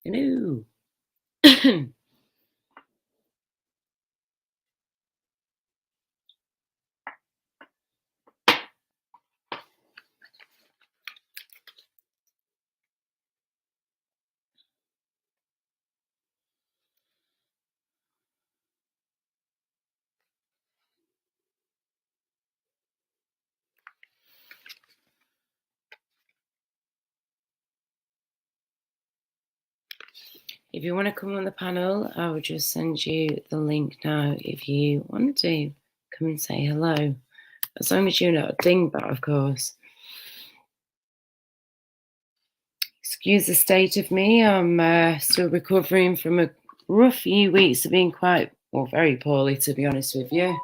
Hello. If you want to come on the panel, I will just send you the link now if you want to come and say hello. As long as you're not a dingbat, of course. Excuse the state of me. I'm still recovering from a rough few weeks of being very poorly, to be honest with you.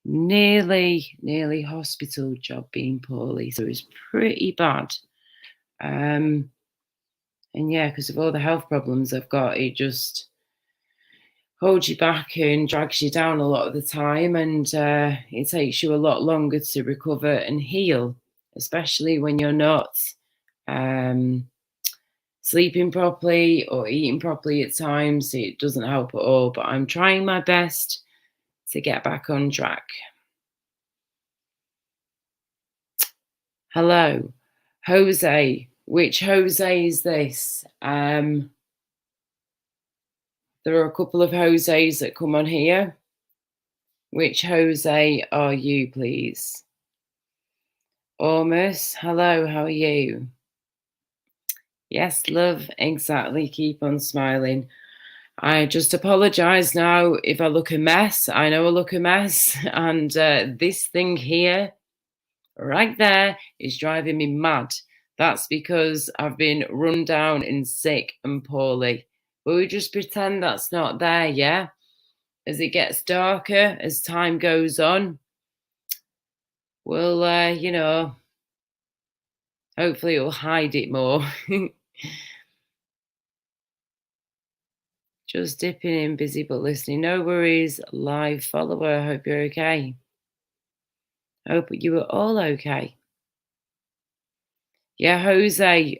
Nearly hospital job being poorly, so it was pretty bad. And yeah, because of all the health problems I've got, it just holds you back and drags you down a lot of the time, and it takes you a lot longer to recover and heal, especially when you're not sleeping properly or eating properly at times. It doesn't help at all, but I'm trying my best to get back on track. Hello, Jose. Which Jose is this? There are a couple of Jose's that come on here. Which Jose are you, please? Ormus, hello, how are you? Yes, love, exactly. Keep on smiling. I just apologise now if I look a mess. I know I look a mess. And this thing here, right there, is driving me mad. That's because I've been run down and sick and poorly. But we just pretend that's not there, yeah? As it gets darker, as time goes on, we'll, hopefully it'll hide it more. Just dipping in, busy but listening. No worries, live follower. Hope you're okay. Hope you are all okay. Yeah, Jose.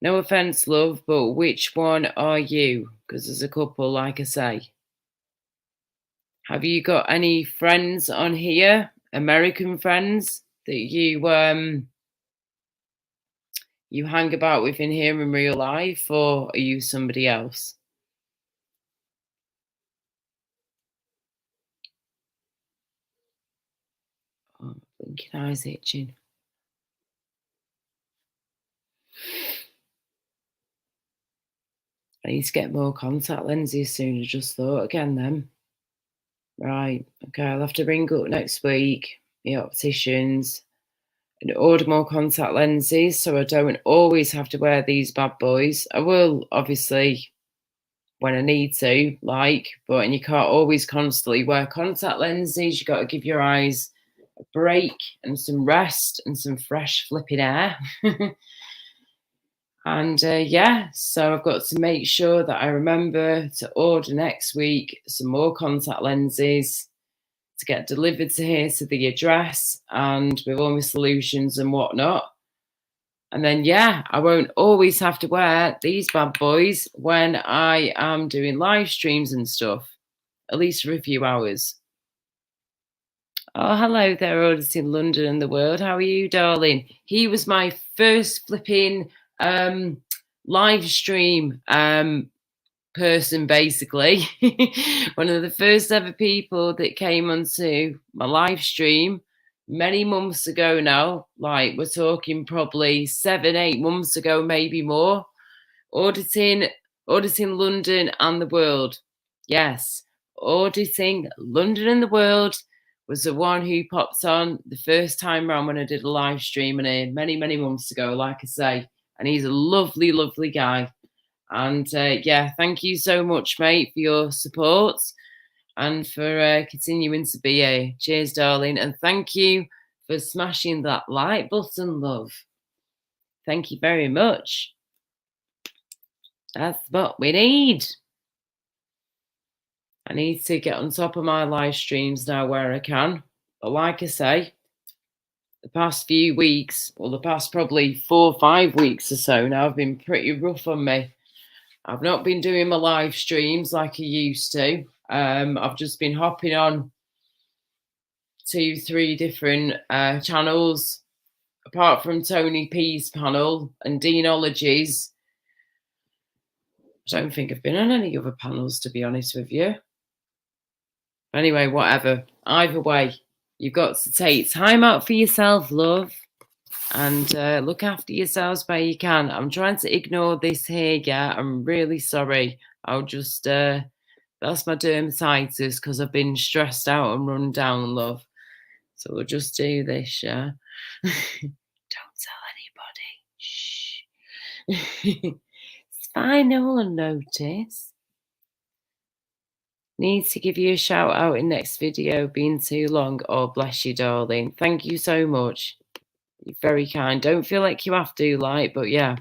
No offense, love, but which one are you? Because there's a couple, like I say. Have you got any friends on here, American friends that you hang about with in here in real life, or are you somebody else? Oh, blinking eyes itching. I need to get more contact lenses soon. I just thought again then. Right, okay, I'll have to ring up next week, the opticians, and order more contact lenses so I don't always have to wear these bad boys. I will, obviously, when I need to, but and you can't always constantly wear contact lenses. You got to give your eyes a break and some rest and some fresh flipping air. And yeah, so I've got to make sure that I remember to order next week some more contact lenses to get delivered to here to the address and with all my solutions and whatnot. And then, yeah, I won't always have to wear these bad boys when I am doing live streams and stuff, at least for a few hours. Oh, hello there, audience in London and the world. How are you, darling? He was my first flipping live stream person, basically. One of the first ever people that came onto my live stream many months ago now. Like, we're talking probably 7-8 months ago, maybe more. Auditing London and the world. Yes, auditing London and the world was the one who popped on the first time round when I did a live stream and many months ago, like I say. And he's a lovely, lovely guy. And yeah, thank you so much, mate, for your support and for continuing to be here. Cheers, darling. And thank you for smashing that like button, love. Thank you very much. That's what we need. I need to get on top of my live streams now where I can. But like I say, the past few weeks, or the past probably 4 or 5 weeks or so now, have been pretty rough on me. I've not been doing my live streams like I used to. I've just been hopping on 2, 3 different channels, apart from Tony P's panel and Deanology's. I don't think I've been on any other panels, to be honest with you. Anyway, whatever. Either way, you've got to take time out for yourself, love, and look after yourselves where you can. I'm trying to ignore this here, yeah. I'm really sorry. I'll just, that's my dermatitis because I've been stressed out and run down, love. So we'll just do this, yeah. Don't tell anybody. Shh. It's fine, no one will notice. Need to give you a shout out in next video, being too long. Oh, bless you, darling. Thank you so much. You're very kind. Don't feel like you have to, like, but yeah.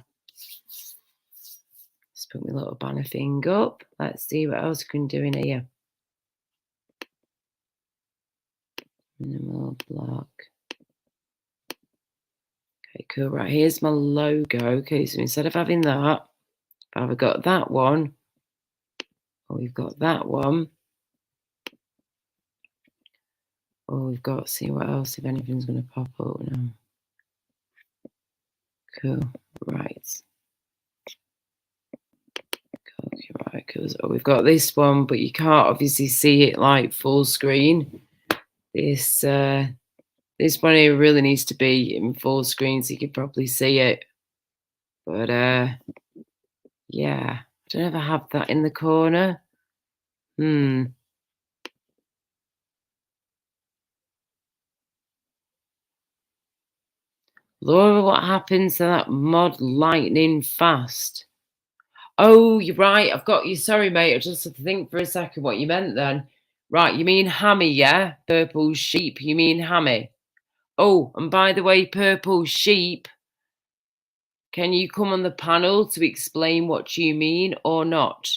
Just put my little banner thing up. Let's see what else we can do in here. Minimal block. Okay, cool. Right, here's my logo. Okay, so instead of having that, I've got that one. Oh, we've got that one. Oh, we've got, see what else, if anything's going to pop up now. Cool. Right. Okay, right, cool. So we've got this one, but you can't obviously see it like full screen. This one here really needs to be in full screen so you can probably see it. But yeah, I don't ever have that in the corner. Laura, what happens to that mod lightning fast? Oh, you're right. I've got you. Sorry, mate. I just had to think for a second what you meant then. Right, you mean Hammy, yeah? Purple sheep. You mean Hammy? Oh, and by the way, Purple sheep, can you come on the panel to explain what you mean or not?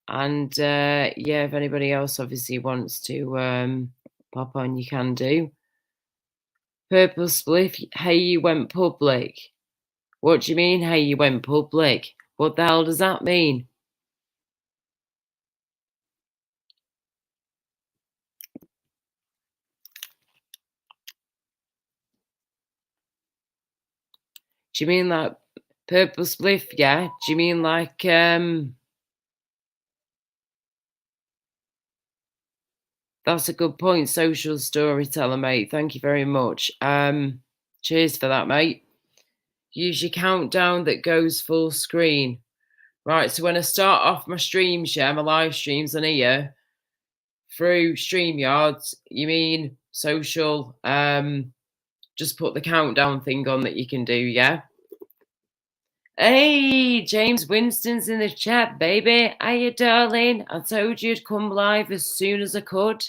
And yeah, if anybody else obviously wants to pop on, you can do. Purple Spliff, hey, you went public. What do you mean, hey, you went public? What the hell does that mean? Do you mean like Purple Spliff, yeah? Do you mean like that's a good point, social storyteller, mate. Thank you very much. Cheers for that, mate. Use your countdown that goes full screen. Right, so when I start off my streams, yeah, my live streams on here through StreamYards, you mean social, just put the countdown thing on that you can do, yeah? Hey, James Winston's in the chat, baby. Hiya, darling. I told you to come live as soon as I could.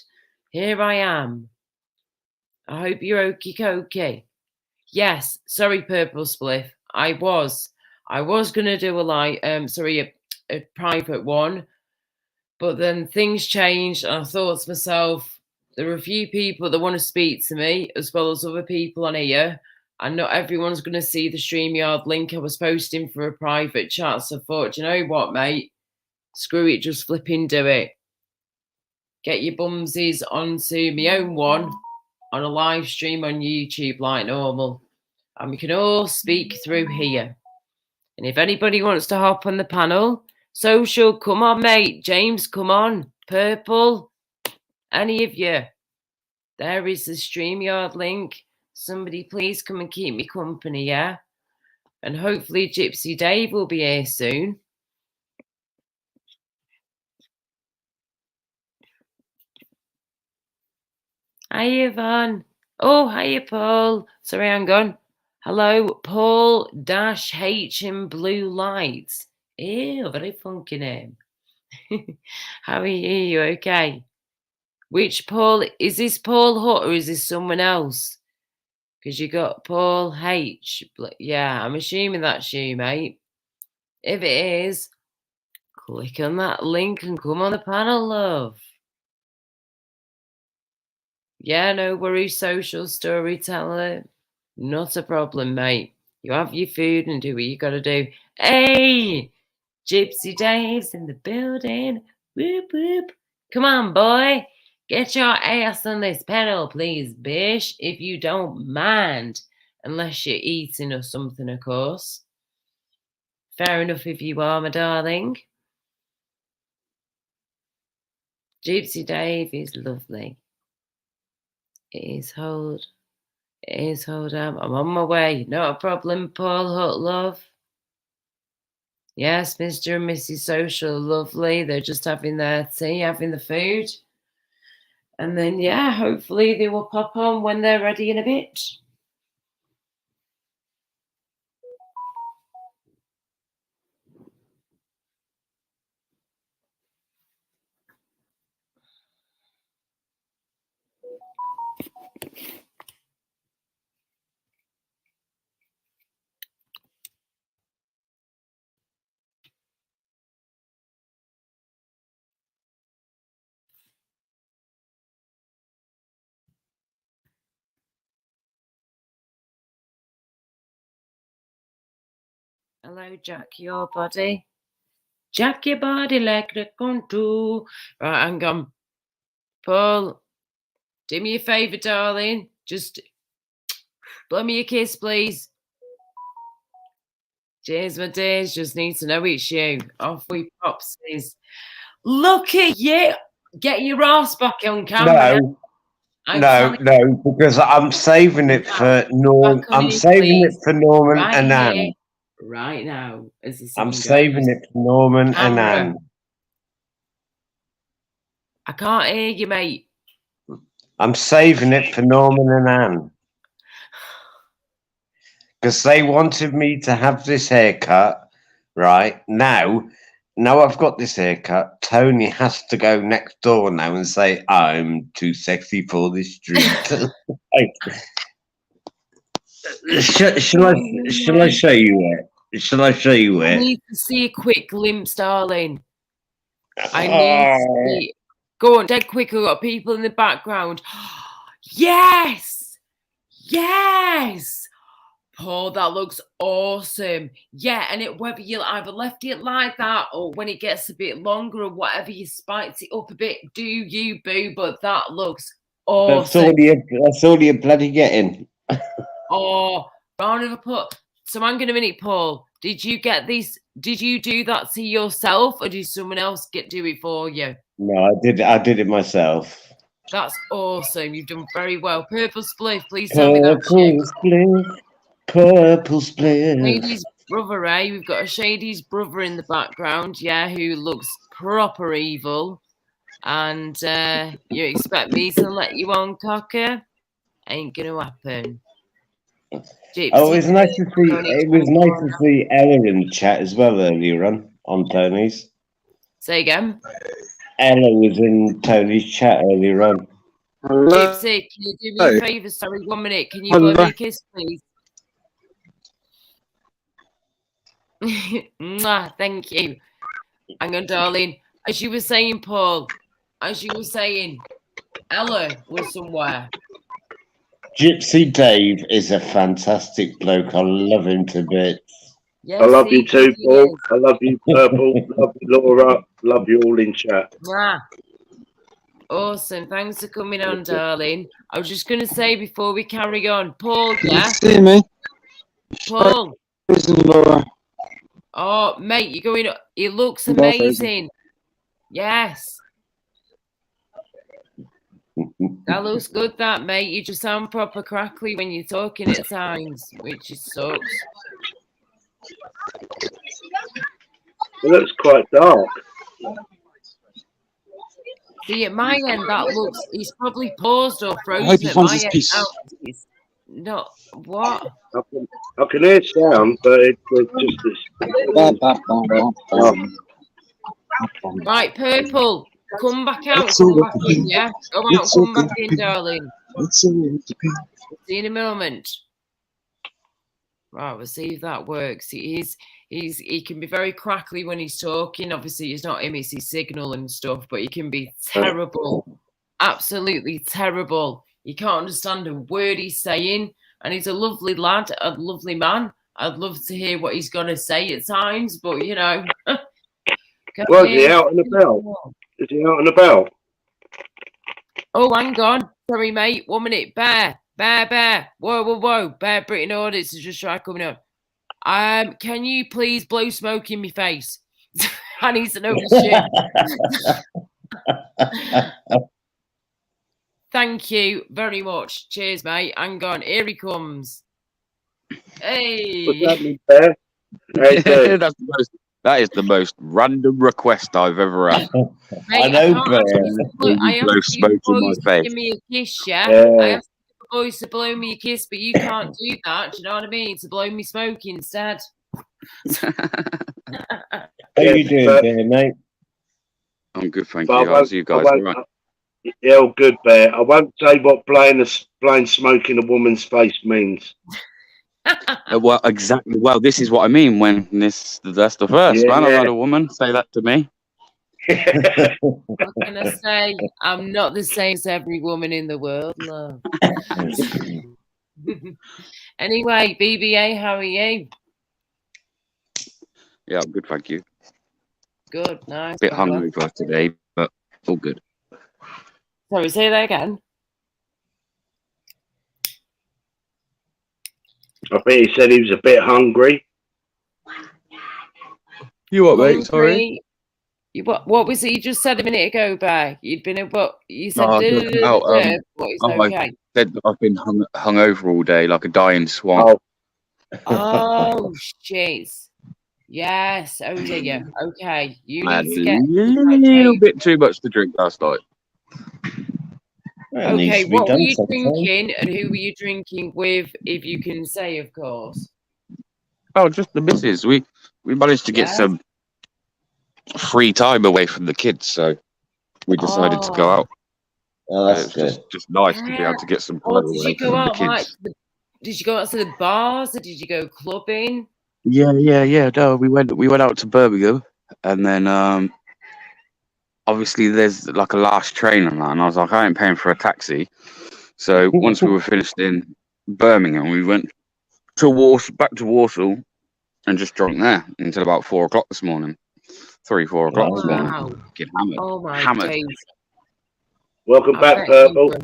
Here I am. I hope you're okie dokie. Yes, sorry, Purple Spliff. I was gonna do a private one, but then things changed, and I thought to myself, there are a few people that want to speak to me, as well as other people on here, and not everyone's going to see the StreamYard link I was posting for a private chat. So I thought, you know what, mate? Screw it, just flipping do it. Get your bumsies onto my own one on a live stream on YouTube like normal. And we can all speak through here. And if anybody wants to hop on the panel, social, come on, mate. James, come on. Purple, any of you. There is the StreamYard link. Somebody please come and keep me company, yeah? And hopefully Gypsy Dave will be here soon. Hi, Yvonne. Oh, hiya, Paul. Sorry, hang on. Hello, Paul Dash H in Blue Lights. Ew, very funky name. How are you? You okay? Which Paul? Is this Paul Hutt or is this someone else? Because you got Paul H. Yeah, I'm assuming that's you, mate. If it is, click on that link and come on the panel, love. Yeah, no worries, social storyteller. Not a problem, mate. You have your food and do what you gotta do. Hey! Gypsy Dave's in the building. Whoop whoop. Come on, boy. Get your ass on this pedal, please, bish, if you don't mind. Unless you're eating or something, of course. Fair enough if you are, my darling. Gypsy Dave is lovely. It is hold. It is hold on. I'm on my way. Not a problem, Paul Hut, love. Yes, Mr. and Mrs. Social, lovely. They're just having their tea, having the food. And then, yeah, hopefully they will pop on when they're ready in a bit. Hello, Jack, your body. Jack your body like the contour. Right, hang on. Paul, do me a favour, darling. Just blow me a kiss, please. Cheers, my dears. Just need to know it's you. Off we popsies. Look at you. Get your ass back on camera. No, because I'm saving it for Norm. I'm saving it for Norman and Anne. Right now, as the I'm saving it for Norman and Anne. I can't hear you, mate. I'm saving it for Norman and Anne. Because they wanted me to have this haircut, right? Now I've got this haircut. Tony has to go next door now and say, I'm too sexy for this street. Shall I show you it? Shall I show you it? I need to see a quick glimpse, darling. I need to see. Go on, dead quick. We've got people in the background. Yes! Yes! Paul, that looks awesome. Yeah, and whether you either left it like that or when it gets a bit longer or whatever, you spiked it up a bit, do you, boo? But that looks awesome. That's all you're bloody getting. Oh, round of applause. So hang on a minute, Paul. Did you get this? Did you do that to yourself or did someone else do it for you? No, I did it myself. That's awesome. You've done very well. Purple Spliff, please tell me that's you. Purple Spliff. Shady's brother, eh? We've got a Shady's brother in the background, yeah, who looks proper evil. And you expect me to let you on, cocker? Ain't gonna happen. Gypsy, it was nice to see. It was nice to see Ella in the chat as well earlier on Tony's. Say again. Ella was in Tony's chat earlier on. Gypsy, can you do me a favour? Sorry, 1 minute. Can you blow me a kiss, please? Mwah, thank you. Hang on, darling. As you were saying, Paul, as you were saying, Ella was somewhere. Gypsy Dave is a fantastic bloke. I love him to bits. Yes, I love you too, Paul. I love you, Purple. Love you, Laura. Love you all in chat. Mwah. Awesome. Thanks for coming on, darling. I was just going to say before we carry on, Paul, yeah? Can you see me? Paul. Laura. Oh, mate, you're going. It looks amazing. Yes. That looks good, that, mate. You just sound proper crackly when you're talking at times, which sucks. It looks quite dark. See, at my end, that looks. He's probably paused or frozen. At my end, it's not. What? I can hear sound, but it's just this. Right, Purple. Come back out. Come back in, yeah? Go out. Come back in, darling. See you in a moment. Right, we'll see if that works. He can be very crackly when he's talking. Obviously, it's not him, it's his signal and stuff, but he can be terrible. Absolutely terrible You can't understand a word he's saying. And he's a lovely lad, a lovely man. I'd love to hear what he's going to say at times, but, you know. Well, is he out and about? Is he out and about? Oh, hang on. Sorry, mate. 1 minute. Bear. Whoa, whoa, whoa. Bear Britain audits has just tried coming up. Can you please blow smoke in my face? I need to know the shit. Thank you very much. Cheers, mate. Hang on. Here he comes. Hey. What's happening, Bear? That is the most random request I've ever had. Mate, I know, Bear. I asked Blow smoke in my to face. give me a kiss, yeah? Yeah. I asked the boys to blow me a kiss, but you can't do that. Do you know what I mean? To blow me smoke instead. How you doing, Bear, mate? I'm good, thank But you. How's you guys? All right. Yeah, all good, Bear. I won't say what blowing smoke in a woman's face means. Well, exactly. Well, this is what I mean when that's the first, man. I've had a woman say that to me. What can I say? I'm not the same as every woman in the world, love. Anyway, BBA, how are you? Yeah, I'm good, thank you. Good, nice. Bit hungover today, but all good. Sorry, say that again. I think he said he was a bit hungry. You what, mate? Sorry. What was it you just said a minute ago, Bear? You'd been you said but it's okay. I said that I've been hungover all day like a dying swan. Oh shit. Yes. Oh dear. Okay. You I had need to get a little bit too much to drink last night. Okay, what were you drinking and who were you drinking with, if you can say, of course? Oh, just the missus. We managed to get some free time away from the kids, so we decided to go out. Oh, that's good. Just nice to be able to get some time away from the kids. Did you go out to the bars or did you go clubbing? Yeah. No, we went out to Birmingham, and then obviously there's like a last train on that, and I was like, I ain't paying for a taxi. So once we were finished in Birmingham, we went to back to Warsaw, and just drunk there until about 4 o'clock this morning. 3-4 o'clock this morning. Get hammered. Oh my hammered. days. Welcome back, Purple.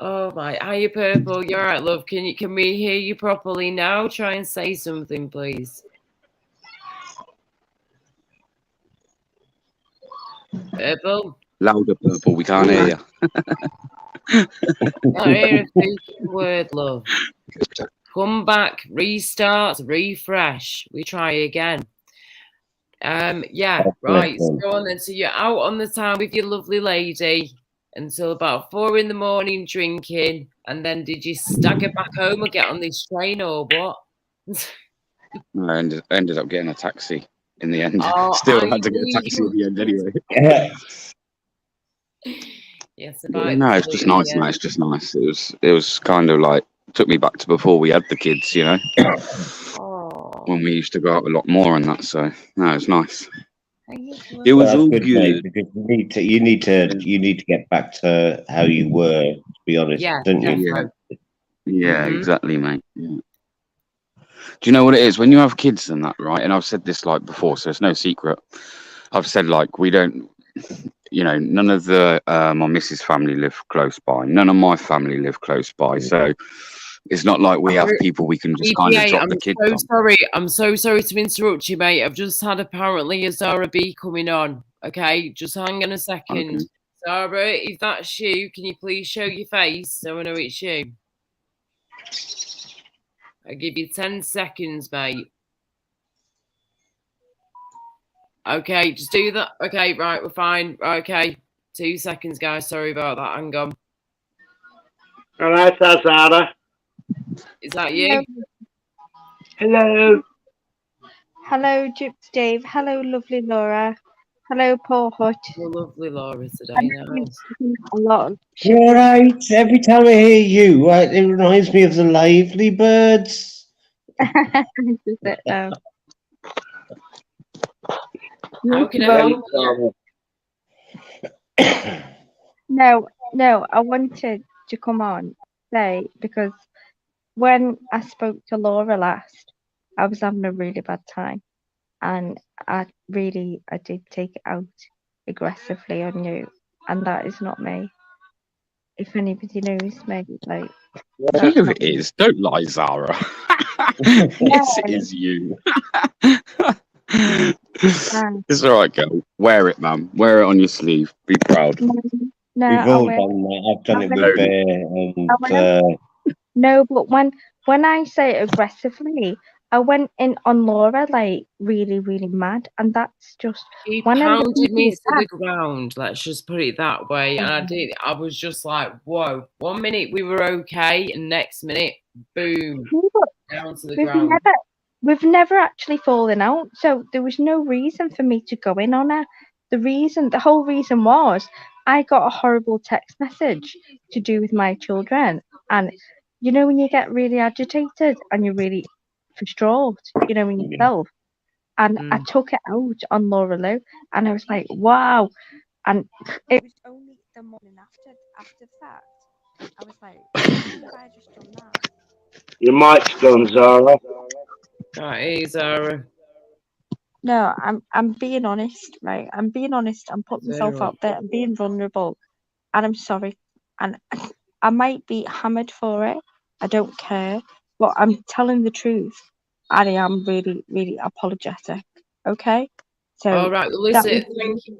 Oh my, are you Purple? You're right, love. Can we hear you properly now? Try and say something, please. Purple. Louder, Purple. We can't hear you. Not hear a freaking word, love. Come back, restart, refresh. We try again. Yeah, right. So go on then. So you're out on the town with your lovely lady until about 4 in the morning drinking, and then did you stagger back home or get on this train or what? I ended up getting a taxi in the end. Oh, Still had to get a taxi in the end anyway. Yes, no, it's just nice, mate. It's just nice. It was kind of like took me back to before we had the kids, you know. When we used to go out a lot more and that, so no, it's nice. It was all good. Mate, because you need to get back to how you were, to be honest, don't you? Yeah, exactly, mate. Yeah. Do you know what it is when you have kids and that, right? And I've said this like before, so it's no secret. I've said like we don't, you know, none of the my missus' family live close by. None of my family live close by, so it's not like we have people we can just kind of drop the kids on. I'm so sorry to interrupt you, mate. I've just had apparently a Zara B coming on. Okay, just hang on a second. Okay. Zara, if that's you, can you please show your face so I know it's you? I'll give you 10 seconds, mate. Okay, just do that. Okay, right, we're fine. Okay, 2 seconds, guys. Sorry about that. Hang on. All right, that's Zara. Is that you? Hello. Hello, Gypsy Dave. Hello, lovely Laura. Hello, Paul Hut. Hello, lovely Laura today. Nice. A lot. You're all right. Every time I hear you, it reminds me of the Lively Birds. Is it now? How can I help you? No, I wanted to come on say because when I spoke to Laura last, I was having a really bad time, and I did take it out aggressively on you, and that is not me. If anybody knows me, like that's Here not it me. is. Don't lie, Zara. Yes, it No, is you. no, It's all right, girl. Wear it, man. Wear it on your sleeve. Be proud. no, no, We've I all will. done that. I've done I it will. with No. Bear I and will. No, but when I say aggressively, I went in on Laura like really mad, and that's just He when I listen pounded to me it to the ground, let's just put it that way. And back. I was just like, whoa, 1 minute we were okay, and next minute, boom, No, but down to the we've ground. never actually fallen out, so there was no reason for me to go in on her. The whole reason was I got a horrible text message to do with my children, and you know when you get really agitated and you're really distraught, you know, in yourself. And I took it out on Laura Lou, and I was like, wow. And it was only the morning after that, I was like, why have I just done that? Your mic's gone, Zara. That is, Zara. No, I'm being honest, right? I'm being honest. I'm putting myself out there. I'm being vulnerable, and I'm sorry. And I might be hammered for it. I don't care, but I'm telling the truth. And I am really apologetic. Okay, so All right, well, that listen, was.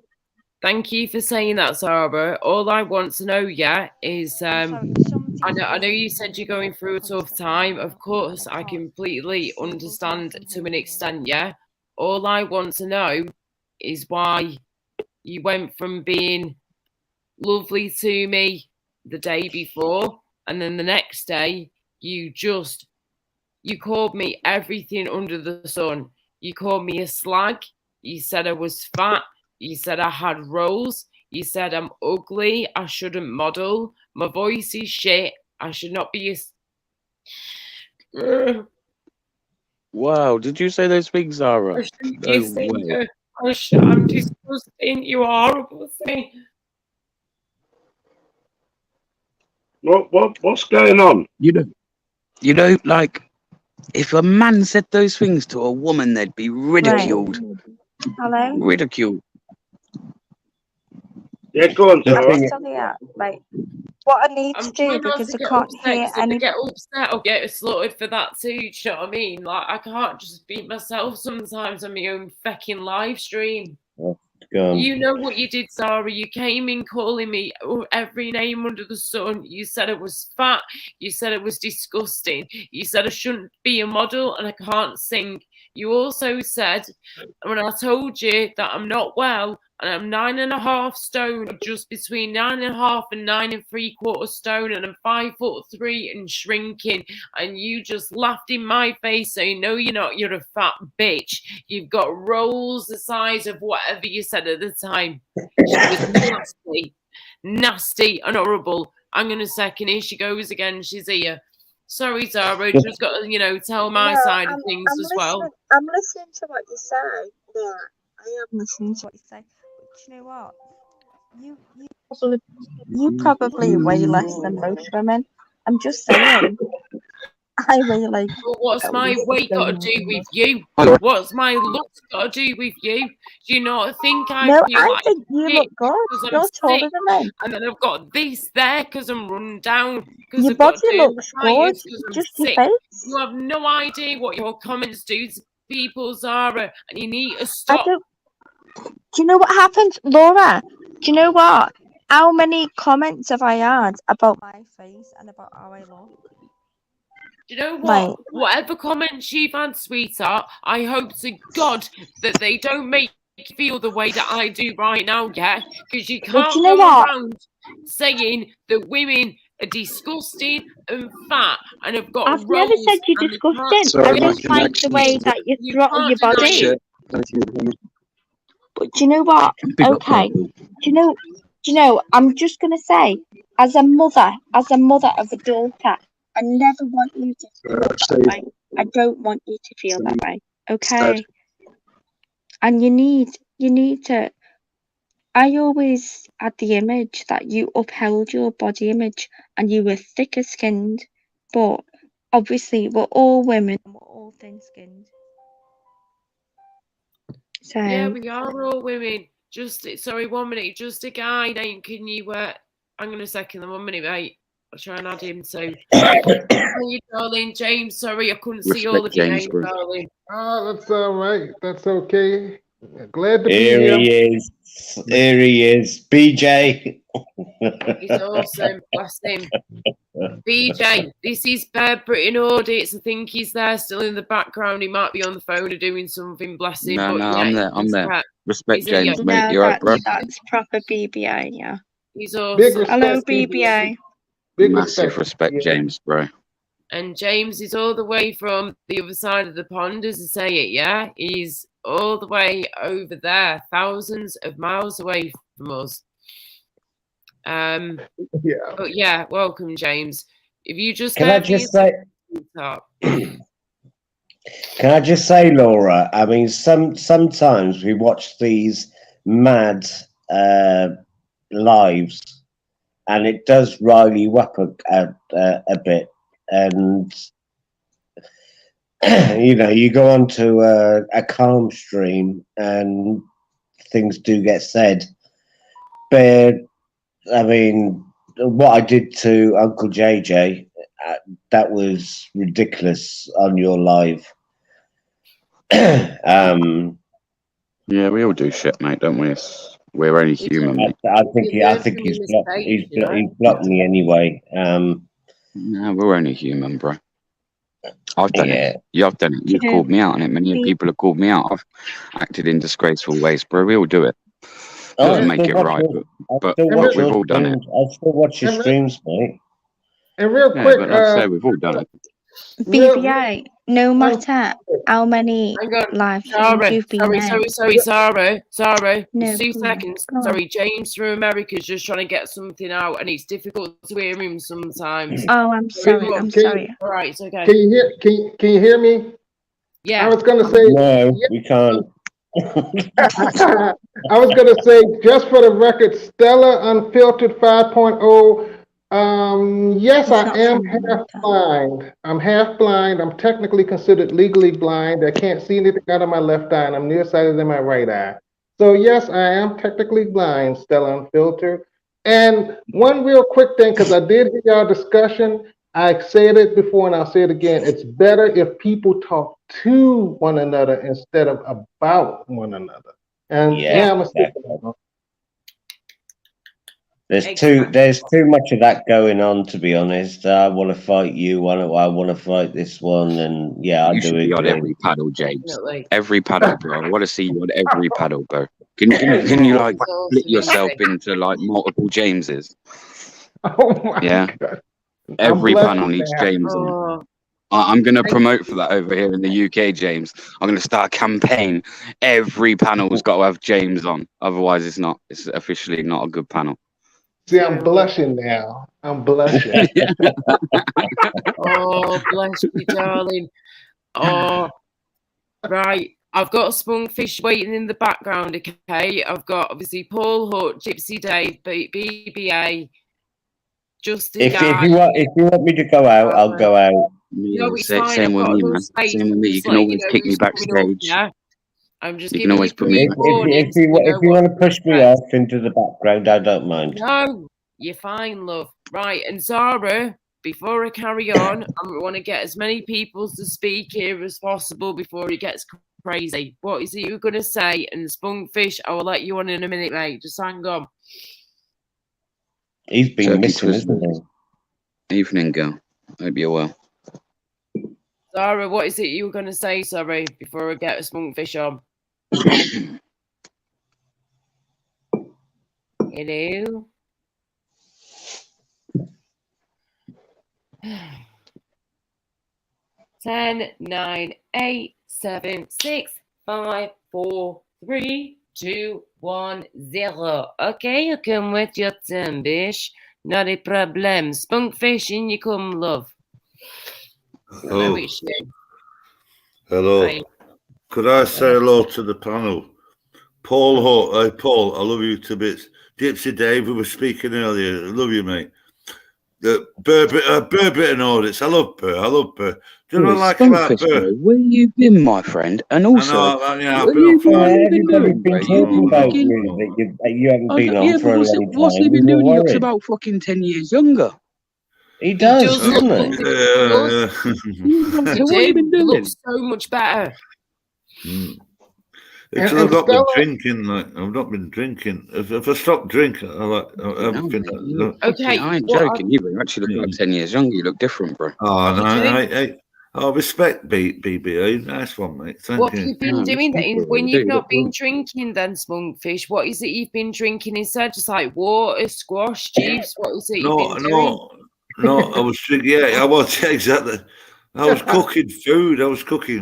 thank you for saying that, Zara. All I want to know, is I'm sorry. I know you said you're going through a tough time. Of course, I completely understand to an extent, yeah. All I want to know is why you went from being lovely to me the day before, and then the next day you called me everything under the sun. You called me a slag. You said I was fat. You said I had rolls. You said I'm ugly. I shouldn't model. My voice is shit. I should not be a. Wow. Did you say those things, Zara? I shouldn't be a No way. singer. I'm disgusting. You are horrible thing. What's going on? You know, like if a man said those things to a woman, they'd be ridiculed. Hello. Ridiculed. Yeah, go on, the Zara. thing. Still here. Like what I need to I'm do trying not because to I get can't upset, hear because if I any. get upset, I'll get slaughtered for that too. Do you know what I mean? Like, I can't just beat myself sometimes on my own fucking live stream. You know what you did, Zara. You came in calling me every name under the sun. You said I was fat. You said it was disgusting. You said I shouldn't be a model and I can't sing. You also said, when I told you that I'm not well and I'm 9.5 stone, just between 9.5 and 9 3/4 stone, and I'm 5'3" and shrinking, and you just laughed in my face saying, no, you're not, you're a fat bitch. You've got rolls the size of whatever you said at the time. She was nasty and horrible. Hang on a second, here she goes again. She's here. Sorry, Zara, just got to, tell my side of things as well. I'm listening to what you say. Yeah, I am listening to what you say. But you know what? You probably weigh less than most women. I'm just saying. I weigh like. But what's my weight got to do with you? What's my looks got to do with you? Do you not think I No, feel I like think you look good. because I'm You're taller sick, than me. and then I've got this there because I'm run down, because Your I've got body looks good. dermatitis because I'm Just your sick. face. You have no idea what your comments do to people, Zara, and you need to stop. Do you know what happened, Laura? Do you know what? How many comments have I had about my face and about how I look? Do you know what? Like, Whatever comments you've had, sweetheart, I hope to God that they don't make you feel the way that I do right now, yeah? Because you can't you know go what? around saying that women are disgusting and fat and have got I've never rolls said you're and they can't disgusting. Sorry, I do my just like the way connection's that you You throttle can't your deny body. it. shit. But do you know what? Big up, Okay. Purple. Do you know? I'm just gonna say, as a mother of a daughter, I never want you to feel that way. I don't want you to feel that way. Okay. And you need to. I always had the image that you upheld your body image and you were thicker skinned, but obviously we're all women and we're all thin skinned. So Yeah, we are all women. Sorry, 1 minute. Just a guy, Nate. Can you hang on a second, then 1 minute, mate. I'll try and add him too. How you, darling? James, sorry, I couldn't see all Respect of your James, names, bro. darling. Oh, that's all right. That's okay. Glad to be Here here. he is. Here he is. BJ. He's awesome. Bless him. BJ, this is Britain Audits. I think he's there still in the background. He might be on the phone or doing something, bless him. No, But no, yeah, I'm there. I'm he's there. there. Respect He's there, James, yeah. mate. no, You're right, bro. that's proper BBI, yeah. He's Big awesome. respect. Hello, BJ. BBI. Big Massive respect, BJ. James, bro. And James is all the way from the other side of the pond, as I say it, yeah? He's all the way over there, thousands of miles away from us. Yeah. But yeah, welcome, James. If you just Can I just say, top. can I just say, Laura? I mean, sometimes we watch these mad lives, and it does rile you up a bit. And you go onto a calm stream, and things do get said. But I mean, what I did to Uncle JJ, that was ridiculous on your live. Yeah, we all do shit, mate, don't we? We're only human, mate. I think he's blocked me anyway. No, we're only human, bro. I've done Yeah. it. You've done it. You've Yeah. called me out on it. Many people have called me out. I've acted in disgraceful ways, bro. We all do it. Doesn't make it right, but we've all done it. I still watch your streams, mate. And real Yeah, quick, but like I say, we've all done it. BBI, no matter how many Hang on. live streams you've been in. Sorry, Sarah. No, Just 2 go on, seconds. go on. Sorry, James from America's just trying to get something out, and it's difficult to hear him sometimes. Oh, I'm sorry. I'm sorry. All right, it's okay. can you hear me? Yeah. I was gonna say No, we can't. I was gonna say, just for the record, Stella Unfiltered 5.0. Yes, It's I not am from half blind. I'm half blind. I'm technically considered legally blind. I can't see anything out of my left eye, and I'm nearsighted in my right eye. So yes, I am technically blind, Stella Unfiltered. And one real quick thing, because I did hear y'all discussion. I said it before and I'll say it again. It's better if people talk to one another instead of about one another. And Yeah, I'm a exactly. There's too much of that going on, to be honest. I want to fight you. I want to fight this one, and yeah, I You do should be on agree. every paddle, James. Definitely. Every paddle, bro. I want to see you on every paddle, bro. Can you like split yourself into like multiple Jameses? Oh my Yeah. God. Every blessed panel needs to James on. Oh, I'm going to promote for that over here in the UK, James. I'm going to start a campaign. Every panel's got to have James on. Otherwise, it's officially not a good panel. See, I'm blushing now. I'm blushing. oh, bless you, darling. Oh, right. I've got Spunkfish waiting in the background, okay? I've got, obviously, Paul Hutt, Gypsy Dave, BBA, Justin If Guy. you want me to go out, I'll go out. No, it's Same fine. with me, man. Same with me. You can always kick me backstage. Yeah. I'm just You giving can always put me. If you want to push me off into the background, I don't mind. No, you're fine, love. Right, and Zara, before I carry on, I want to get as many people to speak here as possible before it gets crazy. What is it you're going to say? And Spunkfish, I will let you on in a minute, mate. Just hang on. He's been Turkey missing, Twister. isn't he? Evening, girl. Hope you're well. Zara, what is it you were going to say, sorry, before I get Spunkfish on? Hello? Ten, 9, 8, 7, 6, 5, 4, 3, 2, 1, 0. Okay, you come with your turn, bish. Not a problem. Spunkfish, in you come, love. Hello. It's you. Hello. Hi. Could I say hello to the panel? Paul, Paul, I love you to bits. Gypsy Dave, we were speaking earlier. I love you, mate. Burbit and audits. I love Burr. Do you know what I like about Burr? Where you been, my friend? And also, I know, yeah, what I've been off for have you been Everybody's doing, been bro? You've talking been about fucking. you that you haven't been on Yeah, for but a long what's he time. been We were doing? He looks worried. about fucking 10 years younger. He He does, does doesn't look he? younger. He does. So what have you been He doing? looks so much better. Because And I've not Stella, been drinking. Like I've not been drinking. If I stop drinking, No, mate, you Okay, I ain't what joking. You actually look like 10 years younger. You look different, bro. Oh no, Okay. hey, I respect BBA. Nice one, mate. Thank what have you. you been No, doing thank you, then? bro. When You do. you've You not look been good. drinking then, Spunkfish? What is it you've been drinking instead? Just like water, squash, juice? What is it you've been doing? No. I was drinking. Yeah, I was exactly. I was cooking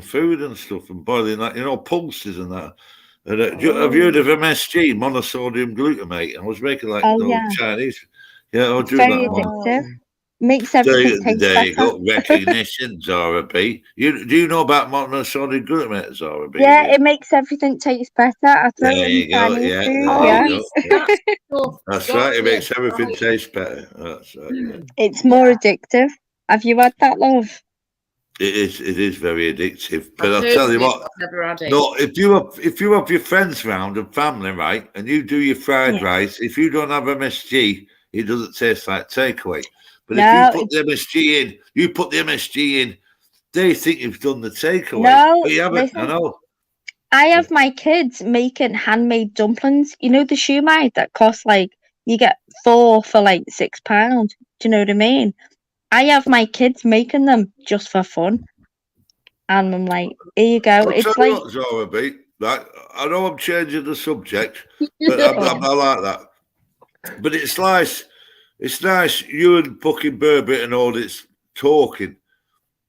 food. And stuff and boiling that. Pulses and that. And have you heard of MSG, monosodium glutamate? I was making like Oh, those yeah. Chinese. Yeah, I was It's doing very that one. addictive. Makes everything taste There you better. go. Recognition, Zara B. Do you know about monosodium glutamate, Zara B? Yeah, it makes everything taste better. I throw There it in you go. Chinese Yeah, food, there Oh, yeah. you go. it's Yeah. that stuff. That's Got right. It makes it. everything Right. taste better. That's right. Yeah. It's more addictive. Have you had that, love? It is very addictive. But I've I'll heard tell of you it, what. but I've never had it. No, if you have your friends round and family, right, and you do your fried Yeah. rice, if you don't have MSG, it doesn't taste like takeaway. But No, if you put the MSG in, they think you've done the takeaway. No, But you haven't. listen. I know. I have my kids making handmade dumplings. You know the shumai that cost like you get 4 for like £6. Do you know what I mean? I have my kids making them just for fun. And I'm like, here you go. I'll It's tell you like what, Zora B. Right, I know I'm changing the subject, but I'm not like that. But it's nice. It's nice you and fucking Burbit and all this talking.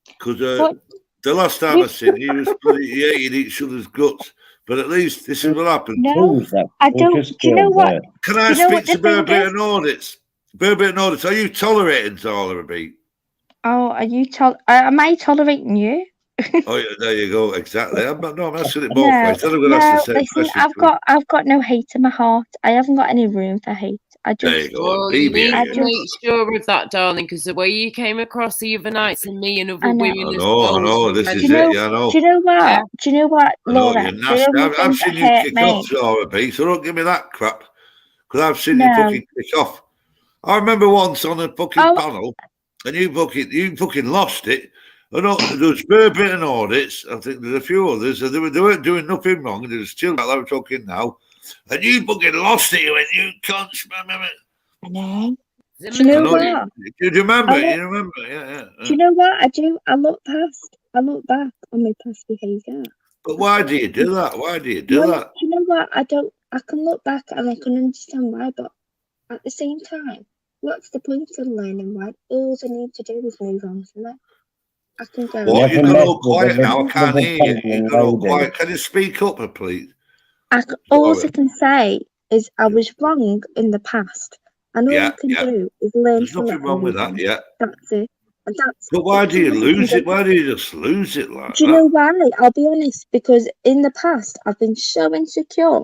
Because what the last time I seen you was bloody eating each other's guts. But at least this is what happened. no, Who's that? I Or don't. just Do you know girl what? there? Can I You know what speak to the thing Burbit is? and Audits? Burbit and Audits, are you tolerating Zara B? Oh, are you am I tolerating you? Oh, yeah, there you go. Exactly. I'm asking it both No, ways. Then I'm going to ask the same listen, question. I've got no hate in my heart. I haven't got any room for hate. There you go. Well, you need I to just- make sure of that, darling, because the way you came across the other nights and me and other I know. women I as know, well. I know. was This horrendous. is it. Yeah, I know. Do you know what? Yeah. Do you know what, I know, Laura? you're The nasty. only I've thing seen that you hurt kick me. off, Zara B, so don't give me that crap. Because I've seen you No. fucking kick off. I remember once on a fucking Oh. panel, and you fucking lost it. I know there was Burbit and Audits. I think there's a few others. And they weren't doing nothing wrong. And they were still like we're talking now. And you fucking lost it. You went, you cunts. I know. Do Do you know what? Do you remember? I You remember? Yeah. Do you know what I do? I look back on my past behaviour. But why do you do that? Why do you do No, that? do you know what? I can look back and I can understand why, but at the same time, what's the point of learning why? All I need to do is move on from it. I can go. What? You've Never got met all with quiet a now. I can't little hear you. pregnant You've got all lady. quiet. Can you speak up, please? All Sorry. I can say is I was wrong in the past, and all Yeah, I can yeah. do is learn There's from nothing it. wrong and with move that. on. Yeah. That's it. And that's. But why do you somebody can lose go it? Why do you just lose it like Do you that? know why? I'll be honest, because in the past I've been so insecure.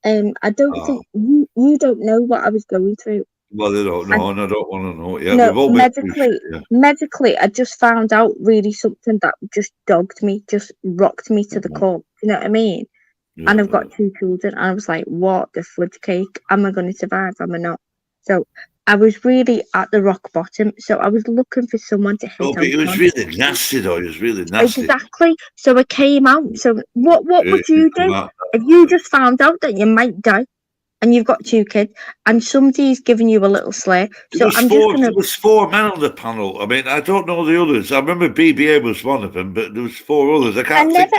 I don't think you don't know what I was going through. Well, they don't know, and I don't want to know. Yeah, No, we've all been through shit, yeah. medically, I just found out really something that just dogged me, just rocked me to the core. You know what I mean? Yeah, And I've got 2 children, and I was like, what the fudge cake? Am I going to survive? Am I not? So I was really at the rock bottom. So I was looking for someone to hit Oh, out but it was on. really nasty, though. It was really nasty. Exactly. So I came out. So what would you do if you just found out that you might die, and you've got 2 kids, and somebody's giving you a little slay? So I'm just gonna. There was 4 men on the panel. I mean, I don't know the others. I remember BBA was one of them, but there was 4 others. I never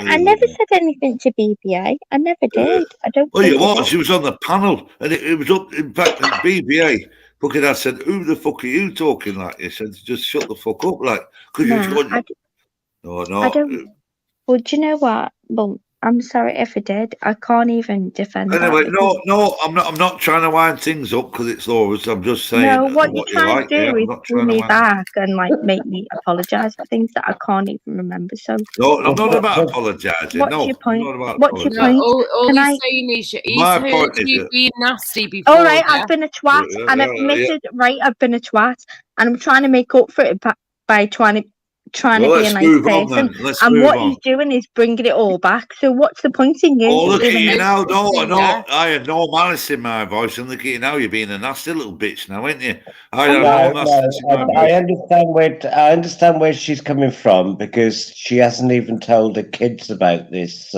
said anything to BBA. I never did. I don't. Well, think you I was. did. She was on the panel, and it was up. In fact, BBA. Fucking, I said, "Who the fuck are you talking like?" He said, "Just shut the fuck up, like." Because No, no. I don't. Well, do you know what? Well, I'm sorry if I did. I can't even defend Anyway, that. Because no, I'm not trying to wind things up because it's Laura's. I'm just saying no, what you're what you trying like. to Yeah, do I'm is not pull trying to me wind. back and like make me apologise for things that I can't even remember. So No, I'm not But- about but- apologising. what's No, your I'm point? not about What's your No, point? apologising. all Can he's I? saying is he's My heard point is you that- being nasty before. All right, yeah? I've been a twat Yeah, and yeah, admitted. Right, I've been a twat, and I'm trying to make up for it by trying to Well, be a let's nice move on person. then. Let's And move what on. he's doing is bringing it all back. So what's the point in you? Oh, look at even you then? now. No, Yeah. I had no malice in my voice, and look at you now. You're being a nasty little bitch now, ain't you? I I'm had not. no nasty in my I voice. understand where she's coming from because she hasn't even told her kids about this.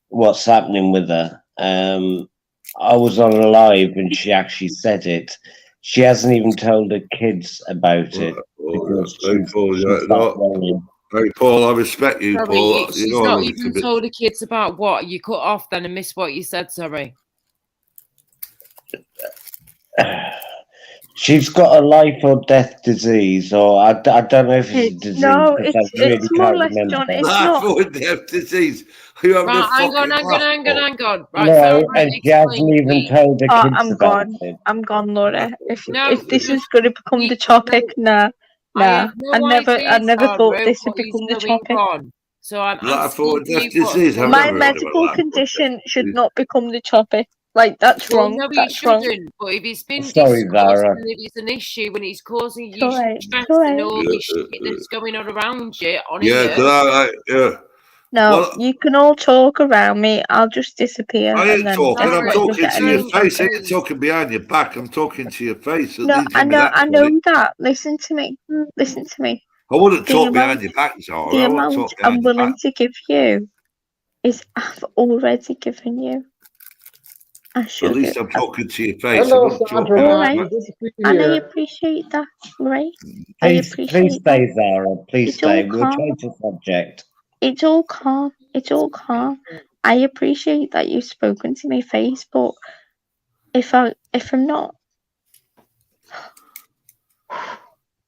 What's happening with her? I was on a live and she actually said it. She hasn't even told her kids about it because Hey, Paul, she's not worried. Hey, Paul, I respect you, Sorry, Paul. she's You know I not love you even a bit. told the kids about what you cut off then and missed what you said. Sorry. She's got a life or death disease, or I don't know if it's a disease. No, Because I really it's more or can't less, remember. John. It's Life not. or death disease. You having a Right, hang on, fucking laugh, Paul? hang on. Right, No, so and she hasn't even told her Oh, kids I'm about gone. it. I'm gone, Laura. No, If this because is going to become the topic, nah. I have I no never idea, thought Sandra, this would what is become the going topic. on. So I'm Life or asking death you what's disease. I've going My never on. heard of a medical life or death condition should disease. not become the topic. Like that's Well, wrong. no, it That's wrong. shouldn't. But if it's been Sorry, discussed Zara. and if it's an issue and it's causing It's you all right. stress It's all and right. all this shit that's going on around you on Yeah, here, because yeah. No, Well, you can all talk around me. I'll just disappear, I and ain't then talking. I'm you'll talking get to a your new face. I topic. ain't talking behind your back. I'm talking to your face. At No, least give me that I credit. know that. Listen to me. Listen to me. I wouldn't The talk amount, behind your back, Zara. the I wouldn't amount talk I'm behind your willing back. to give you is I've already given you. I At should least have. I'm talking to your face. I Hello, wouldn't talk Sandra. All behind your right, back. Good to see you and I here. appreciate that, right? I Please appreciate that. stay, Zara. Please It's all stay. We'll calm. change the subject. It's all calm. It's all calm. I appreciate that you've spoken to my face, but if I'm not,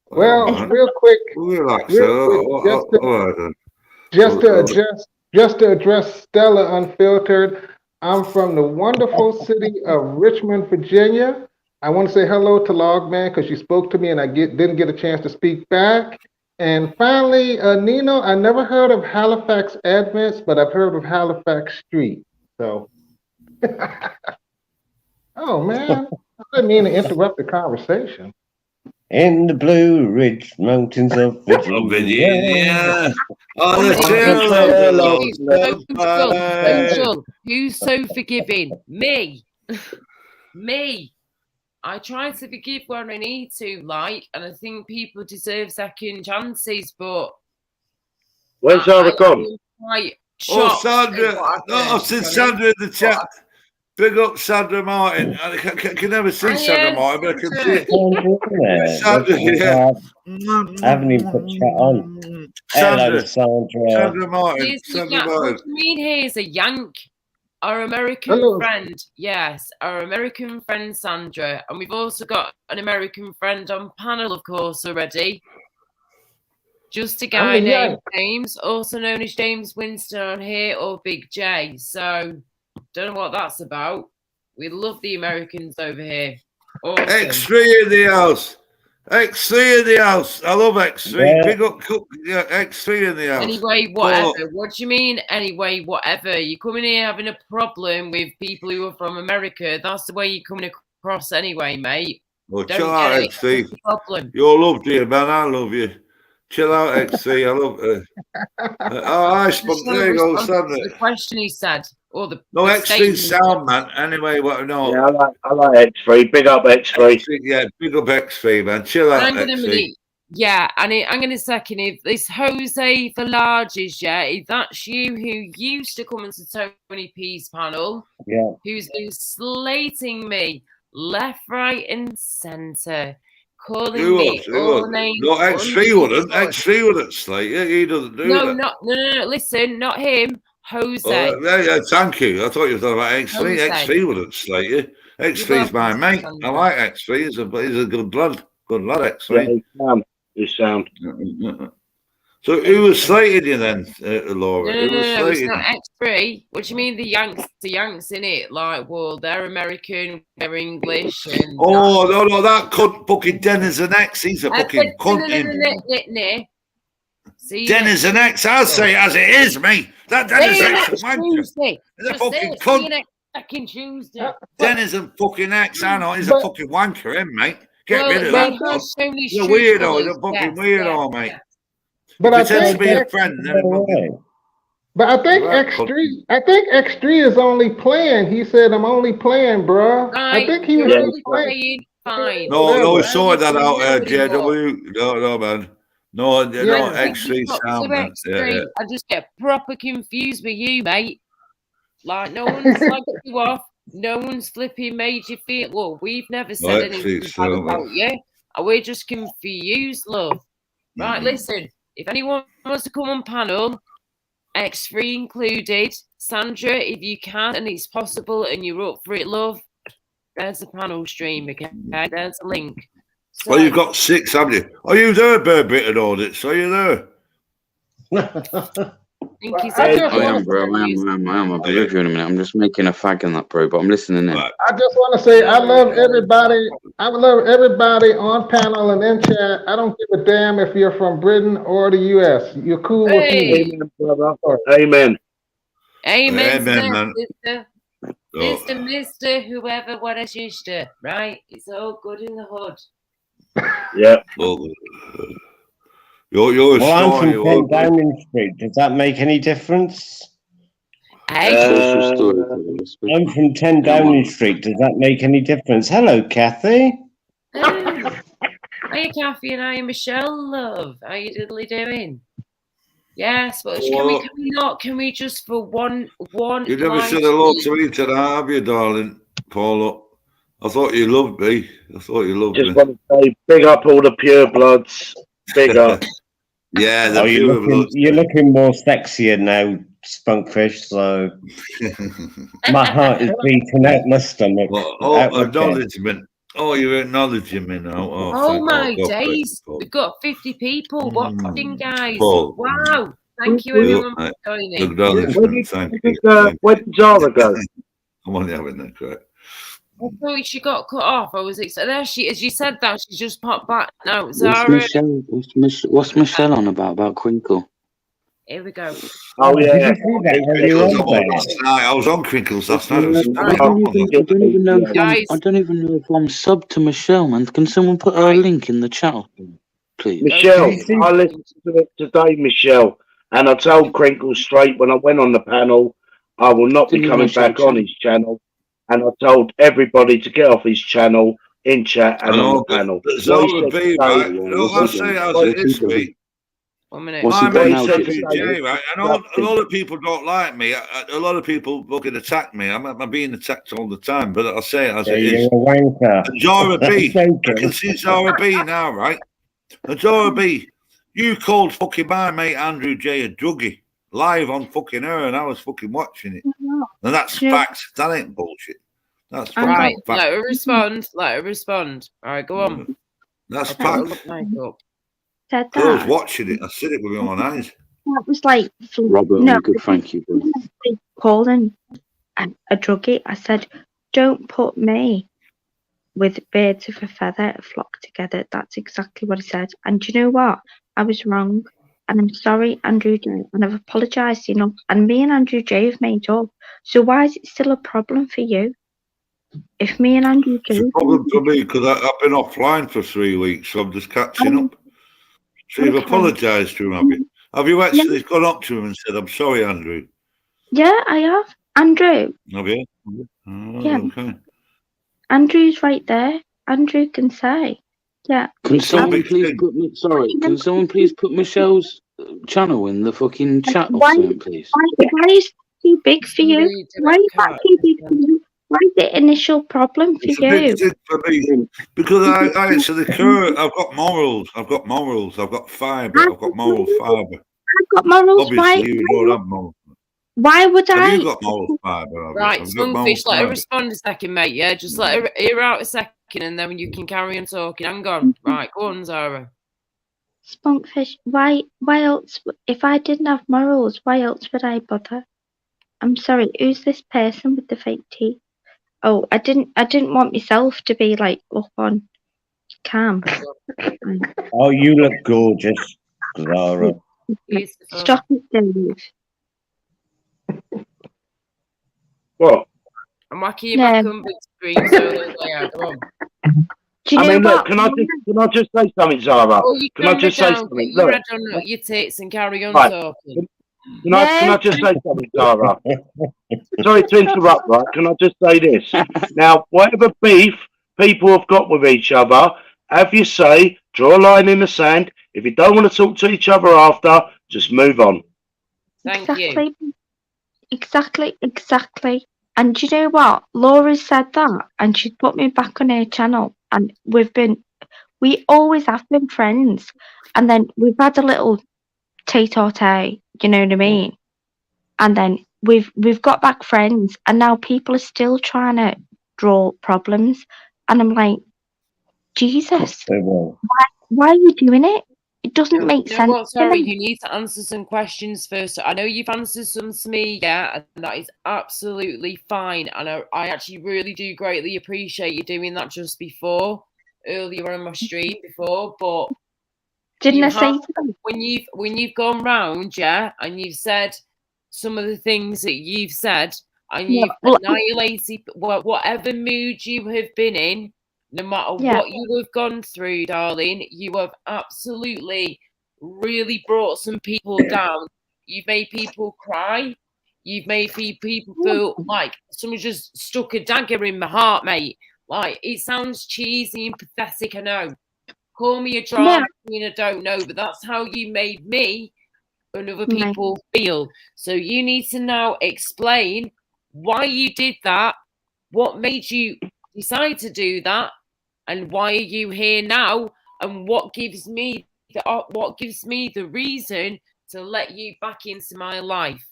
Well, All right. real quick, Relax. just to All right then. just to address Stella Unfiltered, I'm from the wonderful city of Richmond, Virginia. I want to say hello to Logman because she spoke to me and I didn't get a chance to speak back. And finally, Nino, I never heard of Halifax Advents, but I've heard of Halifax Street. So, oh man, I didn't mean to interrupt the conversation. In the Blue Ridge Mountains of Virginia. Virginia. On the It's trail of social. Who's so forgiving? Me. Me. I try to forgive when I need to, and I think people deserve second chances, but When's Zara gone? I'm quite Oh, shocked. Sandra. at what No, I've happened, seen to be Sandra in the honest. chat. Big up Sandra Martin. I can never see Sandra Martin, but I can see Sandra. Yeah. I haven't even put chat on. Hello, Sandra. Sandra Martin. Here's the Sandra What Martin. do you mean here's a yank? Our American Hello. friend. Yes, our American friend Sandra. And we've also got an American friend on panel, of course, already. Just a guy I'm the named yank. James, also known as James Winston on here, or Big J. So, don't know what that's about. We love the Americans over here. Awesome. X3 in the house. X3 in the house. I love X3. Yeah. Big up X3 in the house. Anyway, whatever. What do you mean, anyway, whatever? You're coming here having a problem with people who are from America. That's the way you're coming across anyway, mate. Well, Don't chill out, get it. X3. What's the problem? You're loved here, man. I love you. Chill out, X3. I love I Just want there to you go, respond to Sandra. the question he said. Or the No, the X3 statement. sound, man. Anyway, what? No. Yeah, I like X3. Big up X3. X3, yeah, big up X3, man. Chill out, Hang on a X3. minute. Yeah, and hang on a second. If this Jose for Larges, yeah, if that's you who used to come into Tony P's panel, Yeah. who's been slating me left, right, and centre, calling Who me was? all names. No, X3 wouldn't. X3 wouldn't slate you. He doesn't do No, that. no. Listen, not him. Jose. Yeah, thank you. I thought you were talking about X3. Jose. X3 wouldn't slate you. X3's my mate. I like X3. He's a good lad. Good lad, Yeah, X3. he's sound. Yeah. So who was slating you then, Laura? No, Who was no, it's slating not you? X3. What do you mean the Yanks in it? Like, well, they're American, they're English, and Oh, no, that cunt fucking Dennis and X. He's a I fucking said, cunt, him. no. See you Dennis and X, I'll say it as it is, mate. That Dennis See you X next is wanker. Tuesday. He's a Just say fucking it. See you cunt. next fucking Tuesday. Dennis and fucking X, I know. He's a But- fucking wanker, him, mate. Get Well, rid of yeah, that. he's shown his He's a true weirdo. colours. He's a fucking Yes, weirdo, yes, mate. yes. But If I he tends to think be a friend, then he fucking... But I think Right, X3 is only playing. He said, "I'm only playing, bruh." I Right, think he you're was only playing. playing fine. No, we Whatever. sorted that out, Anymore. JW. No, man. No, Yeah. no, I think X3 you've got sound, to man. X3. I just get proper confused with you, mate. Like, no one's slagged you off. No one's flipping made you feel. Well, we've never said anything X3 bad sound, about man. you. We're just confused, love. Right, listen. If anyone wants to come on panel, X3 included, Sandra, if you can and it's possible and you're up for it, love, there's the panel stream again. Okay? There's a link. So, Well, you've got 6, haven't you? Are you there, Bird Britain Audits? Are you there? I think he's I on just I am, wanna- bro. I am. I'll be with you in a minute. I'm just making a fag in that, bro, but I'm listening in. Right. I just want to say I love everybody. I love everybody on panel and in chat. I don't give a damn if you're from Britain or the U.S. You're cool with me. Hey. Amen, brother. Amen. Amen, to Amen, that, man. sister. Oh. Mister, whoever, what a sister, right? It's all good in the hood. Yeah. Well, you're a Well, I'm star. from You 10 are. Downing Street. Does that make any difference? Hey, Social story. I'm from 10 Downing Street. Does that make any difference? Hello, Kathy. Hiya, Kathy, and I am Michelle, love. How you diddly doing? Yes, but Well, can we just for one You never live said hello stream- to me today, have you, darling? Paula. I thought you loved me. Just want to say, big up all the pure bloods. Big up. Yeah, the Oh, pure you're looking more sexier now, Spunkfish, so my heart is beating out my stomach. out my chest. Acknowledgement. Oh, you're acknowledging me now. Oh my God, days. Paul. We've got 50 people watching, guys. Paul. Wow. Thank you, everyone, for joining. Acknowledgement, thank you. Where did Zara go? I'm only having that crack. I thought she got cut off. I was excited. There she, as you said that, she just popped back. No, What's Zara. Michelle? What's Michelle on about Crinkle? Here we go. Oh, yeah. Did you see that earlier on there? I was on Crinkles last night. I don't even know if Guys. I don't even know if I'm subbed to Michelle, man. Can someone put her link in the chat, please? Michelle, I listened to it today, Michelle, and I told Crinkle straight when I went on the panel, I will not be coming back on his channel. And I told everybody to get off his channel in chat and on the panel. Zara B, right? I'll say as it is, B. 1 minute. What's My he got mate now, said Gypsy? to Jay, right? And a lot of people don't like me. A lot of people fucking attack me. I'm being attacked all the time, but I'll say it as it You're is. a wanker. And Zara B, Thank I you. can see Zara B now, right? And Zara B, you called fucking my mate Andrew J a druggie live on fucking her, and I was fucking watching it. And that's facts. That ain't bullshit. That's fucking Right, fact. let her respond. Let her respond. All right, go on. That's I'll fact. look like up. Said I was that. watching it. I said it with my own eyes. That was like Robert, no, I'm good, thank you, bro. calling a druggie. I said, don't put me with birds of a feather flock together. That's exactly what I said. And do you know what? I was wrong. And I'm sorry, Andrew J. And I've apologised, And me and Andrew J have made up. So why is it still a problem for you? If me and Andrew J... It's a problem for me because I've been offline for 3 weeks, so I'm just catching up. So you've apologised to him, have you? Have you actually gone up to him and said, I'm sorry, Andrew? Yeah, I have. Andrew. Have you? Oh, Yeah. okay. Andrew's right there. Andrew can say. Yeah. Can someone please put me? Sorry, can someone please put Michelle's channel in the fucking chat or something, please? Why is it too big for you? Why is that too big for you? Why is it initial problem for It's you? a big thing for me because I actually care. I've got morals. I've got fibre. I've got moral fibre. I've got morals. Obviously, you don't have morals. Why would I? Have you got moral fibre? Right, Have you got moral Spunkfish, let her fibre? respond a second, mate. Yeah, just let her hear out a second and then you can carry on talking. Hang on. Right, go on, Zara. Spunkfish, why else? If I didn't have morals, why else would I bother? I'm sorry, who's this person with the fake teeth? Oh, I didn't want myself to be like up on cam. Oh, you look gorgeous, Zara. Beautiful. Stop it, Dave. What? I'm whacking you back on big screen, so yeah, go on. Do you I know mean, what? look, can I just say something, Zara? Oh, you Can I just say down, something? get your Look, head on your tits and carry on Right. talking. can I just say something, Zara? Sorry to interrupt, right? Can I just say this? Now, whatever beef people have got with each other, have your say, draw a line in the sand. If you don't want to talk to each other after, just move on. Thank you. Exactly. And do you know what? Laura said that, and she put me back on her channel, and we always have been friends, and then we've had a little tay-to-tay, you know what I mean? And then we've got back friends, and now people are still trying to draw problems, and I'm like, Jesus, They will. why are you doing it? It doesn't make You know sense. what? Sorry, you need to answer some questions first. I know you've answered some to me, yeah, and that is absolutely fine. And I actually really do greatly appreciate you doing that just earlier on my stream before. But Didn't I say when you've gone round, yeah, and you've said some of the things that you've said, and you've annihilated whatever mood you have been in. No matter what you have gone through, darling, you have absolutely really brought some people down. You've made people cry. You've made people feel like someone just stuck a dagger in my heart, mate. Like, it sounds cheesy and pathetic, I know. Call me a drama queen, I don't know, but that's how you made me and other people feel. So you need to now explain why you did that, what made you decide to do that, and why are you here now, and what gives me the reason to let you back into my life,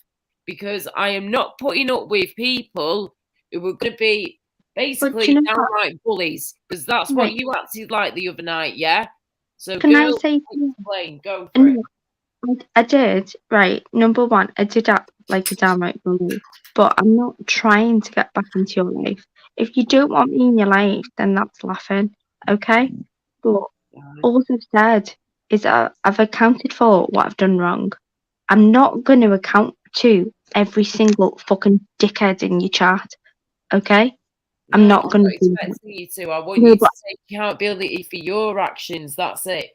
because I am not putting up with people who are going to be basically downright bullies, because that's what you acted like the other night, yeah? So girl, explain, go for it. I did, right. Number one, I did act like a downright bully, but I'm not trying to get back into your life. If you don't want me in your life, then that's laughing, okay? But all I've said is I've accounted for what I've done wrong. I'm not going to account to every single fucking dickhead in your chat, okay? I'm not going to do that. You to. I want you to take accountability for your actions. That's it.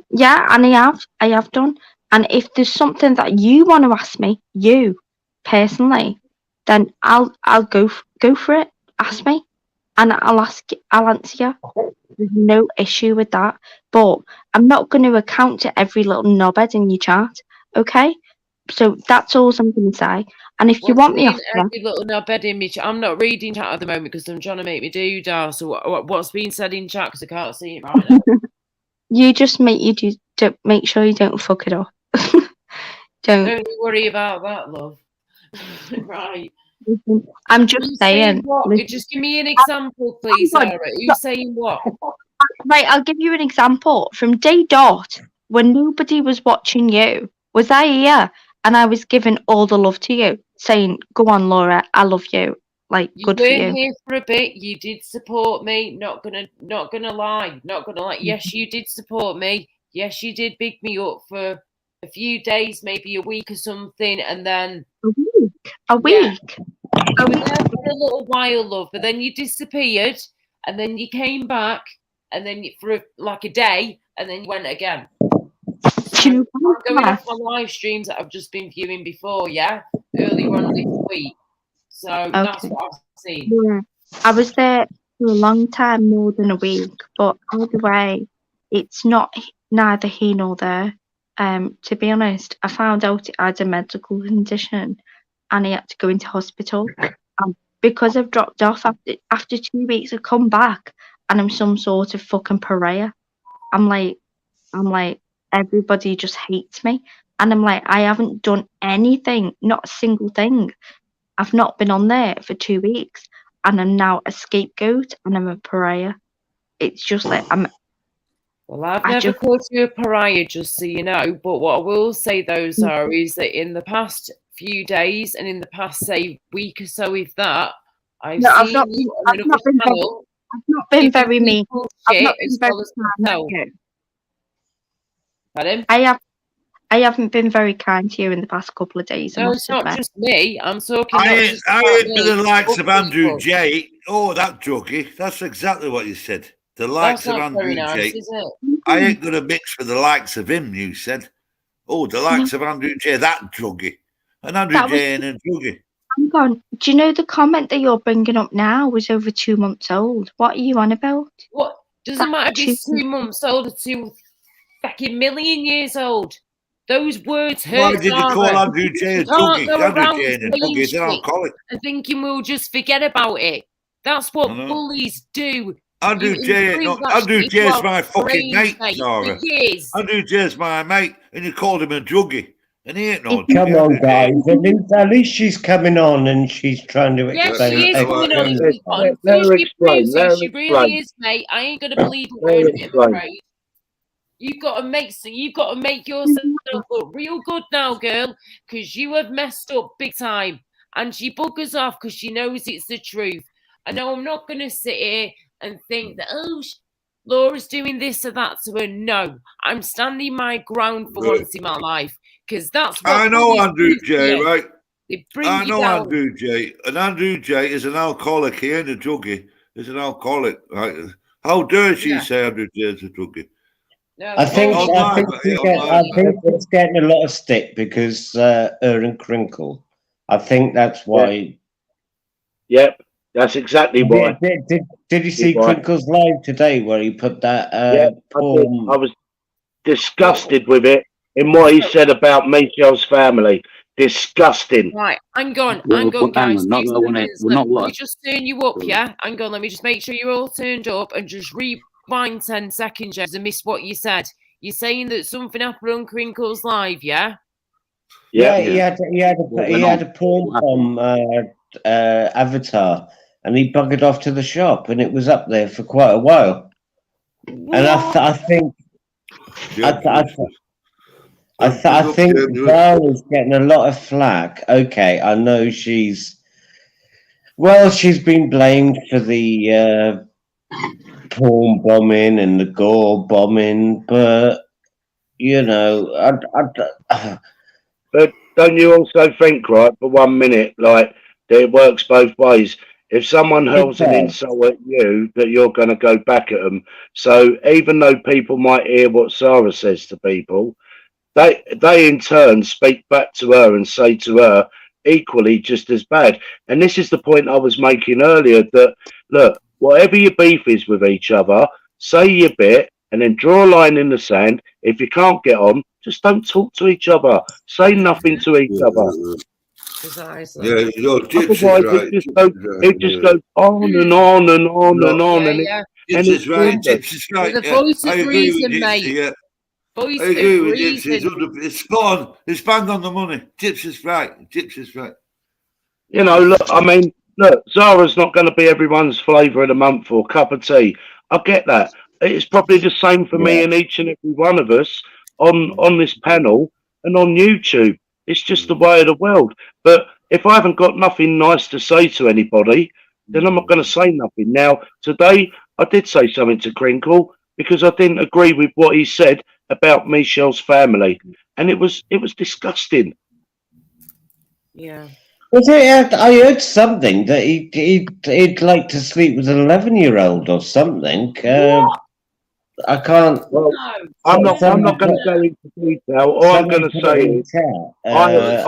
Yeah, and I have done. And if there's something that you want to ask me, you personally, then I'll go for it. Ask me, and I'll answer you. There's no issue with that. But I'm not going to account to every little knobhead in your chat. Okay, so that's all I'm going to say. And if you want me off every little knobhead in me, I'm not reading chat at the moment because I'm trying to make me do that. So what's being said in chat, because I can't see it right now. You just make sure you don't fuck it up. Don't you worry about that, love. Right. I'm just saying. Just give me an example, please, Sarah. Who's saying what? Right, I'll give you an example. From day dot, when nobody was watching you, was I here and I was giving all the love to you, saying, "Go on, Laura, I love you." Like, good for you. You were here for a bit. You did support me. Not gonna lie. Yes, you did support me. Yes, you did big me up for a few days, maybe a week or something, and then a week. You were there for a little while, love, but then you disappeared, and then you came back, and then for a day, and then you went again. So I'm going off my live streams that I've just been viewing before, yeah, earlier on this week. So that's what I've seen. Yeah. I was there for a long time, more than a week, but either way, it's neither here nor there. To be honest, I found out I had a medical condition and I had to go into hospital. And because I've dropped off after 2 weeks, I've come back and I'm some sort of fucking pariah. I'm like, everybody just hates me. And I'm like, I haven't done anything, not a single thing. I've not been on there for 2 weeks and I'm now a scapegoat and I'm a pariah. It's just like Well, I've I never just- called you a pariah, just so you know. But what I will say, though, Zara, is that in the past few days and in the past, say, week or so, if that, I've No, seen you on another panel I've not been giving very mean. people I've shit not been as very well as kind myself. to you. Pardon? I haven't been very kind to you in the past couple of days. I No, must it's not admit. just me. I'm talking I not ain't, just I about ain't me. to the likes of other Andrew people. J. Oh, that druggie. That's exactly what you said. The That's likes of not very Andrew nice, J. is it? I ain't going to mix with the likes of him, you said. Oh, the likes of Andrew J. That druggie. And Andrew That was- J. ain't a druggie. Hang on. Do you know the comment that you're bringing up now was over 2 months old? What are you on about? What? Doesn't matter if it's 2 months old or 2 fucking million years old. Those words hurt. Why did you call Andrew J. a You can't druggie? go Andrew around J. ain't a saying druggie. He's an shit alcoholic. and thinking we'll just forget about it. That's what bullies do. Andrew J. imprint that Andrew shit J. into is our my fucking brains, mate, Zara. for years. Andrew J. is my mate, and you called him a druggie. And he ain't no druggie. Come on, Andrew J. guys. At least she's coming on and she's trying to Yes, explain. she is coming on. explain- Until she proves let who her she explain. really is, mate, I ain't gonna believe a Let her word of it, I'm explain. afraid. You've got to make yourself look real good now, girl, because you have messed up big time. And she buggers off because she knows it's the truth. I know I'm not going to sit here and think that, Laura's doing this or that to her. No, I'm standing my ground for once in my life because that's what I know Andrew J, you. right? They bring I you know down. Andrew J. And Andrew J. is an alcoholic. He ain't a druggie. He's an alcoholic. Right? How dare she say Andrew J. is a druggie? No, I think it's getting a lot of stick because her and Crinkle. I think that's why. Yep, that's exactly why. Did you see Crinkle's live today where he put that poem? I was disgusted with it in what he said about Michelle's family. Disgusting. Right, hang on, Well, guys. hang on, Let me just turn you up, yeah? Hang on, let me just make sure you're all turned up and just rewind 10 seconds, James, and miss what you said. You're saying that something happened on Crinkle's live, yeah? Yeah, he had a poem from Avatar, and he buggered off to the shop, and it was up there for quite a while. And I think Zara's getting a lot of flack. Okay, I know she's been blamed for the porn bombing and the gore bombing, but But don't you also think, right, for 1 minute, like that it works both ways? If someone hurls an insult at you, that you're going to go back at them. So even though people might hear what Sarah says to people, they in turn speak back to her and say to her equally just as bad. And this is the point I was making earlier, that look, whatever your beef is with each other, say your bit and then draw a line in the sand. If you can't get on, just don't talk to each other. Say nothing to each other. Precisely. Yeah, otherwise it just goes on and on and on and on. Gypsy's right. Gypsy's right. The voice of reason, mate. Yeah. Voice I agree of with reason. Gypsy. It's spot on. It's bang on the money. Gypsy's right. Gypsy's right. You know, look, I mean, look, Zara's not going to be everyone's flavour of the month or cup of tea. I get that. It's probably the same for me and each and every one of us on this panel and on YouTube. It's just the way of the world. But if I haven't got nothing nice to say to anybody, then I'm not going to say nothing. Now, today, I did say something to Crinkle because I didn't agree with what he said about Michelle's family. And it was disgusting. Yeah. I heard something that he'd like to sleep with an 11-year-old or something. I can't. Well, I'm not going to go into detail. All I'm going to say is, I heard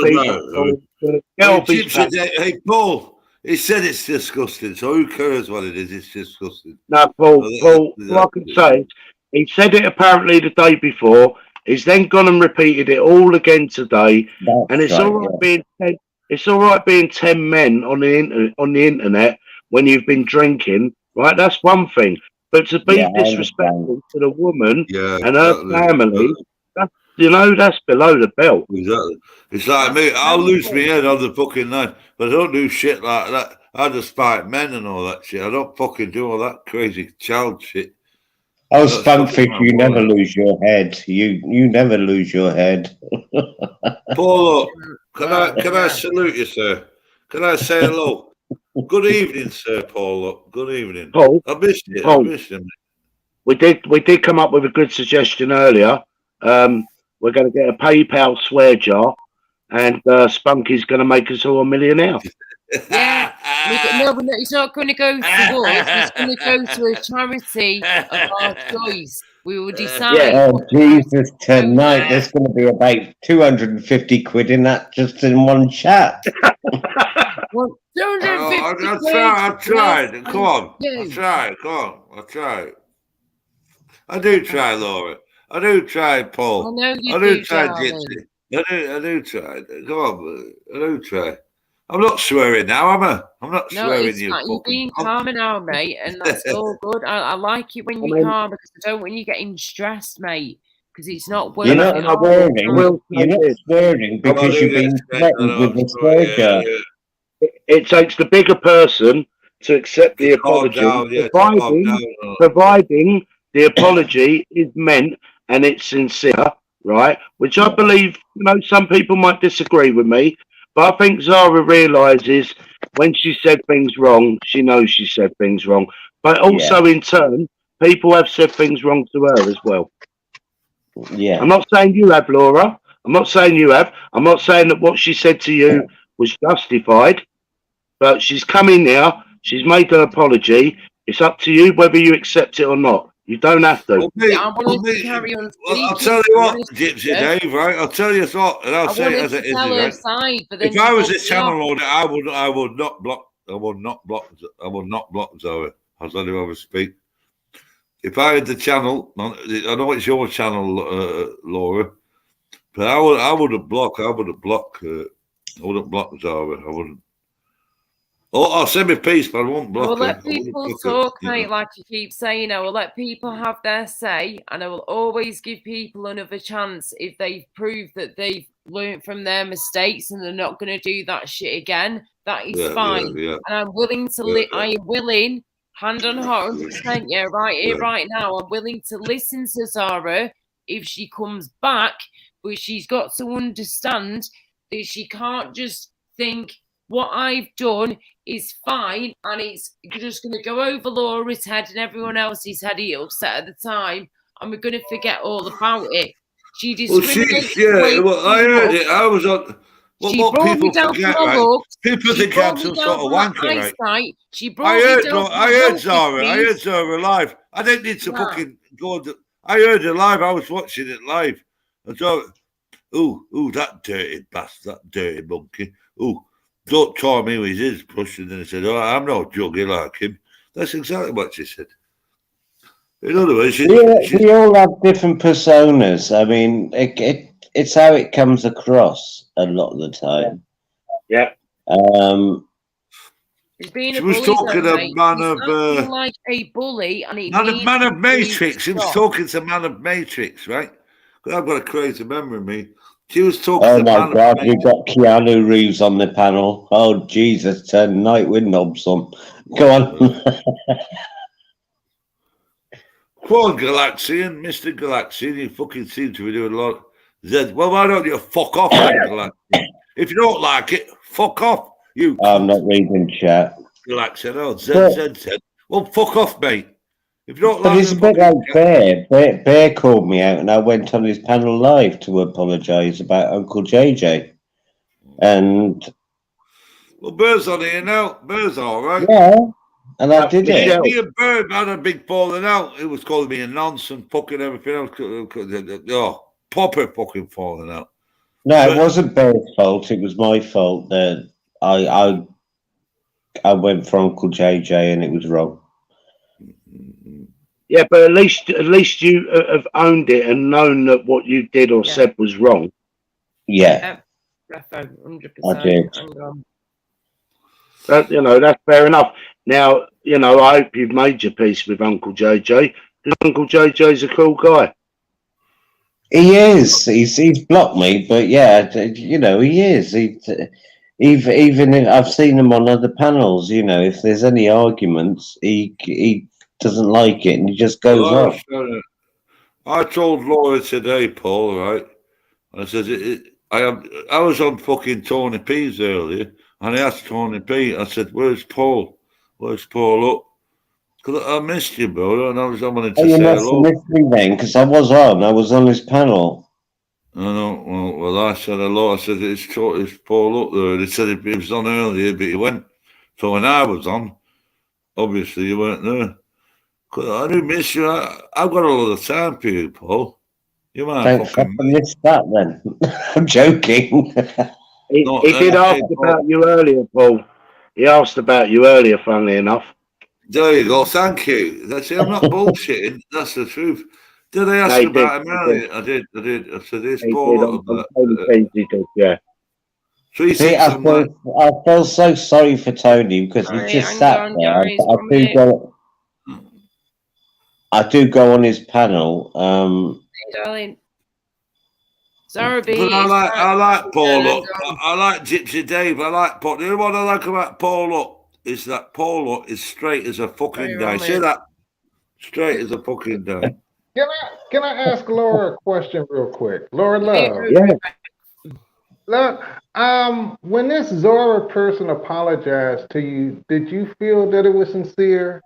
people get off his back. Hey, Paul, he said it's disgusting, so who cares what it is? It's disgusting. No, Paul, all I can say is, he said it apparently the day before. He's then gone and repeated it all again today, and it's all right being 10 men on the internet when you've been drinking, right? That's one thing, but to be disrespectful to the woman and her family, that's below the belt. Exactly. It's like me. I'll lose my head on the fucking night, but I don't do shit like that. I just fight men and all that shit. I don't fucking do all that crazy child shit. Oh, That's fucking Spunfish, my you never boy. lose your head. You never lose your head. Paulo, can I Yeah. salute you, sir? Can I say hello? Good evening, sir, Paulo. Good evening. Paul, I missed you. I Paul, missed you. we did come up with a good suggestion earlier. We're going to get a PayPal swear jar, and Spunky's going to make us all a millionaire. Yeah. No, but it's not going to go to us. It's going to go to a charity of our choice. We will decide. Yeah. Oh, what charity Jesus, to go tonight to. there's going to be about 250 quid in that just in one chat. Well, 250 I quid. tried. Come on. You. I tried. Come on. I tried. I do try, Laura. I do try, I Paul. know you I do do, try, darling. Gypsy. I do try. Come on. I do try. I'm not swearing now, am I? I'm not No, swearing, it's you not. You're fucking... being calmer now, mate, and that's all good. I like it when you're calm because I don't want you getting stressed, mate, because it's not worth You're not it. swearing. You're not swearing because you're being threatened with a swear jar. It takes the bigger person to accept the apology, providing the apology is meant and it's sincere, right? Which I believe, some people might disagree with me, but I think Zara realizes when she said things wrong, she knows she said things wrong. But also, in turn, people have said things wrong to her as well. Yeah. I'm not saying you have, Laura. I'm not saying you have. I'm not saying that what she said to you was justified. But she's come in now. She's made her apology. It's up to you whether you accept it or not. You don't have to. I'll tell you what, Gypsy Dave, right? I'll tell you what, and I'll say it as it is, right? If I was a channel owner, I would not block Zoe. I'll tell you how I speak. If I had the channel, I know it's your channel, Laura, but I wouldn't block Zara. I wouldn't. Oh, I'll send me peace, but I won't block I will her. let people talk, mate, like you keep saying. I will let people have their say, and I will always give people another chance if they've proved that they've learned from their mistakes and they're not going to do that shit again. That is fine. And I'm willing to I am willing, hand on heart, 100%, right here, right now. I'm willing to listen to Zara if she comes back, but she's got to understand that she can't just think what I've done is fine and it's just going to go over Laura's head and everyone else's head. He upset at the time, and we're going to forget all about it. She discriminates. I heard it. I was on. What people forget, right? People think I'm some sort of wanker, right? She brought me down. I heard Zara. I heard Zara live. I didn't need to fucking go. I heard her live. I was watching it live. I thought, ooh, that dirty bastard, that dirty monkey. Ooh. Don't tell me with his brush, and then he said, "Oh, I'm not juggy like him." That's exactly what she said. In other words, we all have different personas. I mean, it's how it comes across a lot of the time. Yeah. She was talking a man of like a bully, and man of Matrix. She was talking to man of Matrix, right? I've got a crazy memory of me. She was talking. Oh my God, we've got Keanu Reeves on the panel. Oh Jesus, tonight with knobs on. Go on. Come on, Galaxian, Mr. Galaxian, you fucking seem to be doing a lot. Zed, well, why don't you fuck off then, Galaxian? If you don't like it, fuck off. You. I'm not reading chat. Galaxian, oh, Zed. Well, fuck off, mate. If you don't but like it's a bit like Bear. Bear called me out and I went on his panel live to apologise about Uncle JJ. And well, Bear's on here now. Bear's all right. Yeah, and I did it. Me and Bear had a big falling out. It was calling me a nonsense, fucking everything else. Oh, proper fucking falling out. No, it wasn't Bear's fault. It was my fault that I went for Uncle JJ and it was wrong. Yeah, but at least you have owned it and known that what you did or said was wrong. Yeah, 100%. I did. That's fair enough. Now, I hope you've made your peace with Uncle JJ, because Uncle JJ's a cool guy. He is. He's blocked me, but yeah, he is. Even if I've seen him on other panels, you know, if there's any arguments, he doesn't like it and he just goes Well, off. I told Laura today, Paul, right? I said, I was on fucking Tony P's earlier, and I asked Tony P, I said, where's Paul? Where's Paul up? Because I missed you, bro, and I wanted to You say must have hello. missed me then, because I was on his panel. I know, well, I said hello. I said, it's Paul up there. He said he was on earlier, but he went. So when I was on, obviously you weren't there. 'Cause I do miss you. I've got a lot of time for you, Paul. You might Don't fucking fucking miss that then. I'm joking. He did ask about you earlier, Paul. He asked about you earlier, funnily enough. There you go. Thank you. That's it. I'm not bullshitting. That's the truth. Did I ask No, he about him did. earlier? I did. I said, "Is He Paul did up on about?" Tony P's, he did, yeah. So he See, thinks I'm like, I feel so sorry for Tony because he Right, just hang sat on, there. guys, 1 minute. I do go on his panel. Hey, darling. Zara B. but I like Paul Yeah, up. I like Gypsy Dave. I like Paul. You know what I like about Paul up is that Paul up is straight as a fucking Very die. well, See mate. that? Straight as a fucking die. Can I ask Laura a question real quick? Laura Love. Yeah. Look, when this Zora person apologized to you, did you feel that it was sincere?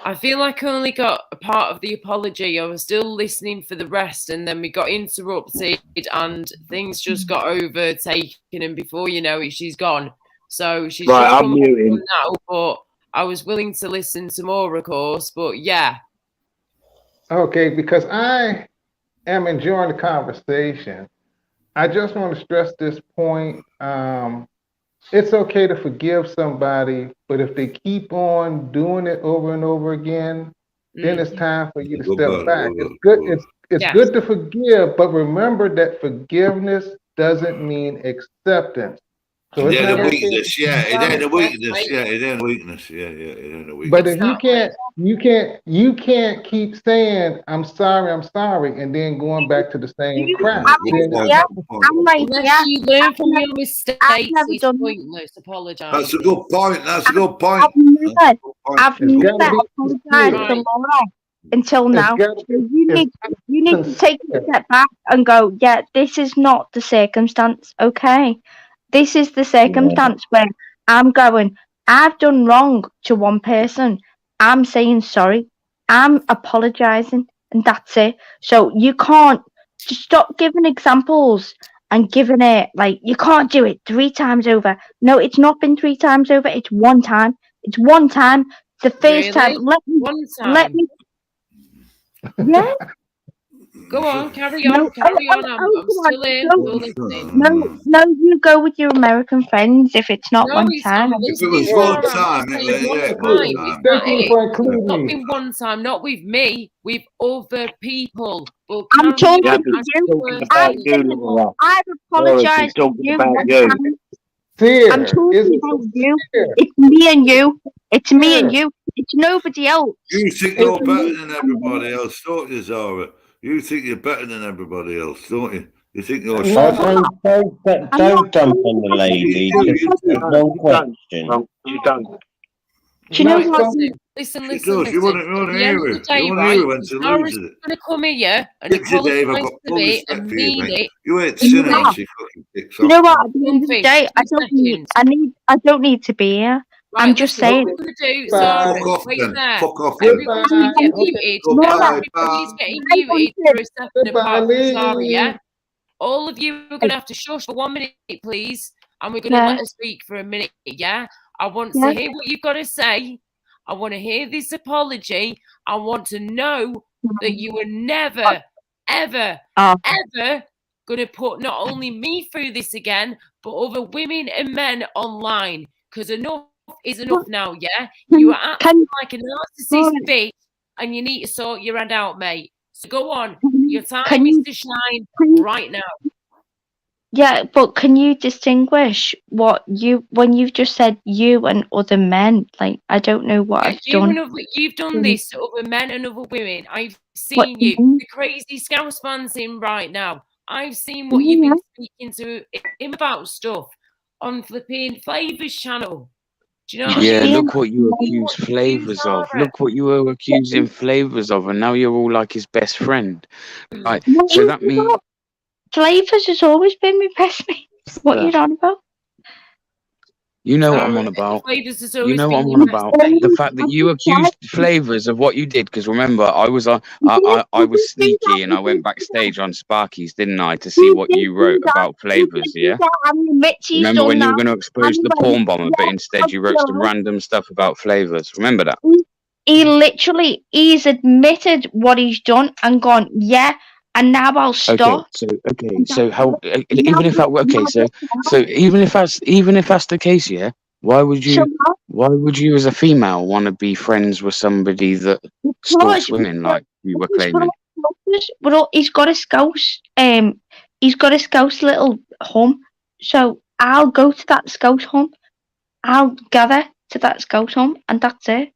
I feel like I only got a part of the apology. I was still listening for the rest, and then we got interrupted, and things just got overtaken. And before you know it, she's gone. So she's Right, just I'm come muting. on now. But I was willing to listen to more, of course. But yeah, Okay, because I am enjoying the conversation. I just want to stress this point. It's okay to forgive somebody, but if they keep on doing it over and over again, then it's time for you to step back. It's good. It's Yes. good to forgive, but remember that forgiveness doesn't mean acceptance. So it's Yeah, not the okay. weakness. Yeah, it ain't a Well, weakness. Yeah, it ain't a weakness. Yeah, it ain't a weakness. But if Exactly. you can't keep saying I'm sorry, and then going back to the same crap. Then I'm right Unless here. you learn from your I've mistakes, never it's done. pointless That's apologising. a good point. That's a good point. I've never, I've it's got to never be apologized to sincere. Laura until It's now. got to So be. you It's need to take a sincere. step back and go, yeah, this is not the circumstance, okay? This is the circumstance where I'm going, I've done wrong to one person. I'm saying sorry. I'm apologizing, and that's it. So you can't just stop giving examples and giving it like you can't do it 3 times over. No, it's not been 3 times over. It's one time. It's one time. The first time. Really? Let One time. me. Yeah. Go on, carry No. on, carry on. I'm Come on. still here, Don't- still listening. No, you go with your American friends if it's not No, one it's time. not. If it Listening, was one Zara, I'm time, just it saying was, one yeah, one time. time. It's not Thank you for it. including It's not me. been one time, not with me, with other people. Well, I'm carry talking Yeah, on but to as he's you. you talking were about saying. you, Laura. I've Laura, she's apologized to talking you about one you. time. I'm Sincere. talking Is it about you. sincere? It's me and you. It's me and Sincere. you. It's nobody else. You think It's you're better me than and everybody else, don't you, Zara? You think you're better than everybody else, don't you? You think you're No, shit. Don't dump on the lady. You do, Just you do. one You don't. question. You don't. Do you know Right, what? listen, She does. You want At to the end hear of the it. You day, want to hear right, it when she Zara's loses it. going to come here and Gypsy Dave, I've apologise got to full me respect and for you, mean mate. it. You ain't You sinning know when what? she fucking kicks You off. know what? At the end of the Sunfish, day, 2 seconds. I don't need to be here. I'm Right, just listen, what saying. we're going to do, Bye. Zara, Fuck off wait then. there. Fuck off then. Everyone's going to Goodbye. get Okay. muted for a Laura, second. Goodbye. Everybody's Bye. getting I muted wanted. for a second Goodbye, apart from Zara, yeah? Lee. All of you are going to have to shush for 1 minute, please. And we're going to Yeah. let her speak for a minute, yeah? I want Yeah. to hear what you've got to say. I want to hear this apology. I want to know that you were never, ever, Oh. ever going to put not only me through this again, but other women and men online. Because enough is enough now, yeah? You are acting like a narcissist bitch and you need to sort your head out, mate. So go on. Your time is to shine right now. Yeah, but can you distinguish what when you've just said you and other men? Like, I don't know what I've done. You've done this to other men and other women. I've What seen do you you. mean? The crazy scouse man's in right now. I've seen what you've been speaking to him about stuff. on flipping Flavour's channel. Do you know what Yeah, I mean? look what you What accused you do, Flavors of. Zara. Look what you were accusing Flavors of, and now you're all like his best friend. Right. No, So that means Flavors has always been my best mate. What you on about? you know what I'm Zara, on about. Flavours has You always know what been I'm your on best about. mate. The fact that you accused Flavors of what you did, because remember, I was sneaky and I went backstage on Sparky's, didn't I, to see what you wrote about Flavors, yeah? Remember when you were going to expose the porn bomber, but instead you wrote some random stuff about Flavors? Remember that? He's admitted what he's done and gone, yeah, and now I'll stop. So how even if that's the case, yeah, why would you as a female want to be friends with somebody that stalks women like you were claiming? Well, he's got a scouse little home, so I'll go to that scouse home. I'll gather to that scouse home, and that's it.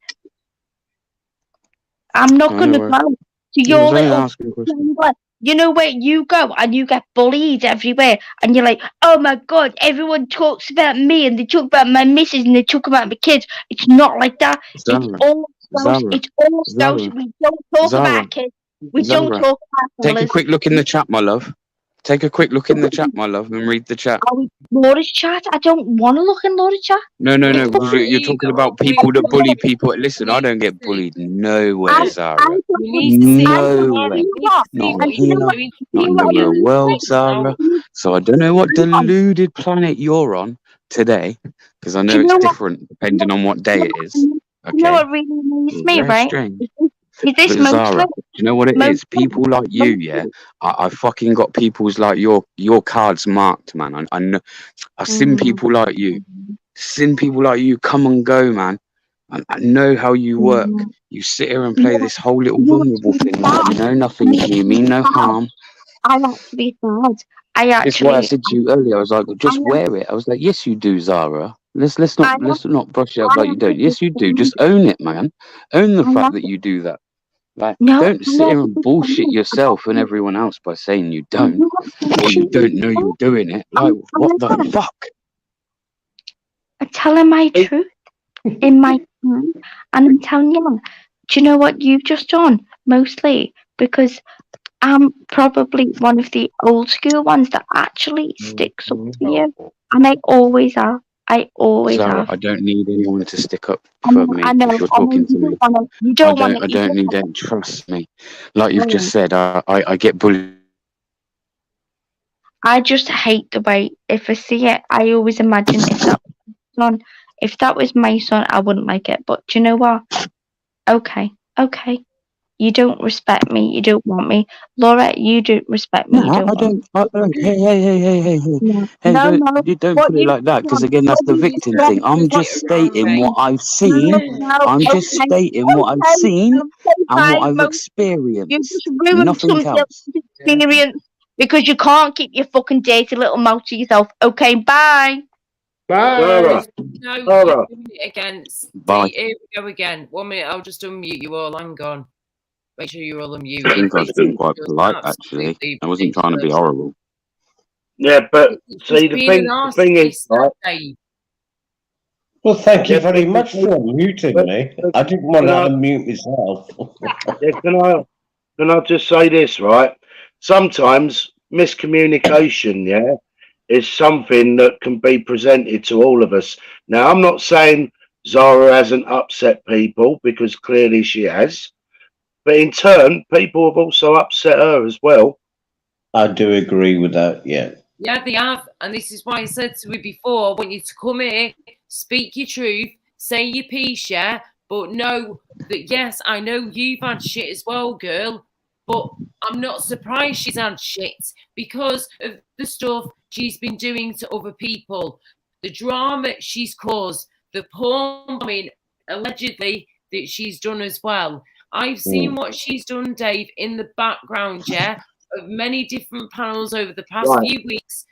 I'm not going to go to your little. You know where you go and you get bullied everywhere, and you're like, oh my god, everyone talks about me and they talk about my missus and they talk about my kids. It's not like that. It's all scouse. It's all scouse. We don't talk about kids. We don't talk about Take a quick look in the chat, my love. Take a quick look in the chat, my love, and read the chat. Laura's chat? I don't want to look in Laura's chat. No, because you're talking about people that bully people. Listen, I don't get bullied nowhere, Zara. Nowhere. Not here, not in the real world, Zara. So I don't know what deluded planet you're on today, because I know it's different depending on what day it is. Okay. You know what really annoys me, right? Strange. Is this Zara, do you know what it is? People like you, yeah. I fucking got people's like your cards marked, man. I know. I've seen people like you. Come and go, man. I know how you work. You sit here and play this whole little vulnerable thing like you know nothing. You mean no harm. I'm actually sad. That's why I said to you earlier. I was like, just wear it. I was like, yes, you do, Zara. Let's not brush it up like you don't. Yes, you do. Just own it, man. Own the fact that you do that. Like, don't sit here and bullshit yourself and everyone else by saying you don't, or you don't know you're doing it. Like, what the fuck? I'm telling my truth in my time, and I'm telling you, do you know what you've just done? Mostly because I'm probably one of the old school ones that actually sticks up for you, and I always have. Zara, I don't need anyone to stick up for me if you're talking to me. I don't need it. Trust me. Like you've just said, I get bullied. I just hate the way, if I see it, I always imagine if that was my son, I wouldn't like it. But do you know what? Okay. You don't respect me. You don't want me. Laura, you don't respect me. No, I don't. Hey. No. Hey, you don't put it like that, because again, that's the victim thing. I'm just stating what I've seen. I'm just stating what I've seen and what I've experienced. You just ruined Nothing else. Experience because you can't keep your fucking dirty little mouth to yourself. Okay, bye. Zara. No, you're doing it against. Bye. See, here we go again. 1 minute, I'll just unmute you all. Hang on. Make sure you're all unmuted. I think I was being quite polite, actually. I wasn't trying to be horrible. Yeah, but see, the thing is, right? Well, thank you very much for unmuting me. I didn't want to unmute myself. Can I just say this, right? Sometimes miscommunication, is something that can be presented to all of us. Now, I'm not saying Zara hasn't upset people, because clearly she has. But in turn, people have also upset her as well. I do agree with that, yeah. Yeah, they have. And this is why I said to you before, I want you to come here, speak your truth, say your piece, yeah? But know that, yes, I know you've had shit as well, girl. But I'm not surprised she's had shit because of the stuff she's been doing to other people. The drama she's caused, the porn bombing, allegedly, that she's done as well. I've seen what she's done, Dave, in the background, of many different panels over the past few weeks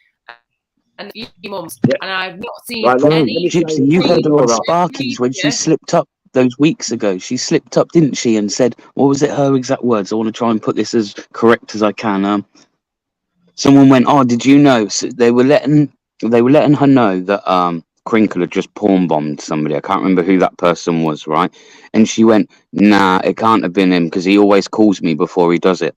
and a few months, and I've not seen any. Gypsy, you heard her on Sparky's when she slipped up those weeks ago. She slipped up, didn't she, and said, what was it, her exact words? I want to try and put this as correct as I can. Someone went, oh, did you know? So they were letting they were letting her know that Crinkle had just pawn bombed somebody. I can't remember who that person was, right? And she went, "Nah, it can't have been him because he always calls me before he does it."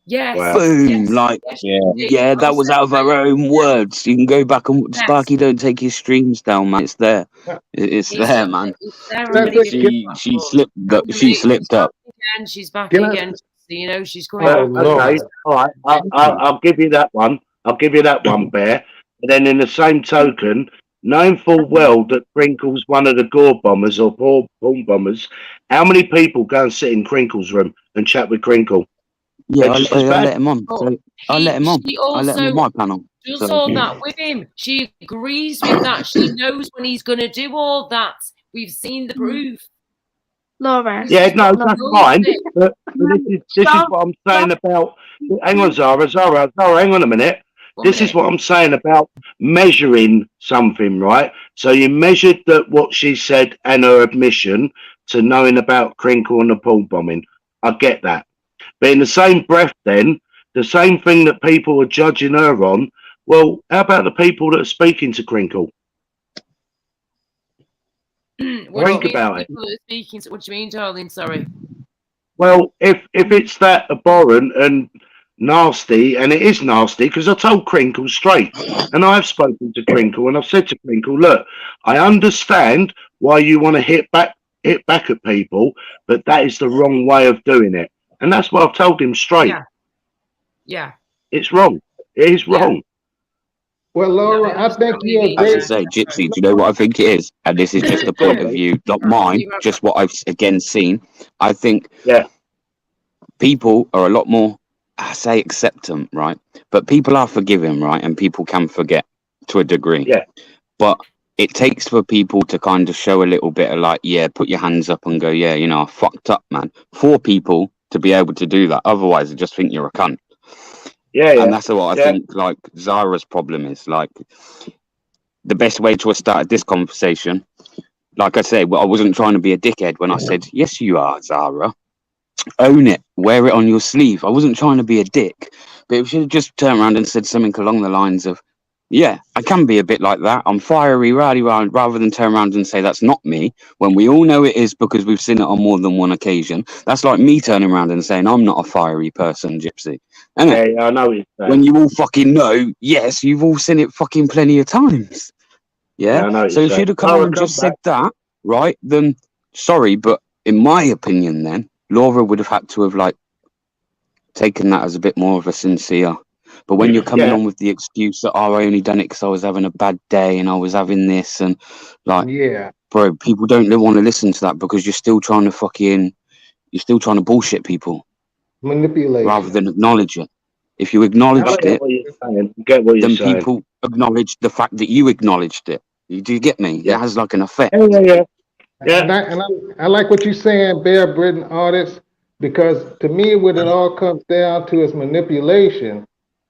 Yes. Wow. Boom! Yes. Like, Yes, yeah, that was out of her own words. You can go back and Yes. Sparky, don't take his streams down, man. It's there. It's there, man. It's there. I'm That's gonna it. give it a She platform. slipped. She slipped up. Again, she's back Can I? again. So, you know, she's coming Well, Oh back. okay, Lord. all right. I'll give you that one. I'll give you that one, Bear. But then, in the same token, knowing full well that Crinkle's one of the gore bombers or pawn bombers, how many people go and sit in Crinkle's room and chat with Crinkle? Yeah, They're just as I bad. let him on. But So I let him on. she I let him on also my panel. does So all that with him. She agrees with that. She knows when he's going to do all that. We've seen the proof. Laura. Yeah, no, Laura, that's fine. But this is what I'm saying about. Hang on, Zara, hang on a minute. This is what I'm saying about measuring something, right? So you measured that what she said and her admission to knowing about Crinkle and the pool bombing. I get that. But in the same breath, then, the same thing that people are judging her on, well, how about the people that are speaking to Crinkle? What do you Think mean, about it. people that are speaking? What do you mean, darling? Sorry. Well, if it's that abhorrent and nasty, and it is nasty, because I told Crinkle straight, and I've spoken to Crinkle, and I've said to Crinkle, look, I understand why you want to hit back at people, but that is the wrong way of doing it, and that's what I've told him straight. Yeah. It's wrong. It is wrong. Well, Laura, I think you're a as I great. say, Gypsy, do you know what I think it is? And this is just a point of view, not mine, just what I've again seen. I think people are a lot more, I say, acceptant, right? But people are forgiving, right? And people can forget to a degree. Yeah. But it takes for people to kind of show a little bit of like, yeah, put your hands up and go, yeah, you know, I fucked up, man. For people to be able to do that. Otherwise, I just think you're a cunt. Yeah. And that's what I think, like, Zara's problem is. Like, the best way to have started this conversation, like I said, I wasn't trying to be a dickhead when I said, yes, you are, Zara. Own it. Wear it on your sleeve. I wasn't trying to be a dick. But if she had just turned around and said something along the lines of, yeah, I can be a bit like that. I'm fiery, rowdy, rather than turn around and say that's not me, when we all know it is because we've seen it on more than one occasion. That's like me turning around and saying I'm not a fiery person, Gypsy. Yeah, I know what you're saying. When you all fucking know, yes, you've all seen it fucking plenty of times. Yeah? I know what So you're if saying. you'd have come on and just said that, right, then sorry, but in my opinion then, Laura would have had to have like taken that as a bit more of a sincere. But when you're coming on with the excuse that I only done it because I was having a bad day and I was having this and like, bro, people don't want to listen to that because you're still trying to bullshit people. Manipulation. Rather than acknowledge it. If you acknowledged it, then people acknowledge the fact that you acknowledged it. Do you get me? It has like an effect. Yeah. And I like what you're saying, Bear Britain artists, because to me, what it all comes down to is manipulation.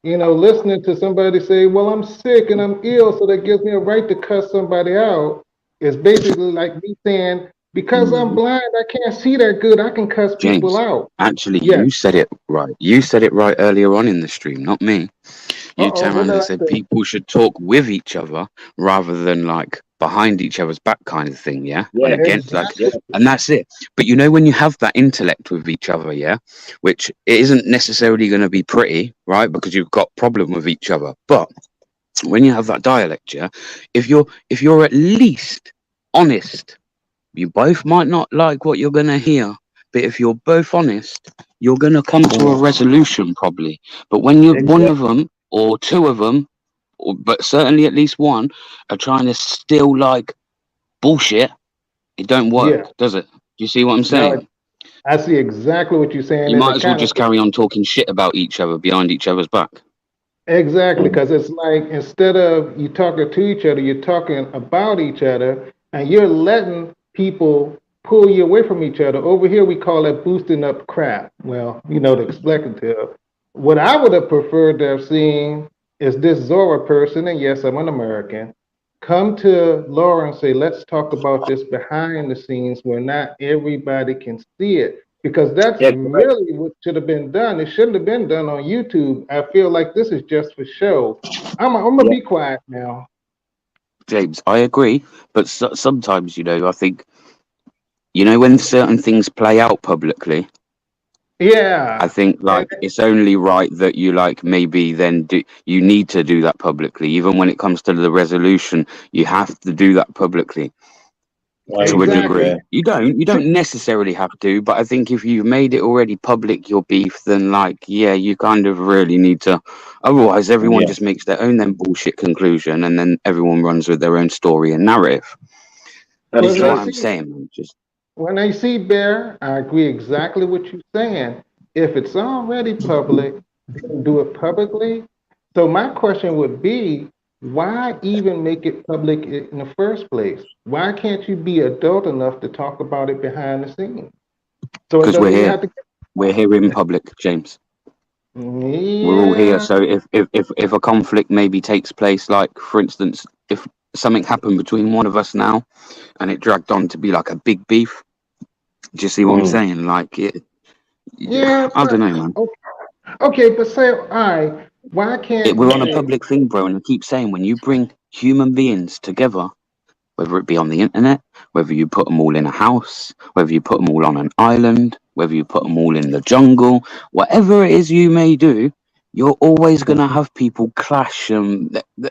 You know, listening to somebody say, well, I'm sick and I'm ill, so that gives me a right to cuss somebody out, is basically like me saying, because I'm blind, I can't see that good, I can cuss people out. Actually, you said it right. You said it right earlier on in the stream, not me. You turned around and said people should talk with each other rather than like behind each other's back kind of thing, yeah? And against and that's it. But you know, when you have that intellect with each other, yeah, which it isn't necessarily going to be pretty, right? Because you've got problem with each other. But when you have that dialect, yeah, if you're at least honest, you both might not like what you're gonna hear, but if you're both honest, you're gonna come to a resolution probably. But when you're one of them or two of them, but certainly at least one, are trying to still like bullshit, it don't work, does it? Do you see what I'm saying? No, I see exactly what you're saying. You might as well just carry on talking shit about each other behind each other's back. Exactly, because it's like instead of you talking to each other, you're talking about each other, and you're letting people pull you away from each other. Over here, we call it boosting up crap. Well, you know, the explicative. What I would have preferred to have seen is this Zora person, and yes, I'm an American, come to Laura and say, let's talk about this behind the scenes where not everybody can see it. because that's Yeah, correct. really what should have been done. It shouldn't have been done on YouTube. I feel like this is just for show. I'm gonna Yeah, be quiet now. James, I agree, but sometimes, you know, I think, you know, when certain things play out publicly, I Yeah, think and like it's only right that you like maybe then do you need to do that publicly. Even when it comes to the resolution, you have to do that publicly I to a agree exactly. degree. there. You don't necessarily have to, but I think if you've made it already public your beef, then like yeah, you kind of really need to. Otherwise, everyone Yeah. just makes their own then bullshit conclusion, and then everyone runs with their own story and narrative. that's This But is now what true. I'm see, saying, man. Just when I see Bear, I agree exactly what you're saying. If it's already public, then do it publicly. So my question would be, why even make it public in the first place? Why can't you be adult enough to talk about it behind the scenes? So it because doesn't even have to. we're here in public, James. We're all here. Yeah. So if a conflict maybe takes place, like for instance, if something happened between one of us now, and it dragged on to be like a big beef, do you see what I'm Mm. saying? Like it, Yeah. I don't know, man. Okay, but say, all right, why can't We're you on a say, public thing, bro, and I keep saying when you bring human beings together, whether it be on the internet, whether you put them all in a house, whether you put them all on an island, whether you put them all in the jungle, whatever it is you may do, you're always going to have people clash Yeah.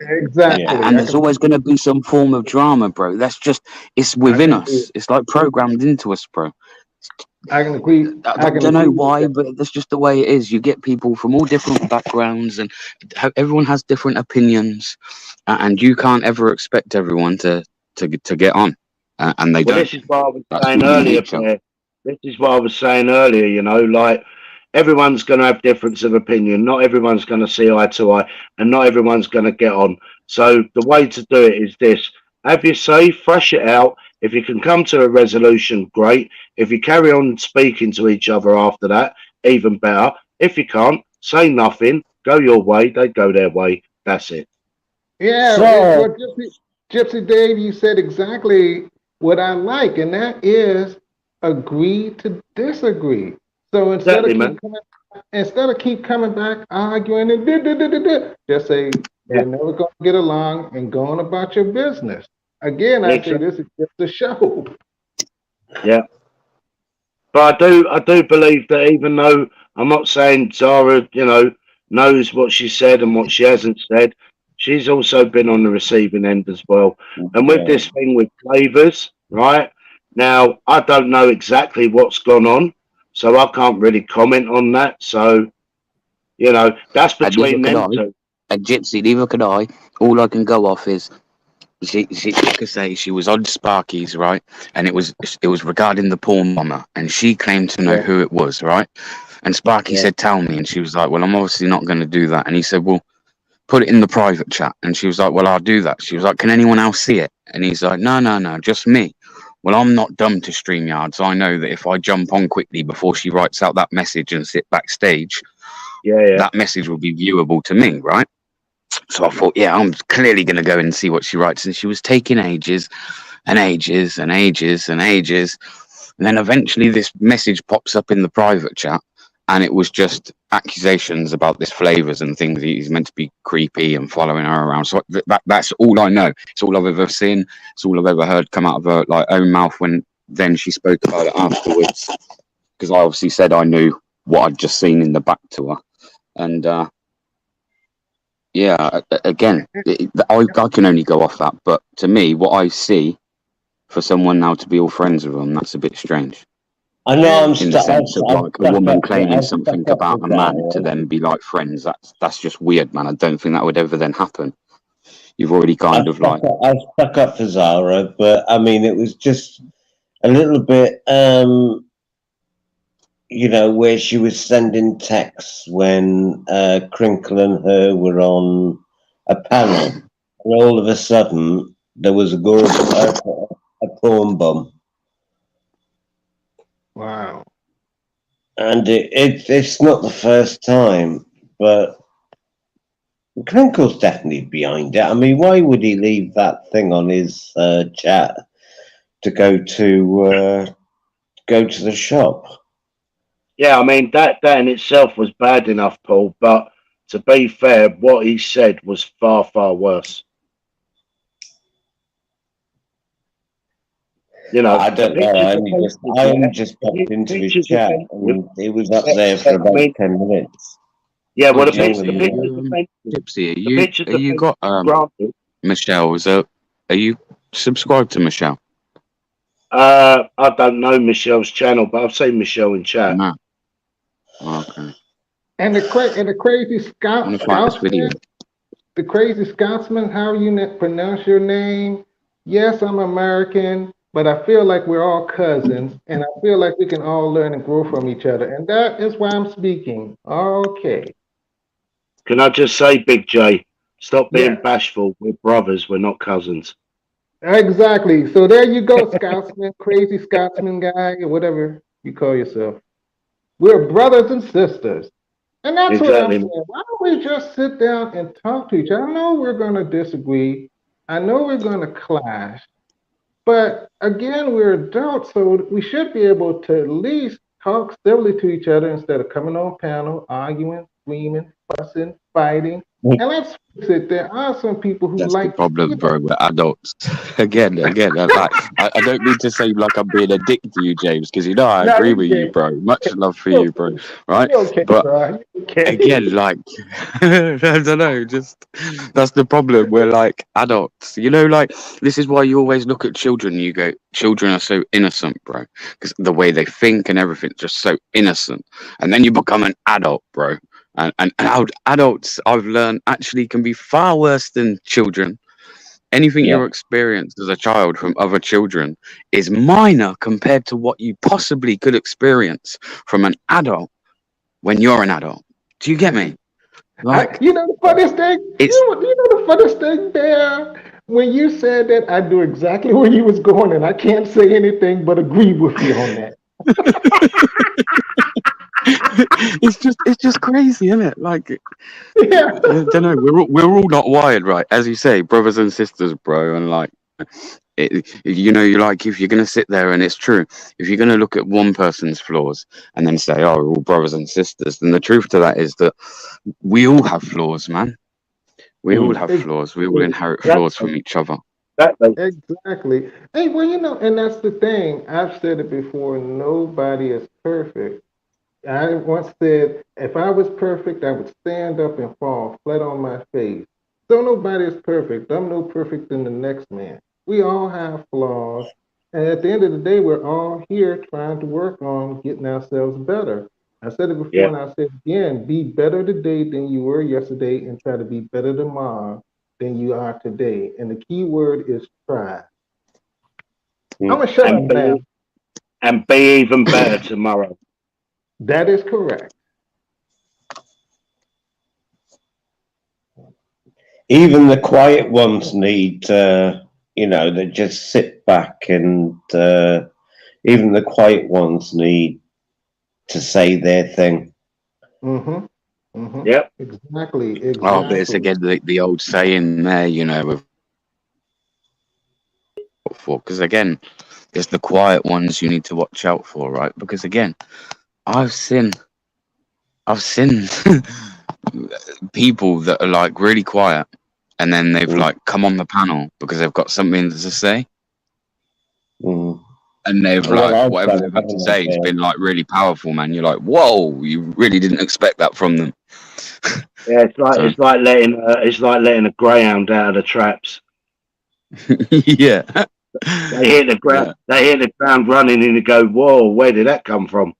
exactly, and there's always going to be some form of drama, bro. That's just, it's I within can agree, us. It's like programmed into us, bro. I can agree, I I can don't know agree with why, that. but that's just the way it is. You get people from all different backgrounds, and everyone has different opinions, and you can't ever expect everyone to get on, and they Well, don't. this is what I was That's saying human earlier, nature. Bear. This is what I was saying earlier, you know, like everyone's going to have difference of opinion. Not everyone's going to see eye to eye, and not everyone's going to get on. So the way to do it is this: have your say, thrash it out. If you can come to a resolution, great. If you carry on speaking to each other after that, even better. If you can't, say nothing, go your way, they go their way. That's it. Yeah, So, well, Gypsy Dave, you said exactly what I like, and that is agree to disagree. So Exactly, man. instead of keep coming back arguing and just say Yeah, we're never going to get along and go on about your business. Again, yeah, I say exactly. this is just a show. Yeah. But I do believe that even though I'm not saying Zara, you know, knows what she said and what she hasn't said, she's also been on the receiving end as well. And with yeah. this thing with flavors, right? Now, I don't know exactly what's gone on, so I can't really comment on that. So, you know, that's And neither between could them I. two. And Gypsy, neither could I. All I can go off is she like I say, she was on Sparky's, right? And it was regarding the porn bomber, and she claimed to know Yeah, who it was, right? And Sparky yeah, said, "Tell me," and she was like, "Well, I'm obviously not going to do that." And he said, "Well, put it in the private chat." And she was like, "Well, I'll do that." She was like, "Can anyone else see it?" And he's like, "No, no, no, just me." Well, I'm not dumb to StreamYard, so I know that if I jump on quickly before she writes out that message and sit backstage, yeah, yeah, that message will be viewable to me, right? So I thought, yeah, I'm clearly going to go and see what she writes. And she was taking ages and ages and ages and ages. And then eventually this message pops up in the private chat. And it was just accusations about this flavors and things. He's meant to be creepy and following her around. So that's all I know. It's all I've ever seen. It's all I've ever heard come out of her like own mouth when then she spoke about it afterwards. Because I obviously said I knew what I'd just seen in the back to her. And yeah, again, I can only go off that. But to me, what I see for someone now to be all friends with them, that's a bit strange. I know Yeah, I'm In the stuck. sense of I'm like a stuck woman up. claiming I'm something stuck up about with a that man to one. then be like friends. That's just weird, man. I don't think that would ever then happen. You've already kind of like, I stuck up for Zara, but I mean, it was just a little bit, you know, where she was sending texts when Crinkle and her were on a panel, and all of a sudden there was a porn bum, wow. and it's not the first time, but Crinkle's definitely behind it. I mean, why would he leave that thing on his chat to go to the shop? Yeah, I mean that in itself was bad enough, Paul. But to be fair, what he said was far, far worse. You know, I the don't know. picture's I offensive, only yeah. just popped into his Picture's chat, offensive. and it was up Yeah, there for I about mean, 10 minutes. yeah. Well, Oi, the Longer picture, Gypsy, the than are picture's that. you, offensive. Gypsy, The picture's are you offensive. got Granted, Michelle? Are you subscribed to Michelle? I don't know Michelle's channel, but I've seen Michelle in chat. No. Okay. And the crazy I'm gonna find this scoutsman, video. the crazy Scotsman, how you pronounce your name? Yes, I'm American, but I feel like we're all cousins, and I feel like we can all learn and grow from each other, and that is why I'm speaking. Okay. Can I just say, Big J, stop being Yeah, bashful. We're brothers. We're not cousins. exactly. So there you go, Scotsman, crazy Scotsman guy, or whatever you call yourself. We're brothers and sisters. And that's what I'm Exactly. saying. Why don't we just sit down and talk to each other? I know we're going to disagree. I know we're going to clash. But again, we're adults, so we should be able to at least talk civilly to each other instead of coming on panel, arguing, screaming, fussing, fighting. And let's face it, there are some people who That's the like, problem, bro. We're adults. again. I don't mean to say like I'm being a dick to you, James, because you know I no, agree you with you, okay. bro. Much love for You you, bro. okay. Right? You okay, But bro. You okay. again, like I don't know, just that's the problem. We're like adults, you know. Like this is why you always look at children. And you go, children are so innocent, bro, because the way they think and everything just so innocent. And then you become an adult, bro. And adults, I've learned, actually can be far worse than children. Anything Yeah. you experience as a child from other children is minor compared to what you possibly could experience from an adult when you're an adult. Do you get me? Like You know the funniest thing? it's You know the funniest thing there? When you said that, I knew exactly where you was going, and I can't say anything but agree with you on that. it's just crazy, isn't it? Like Yeah. I don't know. We're all not wired right, as you say, brothers and sisters, bro. And like, you know, you like if you're gonna sit there, and it's true. If you're gonna look at one person's flaws and then say, "Oh, we're all brothers and sisters," then the truth to that is that we all have flaws, man. We all Mm. have flaws. We all inherit flaws Exactly. from each other. Exactly. Exactly. Hey, well, and that's the thing. I've said it before. Nobody is perfect. I once said, if I was perfect, I would stand up and fall flat on my face. So nobody is perfect. I'm no perfect than the next man. We all have flaws. And at the end of the day, we're all here trying to work on getting ourselves better. I said it before Yeah. and I said it again, be better today than you were yesterday and try to be better tomorrow than you are today. And the key word is try. I'm Mm. going to shut up And now. be even better tomorrow. That is correct. Even the quiet ones need, they just sit back and even the quiet ones need to say their thing. Mm-hmm. Mm-hmm. Yep. Exactly. Oh, but it's Exactly. again the old saying there, you know, because again, it's the quiet ones you need to watch out for, right? Because again, I've seen I've seen people that are like really quiet, and then they've Mm. like come on the panel because they've got something to say, Mm. and they've Well, like I've whatever done they've it, had to haven't I, say has Dale? been like really powerful, man. You're like, whoa, you really didn't expect that from them. Yeah. It's like So it's like letting a greyhound out of the traps. yeah, They hit the ground. yeah. They hit the ground running, and you go, "Whoa, where did that come from?"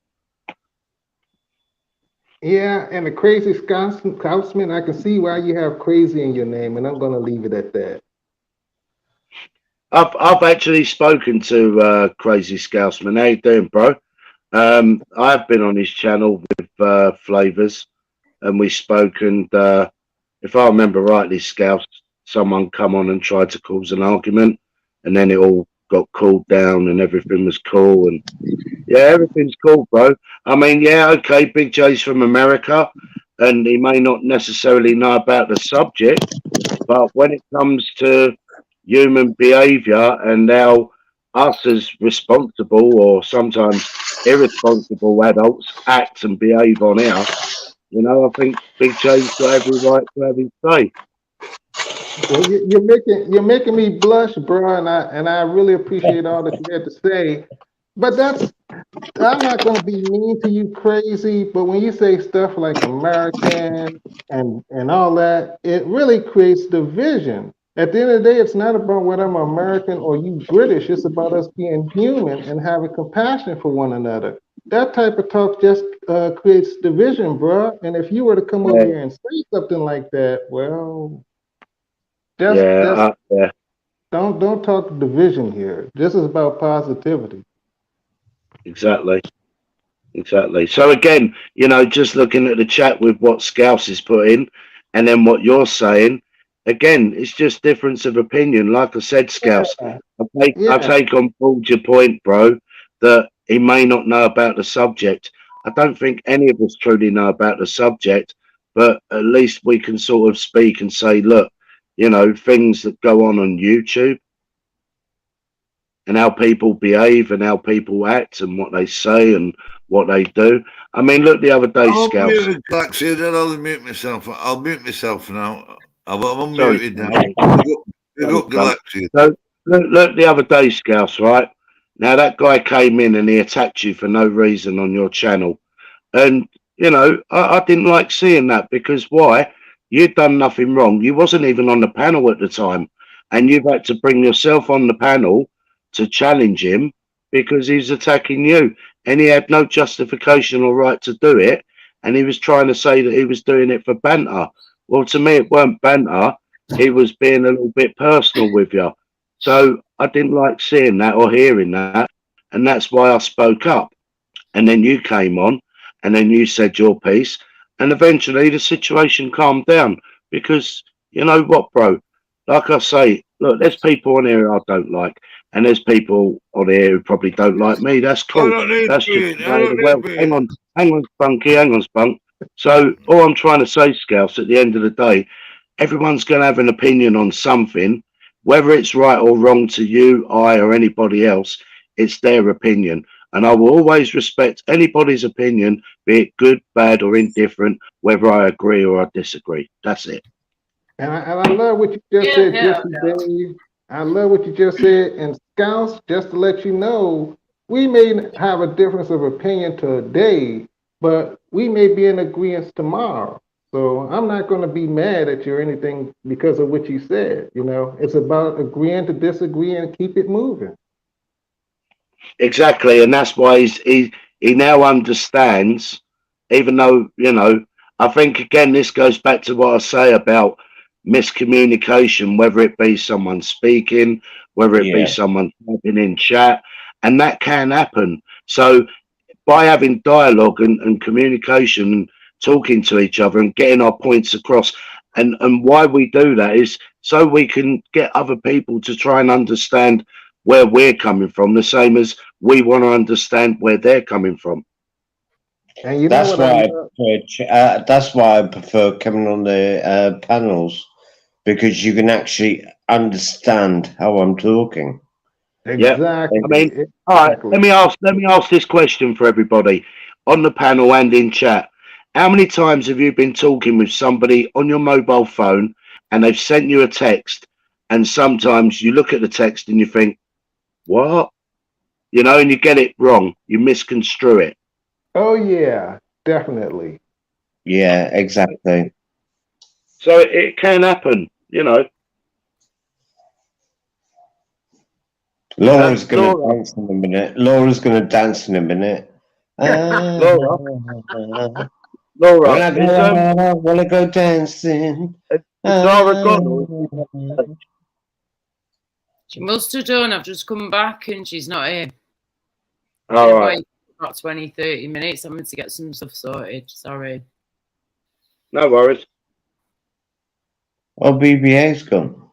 Yeah, and the crazy Scotsman, I can see why you have crazy in your name, and I'm going to leave it at that. I've actually spoken to Crazy Scousman. How you doing, bro? I've been on his channel with Flavors, and we spoke. And if I remember rightly, Scouse, someone come on and tried to cause an argument, and then it all got cooled down, and everything was cool. And yeah, everything's cool, bro. I mean, yeah, okay, Big J's from America, and he may not necessarily know about the subject, but when it comes to human behavior and how us as responsible or sometimes irresponsible adults act and behave on air, you know, I think Big J's got every right to have his say. Well, you're making me blush, bro, and I really appreciate all that you had to say. But I'm not going to be mean to you, crazy. But when you say stuff like American and all that, it really creates division. At the end of the day, it's not about whether I'm American or you British. It's about us being human and having compassion for one another. That type of talk just creates division, bro. And if you were to come over Yeah, here and say something like that, well, yeah, just yeah. don't talk division here. This is about positivity. Exactly. Exactly. So again, you know, just looking at the chat with what Scouse is put in and then what you're saying, again, it's just difference of opinion. Like I said, Scouse, Yeah, I yeah. take on board your point, bro, that he may not know about the subject. I don't think any of us truly know about the subject, but at least we can sort of speak and say, look, you know, things that go on YouTube and how people behave and how people act and what they say and what they do. I mean, look, the other day, I'm Scouse. muted, Galaxy, then I'll mute myself. I'll mute myself now. I'm Sorry, unmuted now. sorry, Big up Spunk. Galaxy. So, look, the other day, Scouse, right? Now, that guy came in and he attacked you for no reason on your channel. And, you know, I didn't like seeing that because why? You'd done nothing wrong. You wasn't even on the panel at the time. And you've had to bring yourself on the panel to challenge him because he's attacking you. And he had no justification or right to do it. And he was trying to say that he was doing it for banter. Well, to me, it weren't banter. He was being a little bit personal with you. So I didn't like seeing that or hearing that. And that's why I spoke up. And then you came on and then you said your piece. And eventually the situation calmed down because you know what, bro? Like I say, look, there's people on here I don't like, and there's people on here who probably don't like me. That's I cool. don't need That's just being. the I way of don't the need world. being. Hang on, Spunky, hang on, Spunk. So all I'm trying to say, Scouse, at the end of the day, everyone's going to have an opinion on something, whether it's right or wrong to you, I, or anybody else. It's their opinion. And I will always respect anybody's opinion, be it good, bad, or indifferent, whether I agree or I disagree. That's it. And I love what you just Yeah, said, yeah. Jesse Dave. I love what you just said. And Scouts, just to let you know, we may have a difference of opinion today, but we may be in agreement tomorrow. So I'm not going to be mad at you or anything because of what you said. You know, it's about agreeing to disagree and keep it moving. Exactly, and that's why he now understands. Even though you know, I think again this goes back to what I say about miscommunication, whether it be someone speaking, whether it be Yeah, someone typing in chat, and that can happen. So by having dialogue and communication and talking to each other and getting our points across, and why we do that is so we can get other people to try and understand where we're coming from, the same as we want to understand where they're coming from. And you know that's what I why I love? prefer. That's why I prefer coming on the panels because you can actually understand how I'm talking. Yeah, I Exactly. mean, all right. Exactly. Let me ask this question for everybody on the panel and in chat. How many times have you been talking with somebody on your mobile phone and they've sent you a text, and sometimes you look at the text and you think, "What?" You know, and you get it wrong, you misconstrue it. Oh, yeah, definitely. Yeah, exactly. So it can happen, you know. Laura's going to Laura, dance in a minute. Laura's going to dance in a minute. Laura, When Laura, I go out, I want to go dancing. is Laura gone or is she not? She must have done. I've just come back and she's not here. All Been right, waiting for about 20, 30 minutes. I'm going to get some stuff sorted. Sorry. no worries. Oh, BBA's gone.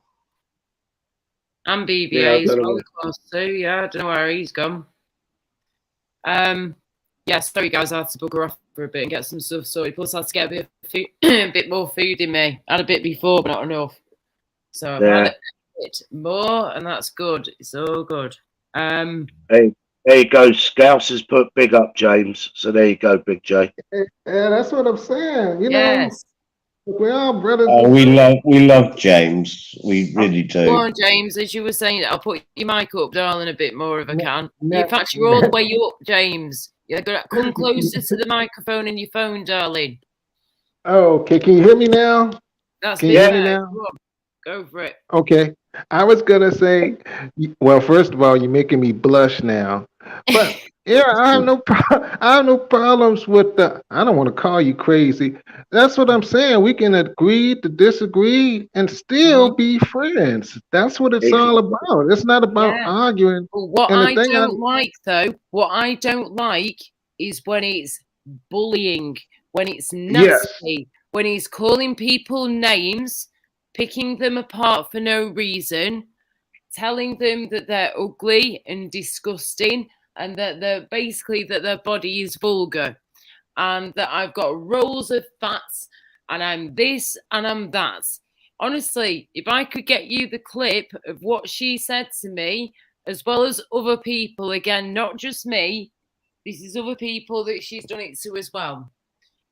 And Yeah, I BBA as don't well, know. of course, too. Yeah, I don't know where he's gone. Yeah, sorry guys, I had to bugger off for a bit and get some stuff sorted. Plus, I had to get a bit of food, a bit more food in me. I had a bit before, but not enough. So I've had Yeah, a bit more, and that's good. It's all good. There you go. Scouse has put big up James. So there you go, Big J. Yeah, that's what I'm saying. You know, Yes. we're all brothers Oh, and sisters. we love James. We really Go do. on, James. As you were saying, I'll put your mic up, darling, a bit more if I can. No, In fact, you're all the way up, James. You're gonna come closer to the microphone and your phone, darling. Oh, okay, can you hear me now? That's Can a you bit hear me better. now? Go on. Go for it. Okay. I was gonna say, well, first of all, you're making me blush now. But yeah, I have no I have no problems with the. I don't want to call you crazy. That's what I'm saying. We can agree to disagree and still be friends. That's what it's all about. It's not about Yeah. arguing. But what And the I thing don't like, though, what I don't like is when it's bullying, when it's Yes. nasty, when he's calling people names, picking them apart for no reason, telling them that they're ugly and disgusting, and that they're basically that their body is vulgar, and that I've got rolls of fats, and I'm this and I'm that. Honestly, if I could get you the clip of what she said to me, as well as other people, again, not just me, this is other people that she's done it to as well,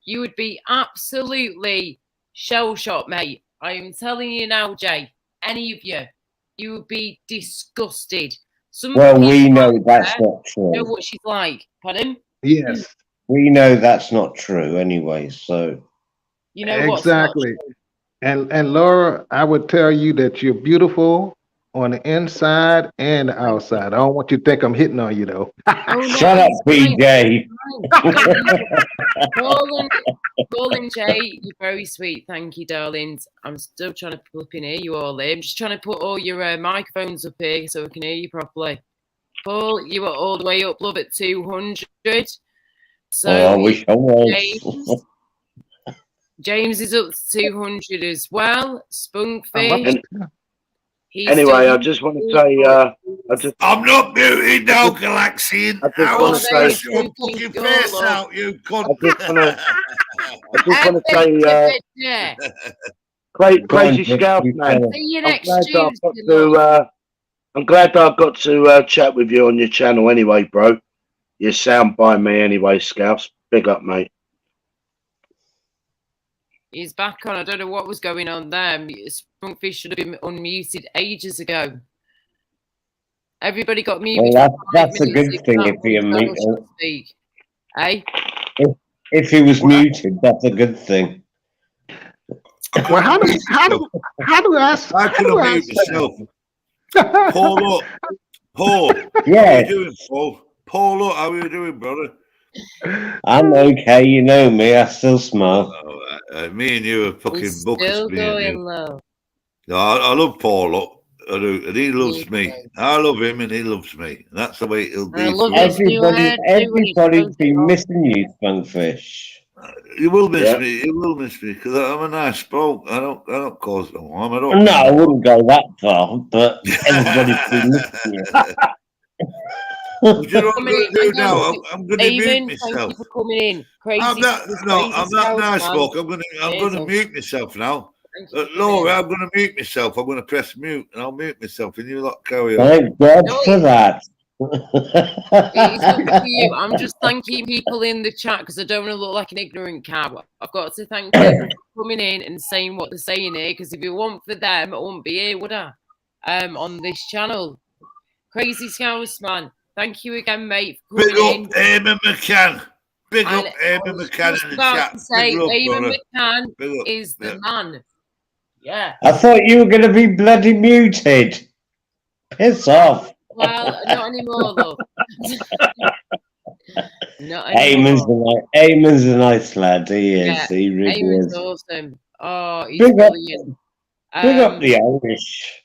you would be absolutely shell-shocked, mate. I am telling you now, Jay, any of you would be disgusted. Some Well, people we know out that's there not know true. what she's like. Pardon? Yes. We know that's not true anyway. So You know what's not Exactly. true. And Laura, I would tell you that you're beautiful on the inside and the Thank you. outside. I don't want you to think I'm hitting on you though. Oh no, shut up, it's fine. BJ. Paul and Jay, you're very sweet. Thank you, darlings. I'm still trying to flip in here. You all here. I'm just trying to put all your microphones up here so we can hear you properly. Paul, you are all the way up, love, at 200. So I wish I was. James is up to 200 as well. Spunkfish. Anyway, I just want to say, I'm not muted now, Galaxian. I just want to I'll say, smash your fucking face out, you cunt. I just want to say, Crazy Scout, man. See you next Tuesday. I'm glad that I got to chat with you on your channel anyway, bro. You sound by me anyway, Scouts. Big up, mate. He's back on. I don't know what was going on there. Spunkfish should have been unmuted ages ago. Everybody got muted. Well, that's a good thing if you're muted. Hey? If he was muted, that's a good thing. Well, how do I mute myself? Paul, up. Paul, yeah. How are you doing, Paul? Paul, up. How are you doing, brother? I'm okay. You know me. I still smile. Me and you are fucking buckets. Still going low. No, I love Paul, up. I do, and he loves me. I love him, and he loves me. And that's the way it'll be. Everybody's been missing you, Spunkfish. You will miss me. You will miss me because I'm a nice bloke. I don't cause no harm. I wouldn't go that far, but everybody's been missing you. Do you know what I'm going to do now? I'm going to mute myself. Thank you for coming in. Crazy. I'm not nice, folk. I'm going to mute myself now. Laura, I'm going to mute myself. I'm going to press mute, and I'll mute myself, and you lot carry on. Thank God for that. It's up to you. I'm just thanking people in the chat because I don't want to look like an ignorant cow. I've got to thank people for coming in and saying what they're saying here, because if it weren't for them, I wouldn't be here, would I? On this channel. Crazy Scouse, man. Thank you again, mate, for coming in. Big up Eamon McCann. Big up Eamon McCann in the chat. Eamon McCann is the man. Yeah. I thought you were going to be bloody muted. Piss off. Well, not anymore, love. Not anymore. Eamon's a nice lad. He is. Yeah, he really Eamon's is. awesome. Oh, he's big brilliant. Big up the Irish.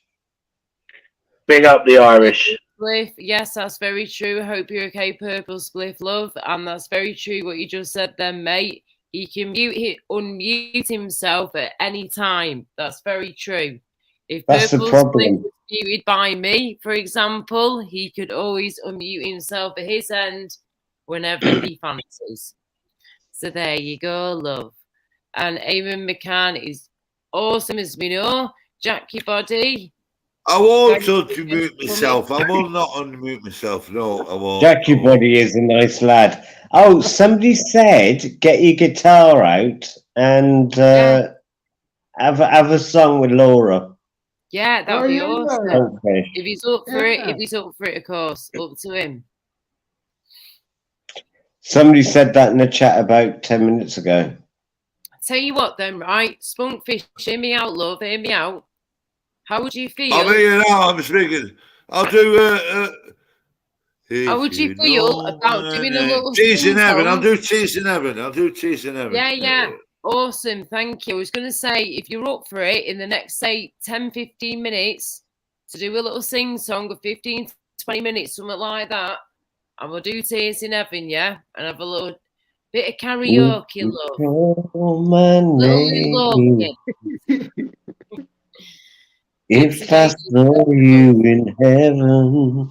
Big up the Irish. Spliff, yes, that's very true. Hope you're okay, Purple Spliff, love. And that's very true what you just said then, mate. He can unmute himself at any time. That's very true. If that's Purple the problem. Spliff was muted by me, for example, he could always unmute himself at his end whenever he fancies. So there you go, love. And Eamon McCann is awesome, as we know. Jack your body. I won't Thank you unmute for myself. I coming. will not unmute myself. No, I won't. Jackie I won't. Body is a nice lad. Oh, somebody said get your guitar out and Yeah. have a song with Laura. Yeah, that Oh, would be yeah. awesome. Okay. If he's up for it, Yeah. if he's up for it, of course, up to him. Somebody said that in the chat about 10 minutes ago. Tell you what, then, right? Spunkfish, hear me out, love. Hear me out. How would you feel? I'm here now. I'm speaking. I'll do. How would you feel about doing a little Cheese in sing heaven. I'll song? do cheese in heaven. I'll do cheese in heaven. Yeah. Awesome. Thank you. I was going to say, if you're up for it in the next, say, 10, 15 minutes to do a little sing song of 15, 20 minutes, something like that, and we'll do Tears in Heaven, yeah? And have a little bit of karaoke, love. Call my Little name if Gypsy I baby. saw you in heaven.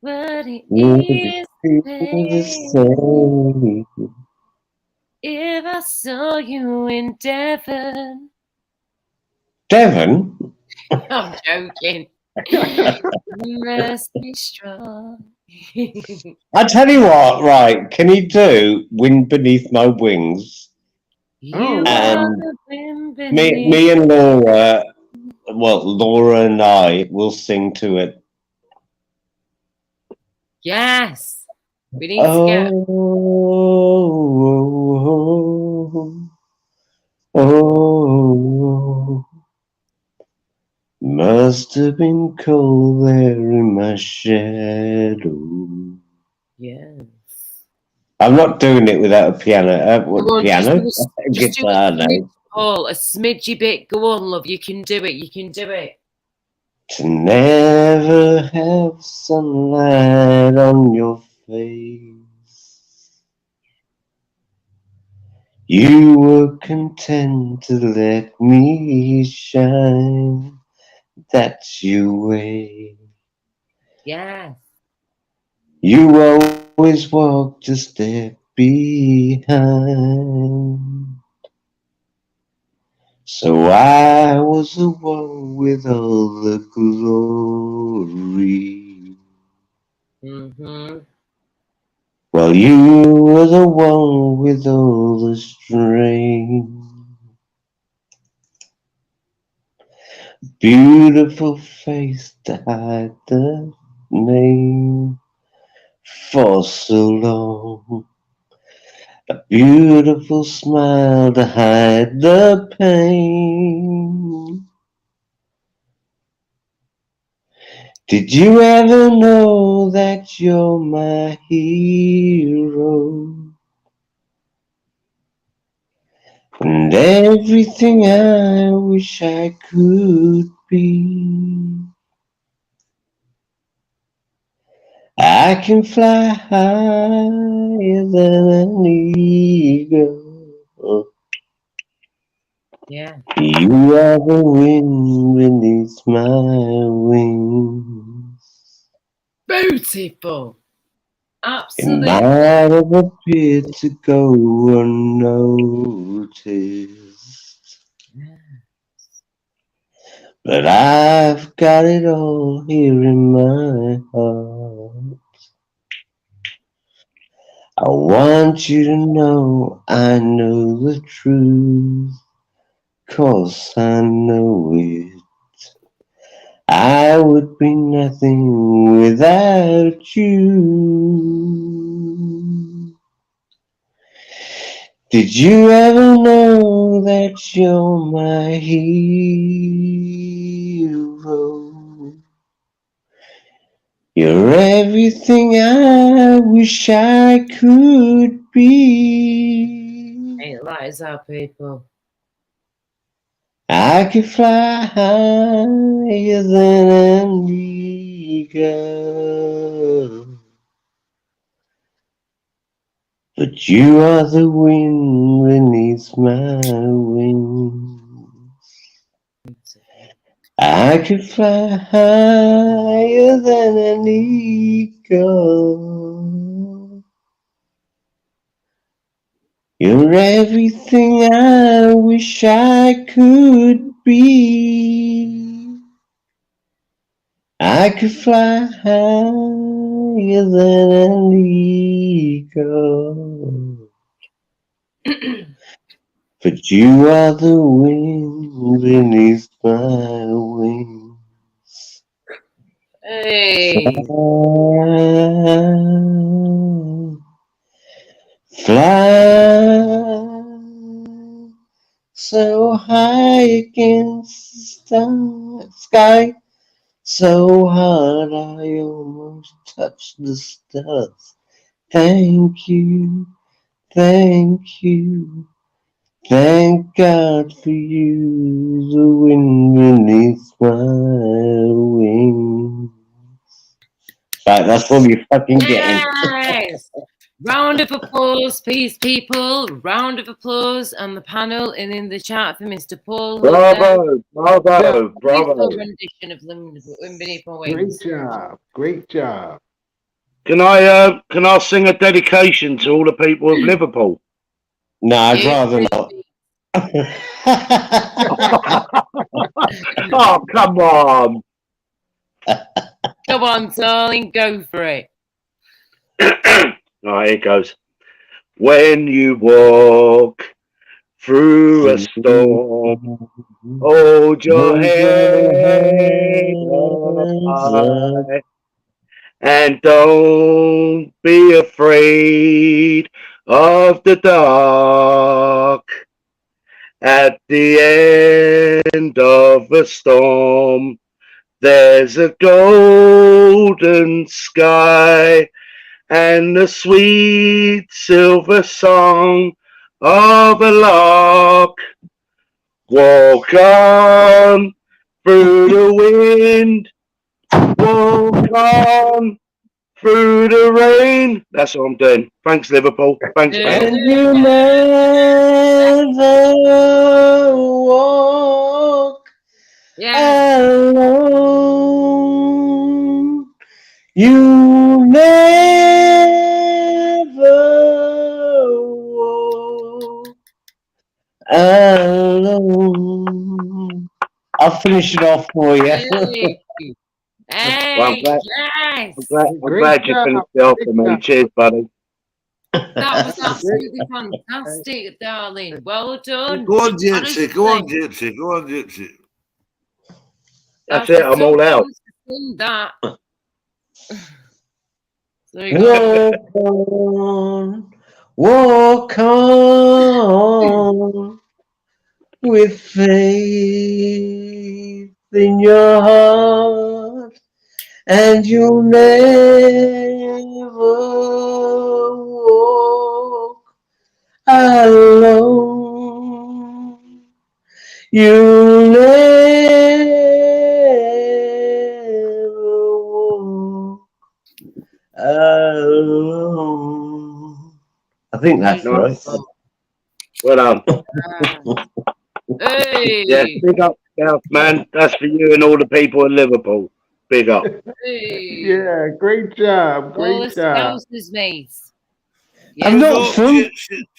What it Would is, it feel the baby, same? if I saw you in Devon. Devon? I'm joking. You must be strong. I tell you what, right? Can you do "Wind Beneath My Wings"? You wow. are And the wind beneath. me and Laura, well, Laura and I will sing to it. Yes. We need to get. Oh, must have been cold there in my shadow. Yeah. I'm not doing it without a piano. Go on, Piano? just do a Guitar, smidge, no. Paul, a smidgy bit. Go on, love. You can do it. You can do it. To never have sunlight on your face. You were content to let me shine. That's your way. Yeah. You always walked a step behind. So I was the one with all the glory. Mm-hmm. While you were the one with all the strength. Beautiful face to hide the name for so long. A beautiful smile to hide the pain. Did you ever know that you're my hero? And everything I wish I could be. I can fly higher than an eagle. Yeah. You are the wind beneath my wings. Beautiful. It Absolutely. might have appeared to go unnoticed, but I've got it all here in my heart. I want you to know I know the truth, 'cause I know it. I would be nothing without you. Did you ever know that you're my hero? You're everything I wish I could be. Ain't that is our people. I could fly higher than an eagle. But you are the wind beneath my wings. I could fly higher than an eagle. You're You're everything I wish I could be. I could fly higher than an eagle. But you are the wind beneath my wings. Hey. Fly so high against the sky, so hard I almost touch the stars. Thank you, thank you, thank God for you, the wind beneath my wings. Right, that's all you fucking getting. Yes. Round of applause, please, people. Round of applause on the panel and in the chat for Mr. Paul. Bravo, bravo, Beautiful bravo. rendition of Wind Beneath My Great Wings. job. Great job. Can I sing a dedication to all the people of Liverpool? No, I'd You rather really- not. Oh, come on. Come on, darling, go for it. All right, here goes. When you walk through a storm, hold your head up high and don't be afraid of the dark. At the end of a storm, there's a golden sky and the sweet silver song of a lark. Walk on through the wind, walk on through the rain. That's what I'm doing. Thanks, Liverpool. Thanks, man. And you never walk alone. You never walk alone. I'll finish it off for you. Hey, Well, yes. I'm Great glad you job. finished it off for me. Great Cheers, buddy. That was absolutely fantastic, darling. Well done. Go on, Gypsy. Honestly, Go on, Gypsy. Go on, Gypsy. That's it. a I'm all tough out. one to sing that. There you go. Walk on with faith in your heart, and you'll never walk alone. You'll never walk alone. I think that's right. Well done. Hey. Yeah, big up, South, man. That's for you and all the people in Liverpool. Big up. Hey. Yeah, great job. All the Great job. Scousers, mates. I'm Big not up, from.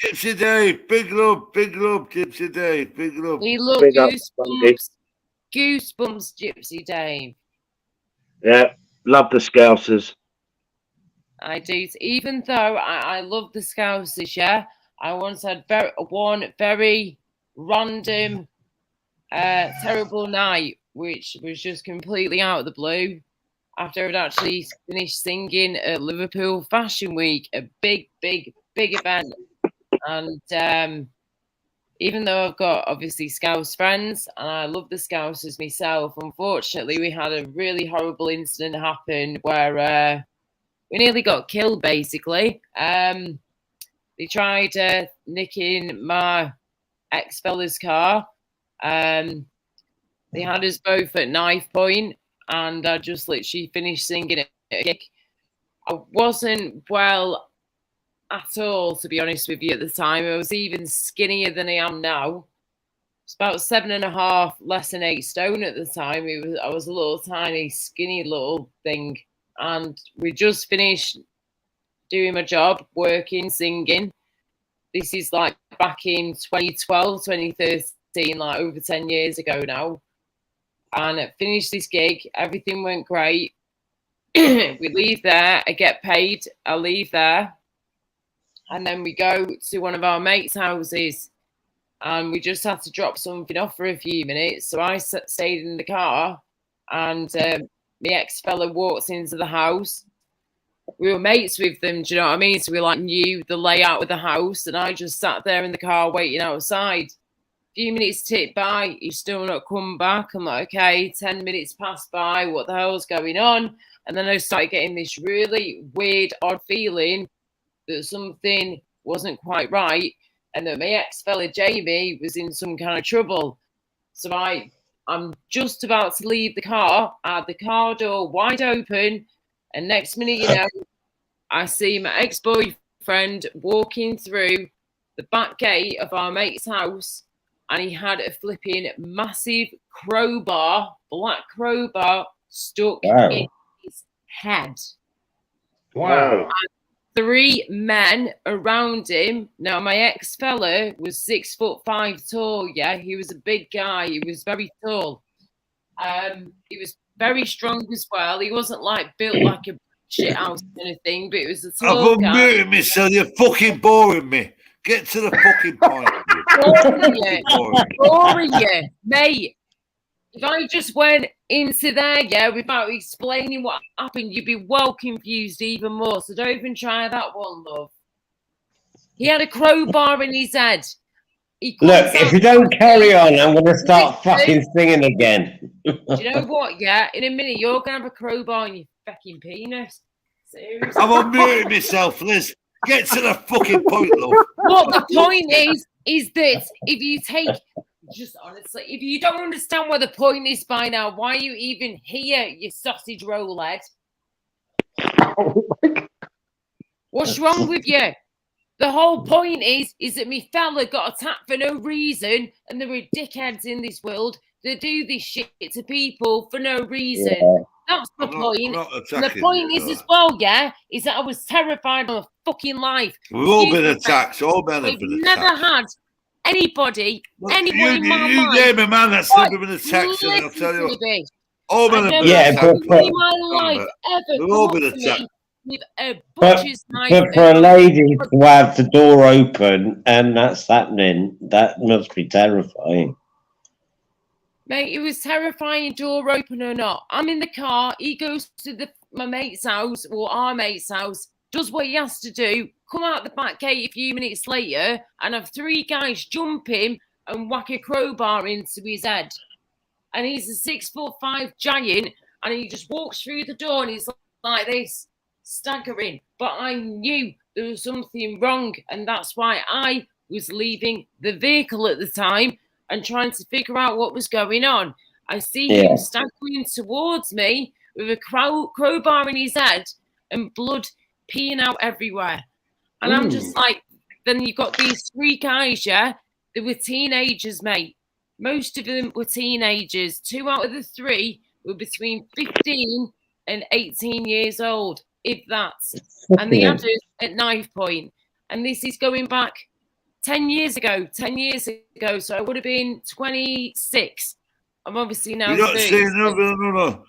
Gypsy Dave. Big love, Gypsy Dave. Big love. We love Big up, Bundy. Goosebumps, Gypsy Dave. Yeah, love the Scousers. I do. Even though I love the Scousers, yeah, I once had one very random, terrible night, which was just completely out of the blue. After I'd actually finished singing at Liverpool Fashion Week, a big event. And even though I've got obviously Scouse friends and I love the Scousers myself, unfortunately we had a really horrible incident happen where we nearly got killed, basically. They tried nicking my ex-fella's car. They had us both at knife point, and I just literally finished singing at a gig. I wasn't well at all, to be honest with you, at the time. I was even skinnier than I am now. It's about 7.5, less than 8 stone at the time. I was a little tiny, skinny little thing. And we just finished doing my job, working, singing. This is like back in 2012, 2013, like over 10 years ago now. And I finished this gig. Everything went great. We leave there. I get paid. I leave there. And then we go to one of our mates' houses. And we just had to drop something off for a few minutes. So I stayed in the car. And my ex-fella walks into the house. We were mates with them, do you know what I mean? So we like knew the layout of the house. And I just sat there in the car waiting outside. A few minutes ticked by, he's still not come back. I'm like, okay, 10 minutes passed by, what the hell's going on? And then I started getting this really weird, odd feeling that something wasn't quite right and that my ex-fella Jamie was in some kind of trouble. So I'm just about to leave the car, I had the car door wide open, and next minute, you know, I see my ex-boyfriend walking through the back gate of our mate's house. And he had a flipping massive crowbar, black crowbar, stuck in his head. Wow. And 3 men around him. Now, my ex-fella was 6'5" tall, yeah? He was a big guy. He was very tall. He was very strong as well. He wasn't, like, built like a shit house kind of thing, but it was a tall guy. I'm muting myself. You're fucking boring me. Get to the fucking point. Boring you, mate. If I just went into there, yeah, without explaining what happened, you'd be well confused even more. So don't even try that one, love. He had a crowbar in his head. Look, if you don't carry on, I'm going to start fucking singing again. Do you know what? Yeah, in a minute, you're going to have a crowbar in your fucking penis. Seriously. I'm unmuting myself, Liz. Get to the fucking point, love. What the point is that if you take, just honestly, if you don't understand what the point is by now, why are you even here, you sausage roll head? What's wrong with you? The whole point is that me fella got attacked for no reason, and there are dickheads in this world that do this shit to people for no reason. Yeah. That's the point. And the point is as well, yeah, is that I was terrified of my fucking life. We've all been attacked. All men have been attacked. Never had anybody, anyone in my life. You name a man that's never been attacked, and I'll tell you what. All men have been attacked. In my life ever. We've all been attacked. With a butcher's knife. But for a lady to have the door open and that's happening, that must be terrifying. Mate, it was terrifying, door open or not. I'm in the car. He goes to my mate's house, or our mate's house, does what he has to do, come out the back gate a few minutes later, and have 3 guys jump him and whack a crowbar into his head. And he's a 6'5" giant, and he just walks through the door and he's like this, staggering. But I knew there was something wrong, and that's why I was leaving the vehicle at the time and trying to figure out what was going on. I see him staggering towards me with a crowbar in his head and blood peeing out everywhere. And I'm just like, then you've got these 3 guys, yeah? They were teenagers, mate. Most of them were teenagers. 2 out of the 3 were between 15 and 18 years old, if that. And the others at knife point. And this is going back 10 years ago, so I would have been 26. I'm obviously now. You're not saying no.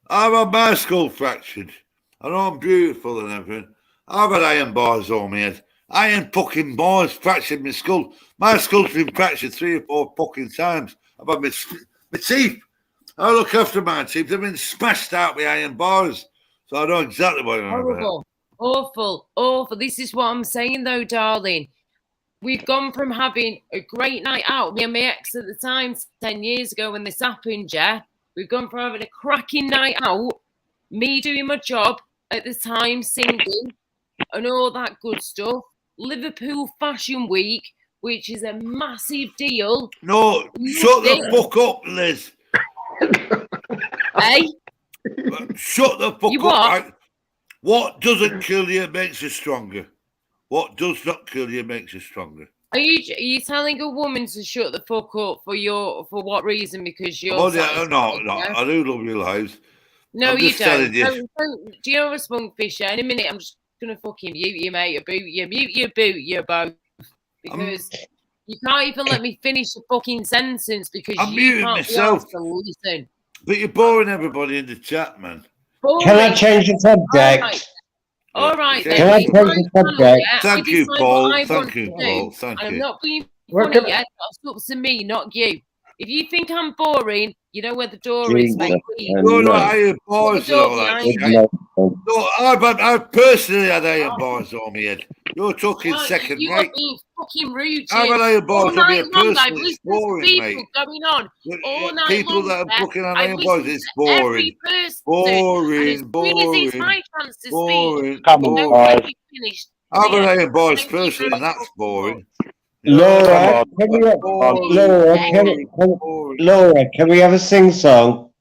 I've had my skull fractured. I know I'm beautiful and everything. I've had iron bars on my head. Iron fucking bars fractured my skull. My skull's been fractured 3 or 4 fucking times. I've had my teeth. I look after my teeth. They've been smashed out with iron bars. So I know exactly what I'm about. Awful. This is what I'm saying though, darling. We've gone from having a great night out, me and my ex at the time, 10 years ago when this happened, yeah? We've gone from having a cracking night out, me doing my job at the time, singing, and all that good stuff. Liverpool Fashion Week, which is a massive deal. No, shut the fuck up, Liz. Hey? Shut the fuck up. What? Right? What doesn't kill you makes you stronger. What does not kill you makes you stronger. Are you telling a woman to shut the fuck up for what reason? Because you're. No, I do love your lives. No, you don't. Do you know a Spunkfisher? In a minute, I'm just gonna fucking mute you, mate. Mute you both. Because You can't even let me finish the fucking sentence because I'm you muting can't myself. be asked to listen. But you're boring everybody in the chat, man. Boring. Can I change the subject? All right, then. Can I change the subject? Thank you, Paul. Thank you, Paul. Thank I'm you. not being Well, funny yet. That's up to me, not you. If you think I'm boring, you know where the door is, Jesus, mate. Please. You're no. not iron bars and all that behind shit. No, I've personally had iron bars on my head. You're talking second you rate. are being fucking rude, I've Jim. had iron bars All on my night head long, I've personally. It's listened to boring, people mate. going on all night People long. that are fucking on I've iron bars, listened it's to boring. every person. And as Boring, soon as it's my chance to speak, Come you on, don't let guys. me finish. I've had Yeah. iron bars Thank you personally, very and that's fucking boring. much. You know, Laura, can we Laura, can we have a sing song?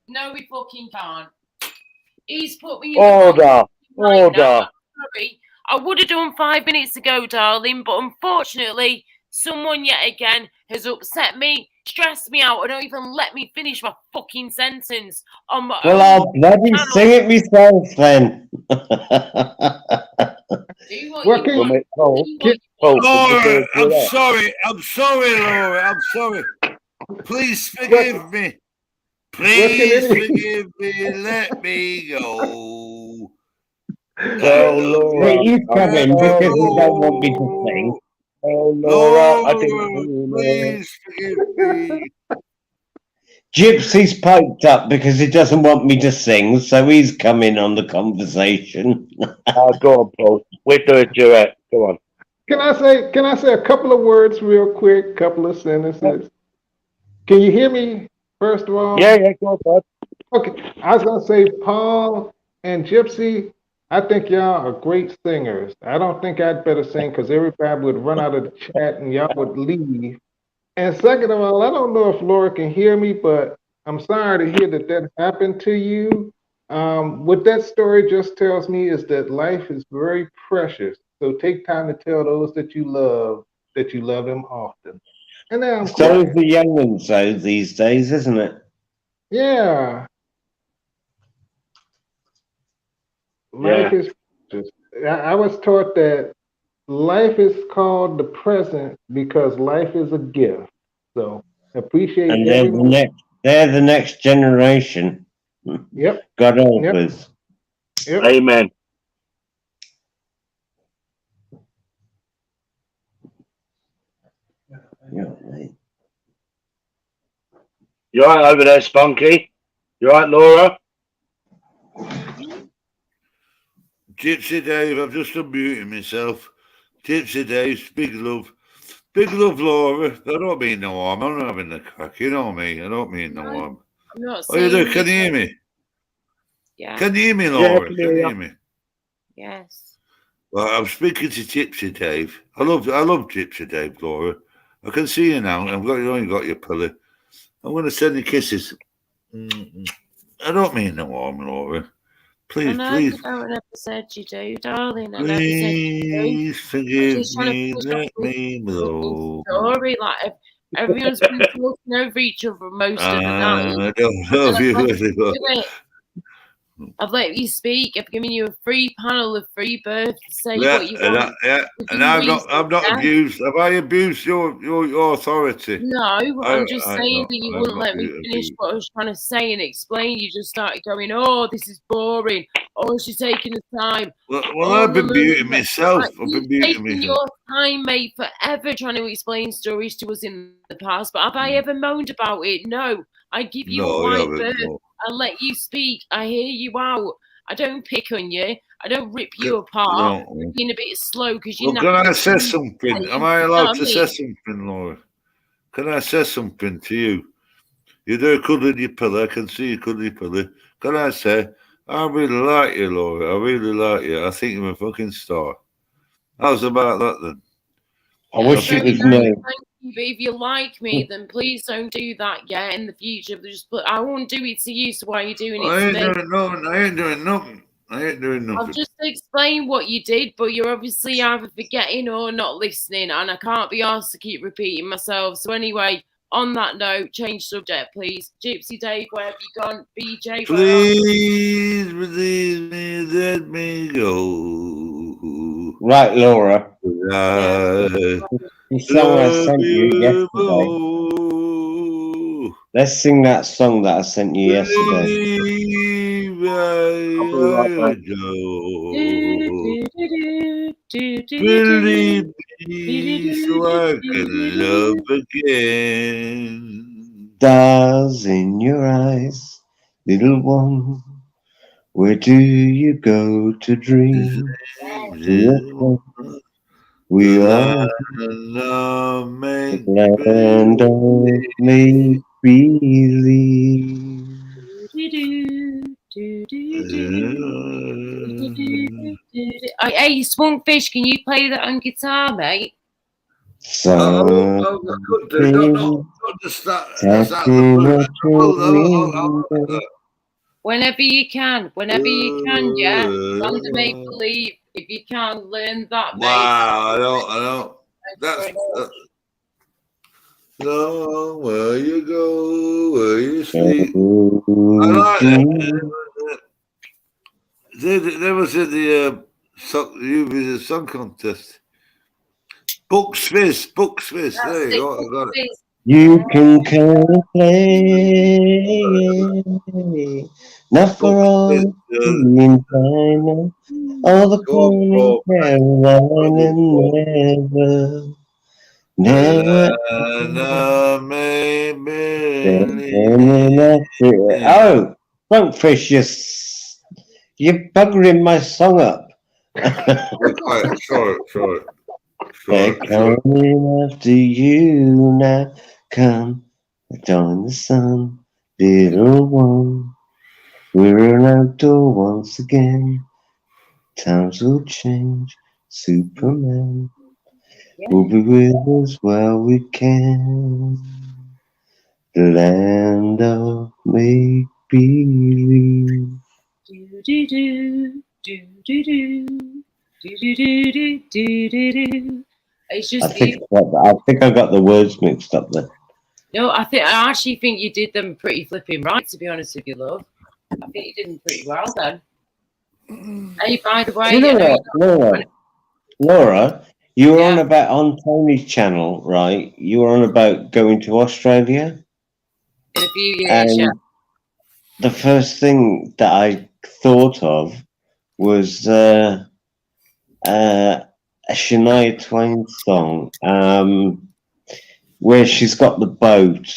No, we fucking can't. He's put me in the box Order. right now. Order. I'm sorry. I would have done 5 minutes ago, darling, but unfortunately, someone yet again has upset me, stressed me out, and don't even let me finish my fucking sentence on my Well, own I'll bloody channel. sing it myself then. Do what Well, you can want. Paul, Do what you want. Laura, I'm sorry, Laura, I'm sorry. Please forgive me. Please forgive me. Let me go. Tell Laura. But he's coming because he don't want me to sing. Tell Laura. I didn't Laura, hear you, Laura. please forgive me. Gypsy's piped up because he doesn't want me to sing, so he's coming on the conversation. Go on, Paul. We're doing duet. Go on. Can I say a couple of words real quick, couple of sentences? Can you hear me, first of all? Yeah, go on, bud. Okay, I was gonna say Paul and Gypsy, I think y'all are great singers. I don't think I'd better sing because everybody would run out of the chat and y'all would leave. And second of all, I don't know if Laura can hear me, but I'm sorry to hear that that happened to you. What that story just tells me is that life is very precious. So take time to tell those that you love them often. And now I'm So quiet. is the young ones though these days, isn't it? Yeah. Life is precious. I was taught that life is called the present because life is a gift. So appreciate And every moment. they're the next generation. Yep. God help Yep. us. Yep. Amen. You all right over there, Spunky? You all right, Laura? Gypsy Dave, I've just unmuted myself. Gypsy Dave, big love. Big love, Laura. I don't mean no harm. I'm not having the crack. You know me. I don't mean no harm. I'm not Oh, you saying do? Can you hear me? Yeah. Can you hear me, Yeah, Laura? can Can you hear me? Yes. Well, I'm speaking to Gypsy Dave. I love Gypsy Dave, Laura. I can see you now. I've got you only got your pillow. I'm going to send you kisses. I don't mean no harm, Laura. Please, I please, never said you do, darling. I never said you do. please forgive me. Let me know. Story like everyone's been talking over each other most of the night. I don't love you anymore. I've let you speak. I've given you a free panel of free birth to say what you want. And I'm not abused. Have I abused your authority? No, I'm just saying that you I'm wouldn't not let me finish abused. what I was trying to say and explain. You just started going, "Oh, this is boring. Oh, she's taking the time." Well, I've been muting myself. I've been muting taking myself. your time, mate, forever trying to explain stories to us in the past. But have I ever moaned about it? No. I give you a wide berth. I let you speak. I hear you out. I don't pick on you. I don't rip you apart. You're being a bit slow because you're not. Can I say something? Am I allowed to say something, Laura? Can I say something to you? You do cuddling your pillow. I can see you cuddling your pillow. Can I say, I really like you, Laura. I really like you. I think you're a fucking star. How's about that then? I wish it was me. But if you like me, then please don't do that yet in the future. I won't do it to you, so why are you doing it to me? I ain't doing nothing. I've just explained what you did, but you're obviously either forgetting or not listening, and I can't be asked to keep repeating myself. So anyway, on that note, change subject, please. Gypsy Dave, where have you gone? BJ, please believe me, let me go. Right, Laura. The song I sent you yesterday. Let's sing that song that I sent you yesterday. Believe me so I can love again. Stars in your eyes, little one. Where do you go to dream? We are the land of make believe. Hey, Spunkfish, can you play that on guitar, mate? Something Whenever you can, yeah. Under make believe. If you can learn that, mate. Wow, I know. That's no, where you go, where you sleep. I like that. They was in the Eurovision Song Contest. Book Swiss. There you go. I got it. You can come and play, not for all in China, all the fun in Carolina, never. Oh, Funkfish, you're buggering my song up. Sorry. They're coming after you now. Come, join the sun, little one. We're an outdoor once again. Times will change. Superman will be with us while we can. The land of make believe. It's just I think I got the words mixed up there. No, I actually think you did them pretty flipping right, to be honest with you, love. I think you did them pretty well then. Hey, by the way, You know what, Laura, you were on about on Tony's channel, right? You were on about going to Australia. In a few years, and the first thing that I thought of was a Shania Twain song, where she's got the boat,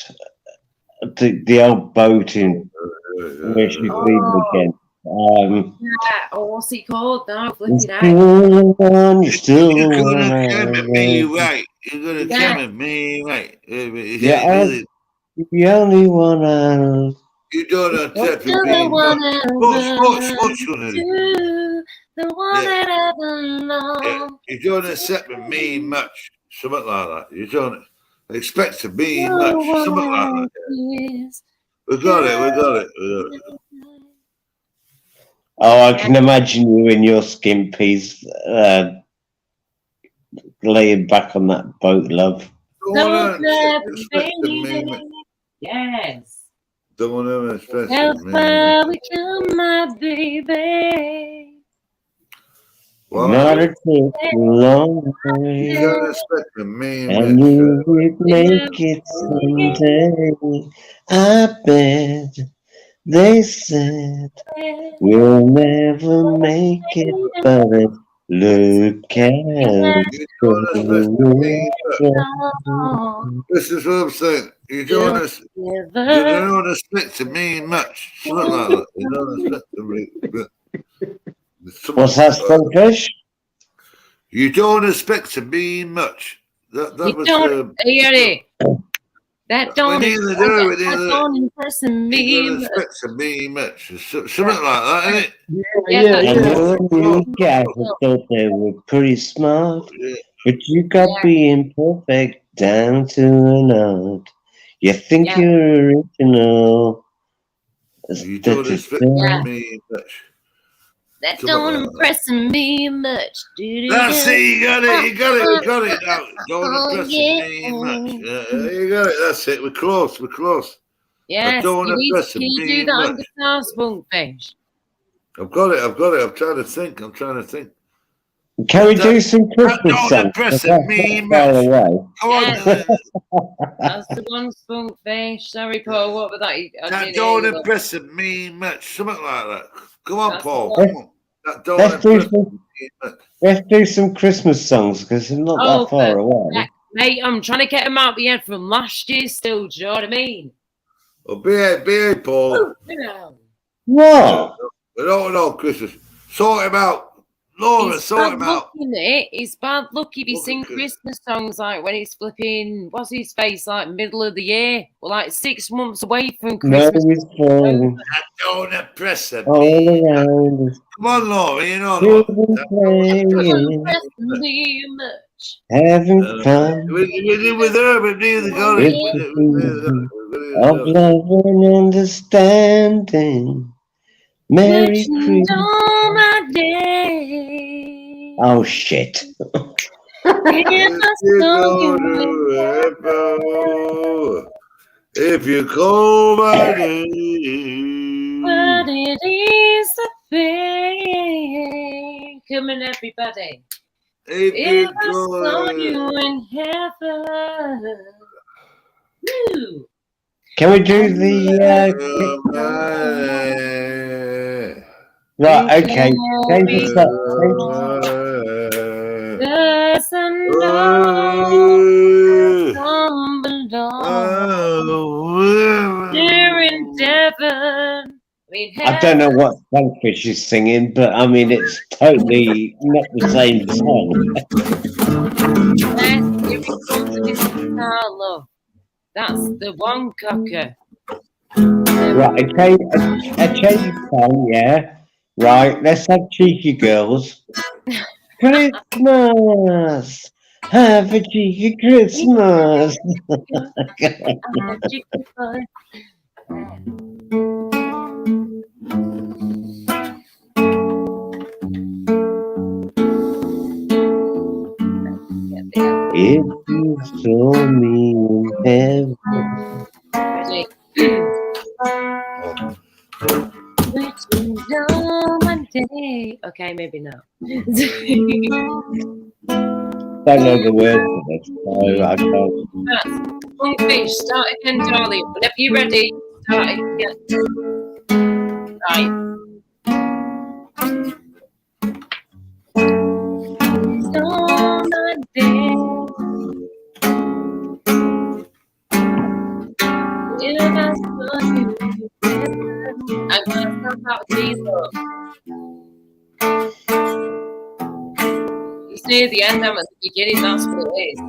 the old boat in where she's leaving again. What's it called now? Flipping out. You're still You're the one. gonna come at me right. You're gonna come at me right. Yeah, the only one I know. You don't accept me. The one that I belong. You don't accept me much. Something like that. You don't expect to be much. Something like that. Yeah. We got it. Oh, I can imagine you in your skimpies laying back on that boat, love. Yes. Don't want to expect me. Welcome, my baby. Not a too long way. You don't expect me. And you will make it someday. I bet they said we'll never make it, but look at this is what I'm saying. You don't expect to me much. Something like that. You don't expect to me. What's that, Spunkfish? You don't expect to be much. That was. That don't impress me. You don't expect to be much. Something like that, isn't it? Yeah. You guys thought they were pretty smart, but you got being perfect down to an art. You think you're original. You don't expect me much. That don't impress me much. That's it, you got it now. Don't impress me much. You got it, that's it. We're close. Yes, don't impress can you do that on guitar, Spunkfish? I've got it. I'm trying to think. Can we do some Christmas Don't songs? impress That's me not far much. away. Come on, Yes. That's the one, Spunkfish. Sorry, Paul. What was that? I that didn't don't hear you. impress me much. Something like that. Come on, That's Paul. the Come on. That don't Let's do impress some. me much. Let's do some Christmas songs because they're not Oh, that far away. Mate, I'm trying to get them out the head from last year still. Do you know what I mean? Well, behave, Paul. You know. What? No, Christmas. Sort him out. Laura, It's sort bad him luck, out. isn't it? It's bad luck if you Look at sing Chris. Christmas songs like when it's flipping, what's his face, like middle of the year. We're like 6 months away from No, Christmas. it's falling That don't impress me. all around us. Come on, Laura, you know Children that don't playing, Impress me much. having fun. we did with her, but neither got It's it. the season of love and understanding. Merry Wishing Christmas. all my days. Oh shit. If I saw you If you call my name, but it is the thing. Come on, everybody. if If you I saw call you in heaven. Woo. Can we do the right, okay. Change the There's a here in Devon. I don't know what Spunkfish is singing, but I mean it's totally not the same song. That's the one cocker. Right, a change song, yeah. Right, let's have Cheeky Girls. Christmas! Have a cheeky Christmas! If you saw me in heaven. Okay, maybe not. Don't know the words of it, so I can't. Spunkfish, start again, darling. Whenever you're ready, start again. Right. On a day, if I saw you, I'm gonna start out with these, love. It's near the end, I'm at the beginning, that's what it is.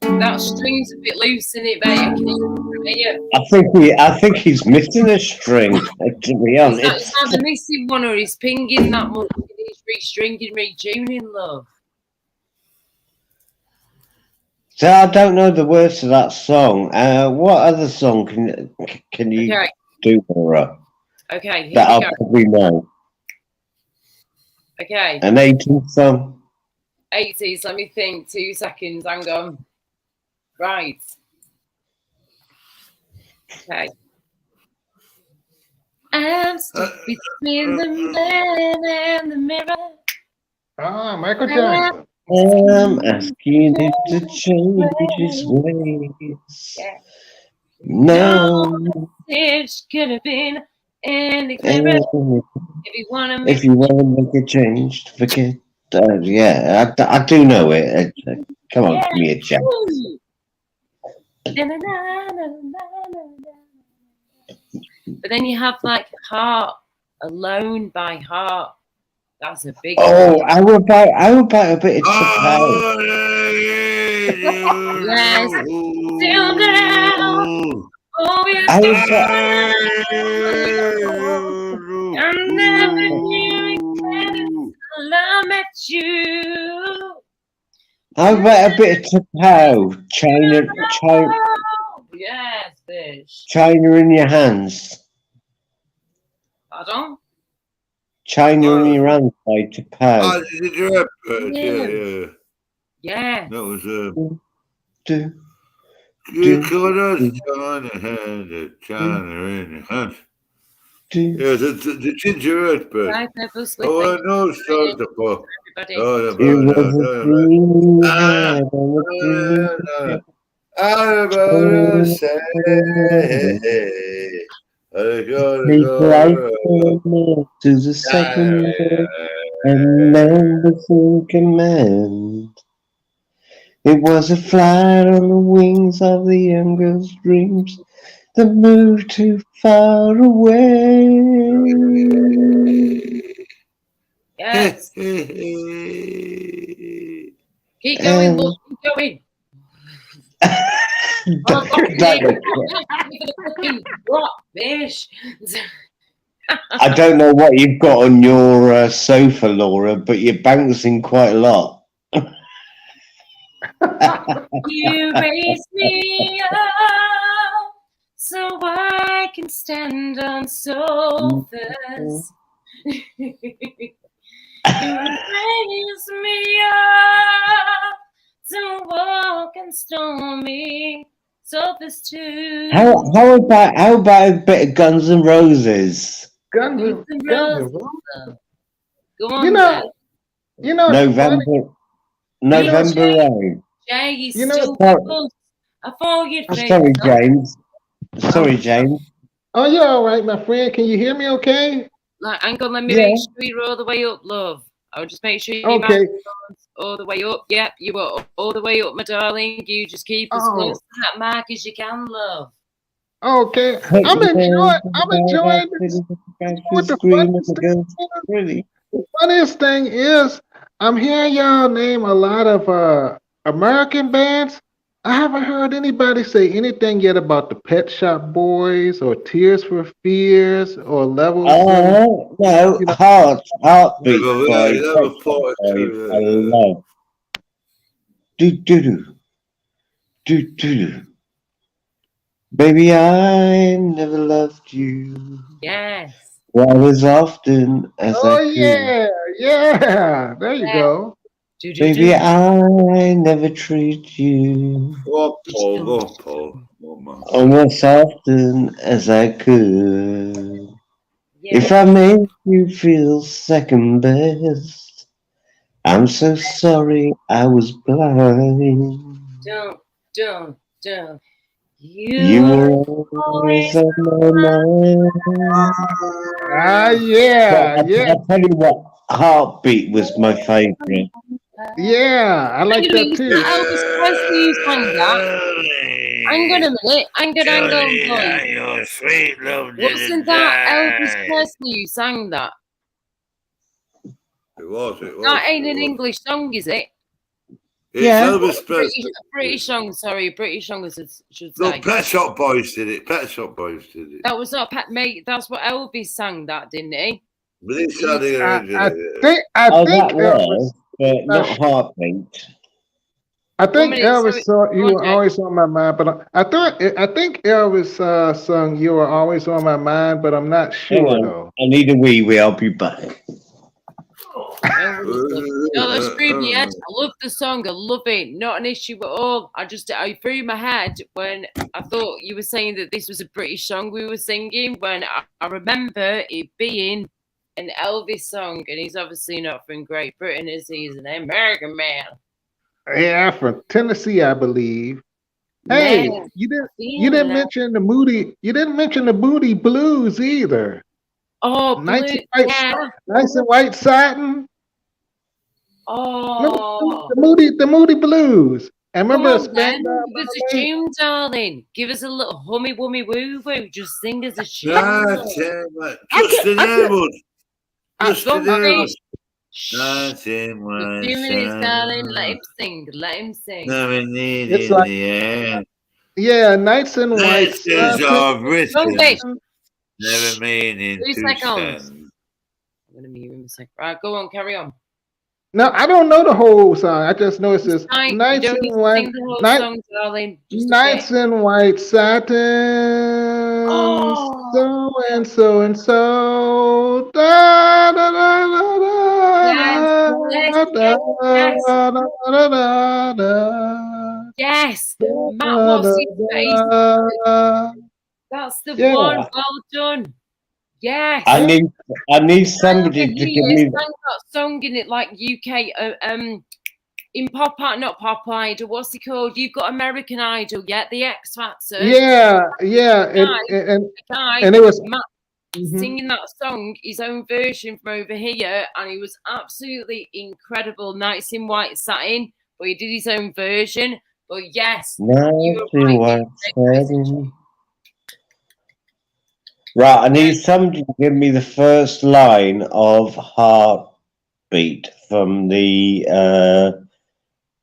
That string's a bit loose in it, mate. Can you hear it? I think he's missing a string, to be honest. It's either missing one or he's pinging that much. He's restringing, retuning, love. So I don't know the words to that song. What other song can you do for her? Okay, here that we I'll go. probably know. Okay. An 80s song. 80s, let me think. 2 seconds, hang on. Right. Okay. I'm stuck between the man and the mirror. Ah, Michael Jackson. I'm asking him to change his ways. Yeah. No. It could have been any clearer. If you want to make a change, forget. Yeah, I do know it. Come on, give me a chance. But then you have like Heart, Alone by Heart. That's a big Oh, how about a bit of Oh, yes. Still down. Oh, yes. I'm never knew I met you. How about a bit of Tapao? China, yes, fish. China in your hands. Pardon? China in your hands by Tapao. Did you have? Yeah. That was Do. You could have China had a China in your hand. Yeah, the gingerbread bird. Bye, Pebbles. Oh, no, sorry, the boy. Everybody. Oh, It was a dream we had, and a dream we I'm gonna say, I gotta take right go. to the second word, and then was in command. It was a flight on the wings of the young girl's dreams that moved too far away. Yes. Keep going, look. Keep going. Oh, That was- you're gonna fucking rot, fish. I don't know what you've got on your sofa, Laura, but you're bouncing quite a lot. You raise me up so I can stand on sofas. You raise me up to walk on stormy sofas too. How about a bit of Guns N' Roses? Guns Guns N' N' Roses. Roses. Go on, You then. know, it's funny. November Rain. Jay, you You know, still sorry. with us. I thought you'd Sorry, phased out. James. Sorry, James. Oh, you're all right, my friend. Can you hear me okay? Like, hang on, let me Yeah. make sure you're all the way up, love. I'll just make sure your Okay. microphone's all the way up. Yep, you are all the way up, my darling. You just keep as close to that mic as you can, love. Okay. I'm enjoying this. What the funniest thing is, I'm hearing y'all name a lot of American bands. I haven't heard anybody say anything yet about the Pet Shop Boys or Tears for Fears or Levels. Oh no, Heartbeat by Never Pet Shop thought Boys. to, I love. Do. Baby, I never loved you Yes. quite as often as Oh I could. yeah. There you go. Baby, I never treat you Go, Paul. Oh, man. almost often as I could. Yeah. If I make you feel second best, I'm so sorry I was blind. Don't. You were always on my mind. Yeah. I'll tell you what, Heartbeat was my favourite. Yeah, I like that too. Elvis Presley, you sang that. Hang on a minute. Hang on, boy. Your sweet love Wasn't that Elvis Presley who sang that? It was. That ain't an English song, is it? It's Yeah. Elvis Presley. British song, sorry. British song, I should No, say. Pet Shop Boys did it. That was not Pet, mate. That's what Elvis sang that, didn't he? But he sang it I originally. think Elvis, but not Heartbeat. I think minute, Elvis sorry. sung "You Were Always on My Mind," but I think Elvis sung "You Were Always on My Mind," but I'm not sure though. I need a wee. I'll be back. No, that's through my head. I love the song. I love it. Not an issue at all. I threw my head when I thought you were saying that this was a British song we were singing. When I remember it being an Elvis song, and he's obviously not from Great Britain, is he? He's an American man. Yeah, from Tennessee, I believe. Hey, Man, you didn't mention the Moody Blues either. Oh, Nice blue, and white satin. Oh, the Moody Blues. I remember come on, then. Give us a tune, darling. Give us a little hummy wummy woo woo. Just sing us a tune. Justin Hayward. Nothing 2 minutes, darling. Let him sing. Never need It's in like, the end. Yeah, nights and white Letters of written. Never meaning 2 to seconds. send. I'm gonna mute him a second. Right, go on, carry on. No, I don't know the whole song. I just know it says nights and white. Sing the whole song, darling. Nights in white satin. So and so and so. Da, da, da, da, da, yes. Matt, what's his face? That's the one. Well done. Yes. I need somebody to He give me. sang that song in it like UK in not Pop Idol. What's it called? You've got American Idol, yeah? The X Factor. Yeah, and it was Matt singing that song, his own version from over here, and he was absolutely incredible. Nights in White Satin, but he did his own version. But yes, you were right. Right, I need somebody to give me the first line of Heartbeat from the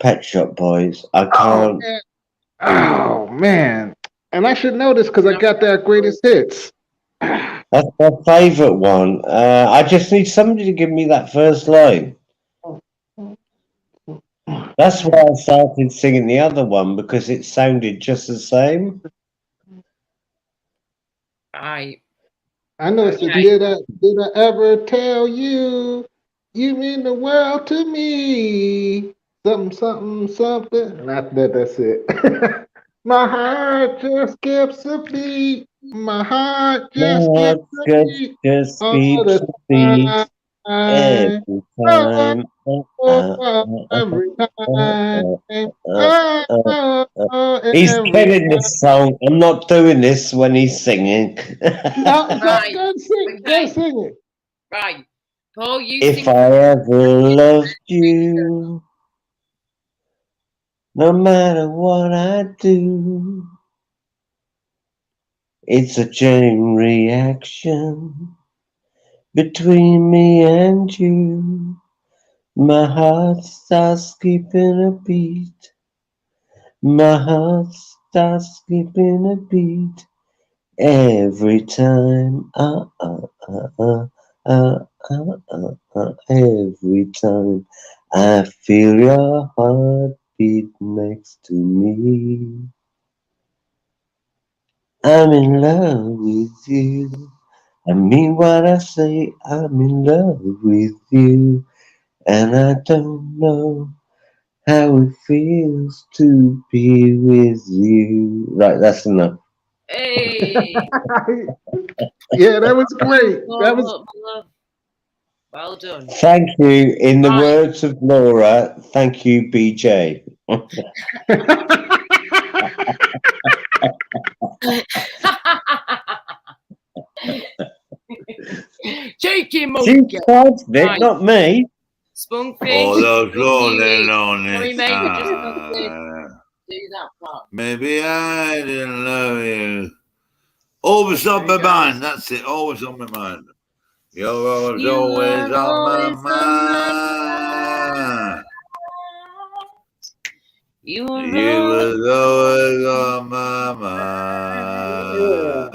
Pet Shop Boys. I can't. Oh man, and I should know this because I got their greatest hits. That's my favourite one. I just need somebody to give me that first line. That's why I started singing the other one, because it sounded just the same. I know it's did I ever tell you you mean the world to me? Something. That's it. My heart just skips a beat. My heart just skips a beat. Just All keeps the a beat time. every time. Every time. He's Every killing this song. I'm not doing this when he's singing. No, Right. go sing. Go sing it. Right. Paul, you If sing. I ever loved you, no matter what I do, it's a chain reaction between me and you. My heart starts skipping a beat. My heart starts skipping a beat every time. Every time I feel your heartbeat next to me. I'm in love with you. I mean what I say, I'm in love with you. And I don't know how it feels to be with you. Right, that's enough. Hey. Yeah, that was great. That was well done. Thank you. In the words of Laura, thank you, BJ. Cheeky monkey. Right. Not me. Spunky. Oh, those rolling on Sorry, it. mate, I just had to do that part. Maybe I didn't love you. Always on my mind. That's it. Always on my mind. You're always on my mind. You was always on my mind.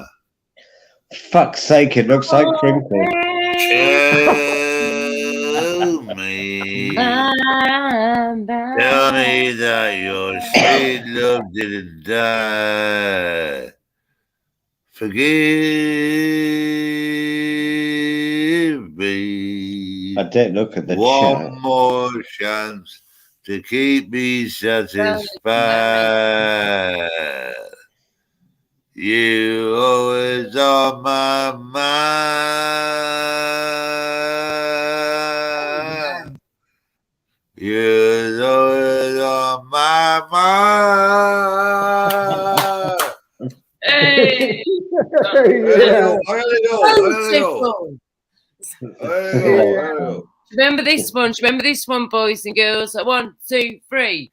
Fuck's sake, it looks like Crinkle. Tell me. Tell me that your sweet love didn't die. Forgive me. I didn't look at the One chat. more chance to keep me satisfied. You always on my mind. You're always on my mind. Hey! Yeah. Remember this one? Remember this one, boys and girls? 1, 2, 3.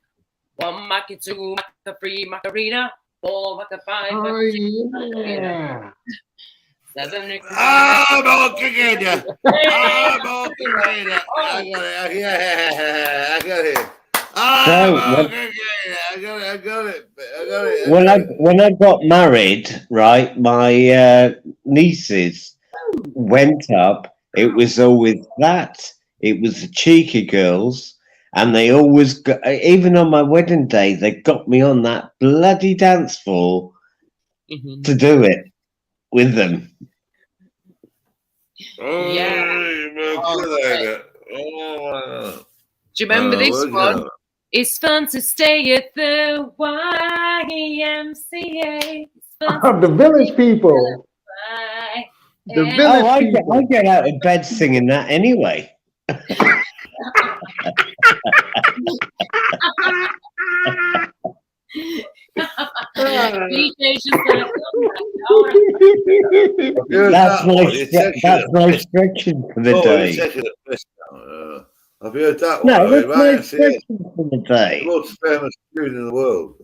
1 Maca, 2 Maca, 3 Macarena, 4 Maca, 5 Maca. 7 I'm okay again. I'm okay again. I got it. I got it. When I got married, right, my nieces went up. It was always that. It was the cheeky girls, and they always got, even on my wedding day, they got me on that bloody dance floor to do it with them. Yeah. Do you remember this one? It's fun to stay at the YMCA. The Village People. The And- village Oh, I people. get out of bed singing that anyway. DJ's just like, Have you heard That's that my one? You're taking that's a my piss. stretching for the Oh, you're day. taking a piss now. Have you heard that one? No, that's my YMCA, stretching for the the day. most famous tune in the world.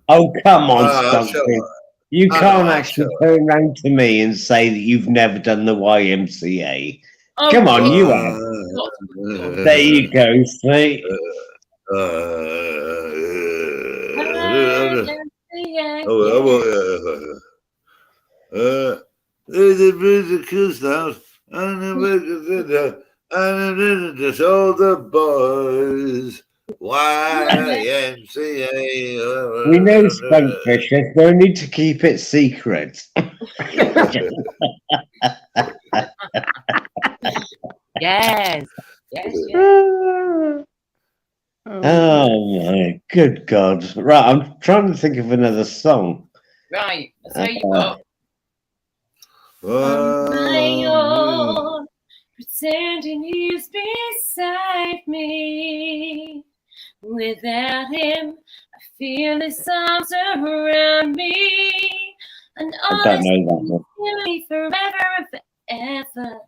Oh, come on, I'll tell Stumpy. you. You I know, can't I'll actually tell turn around to me and say that you've never done the YMCA. oh, Come on, God. you have. There you go, see. The musicals now, and the musicals, and just all the boys. YMCA. We know, Skunkfish, there's no need to keep it secret. Yes. Yes, yes. Oh my good God. Right, I'm trying to think of another song. Right. That's how you go. Oh, My own, pretending he's beside me. Without him, I feel his arms around me. And I don't know that one. honestly, forever and forever.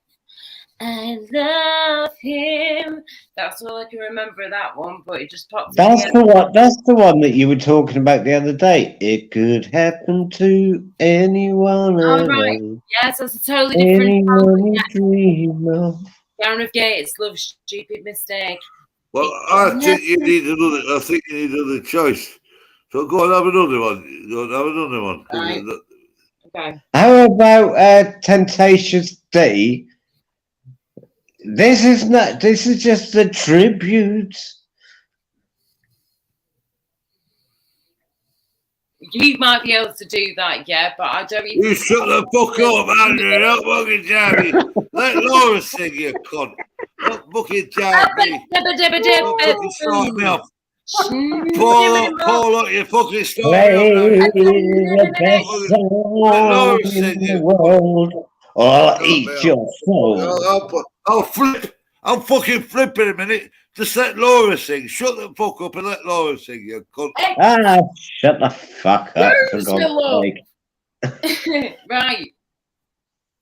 I love him. That's all I can remember of that one, but it just popped in That's my the head. one. That's the one that you were talking about the other day. It could happen to anyone Oh, at right. all. Yes, that's a totally different song. Anyone you dream of. Down of Gates, Love Stupid Mistake. well, I think you need another. I think you need another choice. So go and have another one. Go and have another one. Right. Okay. How about Temptations D? This is not. This is just a tribute. You might be able to do that, yeah, but I don't even. You shut the fuck up, Andrew. Don't fucking jab me. Let Laura sing, you cunt. Don't fucking jab me. Don't fucking start me off. Paul, look, you fucking start Play me off now. the best song in the world, or I'll eat your soul. I'll fucking flip in a minute. Just let Laura sing. Shut the fuck up and let Laura sing, you cunt. Ah, shut the fuck up, for God's Hello. sake. Right.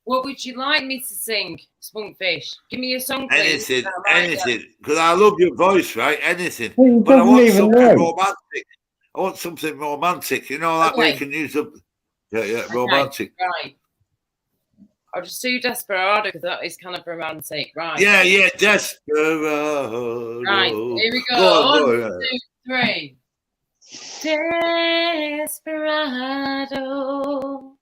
What would you like me to sing, Spunkfish? Give me a song, please. Anything, anything. Because I love your voice, right? Anything. Well, he But I doesn't want even something know. romantic. I want something romantic. You know, that we Okay. can use up. Yeah, Okay, romantic. right. I'll just do Desperado because that is kind of romantic. Right. Yeah, Desperado. Right. Here we go. Go on, One, go on, 2, 3. Desperado.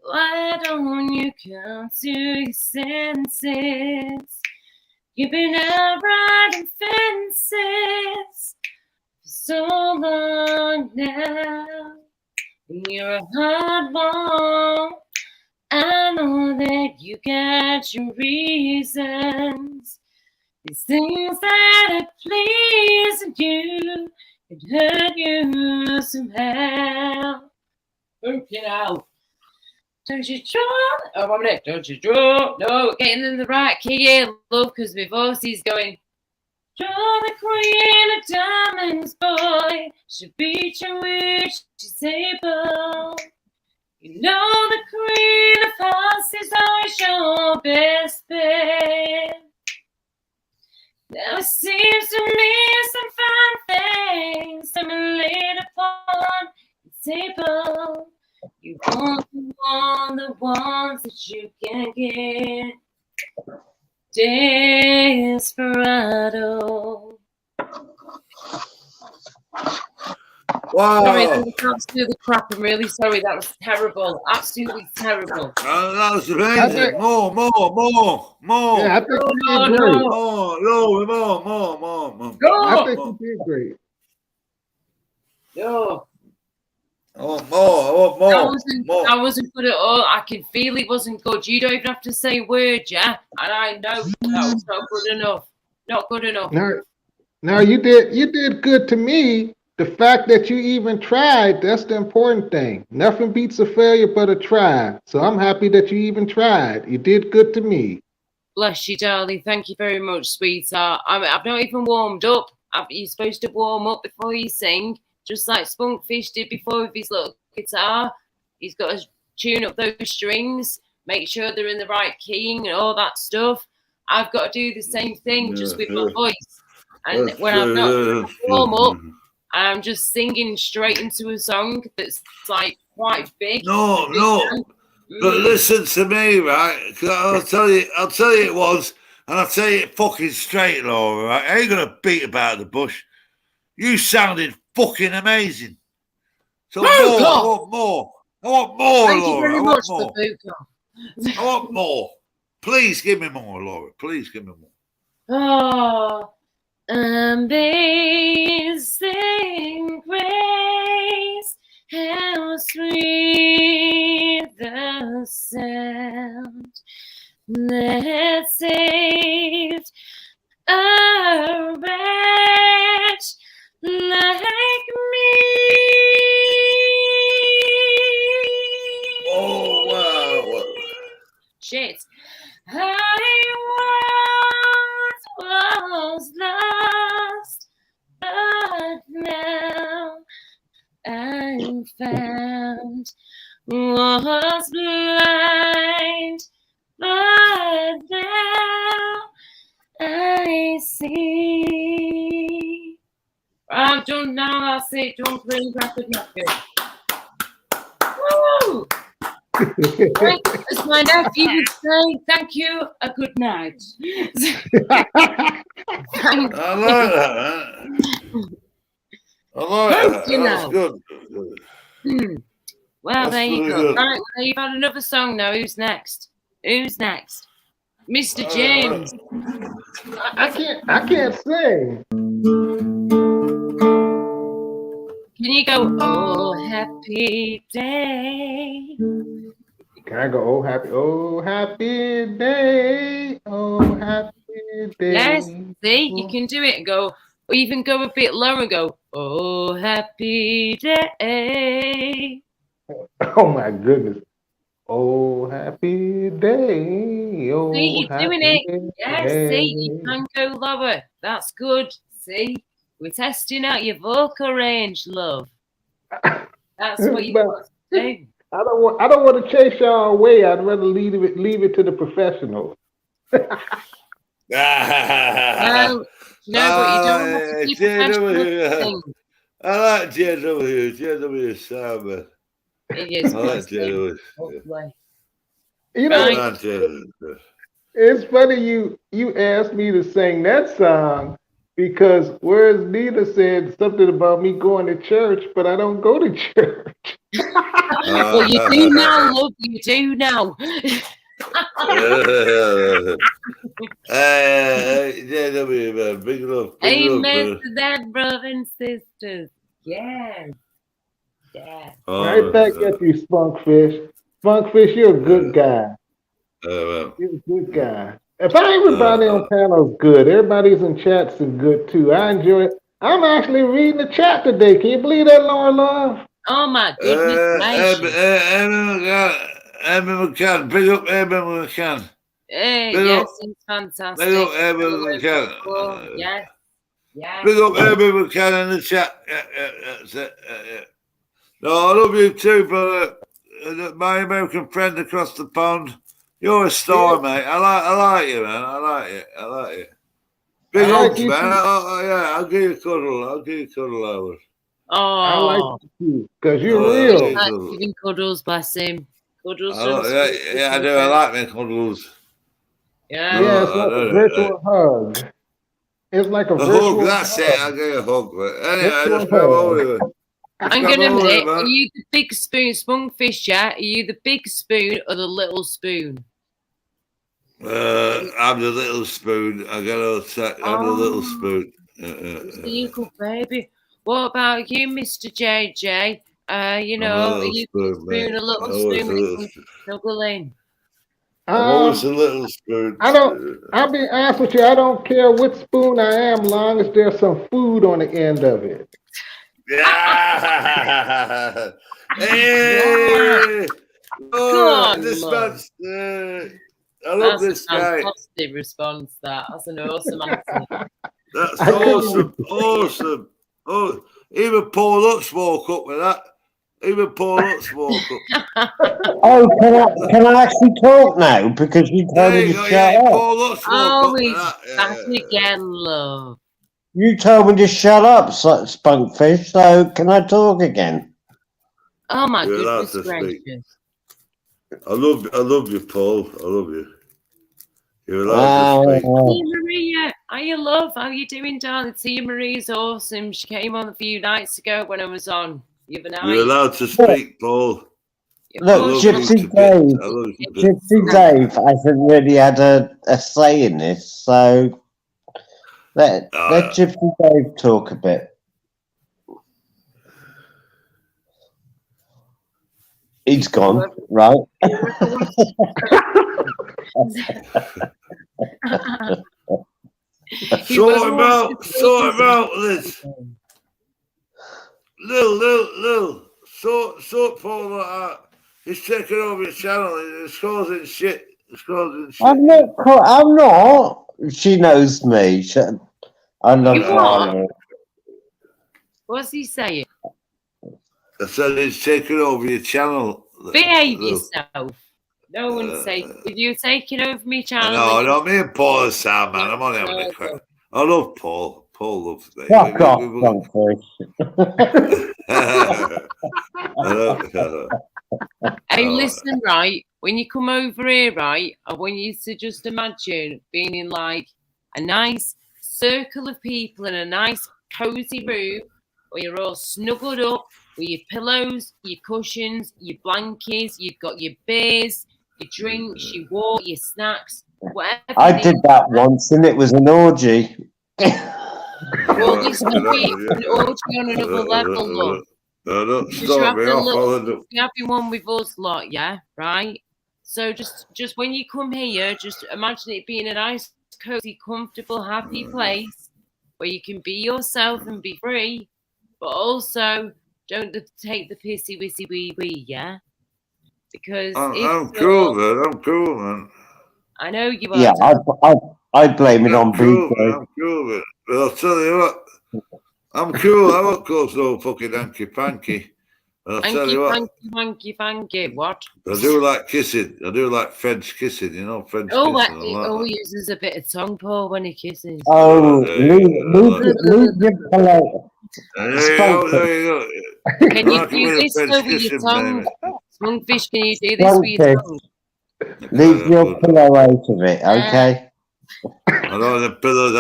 Why don't you come to your senses? You've been out riding fences for so long now. You're a hard one. I know that you got your reasons. These things that are pleasing you could hurt you somehow. Working out. Don't you draw? Oh, one minute. Don't you draw? No, getting in the right key here, love, because my voice is going. Draw the queen of diamonds, boy. She beat you with she's able. You know the queen of hearts is always your best bet. Now it seems to me some fine things have been laid upon the table. You want the ones that you can get. Desperado. Wow. Sorry, that was absolutely crap. I'm really sorry. That was terrible. Absolutely terrible. That was amazing. More. Yeah, I think you did great. More. I think you did great. No. I want more. That wasn't good at all. I can feel it wasn't good. You don't even have to say a word, yeah? And I know that was not good enough. Not good enough. Now you did good to me, The fact that you even tried, that's the important thing. Nothing beats a failure but a try. So I'm happy that you even tried. You did good to me. Bless you, darling. Thank you very much, sweetheart. I've not even warmed up. You're supposed to warm up before you sing, just like Spunkfish did before with his little guitar. He's got to tune up those strings, make sure they're in the right keying and all that stuff. I've got to do the same thing just with my voice. And when I've not warm up, I'm just singing straight into a song that's like quite big. No. But listen to me, right? 'Cause I'll tell you it was, and I'll tell you it fucking straight, Laura, right? I ain't gonna beat about the bush. You sounded fucking amazing. So more, I want more. I want more, Thank Laura. you very I much, want more. Babuka. I want more. Please give me more, Laura. Please give me more. Oh, amazing grace, how sweet the sound that saved a wretch like me. Oh, wow. Shit. I once was lost, but now I'm found. Was blind, but now I see. I'm done now. That's it. Don't bring back the napkin. Woo! As my nephew would say, thank you, a good night. I like that, man. I like that. That's good. Well, That's there you really go. good. Right, well, you've had another song now. Who's next? Mr. James. I can't sing. Can you go, oh, happy day? Can I go, oh happy day, oh happy day? Yes, see, you can do it and go, or even go a bit lower and go, oh, happy day. Oh my goodness. Oh happy day, oh See, you're happy doing it. day. Yes, see, you can go lower. That's good. See, we're testing out your vocal range, love. That's what you've got to do. I don't want to chase y'all away. I'd rather leave it to the professionals. Well, you know what? You don't have to be professional. I like JW Summer. It is. I like JW. You know, it's funny you asked me to sing that song because whereas Nina said something about me going to church, but I don't go to church. Well, you do now, love. You do now. JW, man, big love. Amen to that, brothers and sisters. Yes. Yeah. Right back at you, Spunkfish. Spunkfish, you're a good guy. You're a good guy. If everybody on panel is good, everybody's in chats is good too. I enjoy it. I'm actually reading the chat today. Can you believe that, Laura Love? Oh my goodness gracious. Evan McCann, big up Evan McCann. Yes, he's fantastic. Big up Evan McCann. Yes. Yeah. Big up Evan McCann in the chat. Yeah. No, I love you too, brother. My American friend across the pond. You're a star, mate. I like you, man. I like you. Big hugs, man. Yeah, I'll give you a cuddle. Howard. Oh, I like you because you're real. Like giving cuddles, bless him. Cuddles. Yeah, I do. I like my cuddles. Yeah. Yeah, it's like a virtual hug. It's like a virtual hug. That's it. I'll give you a hug. But anyway, I just grab over you. I'm gonna admit, are you the big spoon, Spunkfish? Yeah, are you the big spoon or the little spoon? I'm the little spoon. I'm the little spoon. You good baby. What about you, Mr. JJ? You know, are you the spoon, a little spoon when it comes to snuggling? I'm always a little spoon. I'll be honest with you, I don't care what spoon I am, long as there's some food on the end of it. Yeah. Hey. Oh, on, this love. man's. I love That's this a guy. fantastic response. That's an awesome answer. That's I couldn't awesome. Awesome. Oh, even Paul Lutz woke up with that. Even Paul Lutz woke up. Oh, can I actually talk now? Because you told There me you to go. shut Yeah, up. Paul Lutz woke Oh, up with he's that. back again, love. You told me to shut up, Spunkfish. So can I talk again? Oh my You're allowed goodness to speak. gracious. I love you, Paul. I love you. You're allowed to speak. Tia Maria, how you love? How you doing, darling? Tia Maria's awesome. She came on a few nights ago when I was on the other night. You're allowed to speak, Paul. Of Look, course I love you Gypsy you to bits. Dave. I love you to bits. Gypsy Dave hasn't really had a say in this, so let Gypsy Dave talk a bit. He's gone, right? Sort him out, Liz. Lil. Sort Paul out. He's taking over your channel. It's causing shit. I'm not. She knows me. I love her. What's he saying? I said he's taking over your channel. Behave yourself. No one's saying. If you're taking over me channel. No, me and Paul are sound, man. I'm only having a crack. I love Paul. Paul loves me. Fuck off, Spunkfish. Hey, listen, right? When you come over here, right, I want you to just imagine being in like a nice circle of people in a nice cozy room where you're all snuggled up with your pillows, your cushions, your blankets, you've got your beers, your drinks, your water, your snacks, whatever. I did that once and it was an orgy. Well, this could be an orgy on another level, love. Don't start me off. You're having one with us lot, yeah, right? So just when you come here, just imagine it being a nice, cozy, comfortable, happy place where you can be yourself and be free, but also don't take the pissy wissy wee, yeah? Because I'm cool, man. I know you are. Yeah, I blame it on cool, BJ. I'm cool, man. But I'll tell you what, I'm cool. I won't cause no fucking hanky panky. But I'll tell you what. Hanky, what? I do like kissing. I do like French kissing, you know, French kissing. He uses a bit of tongue, Paul, when he kisses. Oh, leave your pillow. There you go. Can you do this with your tongue? Spunkfish, can you do this with your tongue? Leave your pillow out of it, okay? I know the pillows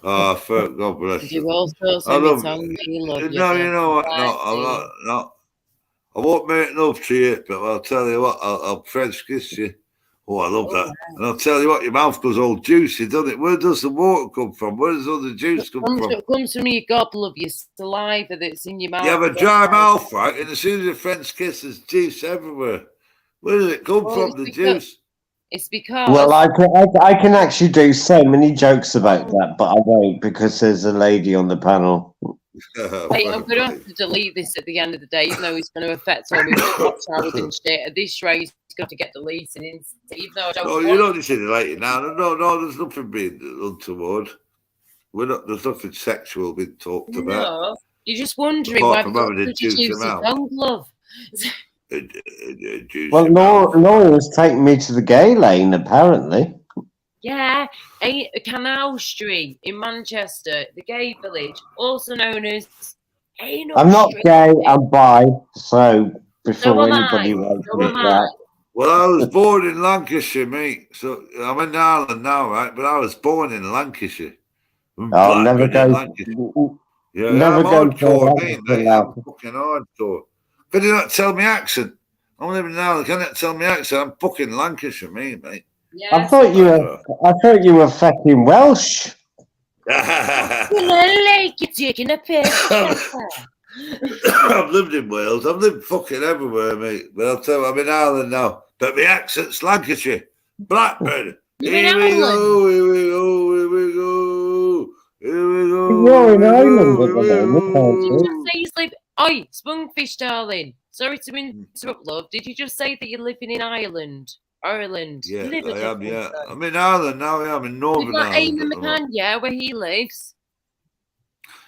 oh, fuck, God bless you. Do all sorts with your tongue. No, you know what? No, I'm not. I won't make love to you, but I'll tell you what, I'll French kiss you. Oh, I love that. And I'll tell you what, your mouth goes all juicy, doesn't it? Where does the water come from? Where does all the juice come from? It comes from your gobble of your saliva that's in your mouth. You have a dry mouth, right? And as soon as a French kiss, there's juice everywhere. Where does it come from, the juice? It's because... Well, I can actually do so many jokes about that, but I won't because there's a lady on the panel. Hey, I'm going to have to delete this at the end of the day, even though it's going to affect all my watch hours and shit. At this rate, it's got to get deleted. Even though I don't you don't need to delete it now. No, there's nothing being untoward. There's nothing sexual being talked about. No, you're just wondering why the juicy tongue, love. Well, Laura's taking me to the gay lane, apparently. Yeah, Canal Street in Manchester, the gay village, also known as Anal I'm not Street. gay, I'm bi, so before anybody writes that. Well, I was born in Lancashire, mate. So I'm in Ireland now, right? But I was born in Lancashire. I'll never go. Yeah, never I'm go hardcore, mate. I'm fucking hardcore. Can you not tell me accent? I'm living in Ireland. Can you not tell me accent? I'm fucking Lancashire, mate. Yeah, I thought you were fucking Welsh. You're taking a piss. I've lived in Wales. I've lived fucking everywhere, mate. But I'll tell you, I'm in Ireland now. But my accent's Lancashire. Blackburn. Here we go. you're in Ireland at the moment, aren't Did you you? just say he's living? Oi, Spunkfish, darling. Sorry to interrupt, love. Did you just say that you're living in Ireland? Ireland. Yeah, You live in I am. Yeah, Dublin, I'm in Ireland now. I am in We've Northern got Ireland Eamon at the moment. McCann, yeah, where he lives.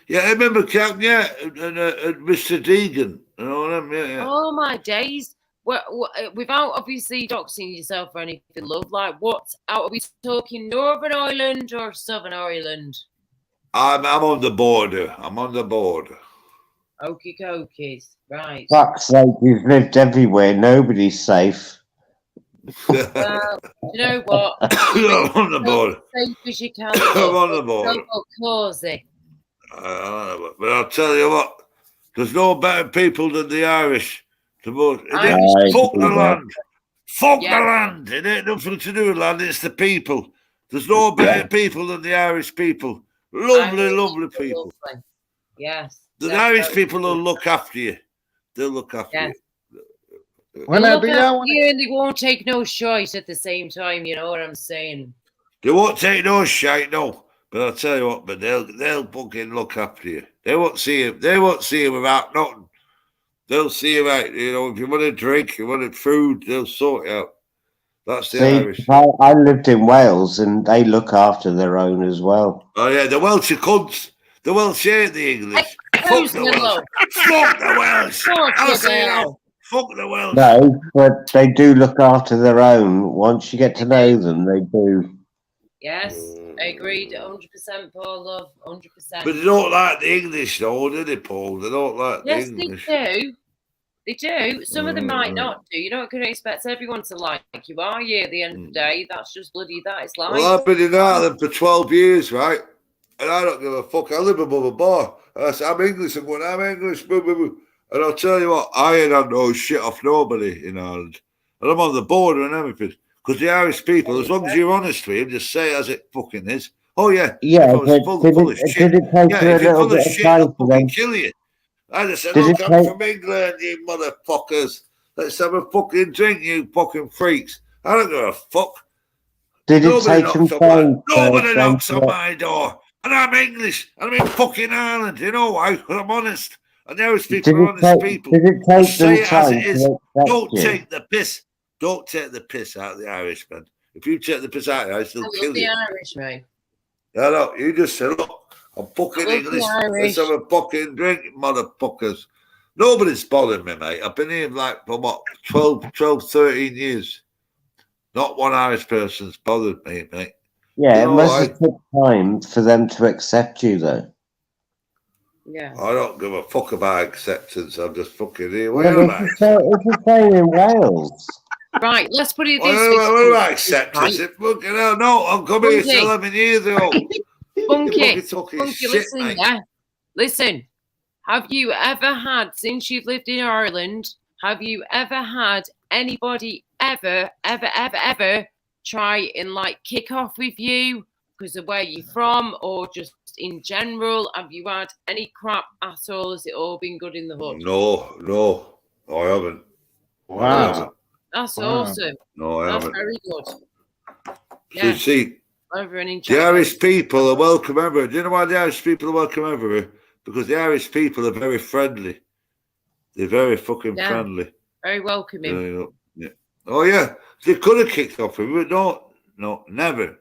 Yeah, I remember Captain. Yeah, and Mr. Deegan. You know what I mean? Yeah. Oh my days. Without obviously doxing yourself or anything, love, like what are we talking, Northern Ireland or Southern Ireland? I'm on the border. I'm on the border. Okie dokies, right. Fuck's sake, you've lived everywhere. Nobody's safe. Well, you know what? I'm on the border. Safe as you can, I'm love. on the border. Don't go cozy. But I'll tell you what, there's no better people than the Irish. The most, Irish fuck the people. land. Fuck Yeah. the land. It ain't nothing to do with land, it's the people. There's no better people than the Irish people. Lovely, Irish lovely people. lovely. Yes. The Irish people will look after you. They'll look after Yes. you. Well, They'll now, look do y'all after want you and they won't take no shite at the same time, you know what I'm saying? They won't take no shite, no. But I'll tell you what, but they'll fucking look after you. They won't see you. They won't see you without nothing. They'll see you out. You know, if you want a drink, you want a food, they'll sort it out. That's the See, Irish. I lived in Wales and they look after their own as well. Oh yeah, the Welsh are cunts. The Welsh ain't the English. Fuck the Welsh. Fuck the Welsh. I'll say no. Fuck the Welsh. No, but they do look after their own. Once you get to know them, they do. Yes, I agreed 100%, Paul, love, 100%. But they don't like the English, though, do they, Paul? They don't like Yes, the English. they do. They do. Some of them might not do. You're not going to expect everyone to like you, are you? At the end of the day, that's just bloody that. It's like. Well, I've been in Ireland for 12 years, right? And I don't give a fuck. I live above a bar. I say, I'm English. I'm going, I'm English. Boo, boo, boo. And I'll tell you what, I ain't had no shit off nobody in Ireland. And I'm on the border and everything. Because the Irish people, as long as you're honest with them, just say it as it fucking is. Oh, yeah. Yeah, if I was but full of shit, did it take you a if you're little full of bit of shit, time I'll for fucking them? kill you. I just said, Did look, it I'm take- from England, you motherfuckers. Let's have a fucking drink, you fucking freaks. I don't give a fuck. Did it Nobody take some knocks on my, time? nobody knocks on my door. And I'm English. And I'm in fucking Ireland. You know why? Because I'm honest. And the Irish people are honest people. Did it take Just say them it as time it is. to accept Don't you? take the piss. Don't take the piss out of the Irish, man. If you take the piss out of the Irish, they'll kill you. Irish, mate. No, you just say, look, I'm fucking I love the English. Irish. Let's have a fucking drink, motherfuckers. Nobody's bothered me, mate. I've been here like for what, 12, 13 years. Not one Irish person's bothered me, mate. Yeah, You it know, must have took time for them to accept you, though. Yeah. I don't give a fuck about acceptance. I'm just fucking here. Well, it's the same in Wales. Right, let's put it this What way. about acceptance? If fucking hell, no, I'm coming here Spunky. 11 years ago. Spunky, talking Spunky, shit, listen, mate. yeah. Listen, have you ever had, since you've lived in Ireland, have you ever had anybody ever try and like kick off with you because of where you're from or just in general? Have you had any crap at all? Has it all been good in the hood? No, I haven't. Wow. That's Wow. awesome. No, I That's haven't. very good. So Yeah, you see, over and in the Irish people are welcome everywhere. Do you know why the Irish people are welcome everywhere? Because the Irish people are very friendly. They're very fucking friendly. Very welcoming. Yeah. Oh, yeah. They could have kicked off with me, but no, never.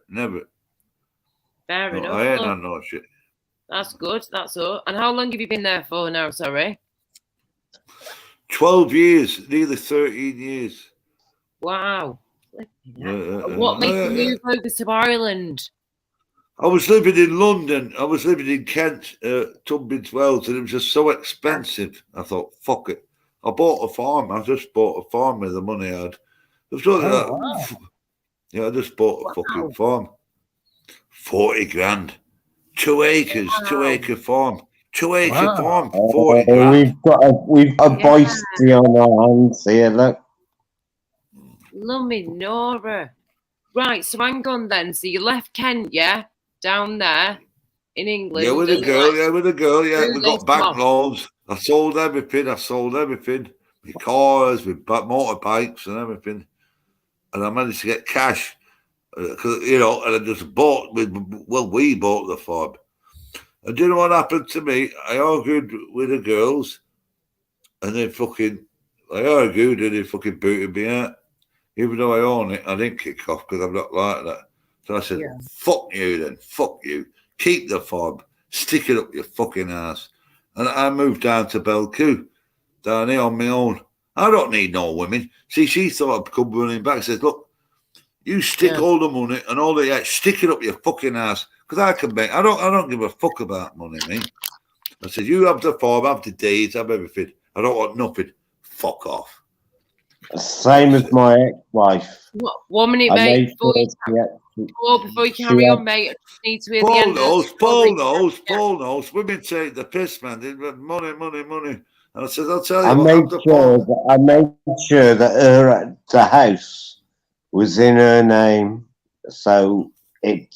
Fair No, enough. I ain't Look, had no shit. that's good. That's all. And how long have you been there for now? Sorry. 12 years, nearly 13 years. Wow. What made you move over to Ireland? I was living in London. I was living in Kent, Tunbridge Wells, and it was just so expensive. I thought, fuck it. I bought a farm. I just bought a farm with the money I had. Yeah, I just bought a fucking farm. 40 grand. 2 acres, 2-acre farm. 2-acre farm, 40 grand. We've got a boisty on our hands here, look. Lummy Nora. Right, so hang on then. So you left Kent, yeah? Down there in England. Yeah, with a girl, yeah. We got bank off. loans. I sold everything. My cars, my motorbikes and everything. And I managed to get cash. And I just bought, we bought the farm. And do you know what happened to me? I argued with the girls, and they I argued and they fucking booted me out. Even though I own it, I didn't kick off because I'm not like that. So I said, fuck you then, fuck you. Keep the fob, stick it up your fucking ass. And I moved down to Belcoo, down here on my own. I don't need no women. See, she thought I'd come running back. Says, look, you stick all the money and all the stick it up your fucking ass. Because I can make, I don't give a fuck about money, me. I said, you have the form, have the deeds, have everything. I don't want nothing. Fuck off. Same as my ex-wife. One minute, mate. Before you carry on, mate, I just need to hear the end. Paul knows. Women take the piss, man. They money. And I said, I'll tell you I made sure that the house was in her name, so it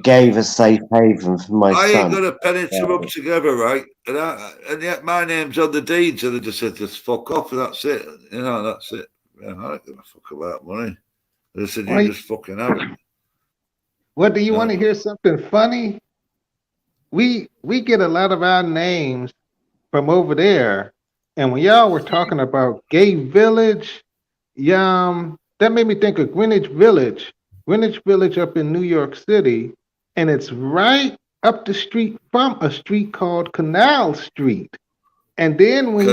gave a safe haven for my son. I ain't got a penny to rub together, right? And yet my name's on the deeds, and they just said, just fuck off, and that's it. You know, that's it. Yeah, I don't give a fuck about money. They said, you just fucking have it. What, do you want to hear something funny? We get a lot of our names from over there, and when y'all were talking about Gay Village, that made me think of Greenwich Village up in New York City, and it's right up the street from a street called Canal Street. And then when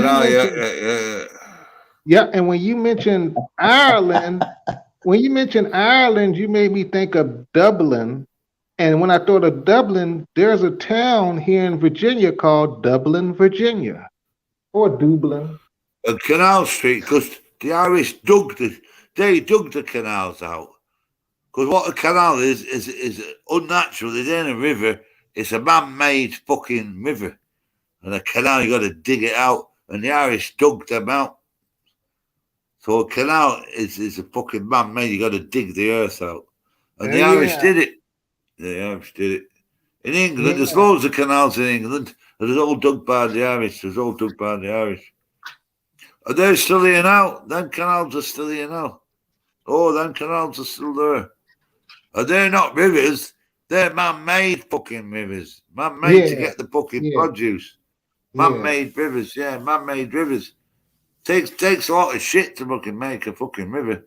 and when you mentioned Ireland, you made me think of Dublin. And when I thought of Dublin, there's a town here in Virginia called Dublin, Virginia, or Dublin. And Canal Street, because the Irish dug the canals out. Because what a canal is unnatural. It ain't a river. It's a man-made fucking river. And a canal, you got to dig it out. And the Irish dug them out. So a canal is a fucking man-made. You got to dig the earth out. And the Irish did it. The Irish did it. In England, there's loads of canals in England. And it's all dug by the Irish. Are they still here now? Them canals are still here now. Oh, them canals are still there. Are they not rivers? They're man-made fucking rivers. Man-made to get the fucking produce. Man-made rivers, man-made rivers. Takes a lot of shit to fucking make a fucking river.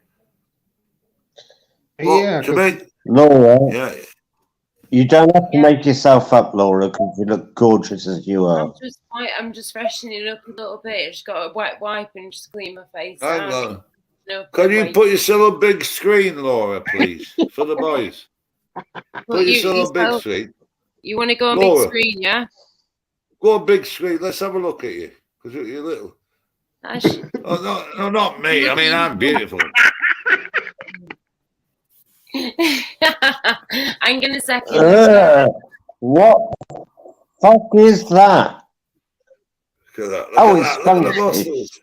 Laura, you don't have to make yourself up, Laura, because you look gorgeous as you are. I'm just freshening it up a little bit. I just got a wet wipe and just clean my face. Hang on. Can you put yourself on big screen, Laura, please, for the boys? Put yourself on big screen. You want to go on Laura, big screen, yeah? Go on big screen. Let's have a look at you, because you're little. No, not me. I mean, I'm beautiful. I'm going to second. What fuck is that? Look at that. Look at the muscles.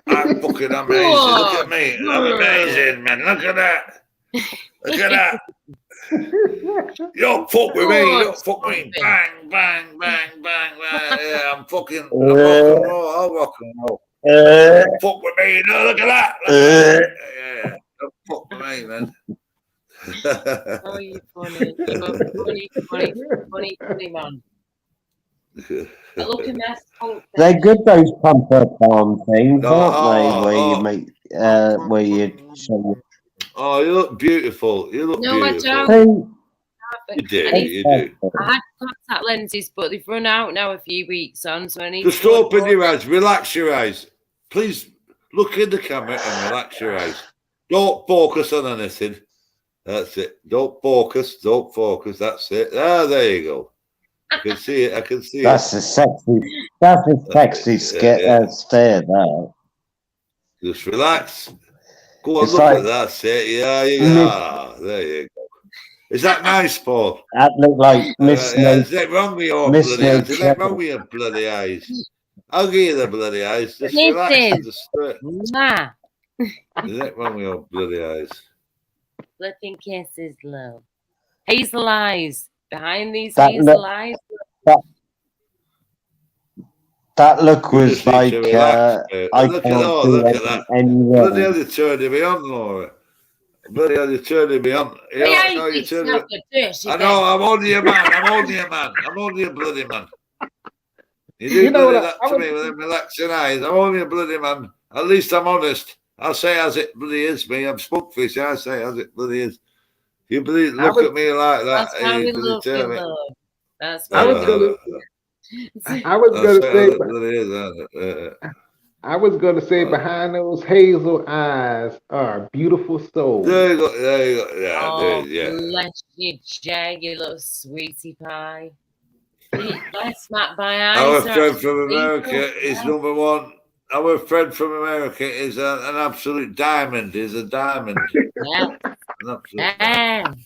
I'm fucking amazing. Look at me. I'm amazing, man. Look at that. You don't fuck with me. You don't fuck with me. Bang, bang, bang, bang, bang. Yeah, I'm fucking rock and roll. I'll rock and roll. Don't fuck with me. No, look at that. Yeah, don't fuck with me, man. Oh, you're funny. Funny, man. Look at that. They're good, those pump-up arm things, aren't they? Where you show. Oh, you look beautiful. No, I don't. You do. I had contact lenses, but they've run out now a few weeks on, so I need just open your eyes, relax your eyes. Please look in the camera and relax your eyes. Don't focus on anything. That's it. Don't focus. That's it. Ah, there you go. I can see it. That's a sexy stare there. Just relax. Go on, look at that. Yeah, there you go. Is that nice, Paul? That looked like Miss. Is it wrong with your bloody eyes? Is it wrong with your bloody eyes? I'll give you the bloody eyes. Just relax and just straight. Is it wrong with your bloody eyes? Flipping kisses, love. Hazel eyes. Behind these hazel eyes. That look was like look at that. Bloody hell, they turned me on, Laura. Bloody hell, you're turning me on. We ain't You're turning yourself me. a dirty I know, I'm only a man. I'm only a man. I'm only a bloody man. You do You know bloody what? that to me with them relaxing eyes. I'm only a bloody man. At least I'm honest. I'll say as it bloody is, me. I'm spookfish. I say as it bloody is. You bloody look at me like that. That's how we love you, love. That's I was how gonna say, I was gonna say, Oh. behind those hazel eyes are beautiful souls. There you go. Yeah, Oh, yeah. bless you, Jay, you little sweetie pie. Bless Matt by Our eyes. friend from America is number one. Our friend from America is an absolute diamond. Is a diamond. Yeah. An absolute diamond.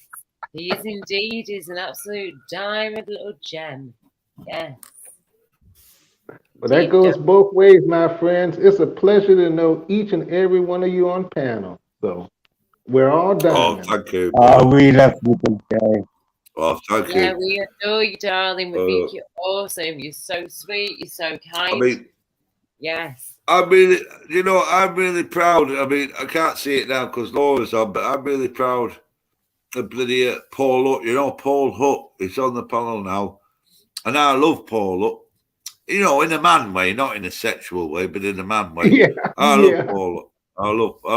He is indeed. He's an absolute diamond little gem. Yes. But that goes both ways, my friends. It's a pleasure to know each and every one of you on panel. So we're all diamonds. Oh, thank you. Oh, we love you, Jay. Oh, thank you. Yeah, we adore you, darling. We think you're awesome. You're so sweet. You're so kind. I mean, yes. I'm really proud. I mean, I can't see it now because Laura's on, but I'm really proud of bloody Paul Hutt. You know, Paul Hutt is on the panel now. And I love Paul Hutt. You know, in a man way, not in a sexual way, but in a man way. Yeah, I love Paul Hutt. I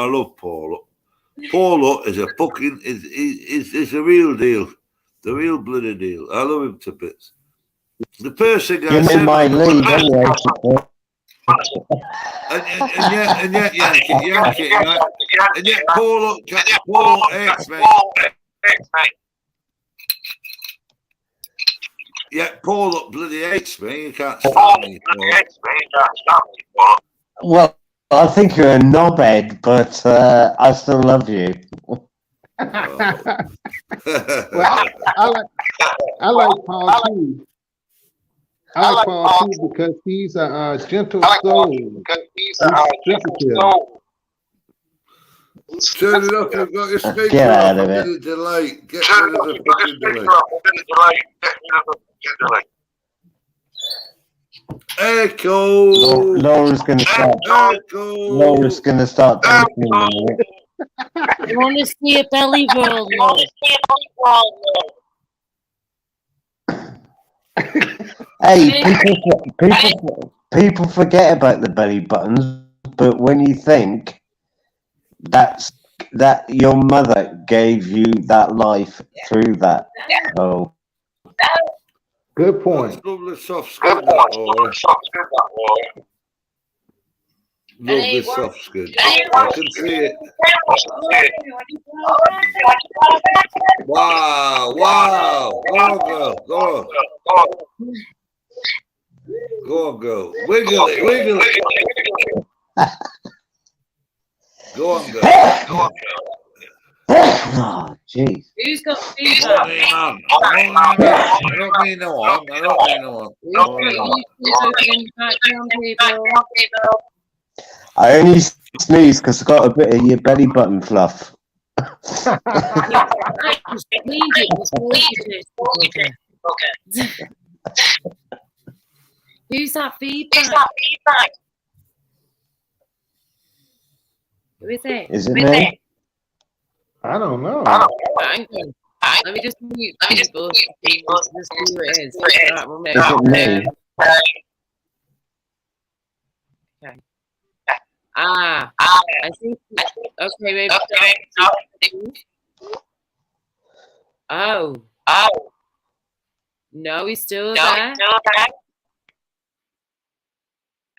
love Paul Hutt. Paul Hutt is a fucking is a real deal. The real bloody deal. I love him to bits. The person I You're in my league anyway. And yet, Yankee, right? And yet, Paul hates me. Yeah, Paul bloody hates me. You can't stand me. Well, I think you're a knobhead, but I still love you. Well, I like Paul too. I like Paul too because he's a gentle soul. He's sensitive. Turn it off. You've got your speaker Get off. out of I'm it. getting delay. Get rid of the fucking delay. Echo. Laura's going to start. Echo. Laura's going to start dancing. I want to see a belly roll, Lord. Hey, people forget about the belly buttons, but when you think that your mother gave you that life through that, oh, good point. That's lovely soft skin, that Laura. Lovely soft skin. I can see it. Wow. Go on, girl. Go on, girl. Wiggle it. Go on, girl. oh, jeez. Who's got I feedback? don't mean no one. I only sneeze because I got a bit of your belly button fluff. Who's that feedback? Who is it? Is it me? I don't know. Hang on. Let me just mute people. Just see who it is. Right, one minute. Is it me? Okay. I think. Okay, maybe. Oh. No, he's still there.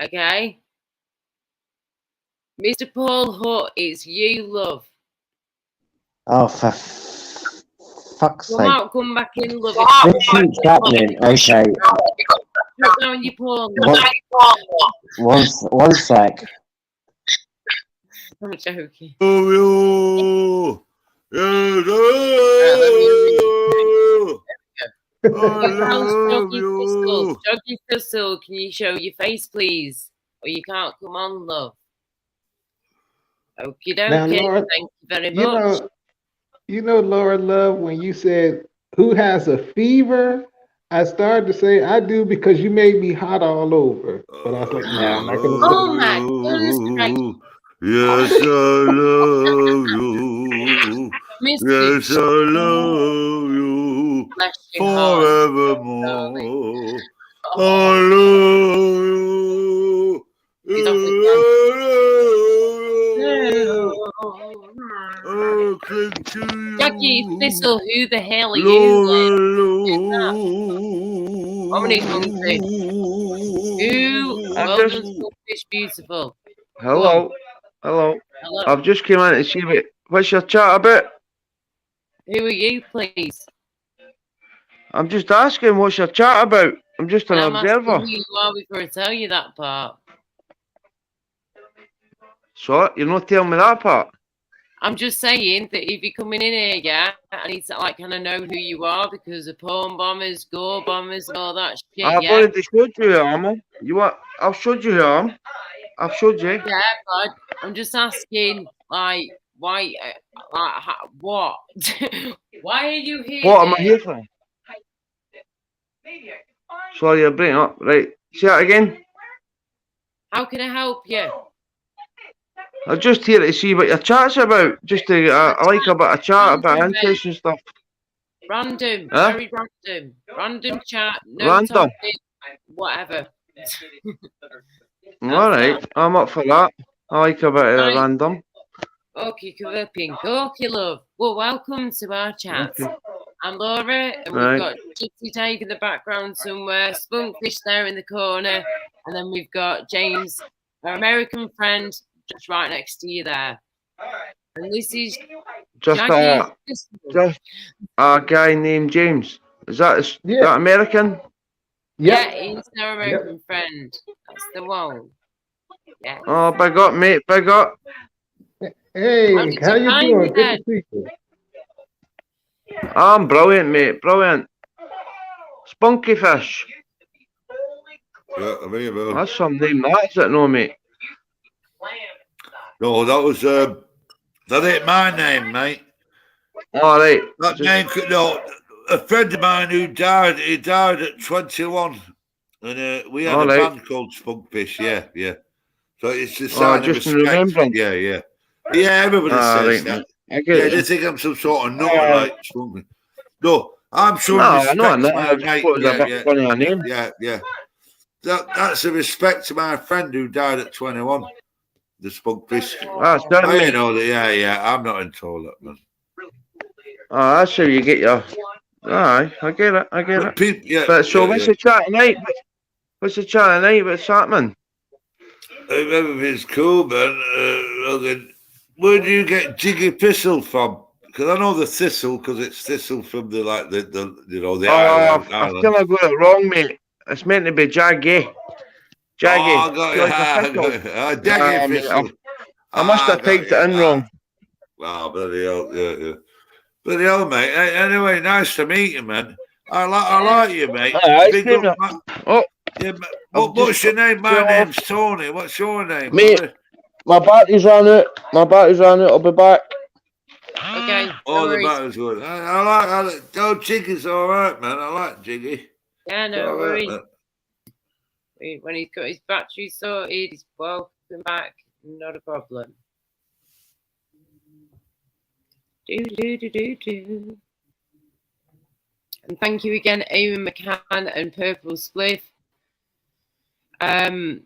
Okay. Mr. Paul Hutt, it's you, love. Oh, for fuck's sake. Come back in, love. This keeps happening. Okay. Put down your porn. One sec. I'm joking. Joggy Crystal, can you show your face, please? Or you can't come on, love. Okie dokie. Laura, Thank you very much. You know, Laura Love, when you said, who has a fever? I started to say, I do because you made me hot all over. But I was like, nah, I'm not going to say Oh, my goodness. Yes, I love you. Missed Yes, it. I love you Bless your heart. forevermore. I Oh, love you. he's off again. I'll cling to you. Jackie Thistle, who the hell are you? How many songs in? Who? I'm Well just. done, Scottish Beautiful. Hello. Hello. Hello. I've just come in to see what's your chat about. Who are you, please? I'm just asking what's your chat about. I'm just an And I'm observer. asking who you are before I tell you that part. So you're not telling me that part. I'm just saying that if you're coming in here, yeah, I need to like kind of know who you are because of porn bombers, gore bombers, and all that shit. I've Yeah, already showed you who I am. You want? I've showed you who I am. I've showed you. yeah, but I'm just asking, like, why, what? Why are you here? What am I here for? Sorry, you're breaking up. Right. Say that again. How can I help you? I'm just here to see what your chat's about. Just to, I like a bit of chat, a bit of Random, mate. interesting stuff. Random, Huh? very random. Random chat, no Random. topic, whatever. All right, I'm up for that. I like a bit of Right. random. Okay, pink. Okay, love. Well, welcome to our chat. Okay. I'm Laura, and Right. we've got Gypsy Dave in the background somewhere, Spunkfish there in the corner, and then we've got James, our American friend, just right next to you there. And this is Just a guy named James. Is that Yeah. that American? Yeah, Yep. he's our American friend. That's the one. Yeah. Oh, big up, mate. Big up. Hey, How did how you you find doing? me Good then? to see you. I'm brilliant, mate. Brilliant. Spunky fish. Yeah, I mean, well, That's some name, that is it, no, mate? no, that was that ain't my name, mate. All right. That name could no. A friend of mine who died, he died at 21, and we had All a right. band called Spunkfish. Yeah. So it's a sign of just in respect. remembrance. Yeah. Everybody says Right, that. mate. I get Yeah, it. they think I'm some sort of nut like Spunkfish. No, I'm showing No, I respect know, to my I just mate. thought it was a bit funny a name. Yeah. That's a respect to my friend who died at 21. The Spunkfish. That's that, I mate. know that. Yeah. I'm not into all that, man. Oh, that's how you get your. Aye, I get it. I get But it. people, yeah. But so, what's yeah. the chat tonight? What's the chat tonight? What's happening? Everything's cool, man. Where do you get Jiggy Thistle from? Because I know the thistle, because it's thistle from the the I island. feel I got it wrong, mate. It's meant to be jaggy. Jaggy. Oh, I got Feel like a it. thistle. Jaggy mate, Thistle. I must have typed it in wrong. Wow, bloody hell, yeah. Bloody hell, mate. Anyway, nice to meet you, man. I like you, mate. Big up, man. Oh, yeah, what's your name? My name's Tony. What's your name, mate? buddy? My battery's on it. I'll be back. Okay. Oh, No the battery's good. I like. Oh, Jiggy's all right, man. I like Jiggy. Yeah, no All worries. Right, When he's got his battery sorted, he's welcome back. Not a problem. Do. And thank you again, Eamon McCann and Purple Spliff. Eamon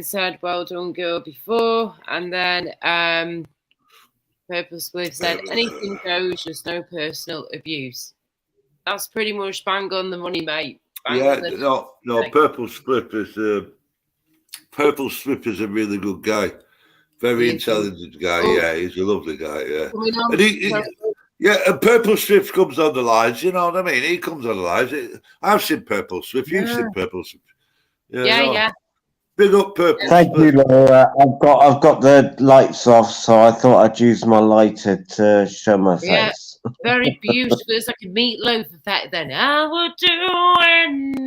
said, well done, girl, before. And then Purple Spliff said, anything goes, just no personal abuse. That's pretty much bang on the money, mate. No. Purple Spliff is a really good guy. Very intelligent guy. Oh. Yeah, he's a lovely guy. Yeah. And Purple Swift comes on the lines. You know what I mean? He comes on the lines. I've seen Purple Swift. You've seen Purple Swift. Yeah. Big up, Purple. Thank you, Laura. I've got the lights off, so I thought I'd use my lighter to show my face. Very beautiful. It's like a meatloaf effect. Then I would do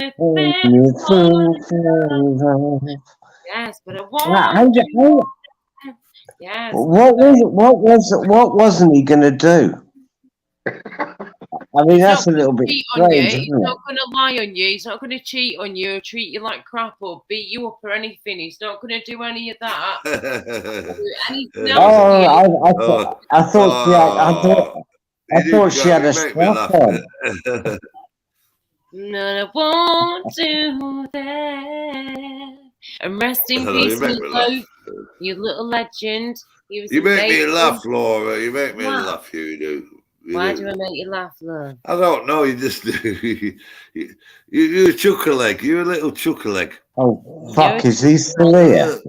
anything. Yes, but I want. Yes. What wasn't he gonna do? I mean, He's that's a not little going bit to cheat on you. strange, He's isn't it? not going to lie on you. He's not going to cheat on you or treat you like crap or beat you up or anything. He's not going to do any of that. Anything else to you. I thought she had a make me strap laugh. on. No, I won't do that. And rest in Hello, peace, you make me Meatloaf, laugh. you little legend. He was You make me amazing. laugh, Laura. You make me Why? laugh. You do. Why do I make you laugh, love? I don't know. You just do. You're a chuckle leg. You're a little chuckle leg. Oh, fuck, is he still here?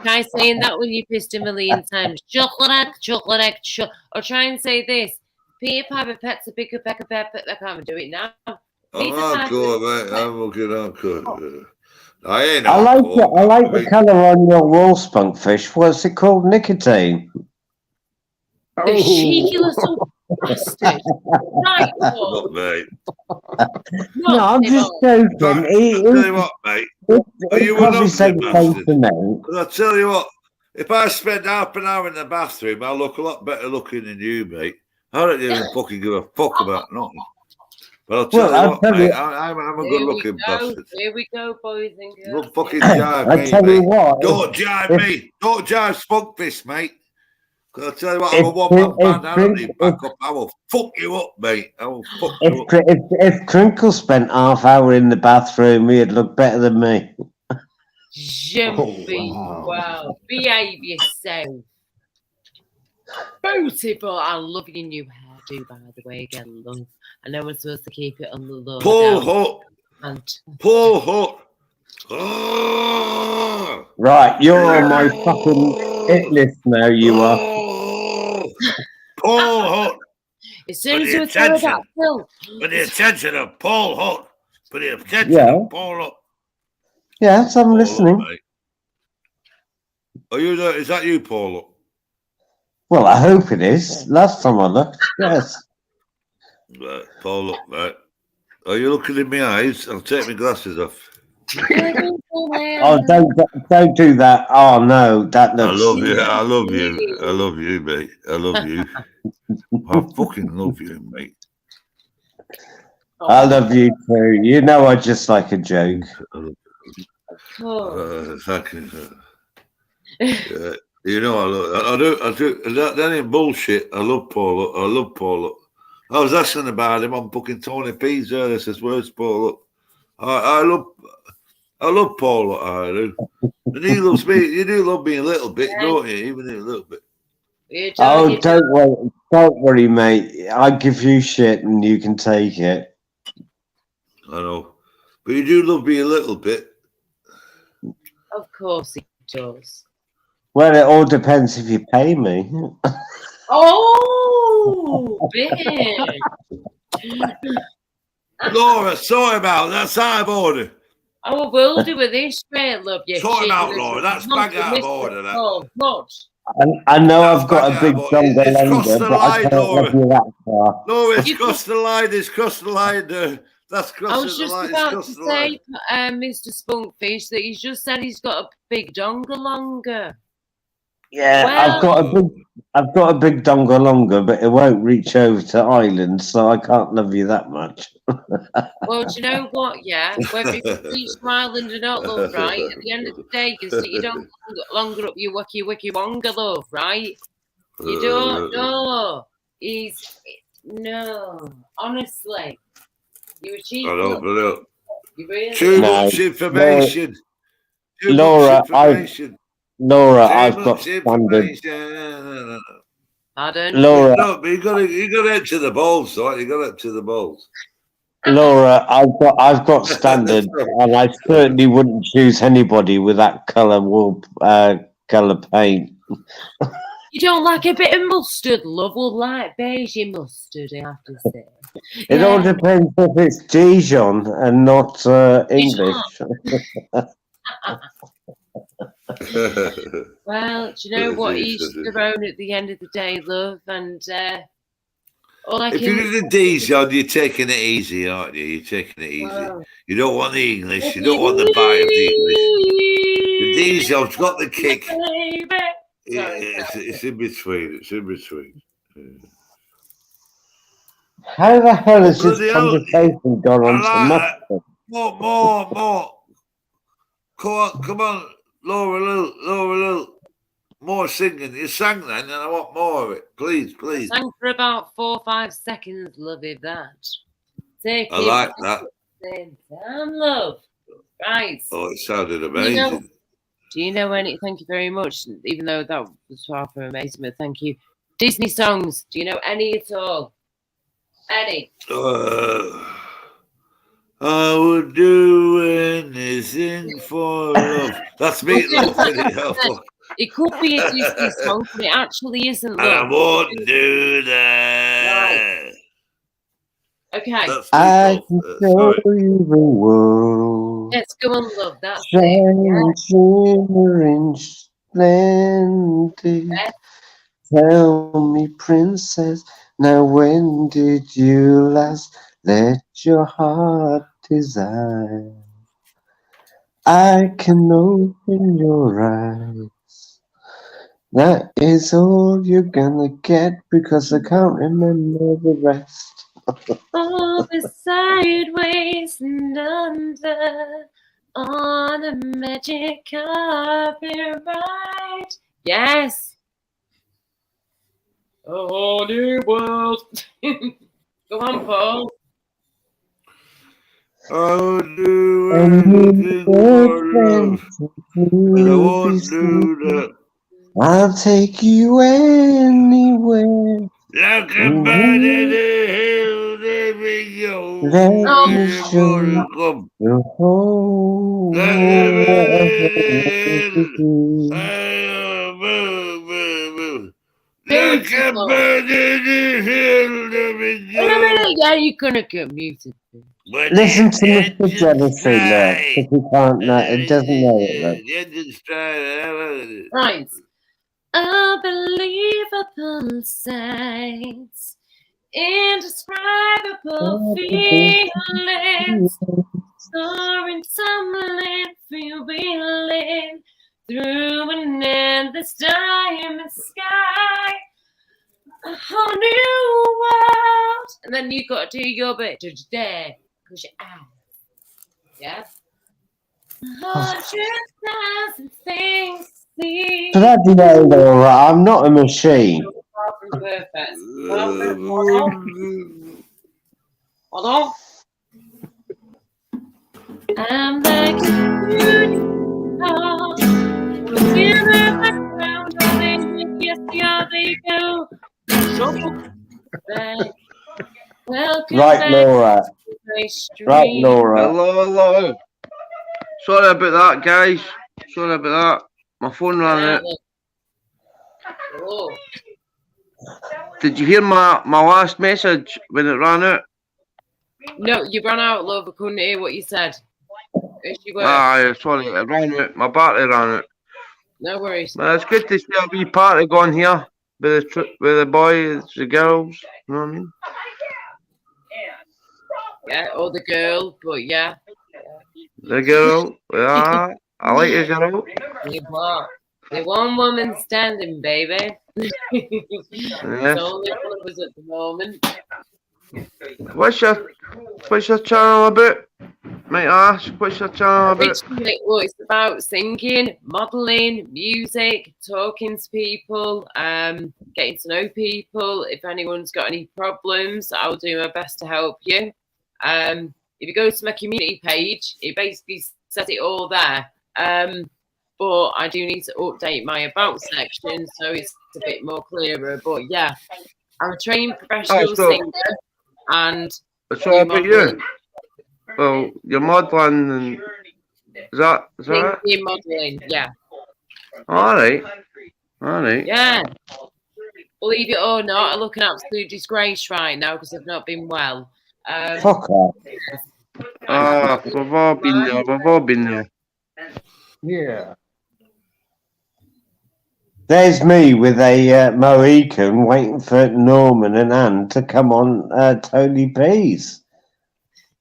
Try saying that when you pissed a million times. Chocolate egg, or try and say this. Peter Piper pets a bigger pecker pepper. I can't even do it now. I'm hardcore, mate. I'm looking hardcore. I ain't I like hardcore. I like the colour on your wall, Spunkfish. What's it called? Nicotine. The cheeky little bastard. Right, Look, mate. No, I'm just joking. I'll tell you what, mate. Are you an ugly bastard? I'll tell you what. If I spend half an hour in the bathroom, I'll look a lot better looking than you, mate. I don't even fucking give a fuck about nothing. But I'll tell you what, mate. I'm a good-looking bastard. Here we go, boys and girls. Don't fucking jive me, mate. Don't jive me. Don't jive Spunkfish, mate. I'll tell you what, I'm a one-man band. I don't need backup. I will fuck you up, mate. I will fuck you up. If Crinkle spent half hour in the bathroom, he'd look better than me. Jumpy, wow. Behave yourself. Beautiful. I love your new hairdo, by the way. Again, love. I know we're supposed to keep it on the low. Paul Hutt. Paul Hutt. Oh. Right, you're on my fucking hit list now, you are. Paul Hutt. As soon as you throw that film. Put the attention of Paul Hutt. Put the attention of Paul Hutt. Yes, I'm listening. Are you? Is that you, Paul Hutt? Well, I hope it is. Last time I looked, yes. Right, Paul Hutt, right. Are you looking in my eyes? I'll take my glasses off. Oh, don't do that. Oh no, that looks. I love you. I love you. I love you, mate. I love you. I fucking love you, mate. I love you too. You know, I just like a joke. Thank you. You know, I do. That ain't bullshit. I love Paul Hutt. I love Paul Hutt. I was asking about him on fucking Tony P's earlier. Says, "Where's Paul Hutt?" I love Paul Hutt. I do. And he loves me. You do love me a little bit, don't you? Even a little bit. Oh, don't worry, mate. I give you shit and you can take it. I know, but you do love me a little bit. Of course he does. Well, it all depends if you pay me. Oh, bitch. Laura, sort him out. That's out of order. Oh, we'll do with this straight, love. You sort him out, Laura. That's bang out of order. That. I know I've got a big dongle longer, but I can't love you that far. No, it's crossed the line. It's crossed the line. That's crossing the line. I was just about to say, Mr. Spunkfish, that he's just said he's got a big dongle longer. Yeah, well, I've got a big dongle longer, but it won't reach over to Ireland, so I can't love you that much. Well, do you know what? Yeah, whether you reach Ireland or not, love, right? At the end of the day, you stick your dongle longer up your wiki wonga, love, right? You don't know. No, honestly, you're a cheap. I don't know. You really Too much information. Laura, I've got standards. Pardon? Laura, no, but you got to enter the balls, right? You got to enter the balls. Laura, I've got standards, and I certainly wouldn't choose anybody with that colour paint. You don't like a bit of mustard, love? Well, like beige mustard, I have to say. It all depends if it's Dijon and not English. Well, do you know what? Each their own at the end of the day, love. And if you're in the Dijon, you're taking it easy, aren't you? You're taking it easy. Well, you don't want the English. You don't want the bite of the English. The Dijon's got the kick. It's in between. It's in between. How the hell has this Bloody hell, conversation gone on I to like it. mustard? More. Come on, Laura Lou. More singing. You sang then, and I want more of it. Please. Sang for about 4 or 5 seconds, love if that. Take I it like back that. at the same time, love. Right. Oh, it sounded amazing. Do you know any? Thank you very much. Even though that was far from amazing, but thank you. Disney songs. Do you know any at all? Any? I would do anything for love. That's Meatloaf, isn't it? Oh, fuck. It could be a Disney song, but it actually isn't. And I won't do that. Right. Okay. That's I Meatloaf. can show you the world. Let's go on, love. That's Shining, shimmering, splendid. Yeah. Tell me, princess, now when did you last let your heart desire? I can open your eyes. That is all you're gonna get because I can't remember the rest. Over sideways and under on a magic carpet ride. Yes. A whole new world. Go on, Paul. I would do anything for love. And I won't do that. I'll take you anywhere. Like a bird in the hill, there we go. Let me Come. show the whole Like a bird in the hill, there we go. Yeah, you're gonna get muted. Listen to Mr. Jealousy, look, because he can't know, it doesn't know it, look. Right. Unbelievable sights, indescribable feelings, soaring, tumbling, freewheeling through an endless diamond sky. A whole new world. And then you got to do your bit. Do you dare? Close your eyes. Yeah? 100,000 things. Bloody hell, Laura, I'm not a machine. Perfect. Hold on. I'm like a shooting star. In the background, yes, yeah, they go. Welcome Right, back Laura. to my stream. Right, Laura. Hello. Sorry about that, guys. Sorry about that. My phone ran out. Oh. Did you hear my last message when it ran out? No, you ran out, love. I couldn't hear what you said. Sorry, it ran out. My battery ran out. No worries. But it's good to see a wee party going here with the boys, the girls. You know what I mean? Yeah, or the girl, but yeah. The girl. Yeah, I like the girl. The one woman standing, baby. Yes. Only one of us at the moment. What's your channel about? Might I ask, what's your channel about? Well, it's about singing, modelling, music, talking to people, getting to know people. If anyone's got any problems, I'll do my best to help you. If you go to my community page, it basically says it all there. But I do need to update my about section so it's a bit more clearer. But yeah, I'm a trained professional singer and it's all about you. Well, you're modelling and is that it? Modelling, yeah. All right. Yeah. Believe it or not, I look an absolute disgrace right now because I've not been well. Fuck off. We've all been there. Yeah. There's me with a Mohican waiting for Norman and Anne to come on Tony P's.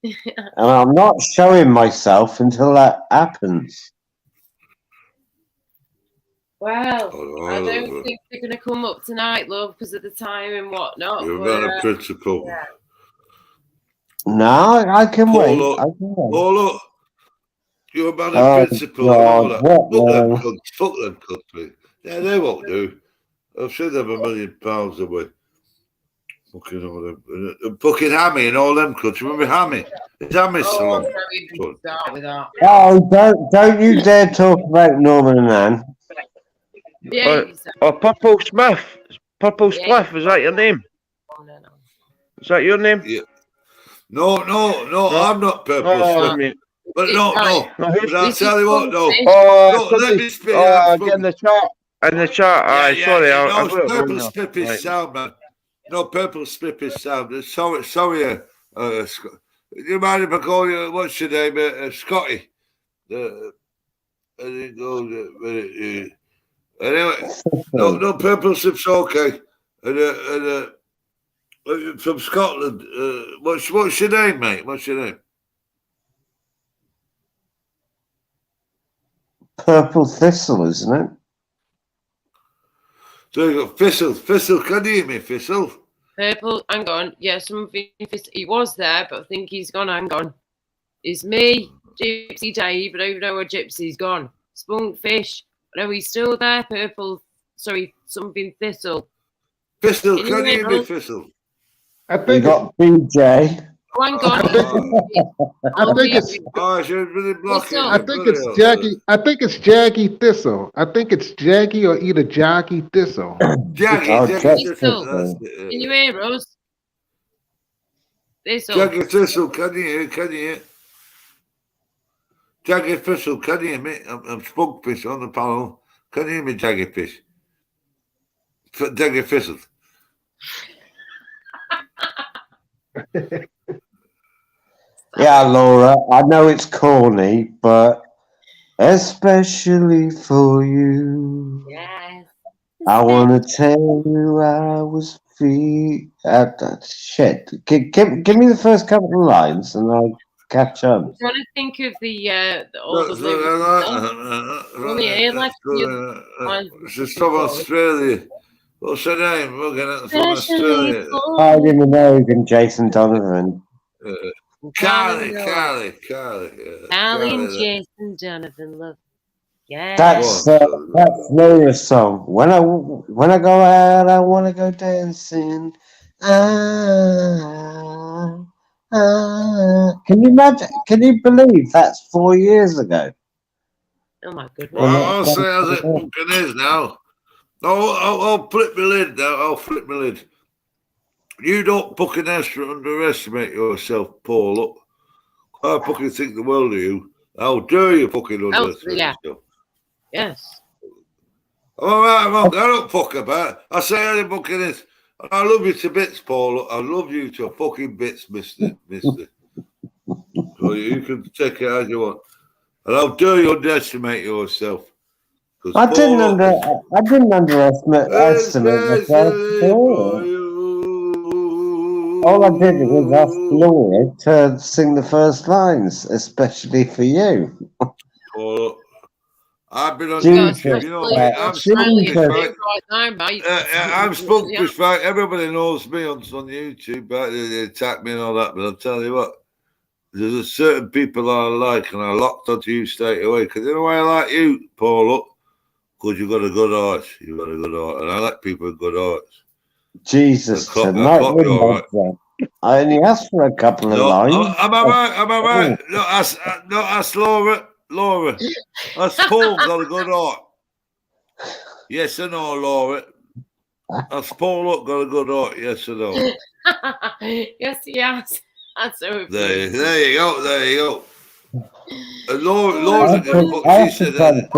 And I'm not showing myself until that happens. Well, I don't think they're going to come up tonight, love, because of the time and whatnot. You're not a principal. Yeah. No, I can Paul, wait. look. I can wait. Oh, look. You're a man of Oh, principle and all God, that. what Fuck them now? cunts. Fuck them cunts, mate. Yeah, they won't do. I've seen them £1 million away. Fucking all them. Fucking Hammy and all them cunts. Remember Hammy? Is Hammy still Oh, on? don't even start with that. Oh, don't you dare talk about Norman and Anne. Yeah, Purple Smith. Purple Yeah. Spliff, is that your name? no. Is that your name? Yeah. No, I'm not Purple Oh, Smith. mate. But no. But I'll This tell is you what, though. Oh, No, let me speak. I'm get in the chat. In the chat, aye, sorry. Yeah. I No, got it wrong Purple now. Smith is Right. sound, man. No, Purple Smith is sound. Sorry, you mind if I call you, what's your name, Scotty? I didn't go, anyway, no, Purple Smith's okay. And from Scotland, what's your name, mate? What's your name? Purple Thistle, isn't it? So you got Thistle, can you hear me, Thistle? Purple, hang on. Yeah, something. He was there, but I think he's gone. Hang on. It's me, Gypsy Dave. I don't even know where Gypsy's gone. Spunkfish. I know he's still there. Purple. Sorry, something Thistle. Thistle, Can can you you hear hear me, us? Thistle? I We think got BJ. Oh, hang on. I think it's I should really block Thistle. I it. think it's Jackie. I think it's Jaggy Thistle. I think it's Jaggy or either Jockey Thistle. Jaggy Thistle. Thistle. Can you hear us? Thistle. Jaggy Thistle, can you hear? Jaggy Thistle, can you hear me? I'm Spunkfish on the panel. Can you hear me, Jaggy Fish? Jaggy Thistle. Yeah, Laura, I know it's corny, but especially for you, Yes. I want to tell you I was shit. Give me the first couple of lines and I'll catch up. I'm trying to think of all the lyrics. Only hear like She's from Australia. What's her name? We're going from Australia. Kylie Minogue and Jason Donovan. Carly. Carly and Jason Donovan, love. Yeah. That's Laura's song. When I go out, I want to go dancing. Can you imagine? Can you believe that's 4 years ago? Oh my goodness. Well, I'll say as it fucking is now. I'll flip my lid now. You don't fucking underestimate yourself, Paul. Look, I fucking think the world of you. How dare you fucking underestimate yourself? Yes. All right, I don't fuck about it. I say any fucking is. I love you to bits, Paul. I love you to fucking bits, mister. So you can take it as you want. And how dare you underestimate yourself? I didn't underestimate myself at all. All I did was ask Laura to sing the first lines, especially for you. I've been on Jesus, YouTube, you know me. I'm Spunkfish, right? I'm Spunkfish, right? Everybody knows me on YouTube, right? They attack me and all that, but I'll tell you what, there's a certain people I like, and I locked onto you straight away, because you know why I like you, Paul? Because you've got a good heart. You've got a good heart, and I like people with good hearts. Jesus, tonight I only asked for a couple of lines. Am I right? No, ask Laura. Has Paul got a good heart? Yes or no, Laura? Has Paul got a good heart? Yes or no? Yes, he has. That's so there you go. Laura, she said that.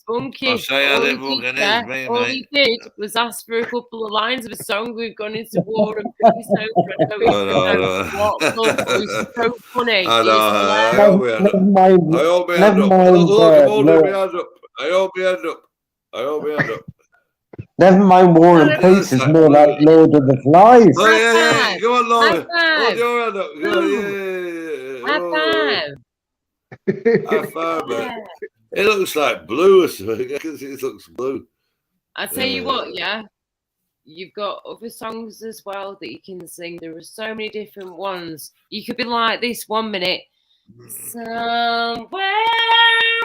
Spunky. I say I didn't fucking is, me, all he did was ask for a couple of lines of a song. We've gone into war and peace over. It's so funny. I know. I hold my hand up. Look, I'm holding my hand up. I hold my hand up. Never mind War and Peace, it's more like Lord of the Flies. Oh, yeah. Go on, Laura. Hold your hand up. High five, man. It looks like blue or something. I can see it looks blue. I tell you what, yeah. you've got other songs as well that you can sing. There are so many different ones. You could be like this 1 minute. Somewhere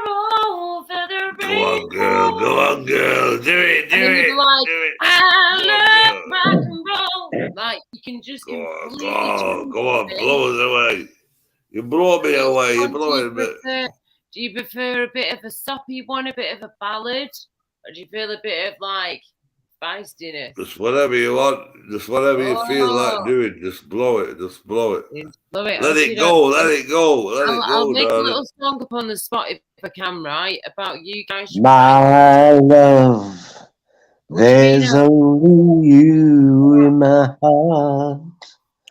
over the rainbow. Go on, girl. Do it, do And then it. you'd be like, do it. I Go on, love rock and roll. Like, you can just completely change Go on, it. blow us away. You blow me away. You What blow me a bit. do you prefer a bit of a soppy one, a bit of a ballad? Or do you feel a bit of like feistiness? Just whatever you want. Just whatever you feel like doing. Just blow it. Just blow it. Blow it. Let it go. Let it go. Let it go, I'll make darling. a little song up on the spot if I can, right? About you guys. My love, there's only you in my heart.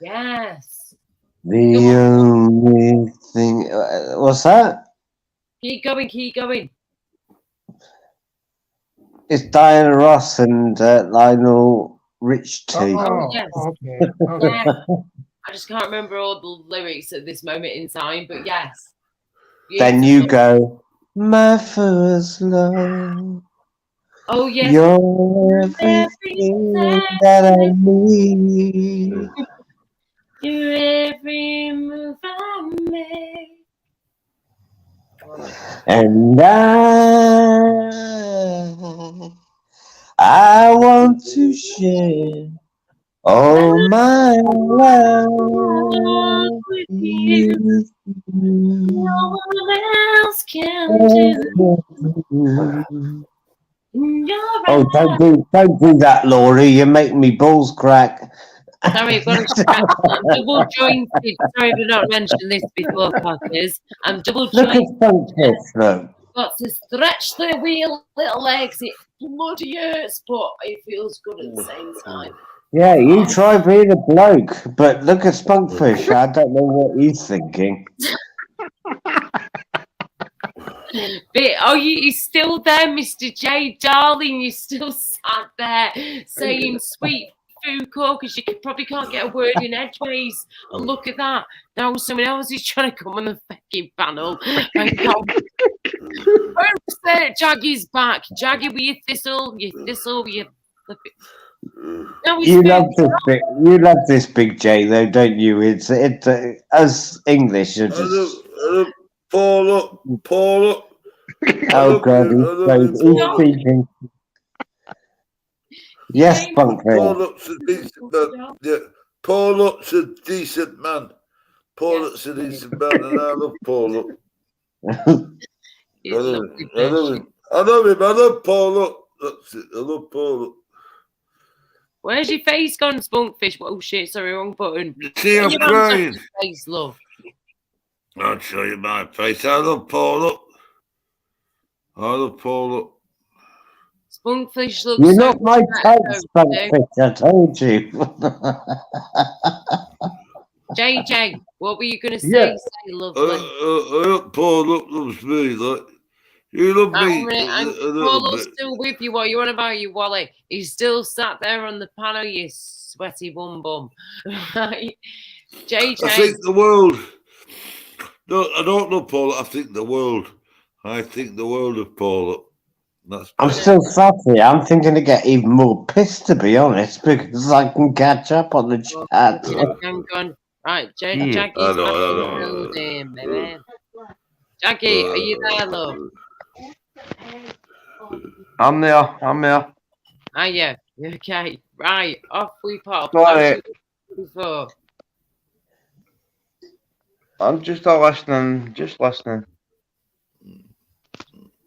Yes. The only thing. What's that? Keep going, keep going. It's Diana Ross and Lionel Richie. Oh, yes. okay. Yeah. I just can't remember all the lyrics at this moment in time, but yes. Then you go, my first love. Oh, yes. You're everything that I need. You're every move I make. And I want to share all my love with you. No one else can do. Oh, don't do that, Laurie. You make me balls crack. Sorry, I've got to scratch. I'm double jointed. Sorry, we've not mentioned this before, Cockers. I'm double Look at jointed. Spunkfish, look. Got to stretch the wheel little legs. It bloody hurts, but it feels good at the same time. Yeah, you try being a bloke, but look at Spunkfish. I don't know what he's thinking. But you're still there, Mr. J, darling. You're still sat there saying sweet food call because you probably can't get a word in edgeways. And look at that. Now someone else is trying to come on the fucking panel. Where's that? Jaggy's back. Jaggy with your thistle, with your no, You love this big J though, don't you? It's as English. You're just Paul up. oh god, he's speaking. Yes, Spunkfish. Paul Up's a decent man. Yeah, Paul Up's a decent man. Paul Up's a decent man, and I love Paul Up. I love him. I love Paul Up. That's it. I love Paul Up. Where's your face gone, Spunkfish? Oh shit, sorry, wrong button. See, I'm crying. Face, love. I'll show you my face. I love Paul Up. I love Paul Up. Spunkfish looks You're so not my type, Spunkfish, I told you. JJ, what were you going to say? Yeah. Say, lovely. Paul Up loves me. Like, you love me. Paul Up's still with you. What are you on about, you Wally? He's still sat there on the panel, you sweaty bum bum. Right? JJ. I think the world. No, I don't love Paul Up. I think the world. I think the world of Paul Up. I'm still sat here. I'm thinking to get even more pissed, to be honest, because I can catch up on the chat. I'm gone. Right, Jackie's back in the building, baby. Jackie, are you there, love? I'm there. Are you? Okay. Right, off we pop. Sorry. Before. I'm just listening.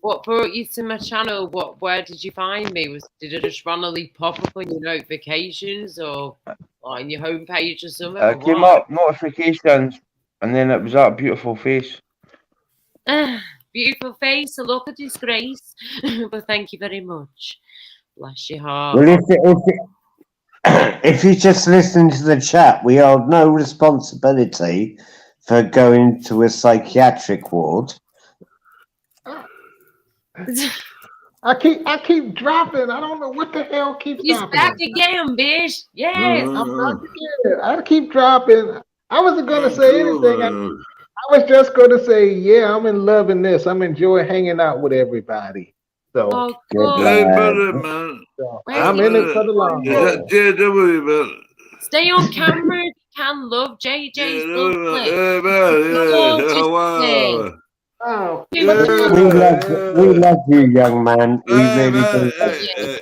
What brought you to my channel? Where did you find me? Did it just randomly pop up on your notifications or on your homepage or something? It came up notifications, and then it was that beautiful face. Beautiful face, a look of disgrace. But thank you very much. Bless your heart. Well, if you just listen to the chat, we hold no responsibility for going to a psychiatric ward. I keep dropping. I don't know what the hell keeps He's happening. back again, bitch. Yes. I'm back again. I keep dropping. I wasn't going to say anything. I was just going to say, yeah, I'm in loving this. I'm enjoying hanging out with everybody. So, Oh, Good God. Hey, lad. brother, man. so Where's I'm your in it for the long Is haul. that JW, man? Stay on camera if you can, love. JJ's lovely. Yeah, man. Yeah. Gorgeous Oh, thing. wow. Oh, You We Yeah. love you, young man. We Hey, really man. do. Hey.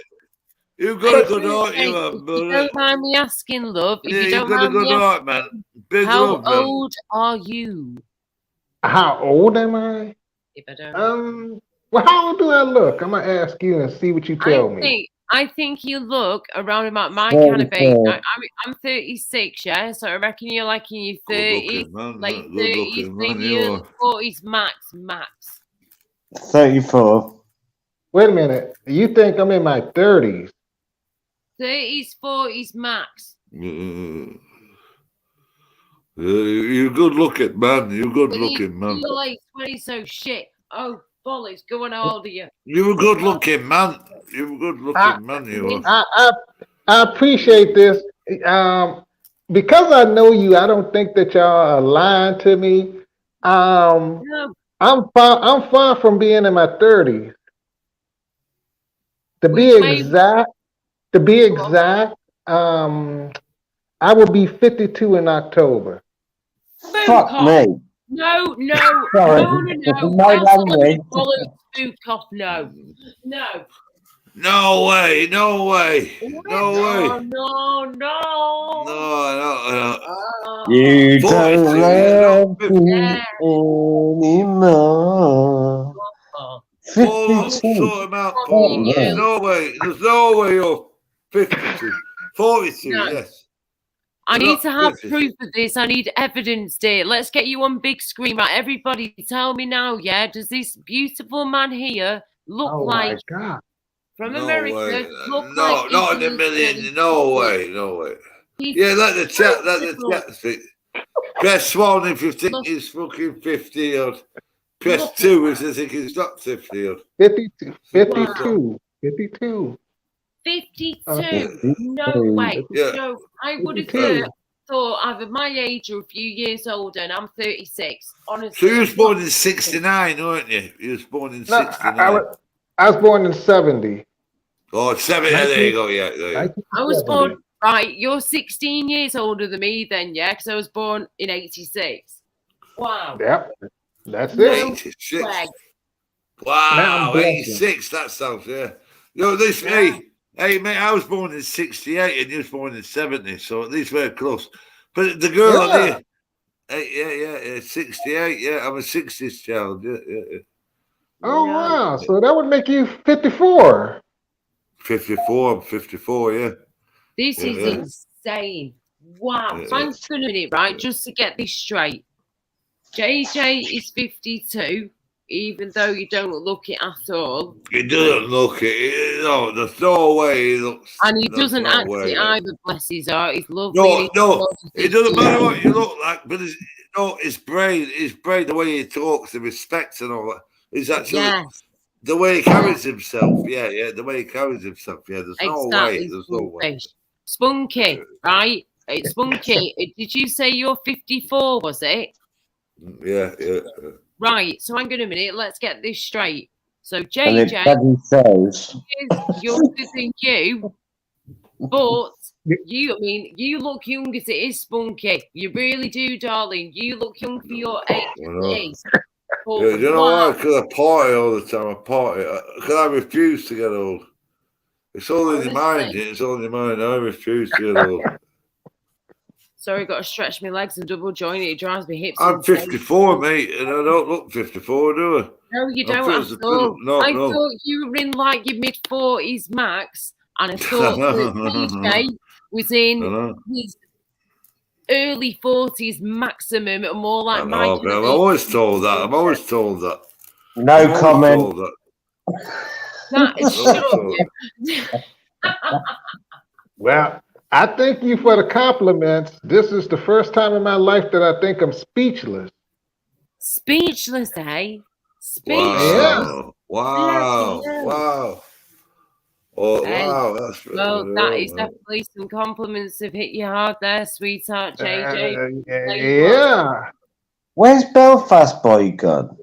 You've got a good heart, you have, If you brother. don't mind me asking, love, if Yeah, you you've don't got a mind me good heart, man. asking, Big how love, man. old are you? how old am I? If I don't know. Well, how old do I look? I'm gonna ask you and see what you tell me. I think you look around about my kind of age. I'm 36, yeah, so I reckon you're like in your Good 30s, looking, man. late Good 30s, looking, man. maybe You early are. 40s max. 34. Wait a minute. You think I'm in my 30s? 30s, 40s max. You're good looking, man. You're good But looking, man. you're like 20, so shit. Oh, bollocks, go on, how old are you? You're a good looking man. You're a good looking man, you are. I appreciate this. Because I know you, I don't think that y'all are lying to me. No. I'm far from being in my 30s. To be Which way? exact, I will be 52 in October. Spook Fuck off. me. No. Sorry. No. No language. Spook off, no. No way. No way. No way. No. No. You 42, don't yeah, love not me anymore. Oh, 52. sort him out. Oh, There's no. no way. There's no way you're 52. 42, No. yes. I You're need not to have 52. proof of this. I need evidence, dear. Let's get you on big screen. Right, everybody, tell me now, yeah? Does this beautiful man here look Oh like my God. from No America? way. Look No, like not in he's a million. really No beautiful? way. He's Yeah, let the chat beautiful. speak. Press 1 if you think he's fucking 50 odd. Press 2 if you think he's not 50 odd. 52. Wow. 52. 52. No way. Yeah. No, I would have 52. thought either my age or a few years older, and I'm 36. So Honestly. you was born in 69, weren't you? You was born in No, 69. I was born in 70. Oh, 70. There you go. Yeah. I was 1970. born, right, you're 16 years older than me then, yeah? Because I was born in 86. Wow. Yep. That's No it. 86. way. Now I'm Wow, blushing. 86. That sounds, yeah. This, hey, mate, I was born in 68 and you was born in 70, so at least we're close. But the girl Yeah. yeah, 68, yeah, I'm a 60s child, yeah. Oh No. wow. So that would make you 54. 54, I'm 54, yeah. This is insane. Wow. Yeah. Hang on a minute, right? Just to get this straight. JJ is 52, even though you don't look it at all. He doesn't look it. No, there's no way he looks. And he there's doesn't no act way. it either, bless his heart. He's lovely. No, it doesn't matter what you look like, but his brain, the way he talks, the respect and all that, is actually the way he carries himself. Yeah, the way he carries himself. Yeah, there's no way. There's no way. Spunky, right? It's Spunky. Did you say you're 54, was it? Yeah. Right, so hang on a minute. Let's get this straight. So And it JJ bloody says. is younger than you, but you look young as it is, Spunky. You really do, darling. You look young for your age. You know why? Because I party all the time. Because I refuse to get old. It's all in your mind. It's all in your mind. I refuse to get old. Sorry, got to stretch my legs and double joint it. It drives me hips. I'm 54, mate, and I don't look 54, do I? No, you don't at all. I thought you were in like your mid-40s max, and I thought that DJ was in his early 40s maximum, and more like my. I'm always told that. No comment. Well, I thank you for the compliments. This is the first time in my life that I think I'm speechless. Speechless, eh? Speechless. Wow. Oh, wow. That is definitely some compliments have hit you hard there, sweetheart, JJ. Yeah. Where's Belfast boy gone?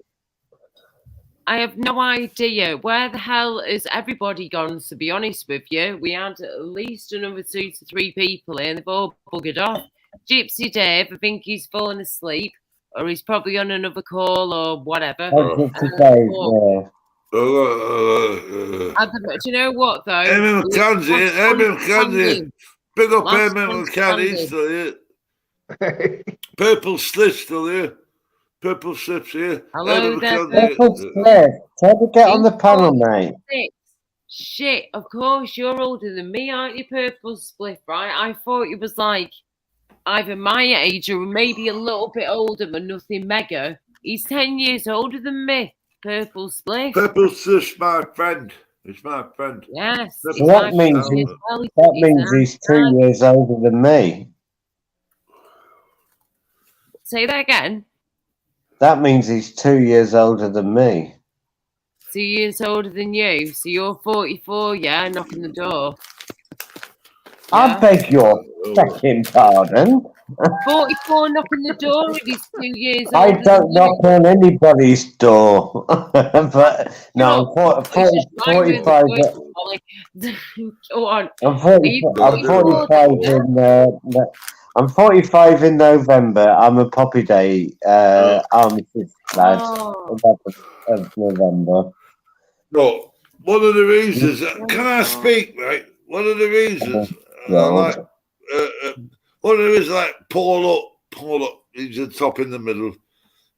I have no idea. Where the hell has everybody gone, to be honest with you? We had at least another 2 to 3 people here, and they've all buggered off. Gypsy Dave, I think he's fallen asleep, or he's probably on another call or whatever. Yeah. Do you know what, though? Emma McKenzie. Big up Emma McKenzie, he's still here. Purple Slip's still here. Purple Slip's here. Hello there, Purple Slip. Try to get on the panel, mate. Shit, of course, you're older than me, aren't you, Purple Split, right? I thought you was like either my age or maybe a little bit older, but nothing mega. He's 10 years older than me, Purple Split. Purple Slip's my friend. He's my friend. Yes. So that means he's 2 years older than me. Say that again. That means he's 2 years older than me. 2 years older than you. So you're 44, yeah, knocking the door. I beg your fucking pardon. 44 knocking the door and he's 2 years older. I don't knock on anybody's door. But no, I'm 45. Go on. I'm 45 in November. I'm a Poppy Day armistice lad of November. No, one of the reasons. Can I speak, right? One of the reasons. One of the reasons, like Paul up, he's the top in the middle.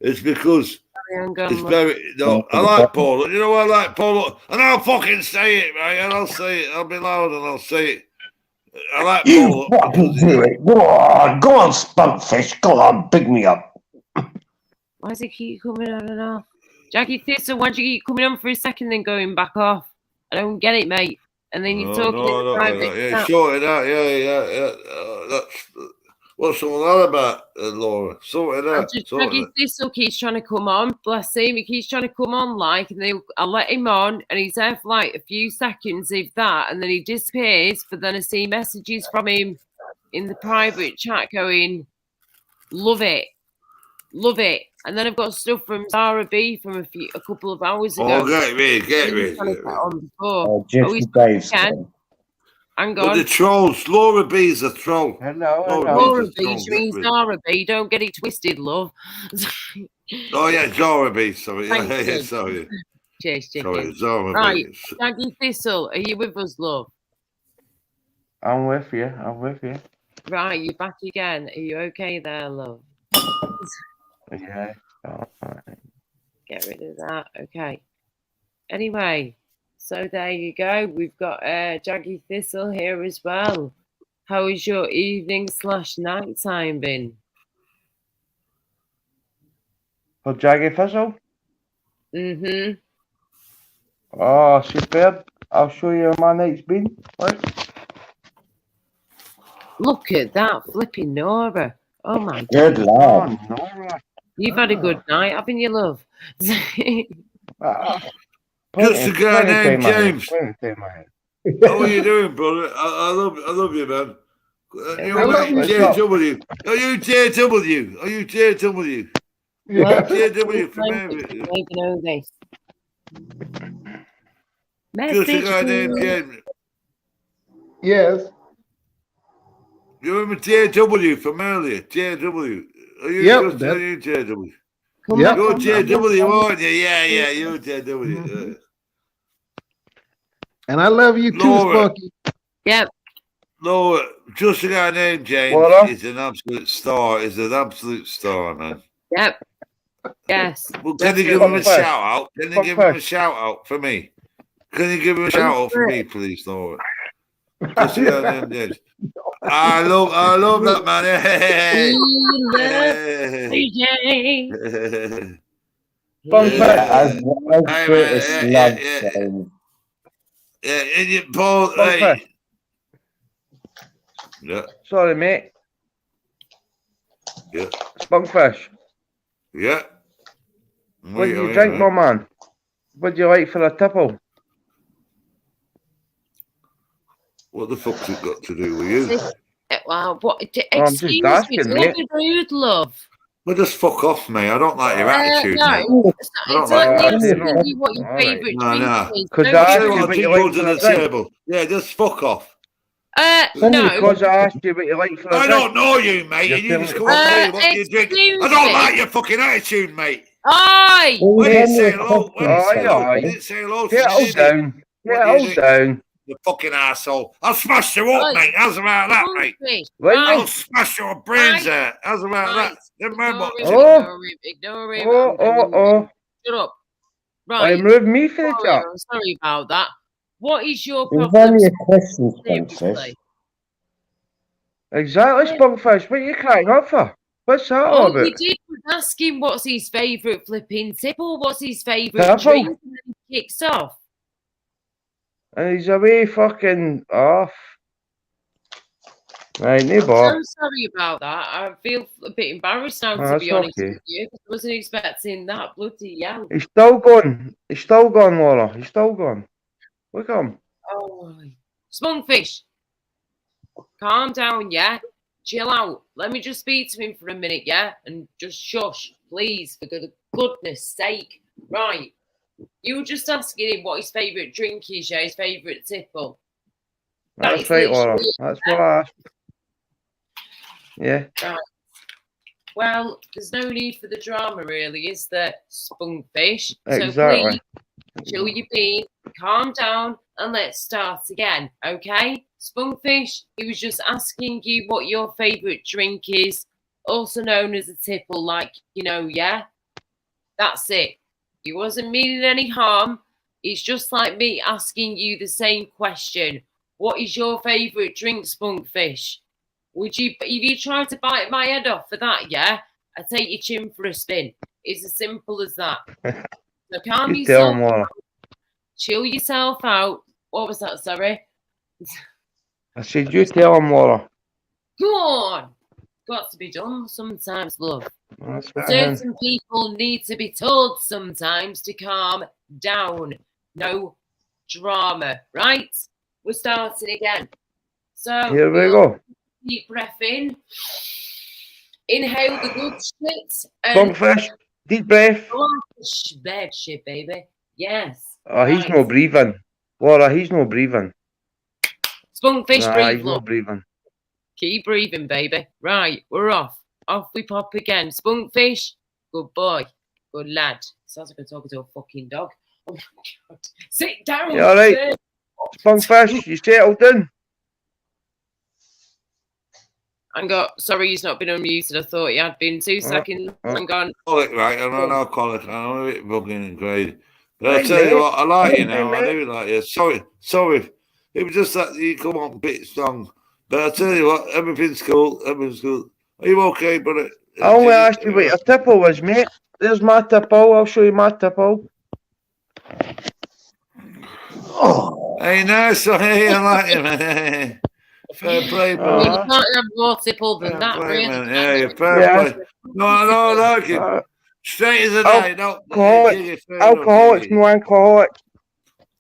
It's because it's very. No, I like Paul. You know why I like Paul? And I'll fucking say it, right? And I'll say it. I'll be loud and I'll say it. I like you fucking do it. Go on, Spunkfish. Go on, big me up. Why does he keep coming on and off? Jackie Thistle, why do you keep coming on for a second then going back off? I don't get it, mate. And then you're talking in the private. Yeah, sort it out. Yeah. What's all that about, Laura? Sort it out. Jackie Thistle keeps trying to come on. Bless him. He keeps trying to come on, and I let him on, and he's there for like a few seconds, if that, and then he disappears. But then I see messages from him in the private chat going, "Love it, and then I've got stuff from Zara B from a couple of hours ago. Oh, get me. Hang But on. the trolls, Laura B's a troll. Hello. Laura B, she means Zara B. Don't get it twisted, love. Oh yeah, Zara B. Sorry, Thank sorry. Cheers, sorry, Zara right, B. Shaggy Thistle, are you with us, love? I'm with you. Right, you're back again. Are you okay there, love? Yeah. All right. Get rid of that. Okay. Anyway, so there you go. We've got Jaggy Thistle here as well. How has your evening/night time been? For Jaggy Thistle? Mm-hmm. Oh, superb. I'll show you how my night's been. Right. Look at that flipping Nora. Oh my God. Good lad. Oh, Nora. You've had a good night, haven't you, love? Just a guy named James. How are you doing, brother? I love you, man. JW. Are you JW? Are you JW? Well, JW from this. Just a guy named James. Yes. You remember JW from earlier? JW. Are you JW? You're JW, aren't you? Yeah, you're JW. And I love you too, Spunky. Yep. Laura, just a guy named James is an absolute star. Is an absolute star, man. Yep. Yes. Well, can you give him a shout out? Can you give him a shout out for me? Can you give him a shout out for me, please, Laura? Just a guy named James. I love that man. Hey. And you, Paul. Hey. Yeah. Sorry, mate. Yeah. Spunkfish. Yeah. What do you drink, my man? What do you like for a tipple? What the fuck's it got to do with you? Well, what? I'm just asking, me, don't be rude, love. Well, just fuck off, mate. I don't like your attitude, No, mate. it's I don't not like me your attitude. asking you what your All right. favourite No, drink no. is. Because Don't I I'll tell asked you you what, what I'll you take like you for to a the drink. table. Yeah, just fuck off. No. Because I asked you what you like for a I drink. don't know you, mate, You're and you just telling- come up here, what do you drink? excuse I don't me. like your fucking attitude, mate. Aye! When Well, you only say a hello, question, when you say hello, Aye, you didn't say hello to Settle me, did you? down. What do you Settle think? down. You fucking arsehole. I'll smash you up, Oi. mate. How's about that, mate? Hungry. Right. I'll smash your brains Right. out. How's about Right. that? Never mind Ignore what him, Oh. ignore him. Oh, I'm doing oh. Shut up. I Right. moved me for the Sorry, chat. I'm sorry about that. What is your It was problem? only a question, Spunkfish. Seriously. Exactly, Spunkfish. What are you crying up for? What's that all All you about? did was ask him what's his favourite flipping tipple, what's his favourite Tipple? drink, and then he kicks off. And he's away fucking off. Right, no I'm bother. so sorry about that. I feel a bit embarrassed now, to That's be honest okay. with you. I wasn't expecting that bloody yell. He's still gone. He's still gone, Laura. He's still gone. Look at him. Oh, Spunkfish, calm down, yeah? Chill out. Let me just speak to him for a minute, yeah? And just shush, please, for goodness sake. Right. You were just asking him what his favourite drink is, yeah? His favourite tipple. That That's is right, Laura. literally it, That's what I asked. Yeah. Right. Well, there's no need for the drama, really, is there, Spunkfish? So Exactly. please, chill your bean, calm down, and let's start again, okay? Spunkfish, he was just asking you what your favourite drink is, also known as a tipple, like, you know, yeah? That's it. He wasn't meaning any harm. It's just like me asking you the same question. What is your favourite drink, Spunkfish? Would you, if you tried to bite my head off for that, yeah? I'd take your chin for a spin. It's as simple as that. So calm You tell yourself, him, Laura. chill yourself out. What was that, sorry? I said, you tell him, Laura. Go on. Got to be done sometimes, love. That's what I mean. Certain people need to be told sometimes to calm down. No drama, right? We're starting again. So Here we go. deep breath in. Inhale the good shit and Spunkfish. Deep breath. go on bed shit, baby. Yes. Oh, he's right. no breathing. Laura, he's no breathing. Spunkfish, Nah, breathe, he's no love. breathing. Keep breathing, baby. Right, we're off. Off we pop again. Spunkfish, good boy. Good lad. Sounds like I'm talking to a fucking dog. Oh my god. Sit down. You alright? sir. Spunkfish, you settled in? Hang on. Sorry, he's not been unmuted. I thought he had been. 2 seconds. Hang on. Call it right, I don't know, call it. I'm a bit bugging crazy. But Hey, I'll tell you mate. what, I like you Hey, now. I mate. do like you. Sorry. It was just that you come on a bit strong. But I'll tell you what, everything's cool. Everything's cool. Are you okay, brother? I only asked you what your tipple was, mate. There's my tipple. I'll show you my tipple. Oh, Hey, nice one. Hey, I like you, man. Fair play, Well, you brother. can't have more tipple than Fair that, play, really. man. can Yeah, you? you're fair Yeah. play. No, I don't like it. Straight as a day. No, Alcoholics, no alcoholic.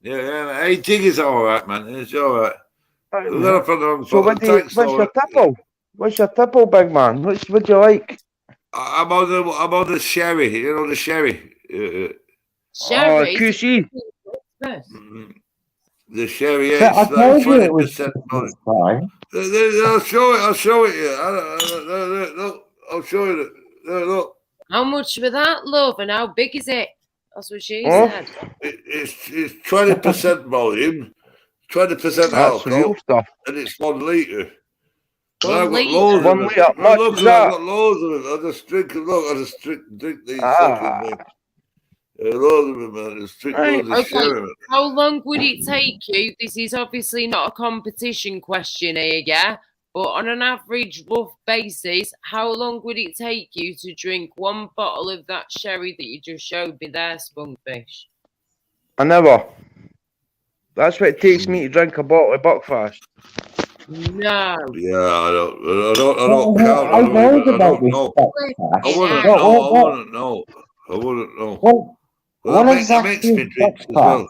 Yeah. Hey, Jiggy's all right, man. It's all right. We've got to put on. So what's your tipple? What's your tipple, big man? What do you like? I'm on the sherry. You know the sherry. Sherry. QC. The sherry. so Yeah, I it's told like you it was 20% this time. I'll show it you. Look, I'll show you. Look. How much for that, love? And how big is it? That's what she Oh. said. It's 20% volume, 20% That's alcohol, real stuff. and it's 1 litre. But 1 I've got litre? loads of 1 them. litre. Much Look, is I've that? got loads of them. I just drink them. Look, I just drink these Ah. fucking things. Loads of them, man. Just drink Right. loads of Okay. sherry. Man. How long would it take you? This is obviously not a competition question here, yeah? But on an average rough basis, how long would it take you to drink 1 bottle of that sherry that you just showed me there, Spunkfish? An hour. That's what it takes me to drink a bottle of Buckfast. No. Yeah, I don't count. I heard about this know. podcast. I wouldn't Yeah. know. I wouldn't know. What Well, that exactly makes me is drinks as well. Buckfast?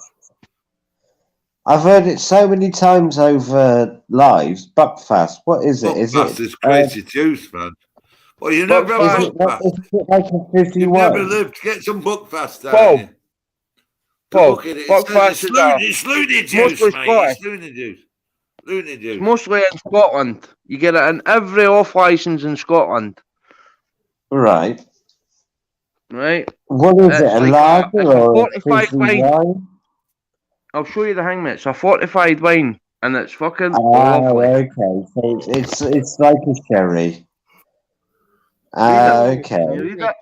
I've heard it so many times over live. Buckfast. What is it? Is Buckfast it? is crazy juice, man. Well, you never Buckfast. have Is it Buckfast. like a fizzy You've never one? lived. Get some Buckfast down Paul. here. Paul, Look at it. It says Buckfast it's loony juice, mostly mate. Scottish. It's loony juice. Loony It's juice. mostly in Scotland. You get it in every off license in Scotland, Right. right? What is it? It's A like lager it's a or a fortified fizzy wine. wine? I'll show you the thing, mate. It's a fortified wine, and it's fucking Oh, lovely. okay. So it's like a sherry. Read it. Okay. Can you read it?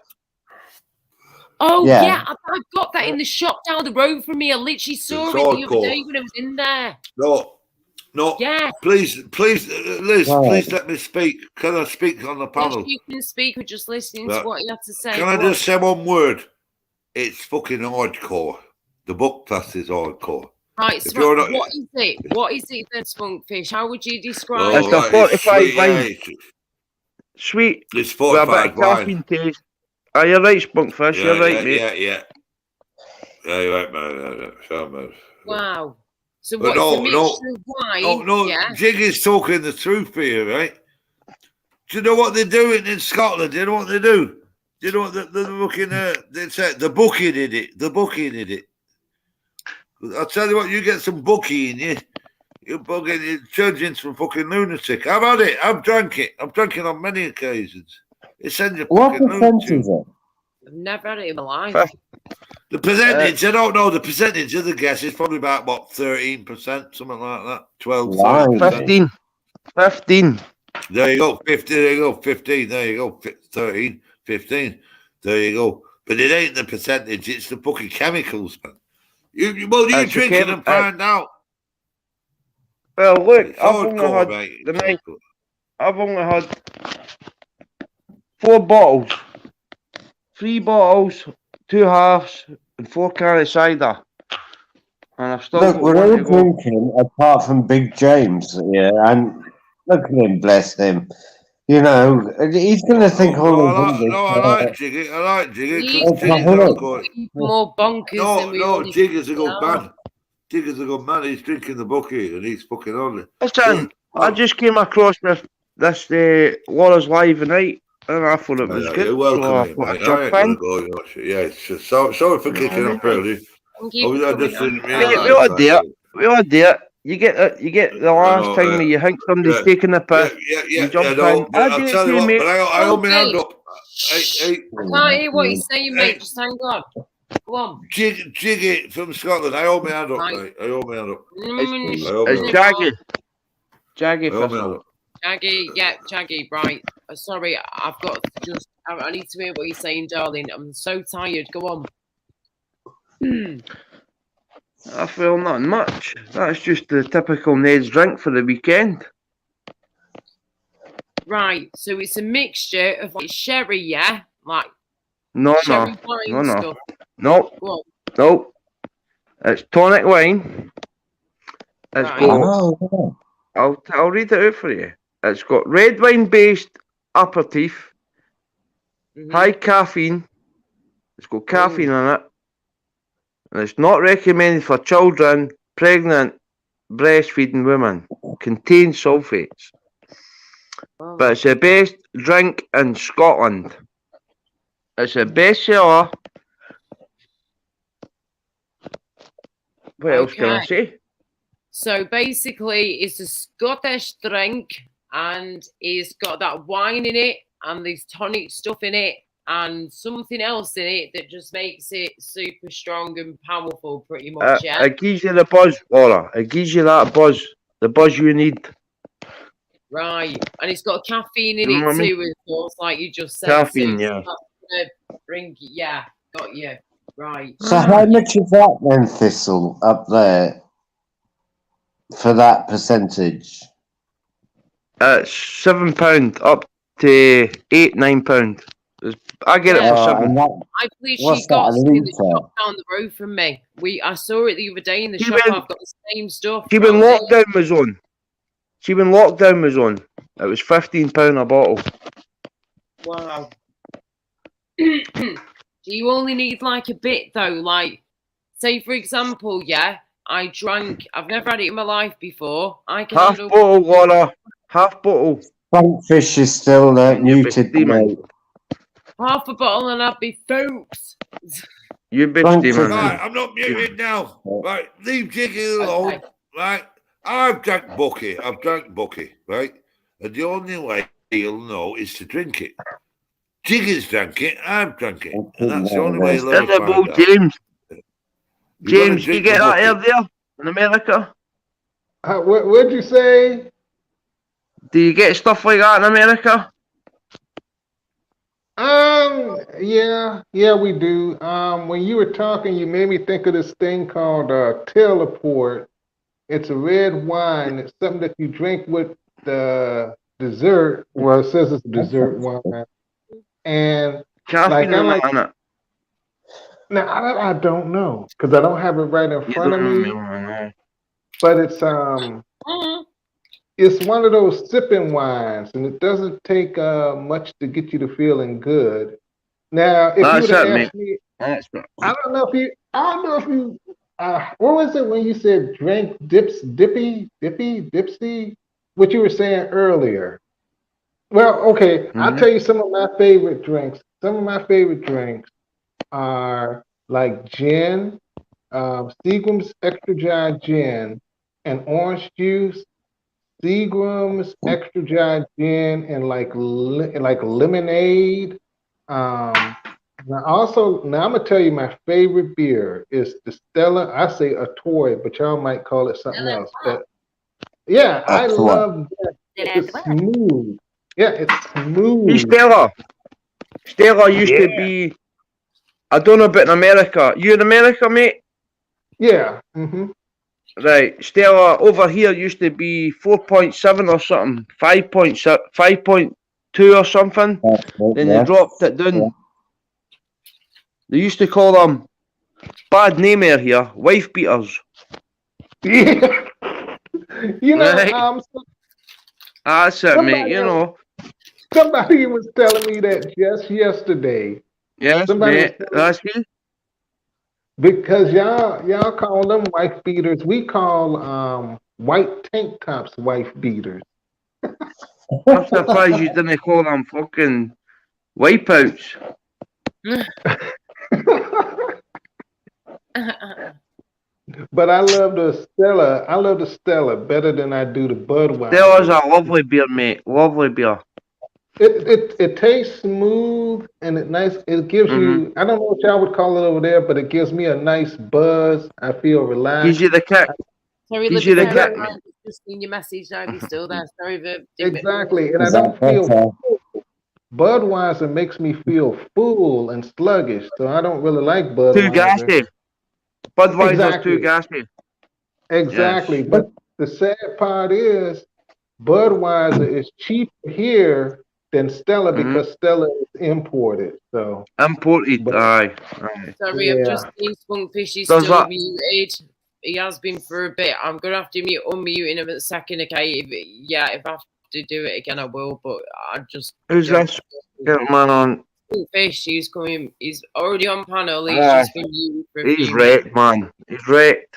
Oh, Yeah. yeah, I got that in the shop down the road from me. I literally saw It's it the other hardcore. day when I was in there. No. Yeah. Please, Liz, Right. please let me speak. Can I speak on the Yes, panel? you can speak. We're just listening Right. to what you have to say. Can I Go on. just say one word? It's fucking hardcore. The Buckfast is hardcore. Right, If so you're not- what is it? What is it then, Spunkfish? How would you describe It's it? a right, fortified sweet, yeah, wine. Sweet, it's with a bit fortified of wine. caffeine taste. Are you right, Spunkfish? Yeah, You're right, yeah, mate. yeah. Yeah, you're right, man. Sure, man. Wow. So But what's the mixture of wine? No, Yeah. Jiggy's talking the truth here, right? Do you know what they're doing in Scotland? Do you know what they do? Do you know what they're looking at? They said the bookie did it. The bookie did it. I'll tell you what, you get some bookie in you. You're bugging, you're judging some fucking lunatic. I've had it. I've drank it. I've drank it on many occasions. It sends you What fucking percent lunatic. is it? I've never had it in my life. The percentage, I don't know the percentage of the guess. It's probably about, what, 13%, something like that. 12, Right. 13%. 15. There you go. 50, there you go. 15, there you go. 13, 15. There you go. But it ain't the percentage, it's the fucking chemicals, man. You It's drink it and find out. Well, look, It's I've only hardcore, had mate. the It's night. hardcore. I've only had 4 bottles, 3 bottles, 2 halves, and 4 cans of cider. And I've still Look, got we're one all to go. drinking apart from Big James, yeah, and look at him, bless him. You know, he's going to think all his I like Jiggy. I like Jiggy He's because Jiggy's alcoholic. hardcore. more bonkers than we all Jiggy's a good are. man. Jiggy's a good man. He's drinking the bucket and he's fucking on it. Listen, I just came across this Laura's Live night, and I thought it was good. You're welcome, so I mate. thought I'd I jump ain't gonna in. go. Yeah, it's just sorry for kicking up early. Thank you for I coming just on. didn't Mate, realise we all that. do it. We all do it. You get the last time where you think somebody's taking the piss. You jump in. But I I'll do it tell you too, what, mate. but I hold my hand up. I can't hear what you're saying, mate. Just hang on. Go on. Jiggy from Scotland. I hold my hand up, Right. mate. I hold my hand up. It's Jaggy. Jaggy I hold my hand Thistle. up. Jaggy, yeah, Jaggy, right. Sorry, I've got to just, I need to hear what you're saying, darling. I'm so tired. Go on. I feel nothing much. That's just the typical Ned's drink for the weekend. Right, so it's a mixture of like sherry, yeah? Like No. sherry wine stuff. No. Go on. No. It's tonic wine. It's Right. got, I'll read it out for you. It's got red wine based aperitif, high caffeine. It's got caffeine in it. And it's not recommended for children, pregnant, breastfeeding women. Contains sulfates. But it's the best drink in Scotland. It's a bestseller. What else can I say? So basically, it's a Scottish drink, and it's got that wine in it, and there's tonic stuff in it, and something else in it that just makes it super strong and powerful, pretty much. Yeah. It gives you the buzz, Laura. It gives you that buzz, the buzz you need. Right, and it's got caffeine in You know what it I mean? too, of course, like you just said. Caffeine, so yeah. That's gonna bring, yeah, got you. Right. So how much is that then, Thistle, up there for that percentage? It's £7 up to £8-9. I get it for £7. I've literally got it in the shop down the road from me. I saw it the other day in the shop. I've got the same stuff. See, when lockdown was on, it was £15 a bottle. Wow. Do you only need like a bit though? Like, say for example, yeah, I've never had it in my life before. I can Half handle bottle, Laura. Half bottle. Frankfish is still You'd be muted. steaming. Half a bottle and I'd be folks. You'd be Frankfish. steaming. Right, I'm not muted now. Right, leave Jiggy alone. Okay. Right, I've drank Bucky, right? And the only way he'll know is to drink it. Jiggy's drank it, I've drank it. And that's the only way he'll ever Incredible, find out. James. You're gonna James, do you drink the get that bucket. out there in America? What'd you say? Do you get stuff like that in America? Yeah, we do. When you were talking, you made me think of this thing called teleport. It's a red wine. It's something that you drink with the dessert. Well, it says it's a dessert wine. And Caffeine I in like. that, innit? Now I don't know because I don't have it right in You front of don't me. know. But it's one of those sipping wines, and it doesn't take much to get you to feeling good. Now, if you That's would have it, mate. asked me, That's it. I don't know if you, what was it when you said drink dipsy? What you were saying earlier. Well, okay, I'll tell you some of my favorite drinks. Some of my favorite drinks are like gin, Seagram's extra dry gin, and orange juice, Seagram's extra dry gin, and like lemonade. Now I'm gonna tell you my favorite beer is the Stella. I say a toy, but y'all might call it something else. But yeah, I love that. It's smooth. Yeah, it's See, smooth. Stella used to be. I don't know about in America. You in America, mate? Yeah. Right. Stella over here used to be 4.7 or something, 5.2 or something. Then they dropped it down. Yeah. They used to call them bad name here, wife beaters. Yeah. You know, Right. That's it, mate. You know. Somebody was telling me that just yesterday. Yes, Somebody mate. That's me. Because y'all call them wife beaters. We call white tank tops wife beaters. I'm surprised you didn't call them fucking wipeouts. But I love the Stella. I love the Stella better than I do the Budweiser. Stella's a lovely beer, mate. Lovely beer. It tastes smooth and it gives you, I don't know what y'all would call it over there, but it gives me a nice buzz. I feel relaxed. Gives you the kick. Sorry, Gives you the kick. I've just seen your message now. If you're still there, sorry for exactly, and I don't feel full. Budweiser makes me feel full and sluggish, so I don't really like Budweiser. Too gassy. Budweiser's Exactly. too gassy. Exactly, Yes. but the sad part is Budweiser is cheaper here than Stella because Stella is imported. So imported, aye. Sorry, I've just seen Spunkfish. He's Does still that- muted. He has been for a bit. I'm gonna have to unmute him in a second, okay? If I have to do it again, I will. But I just Who's this gentleman on? Spunkfish. He's coming. He's already on panel. He's Aye. just been muted for a He's few wrecked, man. He's wrecked.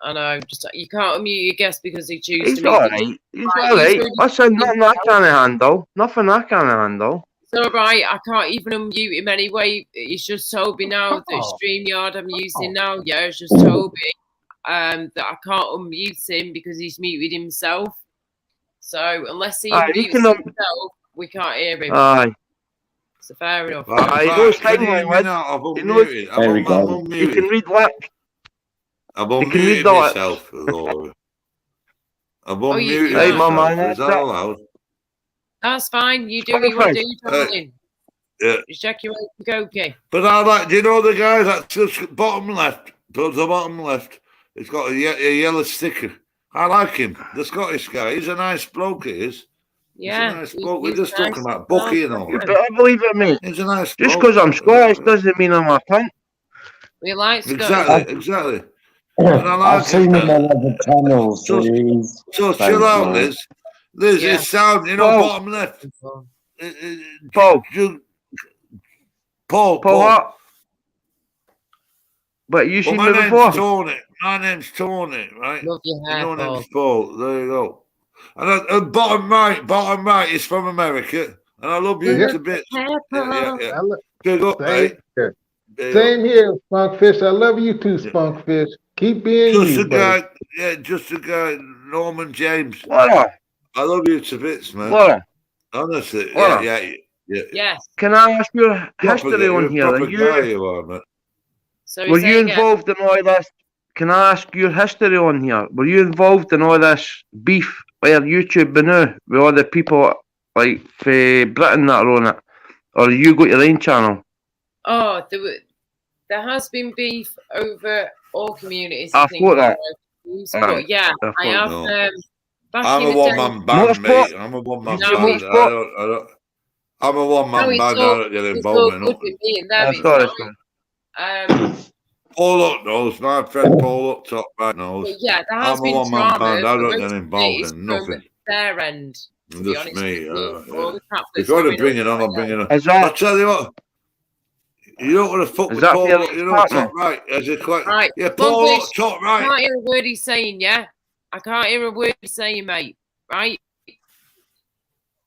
I know. Just you can't unmute your guest because they choose He's to make alright. He's alright. Listen, nothing I can't handle. Nothing I can't handle. It's all right. I can't even unmute him anyway. It's just Toby now. The StreamYard I'm using now. Yeah, it's just Toby. That I can't unmute him because he's muted himself. So unless he unmutes himself, we can't hear him. Aye. So fair enough. Aye, he knows time language. He knows. He can read lips. I've He can read unmuted the lips. myself, Laura. I've Oh, you- unmuted Hey, myself. Mama, Is that allowed? That's fine. You do what you want to do, darling. Yeah. Just check your open okay. But I like, do you know the guy that's just bottom left, towards the bottom left? It's got a yellow sticker. I like him, the Scottish guy. He's a nice bloke, he is. Yeah. He's a nice bloke. We're he's just talking nice. about Bucky and all You that. better believe it, mate. He's a nice Just bloke. because I'm Scottish doesn't mean I'm a punk. We like Exactly. And I like I've seen him on other channels. So chill out, Liz. Liz, Yeah. it's sound, you know, bottom left. Paul. Paul. What? But you seen my me name's before? Tony. My name's Tony, right? Love your hair, Your Paul. name's Paul. There you go. And bottom right is from America, and I love you to bits. Yeah. Big up, mate. Same here, Spunkfish. I love you too, Spunkfish. Keep being Just you, a buddy. guy, just a guy, Norman James. Laura, I love you to bits, man. Laura, Honestly, Laura. yeah. Yes. Can I ask your history on here? Proper guy you are, man. Sorry, Were say you again. involved in all this? Can I ask your history on here? Were you involved in all this beef where YouTube now with all the people like for Britain that are on it? Or you got your own channel? Oh, there has been beef over all communities. I thought that. But yeah, I have. No. Back I'm in a the one-man band, mate. I'm a one-man band. I'm a one-man band. I don't get involved in nothing. Paul Up knows. My friend Paul Up top right knows. But yeah, there has I'm been a one-man drama. band. I but don't most get of involved it is in nothing. from their end. To be Just honest me. with you. All the crap If that's you want to going bring it on, I'll bring it on. I tell you what. You don't want to fuck with Paul. You know, top right. As a right. Yeah, Paul Up top right. I can't hear a word he's saying. Yeah, I can't hear a word he's saying, mate. Right.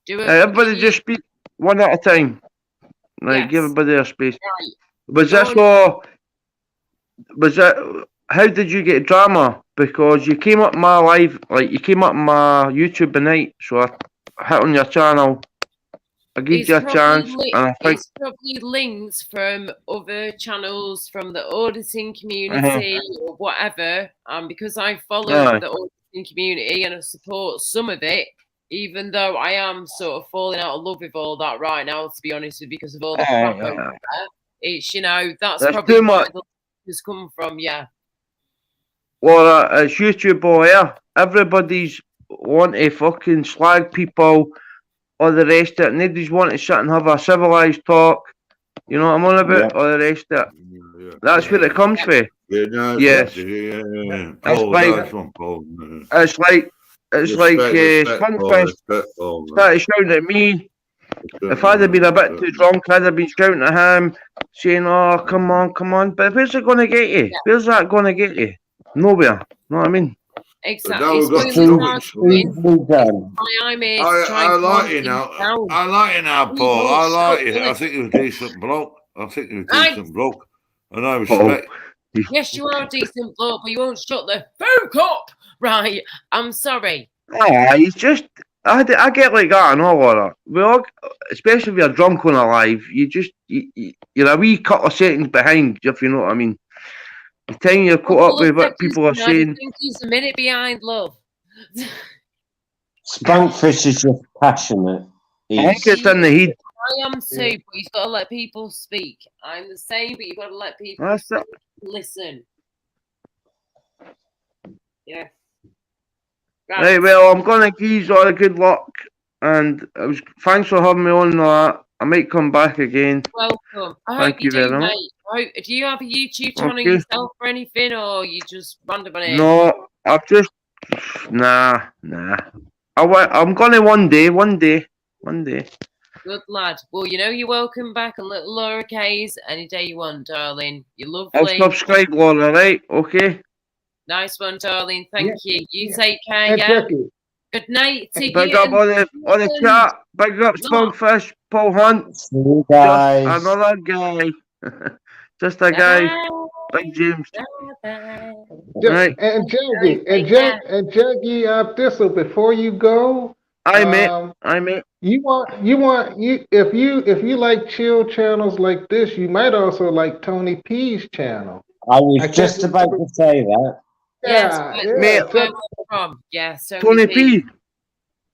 Everybody just speak one at a time. Like, give everybody a space. Right. Was that, how did you get drama? Because you came up my live, like, you came up my YouTube tonight, so I hit on your channel. I gave you a chance, and I think... It's probably links from other channels, from the auditing community, or whatever, because I follow the auditing community and I support some of it, even though I am sort of falling out of love with all that right now, to be honest with you, because of all the crap over there. It's, you know, that's probably where the has come from, yeah. Well, it's YouTube all here. Everybody's want to fucking slag people, or the rest of it. Nobody's want to sit and have a civilised talk. You know what I'm on about? Or the rest of it. That's where it comes from. Yes. It's like Spunkfish started shouting at me. If I'd have been a bit too drunk, I'd have been shouting at him, saying, "Oh, come on." But where's it going to get you? Where's that going to get you? Nowhere. You know what I mean? Exactly. I like you now. I like you now, Paul. I like you. I think you're a decent bloke. And I respect. Yes, you are a decent bloke, but you won't shut the fuck up. Right. I'm sorry. He's just... I get like that and all of that. We all, especially if you're drunk on a live, you're a wee couple of seconds behind, if you know what I mean. The time you're caught up with what people are saying. I think he's a minute behind, love. Spunkfish is just passionate. I think it's in the heat. I am too, but you've got to let people speak. I'm the same, but you've got to let people listen. Yeah. Right, well, I'm going to give you all the good luck, and thanks for having me on that. I might come back again. Welcome. Thank you very much. Do you have a YouTube channel yourself or anything, or you just random on it? No, I've just... Nah. I'm going to one day. Good lad. Well, you know you're welcome back on Little Laura K's any day you want, darling. You're lovely. I'll subscribe, Laura, right? Okay. Nice one, darling. Thank you. You take care, yeah? Good night to you. Big up on the chat. Big up Spunkfish, Paul Hunt. See you guys. Just another guy. Just a guy. Big James. Right. And Jaggy, Thistle, before you go, I mate. If you like chill channels like this, you might also like Tony P's channel. I was just about to say that. Yes, Tony P.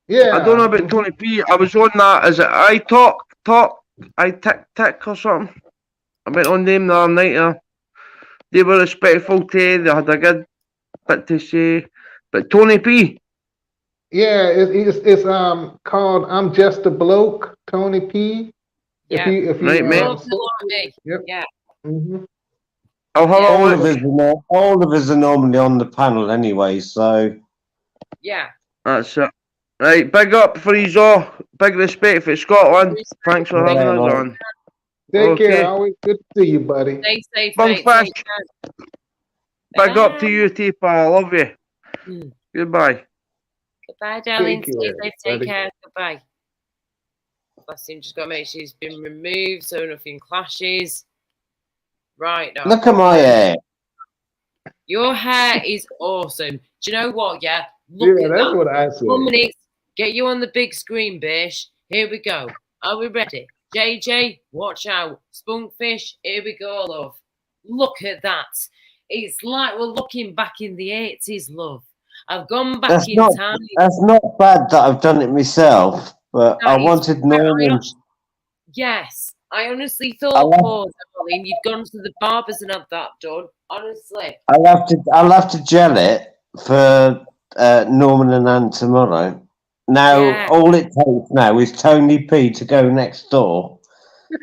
Yeah. I don't know about Tony P. I was on that. Is it I Talk, I Tick or something? I went on them the other night. They were respectful to you. They had a good bit to say. But Tony P. Yeah, it's called I'm Just a Bloke, Tony P. Yeah. If you right, mate. Yep. Yeah. Mm-hmm. All of us are normally on the panel anyway, so yeah. That's it. Right, big up for you all. Big respect for Scotland. Thanks for having us on. Take care. Always good to see you, buddy. Stay safe. Spunkfish. Big up to you, T-Pa. I love you. Goodbye. Goodbye, darling. Take Stay care, safe. Take buddy. care. Goodbye. Bless him. Just got to make sure he's been removed so nothing clashes. Right now. Look at my hair. Your hair is awesome. Do you know what? Yeah. Look Yeah, at that's that. what I 1 said. minute. Get you on the big screen, Bish. Here we go. Are we ready? JJ, watch out. Spunkfish, here we go, love. Look at that. It's like we're looking back in the 80s, love. I've gone back That's in not time. that's not bad that I've done it myself, but I That is- wanted Norman. Yes. I honestly I'll thought, have- poor darling, you'd gone to the barbers and had that done. Honestly. I'll have to gel it for Norman and Ann tomorrow. Now Yeah. all it takes now is Tony P to go next door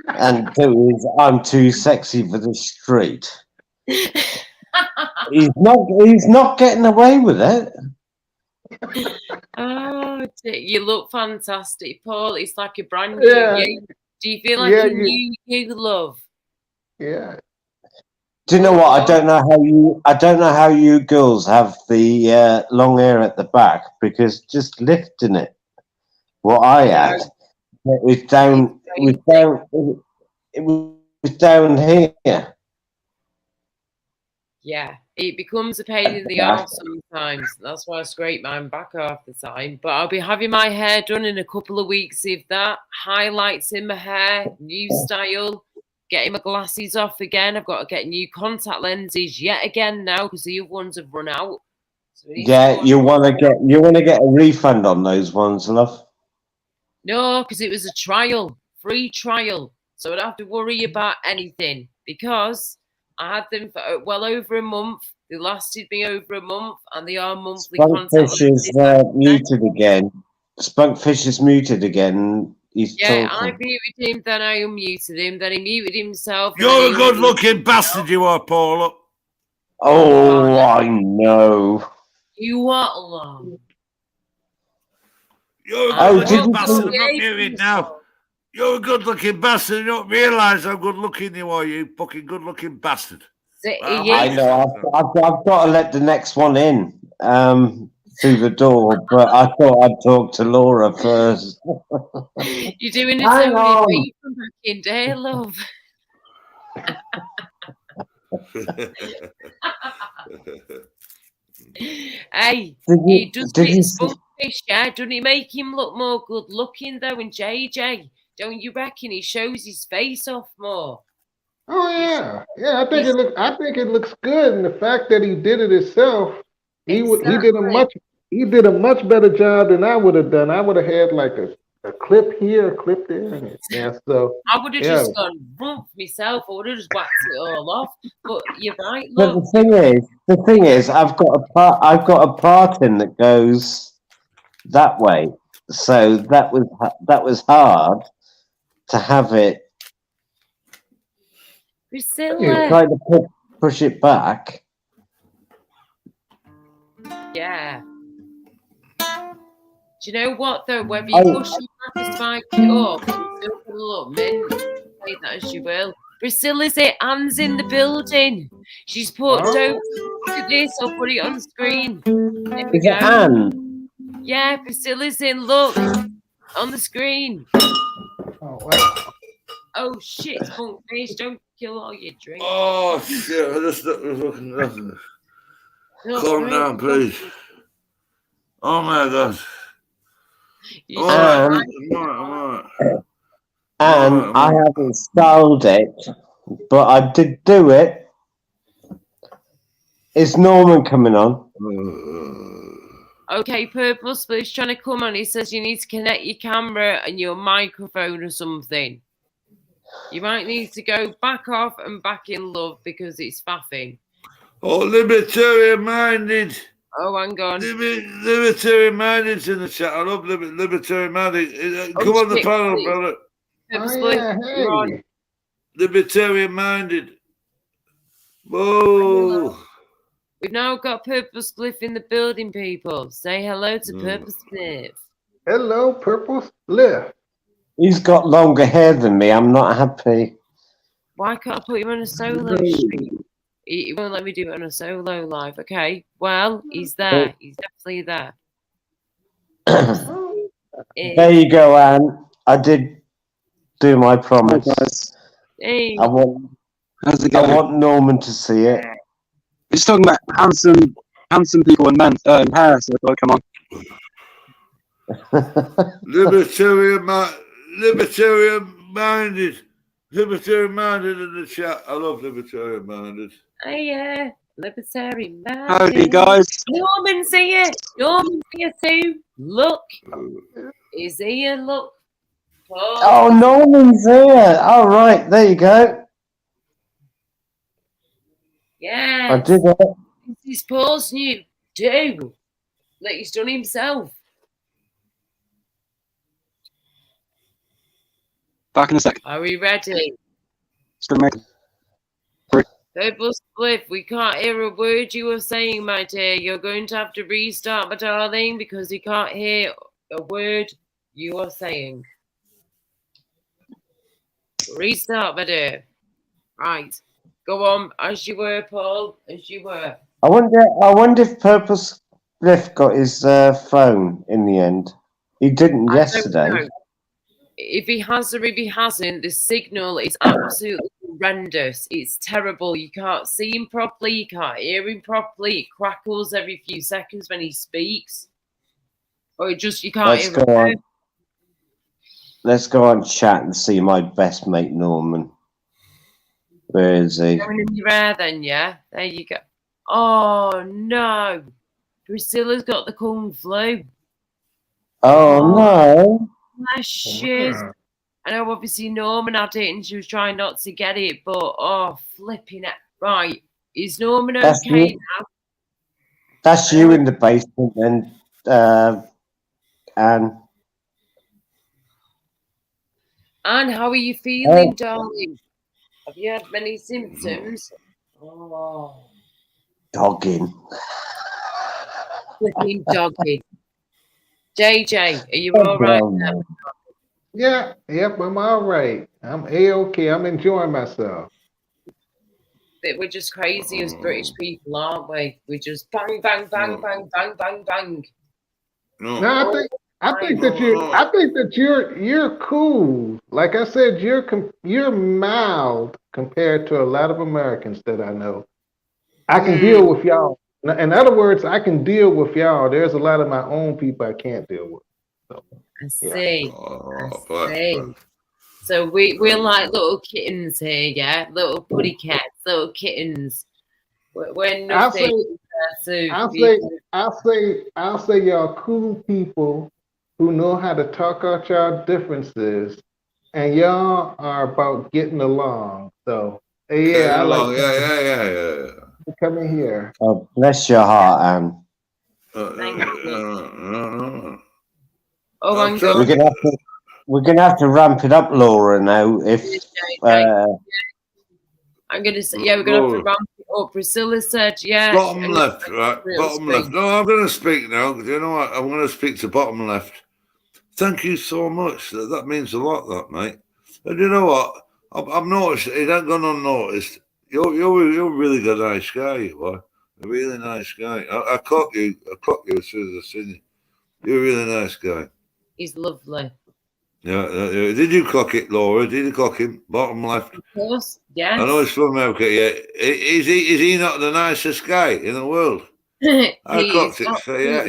and do his "I'm too sexy for the street." He's not getting away with it. Oh, you look fantastic, Paul. It's like a brand new Yeah, you. Do you feel like yeah, a new you, love? yeah. Do you know what? I don't know how you girls have the long hair at the back, because just lifting it, what I had, it was down. It was down here. Yeah, it becomes a pain in the arse sometimes. That's why I scrape mine back half the time. But I'll be having my hair done in a couple of weeks. If that highlights in my hair, new style, getting my glasses off again. I've got to get new contact lenses yet again now because the other ones have run out. So Yeah, you want to get a refund on those ones, love. No, because it was a trial, free trial. So I don't have to worry about anything because I had them for well over a month. They lasted me over a month and they are monthly contact Spunkfish is lenses. muted again. Spunkfish is muted again. He's Yeah, talking. I muted him, then I unmuted him, then he muted himself. You're a good-looking bastard, you are, Paula. Oh, I know. You what, love? You're a Oh, good-looking did you bastard. see- I'm not muted now. You're a good-looking bastard. You don't realise how good-looking you are, you fucking good-looking bastard. I know. I've got to let the next one in through the door, but I thought I'd talk to Laura first. You're doing it Hang so on. many from back in day, love. Hey, he does get Spunkfish, yeah? Doesn't he make him look more good looking though? And JJ, don't you reckon he shows his face off more? Oh yeah, yeah. I think it looks good, and the fact that he did it himself, he did a much better job than I would have done. I would have had like a clip here, a clip there, and yeah. So I would have yeah. just gone rump myself. I would have just waxed it all off. But you're right, But love. the thing is, I've got a part in that goes that way, so that was hard to have it. Priscilla. Try to push it back. Yeah. Do you know what though? Whether you push it back or spike it up, it's still gonna look mint. Say that as you will. Priscilla's it. Anne's in the building. She's put don't look at this. I'll put it on screen. There we Is it go. Anne? Yeah, Priscilla's in. Look on the screen. Oh wow. Oh shit, Spunkfish, don't kill all your drinks. Oh shit! I just was looking at nothing. Calm down, please. Oh my god. I'm alright. And I haven't styled it, but I did do it. Is Norman coming on? Okay, Purple Split's trying to come on. He says you need to connect your camera and your microphone or something. You might need to go back off and back in, love, because it's faffing. Oh, libertarian-minded. Oh, hang on. Libertarian-minded's in the chat. I love libertarian-minded. Come on the panel, brother. Hey. Libertarian-minded. Whoa. We've now got Purple Spliff in the building, people. Say hello to Purple Spliff. Hello, Purple Spliff. He's got longer hair than me. I'm not happy. Why can't I put him on a solo stream? He won't let me do it on a solo live. Okay, well, he's there. He's definitely there. There you go, Anne. I did do my promise. Hey. I want How's it I going? want Norman to see it. We're just talking about handsome people and men. Hair, so come on. Libertarian minded in the chat. I love libertarian minded. Hey, libertarian man. Howdy, guys. Norman's here. Norman's here too. Look. He's here, look. Oh, Norman's here. All right, there you go. Yes. I did it. This is Paul's new do that he's done himself. Back in a sec. Are we ready? Still making. Purple Spliff, we can't hear a word you were saying, my dear. You're going to have to restart, my darling, because we can't hear a word you are saying. Restart, my dear. Right. Go on, as you were, Paul, as you were. I wonder if Purple Spliff got his phone in the end. He didn't yesterday. I don't know. If he has or if he hasn't, the signal is absolutely horrendous. It's terrible. You can't see him properly. You can't hear him properly. It crackles every few seconds when he speaks. Or you can't hear him. Let's go on chat and see my best mate Norman. Where is he? Going in your hair then, yeah? There you go. Oh, no. Priscilla's got the kung flu. Oh, no. Bless you. I know obviously Norman had it and she was trying not to get it, but oh, flipping it. Right. Is Norman okay now? That's you in the basement then, Anne. Anne, how are you feeling, darling? Have you had many symptoms? Oh. Dogging. Flipping dogging. JJ, are you all right now? Yeah, yep, I'm all right. I'm A-okay. I'm enjoying myself. We're just crazy as British people, aren't we? We just bang, bang, bang, bang, bang, bang, bang. No, I think that you're cool. Like I said, you're mild compared to a lot of Americans that I know. I can deal with y'all. In other words, I can deal with y'all. There's a lot of my own people I can't deal with. So, I see. Yeah. I see. So we're like little kittens here, yeah? Little putty cats, little kittens. We're nothing. I'll say y'all cool people who know how to talk out y'all differences, and y'all are about getting along. So yeah, I like yeah. coming here. Oh, bless your heart, Anne. Thank you. We're gonna have to ramp it up, Laura. Now, if I'm gonna say, yeah, we're gonna have to ramp it up. Priscilla said, yeah. Bottom left, right? Bottom left. No, I'm gonna speak now. Do you know what? I'm gonna speak to bottom left. Thank you so much. That means a lot, that mate. And you know what? I've noticed it ain't gone unnoticed. You're a really good nice guy, you are. A really nice guy. I caught you as soon as I seen you. You're a really nice guy. He's lovely. Yeah. Did you clock it, Laura? Did you clock him? Bottom left. Of course, yes. I know he's from America. Yeah. Is he not the nicest guy in the world? I clocked it. So, yeah.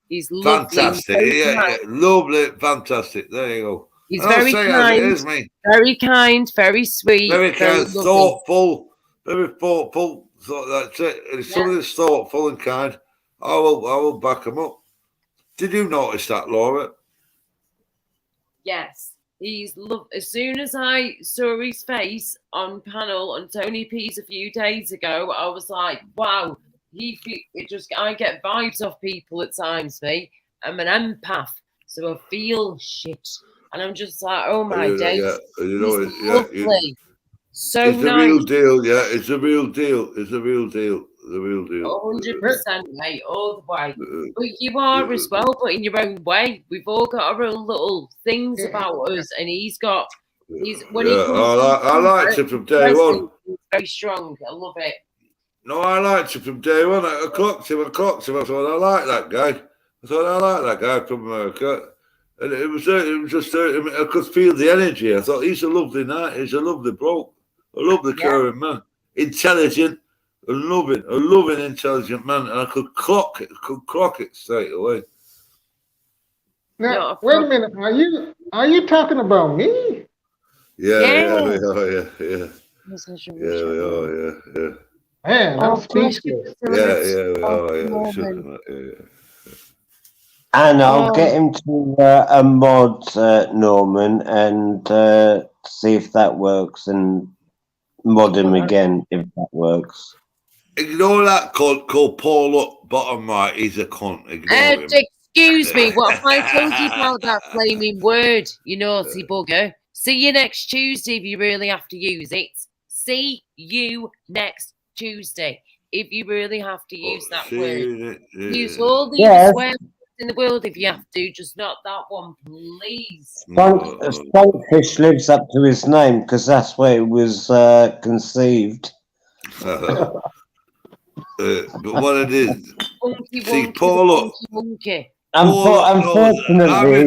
He's lovely. Fantastic. Yeah. Lovely, fantastic. There you go. He's very kind. Very kind, very sweet. Very kind, thoughtful, very thoughtful. So that's it. If somebody's thoughtful and kind, I will back him up. Did you notice that, Laura? Yes. He's as soon as I saw his face on panel on Tony P's a few days ago, I was like, wow, I get vibes off people at times, me. I'm an empath, so I feel shit. And I'm just like, oh my days. Yeah. You know, he's lovely. So it's nice. The real deal, yeah. It's a real deal. It's a real deal. The real deal. 100%, mate, all the way. But you are as well, but in your own way. We've all got our own little things about us, and he's got. I liked him from day one. He's very strong. I love it. No, I liked him from day one. I clocked him. I thought, I like that guy. I thought, I like that guy from America. And it was just, I could feel the energy. I thought, he's a lovely night. He's a lovely bloke. A lovely, caring man. Intelligent. A loving, intelligent man. And I could clock it straight away. Now, wait a minute. Are you talking about me? Yeah, we are. Man, I'm speechless. Yeah, we are. And I'll get him to a mod, Norman, and see if that works, and mod him again if that works. Ignore that cunt called Paul up bottom right. He's a cunt. Ignore him. Excuse me, what have I told you about that flaming word, you naughty bugger? See you next Tuesday if you really have to use it. See you next Tuesday if you really have to use that word. Use all the swear words in the world if you have to, just not that one, please. Spunkfish lives up to his name because that's where it was conceived. But what it is, see, Paul, unfortunately, he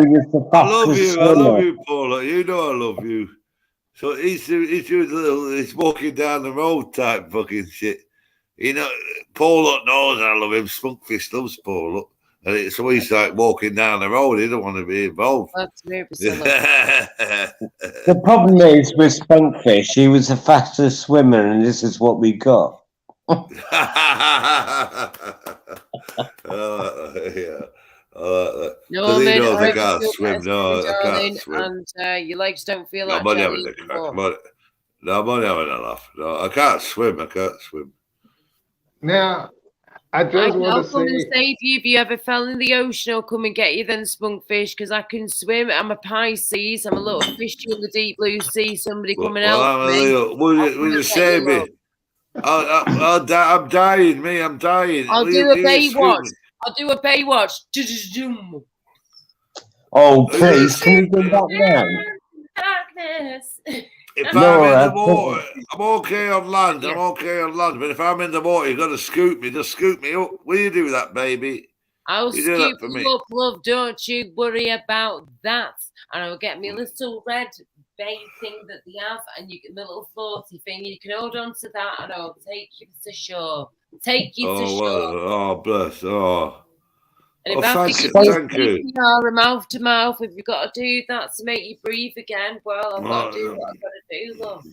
was the fastest I love you, Paul. You know I love you. So he's walking down the road type fucking shit. You know, Paul knows I love him. Spunkfish loves Paul. And so he's like walking down the road. He don't want to be involved. The problem is with Spunkfish, he was the fastest swimmer, and this is what we got. No, he knows I can't swim. No, I can't swim. And your legs don't feel like I'm only having a laugh. No, I can't swim. Now, I just want to come and save you if you ever fell in the ocean. I'll come and get you then, Spunkfish, because I can swim. I'm a Pisces. I'm a little fishy in the deep blue sea. Somebody come and help me. Will you save me? I'm dying, I'm dying. I'll do a Baywatch. Oh, please, can you do that now? Darkness. If I'm in the water, I'm okay on land. But if I'm in the water, you've got to scoop me. Just scoop me up. Will you do that, baby? I'll scoop you up, love. Don't you worry about that. And I'll get me a little red bay thing that they have, and you get the little floaty thing. You can hold on to that, and I'll take you to shore. Oh, bless. Oh. And if I have to give you a mouth to mouth, if you've got to do that to make you breathe again, well, I've got to do what I've got to do, love.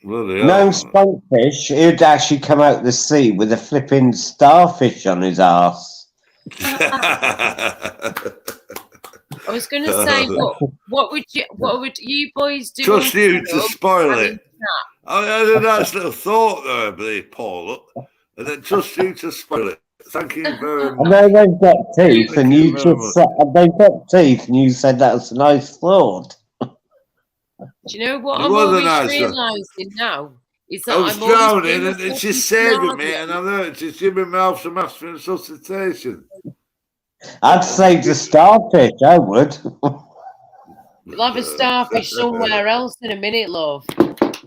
No Spunkfish, he'd actually come out the sea with a flipping starfish on his ass. I was going to say, what would you boys do? Trust you to spoil it. I had a nice little thought there, I believe, Paul, and then trust you to spoil it. Thank you very much. I know they've got teeth, and you just said they've got teeth, and you said that was a nice thought. Do you know what I'm always realising now? Is that I was drowning, and she's saving me, and I learned she's giving me mouth to mouth resuscitation. I'd save the starfish, I would. You'll have a starfish somewhere else in a minute, love.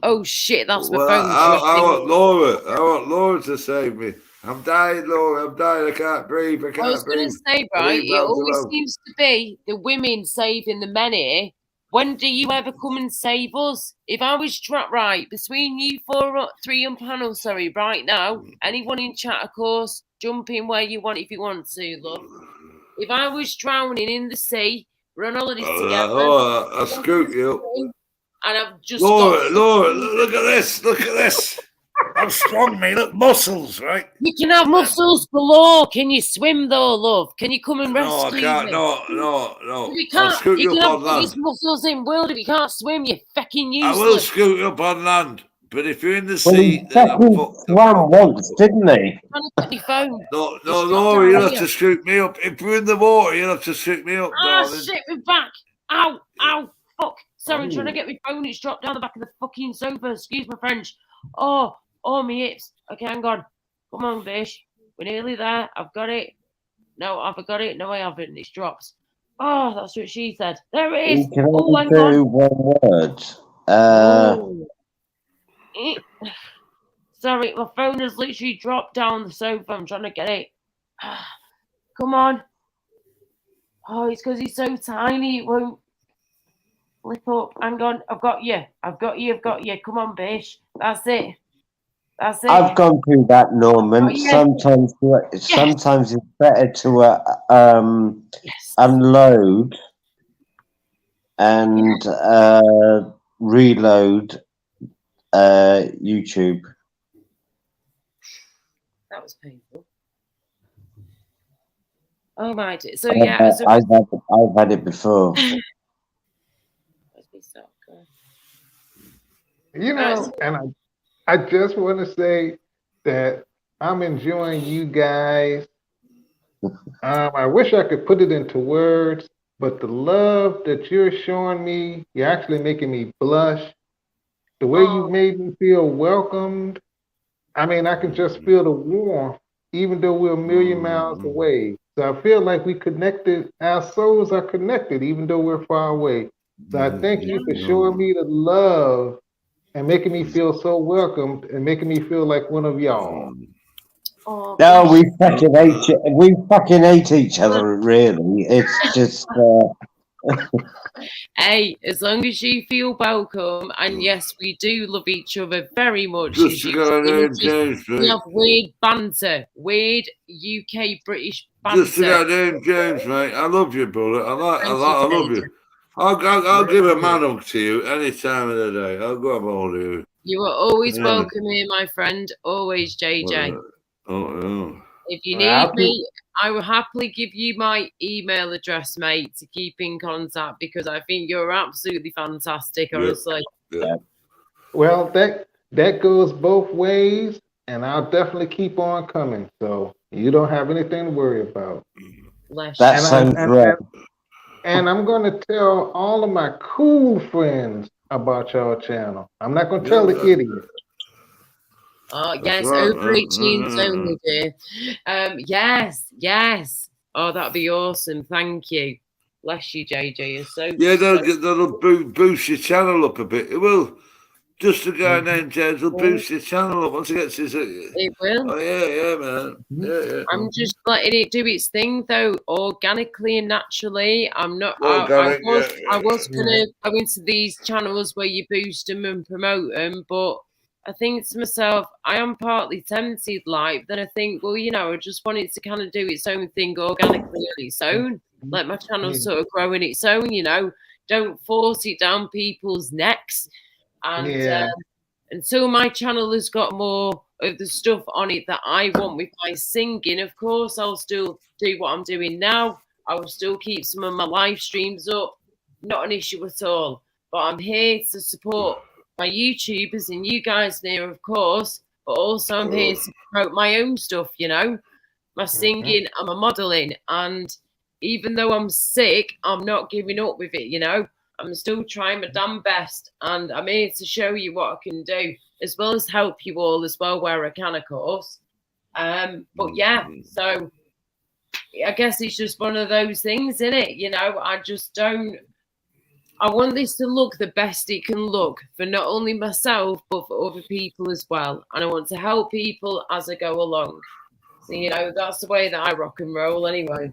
Oh shit, that's my phone. I want Laura to save me. I'm dying, Laura. I'm dying. I can't breathe. I was going to say, right, it always seems to be the women saving the men here. When do you ever come and save us? If I was right between you three on panel, right now, anyone in chat, of course, jump in where you want if you want to, love. If I was drowning in the sea, we're on holidays together. I'll scoop you. And I've just Laura, look at this. I'm strong, mate. Look, muscles, right? You can have muscles galore. Can you swim though, love? Can you come and rescue me? No, I can't. No. You can't. You can have the biggest muscles in the world. If you can't swim, you're fucking useless. I will scoot you up on land, but if you're in the sea, then I'm fucked. Swam once, didn't he? No, Laura, you'll have to scoot me up. If you're in the water, you'll have to scoot me up, darling. Shit, my back. Ow, fuck. Sorry, I'm trying to get my phone. It's dropped down the back of the fucking sofa. Excuse my French. Oh, my hips. Okay, hang on. Come on, fish. We're nearly there. I've got it. No, I forgot it. No, I haven't. It's dropped. Oh, that's what she said. There it is. You can only do one word. Sorry, my phone has literally dropped down the sofa. I'm trying to get it. Come on. Oh, it's because he's so tiny. It won't flip up. Hang on. I've got you. I've got you. I've got you. Come on, Bish. That's it. That's it. I've gone through that, Norman. Oh, yes. Sometimes it's better to Yes. unload and reload YouTube. That was painful. Oh my dear. So yeah, I've had it before. You know, and I just want to say that I'm enjoying you guys. I wish I could put it into words, but the love that you're showing me, you're actually making me blush. The way you made me feel welcomed, I mean, I can just feel the warmth, even though we're a million miles away. So I feel like we connected, our souls are connected, even though we're far away. So I thank you for showing me the love and making me feel so welcomed and making me feel like one of y'all. No, we fucking hate each other, really. It's just Hey, as long as you feel welcome, and yes, we do love each other very much. Just to go name James, we mate. have weird banter, weird UK British banter. Just to go name James, mate. I love you, brother. I love you. JJ. I'll give a man hug to you any time of the day. I'll go up hold of you. You are always welcome here, my friend. Always, JJ. Oh. If you need me, I will happily give you my email address, mate, to keep in contact, because I think you're absolutely fantastic, honestly. Yeah. Well, that goes both ways, and I'll definitely keep on coming. So you don't have anything to worry about. That sounds great. And I'm going to tell all of my cool friends about your channel. I'm not going to tell the idiots. Oh, yes, over 18s only, dear. Yes. Oh, that'd be awesome. Thank you. Bless you, JJ. You're so... Yeah, that'll boost your channel up a bit. It will. Just a guy named James will boost your channel up once it gets his... It will. Oh, yeah, man. Yeah. I'm just letting it do its thing, though, organically and naturally. I'm not... Organic, I was going to go into these channels where you boost them and promote them, but I think to myself, I am partly tempted, like, then I think, well, you know, I just want it to kind of do its own thing organically on its own. Let my channel sort of grow in its own, you know. Don't force it down people's necks. And until my channel has got more of the stuff on it that I want with my singing, of course, I'll still do what I'm doing now. I will still keep some of my live streams up. Not an issue at all. But I'm here to support my YouTubers and you guys there, of course, but also I'm here to promote my own stuff, you know, my singing and my modelling. And even though I'm sick, I'm not giving up with it, you know. I'm still trying my damn best, and I'm here to show you what I can do, as well as help you all as well where I can, of course. But yeah, so I guess it's just one of those things, isn't it? You know, I want this to look the best it can look for not only myself, but for other people as well. And I want to help people as I go along. So, you know, that's the way that I rock and roll anyway.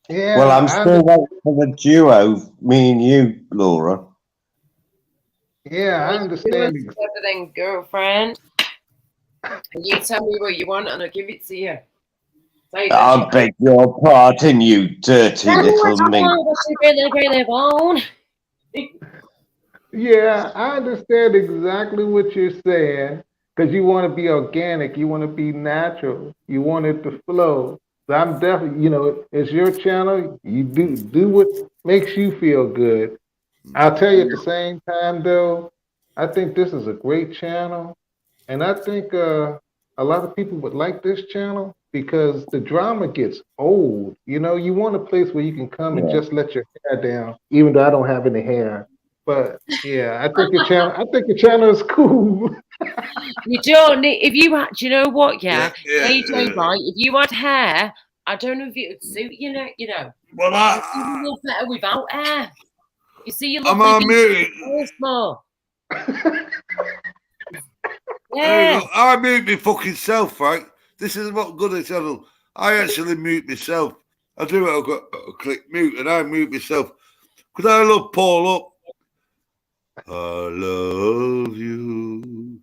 Yeah. Well, I'm still waiting for the duo, me and you, Laura. Yeah, I understand. Everything, girlfriend. And you tell me what you want and I'll give it to you. I beg your pardon, you dirty little mink. Yeah, I understand exactly what you're saying, because you want to be organic, you want to be natural, you want it to flow. So I'm definitely, you know, it's your channel. You do what makes you feel good. I'll tell you at the same time, though, I think this is a great channel, and I think a lot of people would like this channel because the drama gets old. You know, you want a place where you can come and just let your hair down, even though I don't have any hair. But yeah, I think your channel is cool. You don't need, if you had, do you know what? Yeah, AJ, right? If you had hair, I don't know if it would suit you. You know. Well, you look better without hair. You see, you look more. Yeah. I mute my fucking self, right? This is what good at channel. I actually mute myself. I do it. I've got to click mute, and I mute myself because I love Paul up. I love you.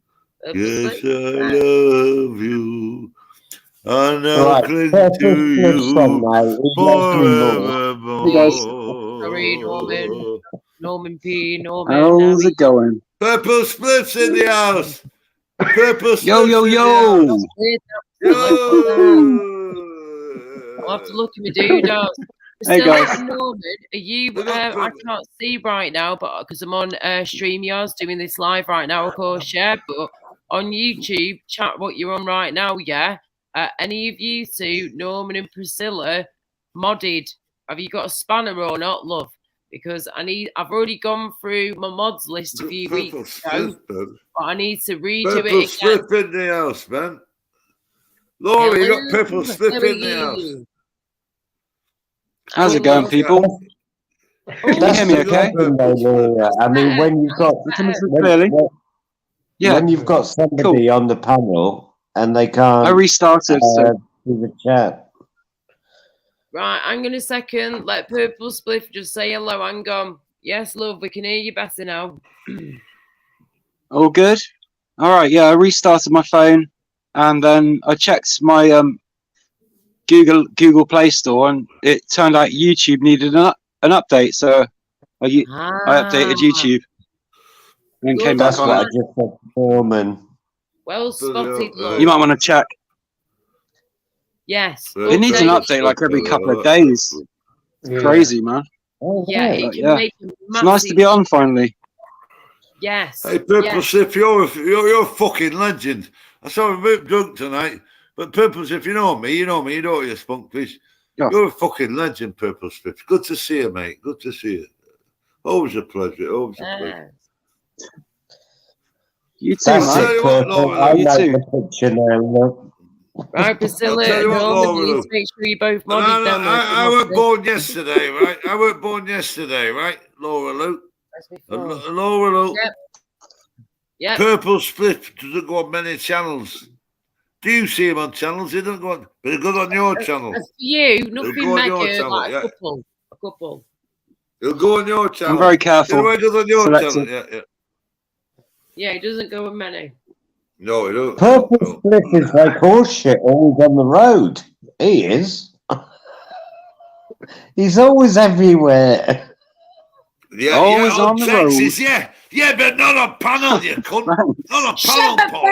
Yes, I love you. And I'll Right, cling Purple to Spliff's on you now. He loves me more. Hey guys, Sorry, Norman. Norman P. Norman. how's it going? Purple Spliff's in the house. Purple Yo, Spliff's yo, in the yo! house. I'll have to Yo! look at my doodles. Hey Priscilla guys. and Norman, are you? Look up, I Purple. can't see right now, but because I'm on StreamYards doing this live right now, of course, yeah. But on YouTube, chat what you're on right now, yeah. Any of you two, Norman and Priscilla, modded? Have you got a spanner or not, love? Because I've already gone through my mods list a few Purple weeks ago, Spliff, man. but I need to redo Purple it again. Spliff in the house, man. Laura, you got Purple Spliff in the house. How's it going, people? Can you That's hear me the okay? problem, though, Laura. I mean, when you've got Coming through clearly? Yeah, when you've got somebody on the panel and they I can't restarted, so do the chat. Right, hang on a second. Let Purple Spliff just say hello. Hang on. Yes, love, we can hear you better now. all good? Alright, yeah, I restarted my phone and then I checked my Google Play Store and it turned out YouTube needed an update, so I updated YouTube and then came back That's on what I it. just said to Norman. Well spotted, love. You might want to check. Yes. It needs an update like every couple of days. It's crazy, man. Yeah, it But can yeah, make a it's nice to be on finally. Yes. Hey, Purple yes. Spliff, you're a fucking legend. I saw him a bit drunk tonight, but Purple Spliff, you know me, you don't you, Spunkfish. Yeah. You're a fucking legend, Purple Spliff. Good to see you, mate. Good to see you. Always a pleasure. Always a pleasure. You too, That's man. it, Purple. I You like too. the picture now. Look. Right, Priscilla I'll tell you and what, Norman, Laura, you need to make sure you both No, modded them. I weren't born yesterday, right? I weren't born yesterday, right? Laura Luke. Laura Luke. Yep. Yep. Purple Spliff doesn't go on many channels. Do you see him on channels? He doesn't go on, but he'll go on your channel. As for you, He'll nothing go on your mega, channel, like yeah. a couple. He'll go on your channel. I'm very careful. You know, he goes on your Selective. channel, yeah. Yeah, it doesn't go on many. No, he don't. Purple Spliff is like horseshit, always on the road. He is. He's always everywhere. Yeah, Always yeah, on the Texas, road. yeah. Yeah, but not on panel, you cunt. Not on panel, Paul.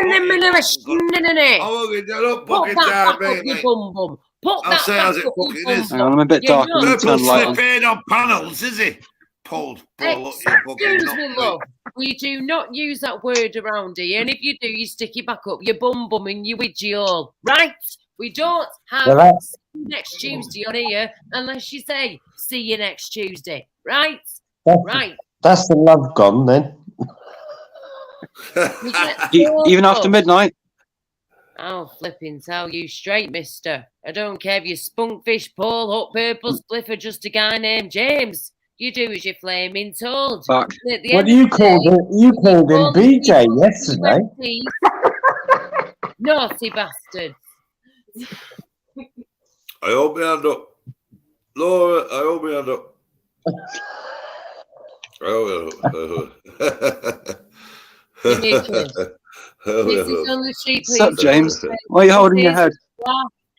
Oh, don't Put fucking that down back me, up your mate. bum bum. Put I'll that say back as it up your fucking bum is. Hang on, I'm a bit You're dark. Let me not Purple turn the light on. Spliff ain't on panels, is he? Paul, look, you fucking Excuse me, love. We do not use that word around here, and if you do, you stick it back up your bum bum and you widgeol, right? We don't have Well, see you next Tuesday on here unless you say see you next Tuesday, right? Right. That's the love gone then. Even after midnight? I'll flipping tell you straight, mister. I don't care if you're Spunkfish, Paul, Hut, Purple Spliff, or just a guy named James. You do as you're flaming told. Fuck. What you called it? You called him BJ yesterday. Naughty bastard. I hold my hand up. Laura, I hold my hand up. I hold my hand up. Give me a kiss. Kisses on the cheek, please. What's up, James? Why are you holding your head?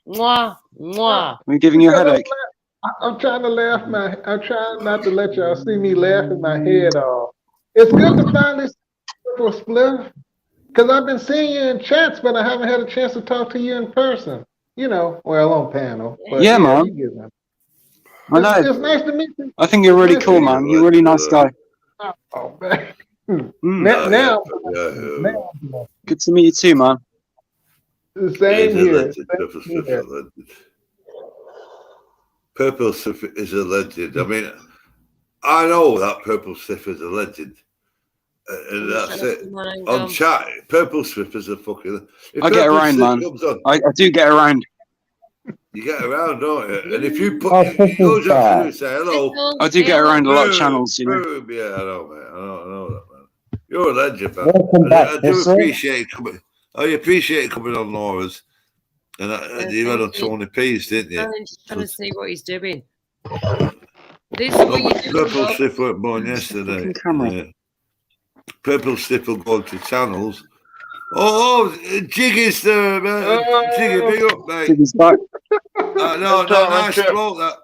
Mwah, mwah. Are you giving you a headache? I'm trying to laugh I'm trying not to let y'all see me laughing my head off. It's good to finally see Purple Spliff, because I've been seeing you in chats, but I haven't had a chance to talk to you in person. You know, well, on panel. But Yeah, man. you get it. I know. It's nice to meet you. I think you're really cool, man. You're a really nice guy. Oh, man. Mm. Now, Good to meet you too, man. same here. Purple Spliff is a legend. I mean, I know that Purple Spliff is a legend. And that's it. On chat, Purple Spliff is a fucking... I get around, man. I do get around. You get around, don't you? And if you put... It goes up to you, say hello. I do get around a lot of channels, you know. Boom, yeah, I know, mate. I know that, man. You're a legend, man. Welcome back, I do Priscilla. appreciate coming. I appreciate coming on Laura's. And you had on Tony Pease, didn't you? I'm just trying to see what he's doing. This is what you do. Purple Slip weren't born yesterday. Purple Slip will go to channels. Oh, Jiggy's there, man. Jiggy, big up, mate. Jiggy's back. No, nice bloke, that.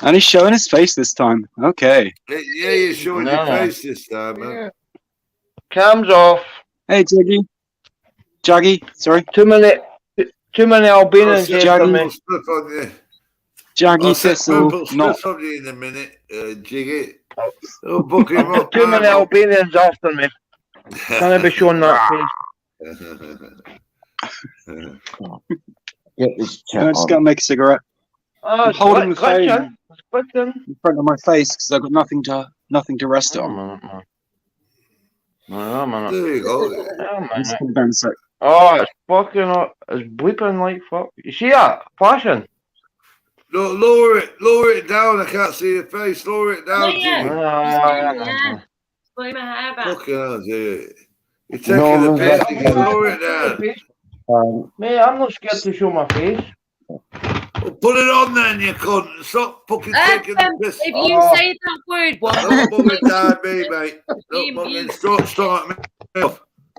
And he's showing his face this time. Okay. Yeah, you're showing your face this time, man. Yeah. Cam's off. Hey, Jiggy. Jaggy, sorry. Too many Albanians here for me. Jaggy Thistle, not. Purple you in a minute, Jiggy. Oh, book him up. Too many Albanians after me. Can I be shown that face? Get this chat Can I just on. go and make a cigarette? I'm holding the phone in front of my face because I've got nothing to rest it on. There you go. I'm just gonna go in a sec. Oh, it's fucking it's bleeping like fuck. You see that? Flashing. No, lower it down. I can't see your face. Lower it down, Jiggy. Blow my hair back. Fucking hell, Jiggy. You're taking the piss again. Lower it down. Mate, I'm not scared to show my face. Well, put it on then, you cunt. Stop fucking taking the piss. If you say that word one Don't fucking die me, mate. Don't fucking start me.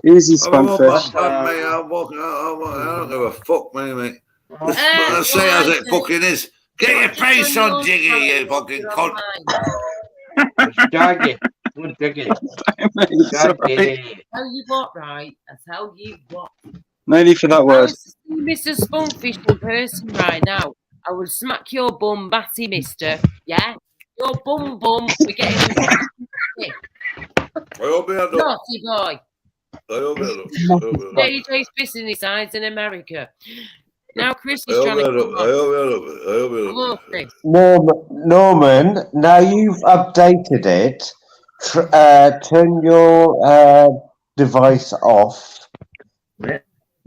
Easy, I Spunfish. don't give a fuck, mate. I say as it fucking is. Get your face on, Jiggy, you fucking cunt. It's Jaggy. Good Jiggy. Jaggy. Tell you what, right? I tell you what. No need for that word. Mr. Spunfish in person right now. I would smack your bum, batty, mister. Yeah? Your bum. We're getting I hope you naughty boy. I hope you JJ's pissing his sides in America. Now Chris is trying to come on. Chris. Norman, now you've updated it, turn your device off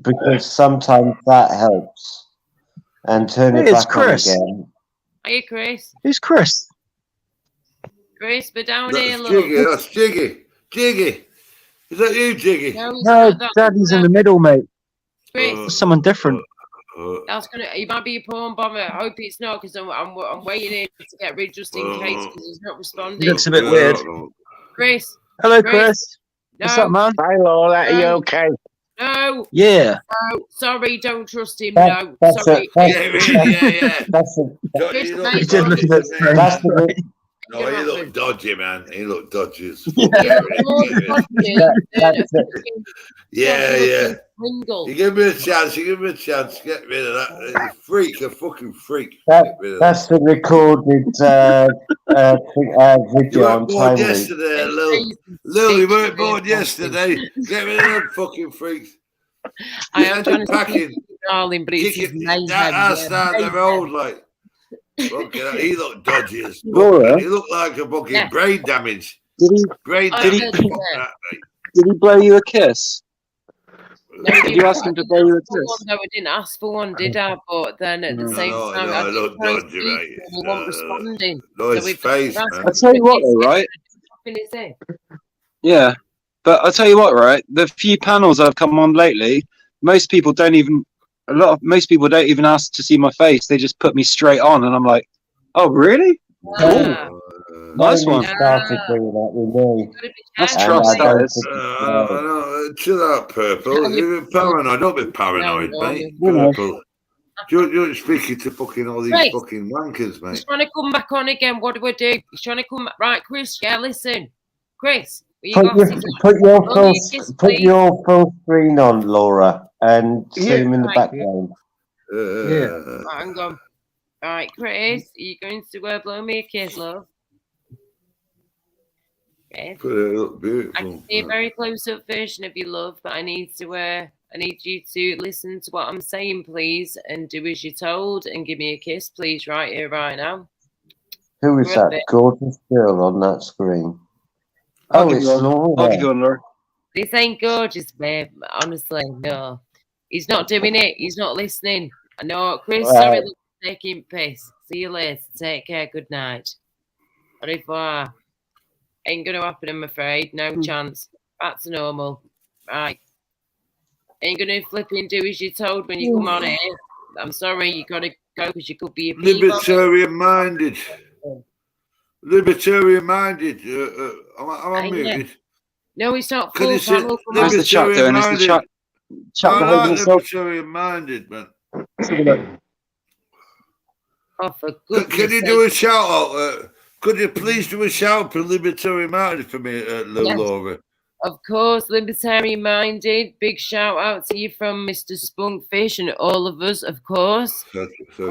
because sometimes that helps. And turn it back Chris. on again. Hiya, Chris. Who's Chris? Chris, we're down here, look. Jiggy, that's Jiggy. Jiggy. Is that you, Jiggy? No, Daddy's in the middle, mate. Chris. Someone different. That's it might be a porn bomber. I hope it's not because I'm waiting in to get rid just in case because he's not responding. He looks a bit weird. Chris. Hello, Chris. No. What's up, man? Hi, Lola. Are you okay? No. Yeah. No. Sorry, don't trust him. That's Sorry. Yeah. That's Chris, He did look a bit strange. No, he looked dodgy, man. He looked dodgy. Yeah. You give me a chance. Get rid of that. Freak, a fucking freak. That's the recorded video on time. Yesterday, Lil, you weren't born yesterday. Get rid of them fucking freaks. I am trying to packing, darling, but it's his mayhem. That's the road, like. Okay, he looked dodgy as fuck. He looked like a fucking brain damage. Did he blow you a kiss? No, did you ask him to blow you a kiss? No, I didn't ask for one, did I? But then at the same time, I looked dodgy, mate. He wasn't responding. No, his face, man. I'll tell you what, though, right? Yeah, but I'll tell you what, right? The few panels I've come on lately, most people don't even ask to see my face. They just put me straight on, and I'm like, "Oh, really? Cool. Nice one." Started doing that with me. That's trust. That is. Chill out, Purple. You're paranoid. Don't be paranoid, mate. Purple. You're speaking to fucking all these fucking wankers, mate. He's trying to come back on again. What do I do? He's trying to come back. Right, Chris. Yeah, listen, Chris. Put your full screen on, Laura, and zoom in the background. Hang on. All right, Chris, are you going to blow me a kiss, love? Chris? Beautiful. I can see a very close-up version of you, love, but I need you to listen to what I'm saying, please, and do as you're told, and give me a kiss, please, right here, right now. Who is that gorgeous girl on that screen? It's Laura. I'll give you one, Laura. This ain't gorgeous, babe. Honestly, no. He's not doing it. He's not listening. I know, Chris. Sorry, look, taking piss. See you later. Take care. Good night. Au revoir. Ain't gonna happen, I'm afraid. No chance. Back to normal. Right. Ain't gonna flipping do as you're told when you come on here. I'm sorry, you gotta go because you could be a libertarian minded. Libertarian minded. Am I muted? No, it's not Can full you say panel. How's the chat doing? Is the chat I behaving like itself? libertarian minded, man. Oh, for goodness Can you do a shout out? Could you please do a shout out for libertarian minded for me, Laura? Of course, libertarian minded. Big shout out to you from Mr. Spunkfish and all of us, of course.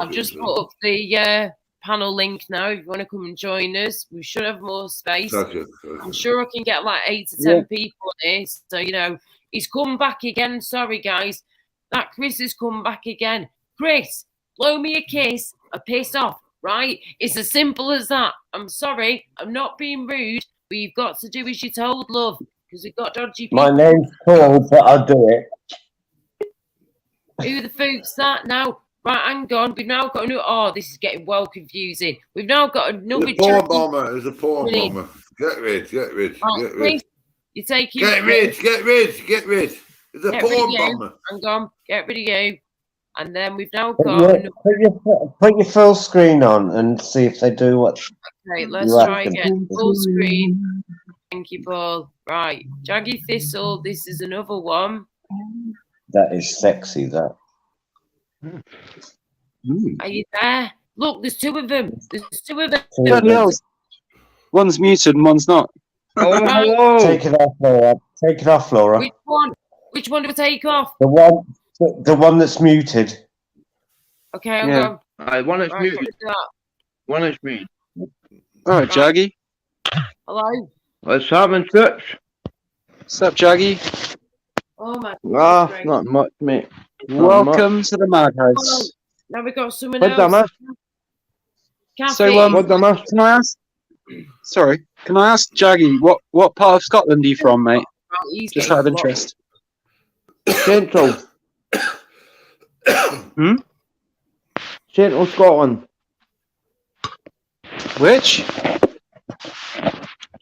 I've just put up the panel link now. If you want to come and join us, we should have more space. I'm sure I can get like 8 to 10 people here. So, you know, he's come back again. Sorry, guys. That Chris has come back again. Chris, blow me a kiss or piss off, right? It's as simple as that. I'm sorry. I'm not being rude, but you've got to do as you're told, love. Because we've got dodgy people. My name's Paul, but I'll do it. Who the fuck's that now? Right, hang on. We've now got a new. Oh, this is getting well confusing. We've now got another. It's a porn bomber. It's a porn bomber. Get rid. Chris, you're taking. Get rid. It's a porn bomber. Hang on. Get rid of you. And then we've now got. Put your full screen on and see if they do what. Okay, let's try again. Full screen. Thank you, Paul. Right, Jaggy Thistle. This is another one. That is sexy. That. Are you there? Look, there's 2 of them. One's muted and one's not. Oh, take it off, Laura. Take it off, Laura. Which one? Which one do we take off? The one that's muted. Okay, hang on. One is muted. One is muted. All right, Jaggy. Hello. What's happening, Church? What's up, Jaggy? Oh my. Not much, mate. Welcome to the madhouse. Oh, now we've got someone What's else. So, can I ask? Sorry, can I ask Jaggy what part of Scotland are you from, mate? Just out of interest. Central. Central Scotland. Which?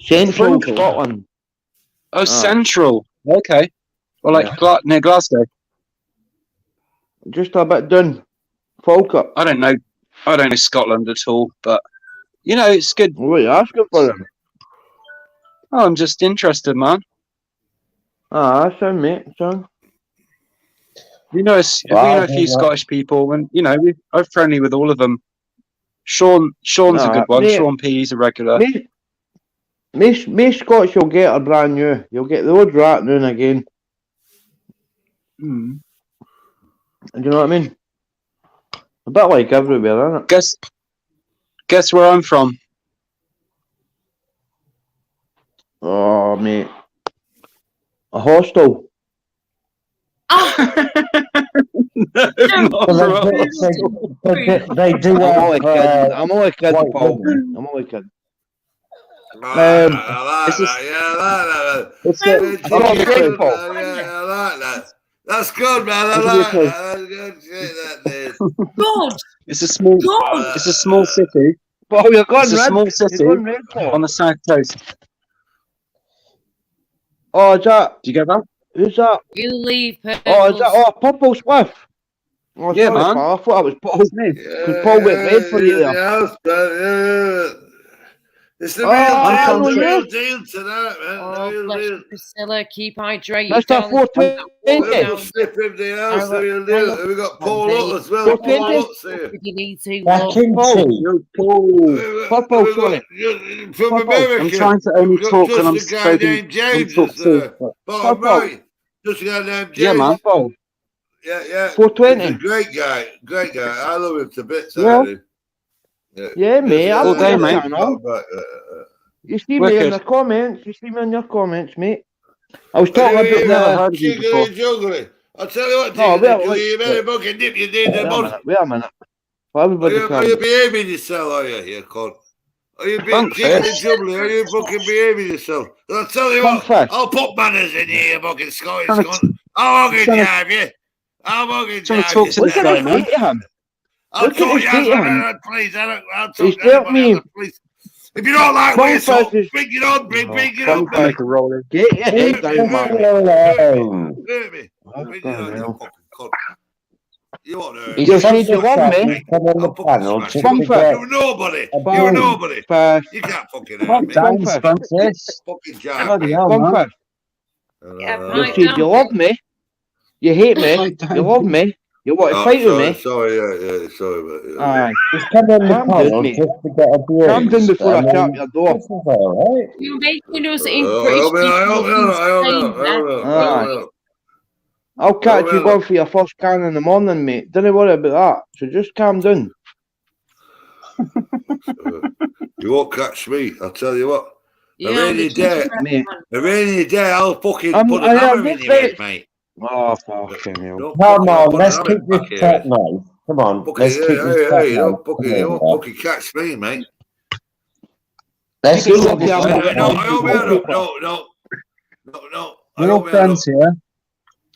Central Scotland. Oh, Central. Okay. Well, like near Glasgow. Just a bit done. Falkirk. I don't know Scotland at all, but you know it's good. What are you asking for them? Oh, I'm just interested, man. That's him, mate. Son. We know a few Scottish people, and you know I'm friendly with all of them. Sean's a good one. Mate, Sean P. is a regular. Me Scots you'll get are brand new. You'll get the odd rat now and again. Do you know what I mean? A bit like everywhere, isn't it? Guess where I'm from? Oh, mate. A hostel. They do. I'm only kidding, Paul. I'm only kidding. That's good, man. I like that. That's good. God. It's a small city. Oh, you're going it's a small city on the south coast. Oh, is that? Do you get that? Who's that? You leave. Oh, is that? Oh, Purple Swift. Oh, yeah, sorry, man. Paul. I thought it was Paul's name. Because Paul went red for you there. It's the real deal tonight, man. Oh, the real deal. Priscilla, keep hydrated. That's that 420. Slip in the house, the real deal. We got Paul Hutt as well. Paul Hutt's here. You need to. Purple, sorry. From America. I'm trying to only talk when I'm spoken. James is there. Bottom right. Just a guy named James. Yeah, man. Yeah. 420. He's a great guy. I love him to bits. Yeah, mate. All day, mate. You see me in the comments. Mate. I was talking about the jiggly. I'll tell you what, you better fucking dip your day in the mud. Wait a minute. Are you behaving yourself, are you cunt? Are you being jiggly? Are you fucking behaving yourself? I'll tell you what, I'll put manners in here, you fucking Scottish cunt. I'll fucking drive you. Look at him. I'll talk you out, please. I'll talk you please. If you don't like what you saw, bring it on, bring it on. Get your head down, man. You fucking cunt. You want to? He You said said you love me. he'd come on the panel just to Spunkfest. get You're nobody. a You're boom. nobody. Spunkfest. You can't fucking Calm hurt me. down, Spunkfest. Spunks. Fucking jar. Bloody hell, man. Spunkfest. Yeah, You right said you love me. You hate me. Calm down. You love me. You want to fight with me. Sorry, yeah, sorry about it. Aye. He's come on the Calm down, panel mate. just to get a boom. Calm down before I tap your door. This is all right. You're making us I Aye. I'll catch you going for your first can in the morning, mate. Don't worry about that. So just calm down. You won't catch me, I'll tell you what. Yeah, A rainy day, Mate. I'll fucking put a I hammer am in this your head, bit. mate. Oh, fucking hell. Don't Come fucking on, put a let's hammer keep back this here. chat nice. Come on, let's keep this Hey, chat you nice. don't fucking catch me, mate. Let's Keep it keep low, this yeah, chat man. nice. No. No offense here.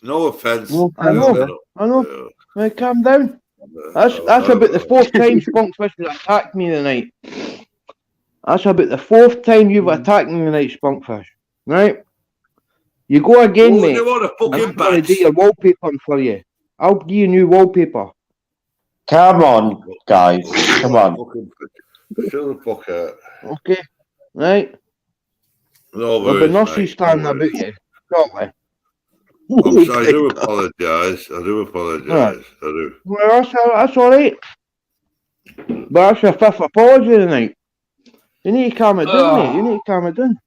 No offense. No I offense know. here. I know. Right, calm down. That's about the fourth time Spunkfest has attacked me tonight. That's about the fourth time you've attacked me tonight, Spunkfest. Right? You go again, Oh, mate. you want a fucking I'm going to do badge? your wallpaper for you. I'll give you new wallpaper. Come on, guys. Come on. Shut the fuck out. Okay? Right? No There'll be worries, nurses mate. standing No about worries. you. Shortly. I'm sorry, I do apologise. I do apologise. I do. Well, that's all right. But that's your fifth apology tonight. You need to calm it down, mate. You need to calm it down.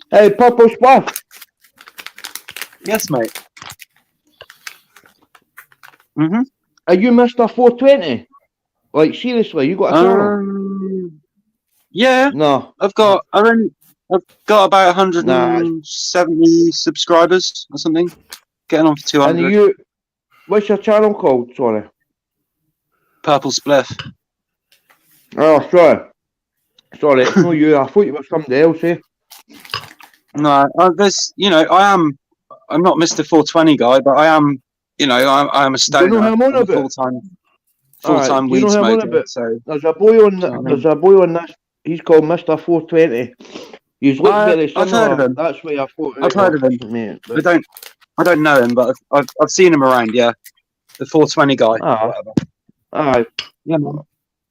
Hey, Purple Splash. Yes, mate. Mm-hmm. Are you Mr. 420? Like, seriously, you got a channel? Yeah, No. I've got about 170 subscribers or something. Getting on for 200. And you, what's your channel called? Sorry. Purple Spliff. Oh, sorry. Sorry, it's not you. I thought you were somebody else, eh? No, there's, I'm not Mr. 420 guy, but I am, I am a stoner. Do you know who I'm on I'm a about? full-time do you weed know who I'm on smoker. about? So There's a boy on this. He's called Mr. 420. He's looked very similar. I've heard of him. That's why I thought. I've heard of him. Mate, I don't know him, but I've seen him around. Yeah, the 420 guy. Aye. Yeah, man.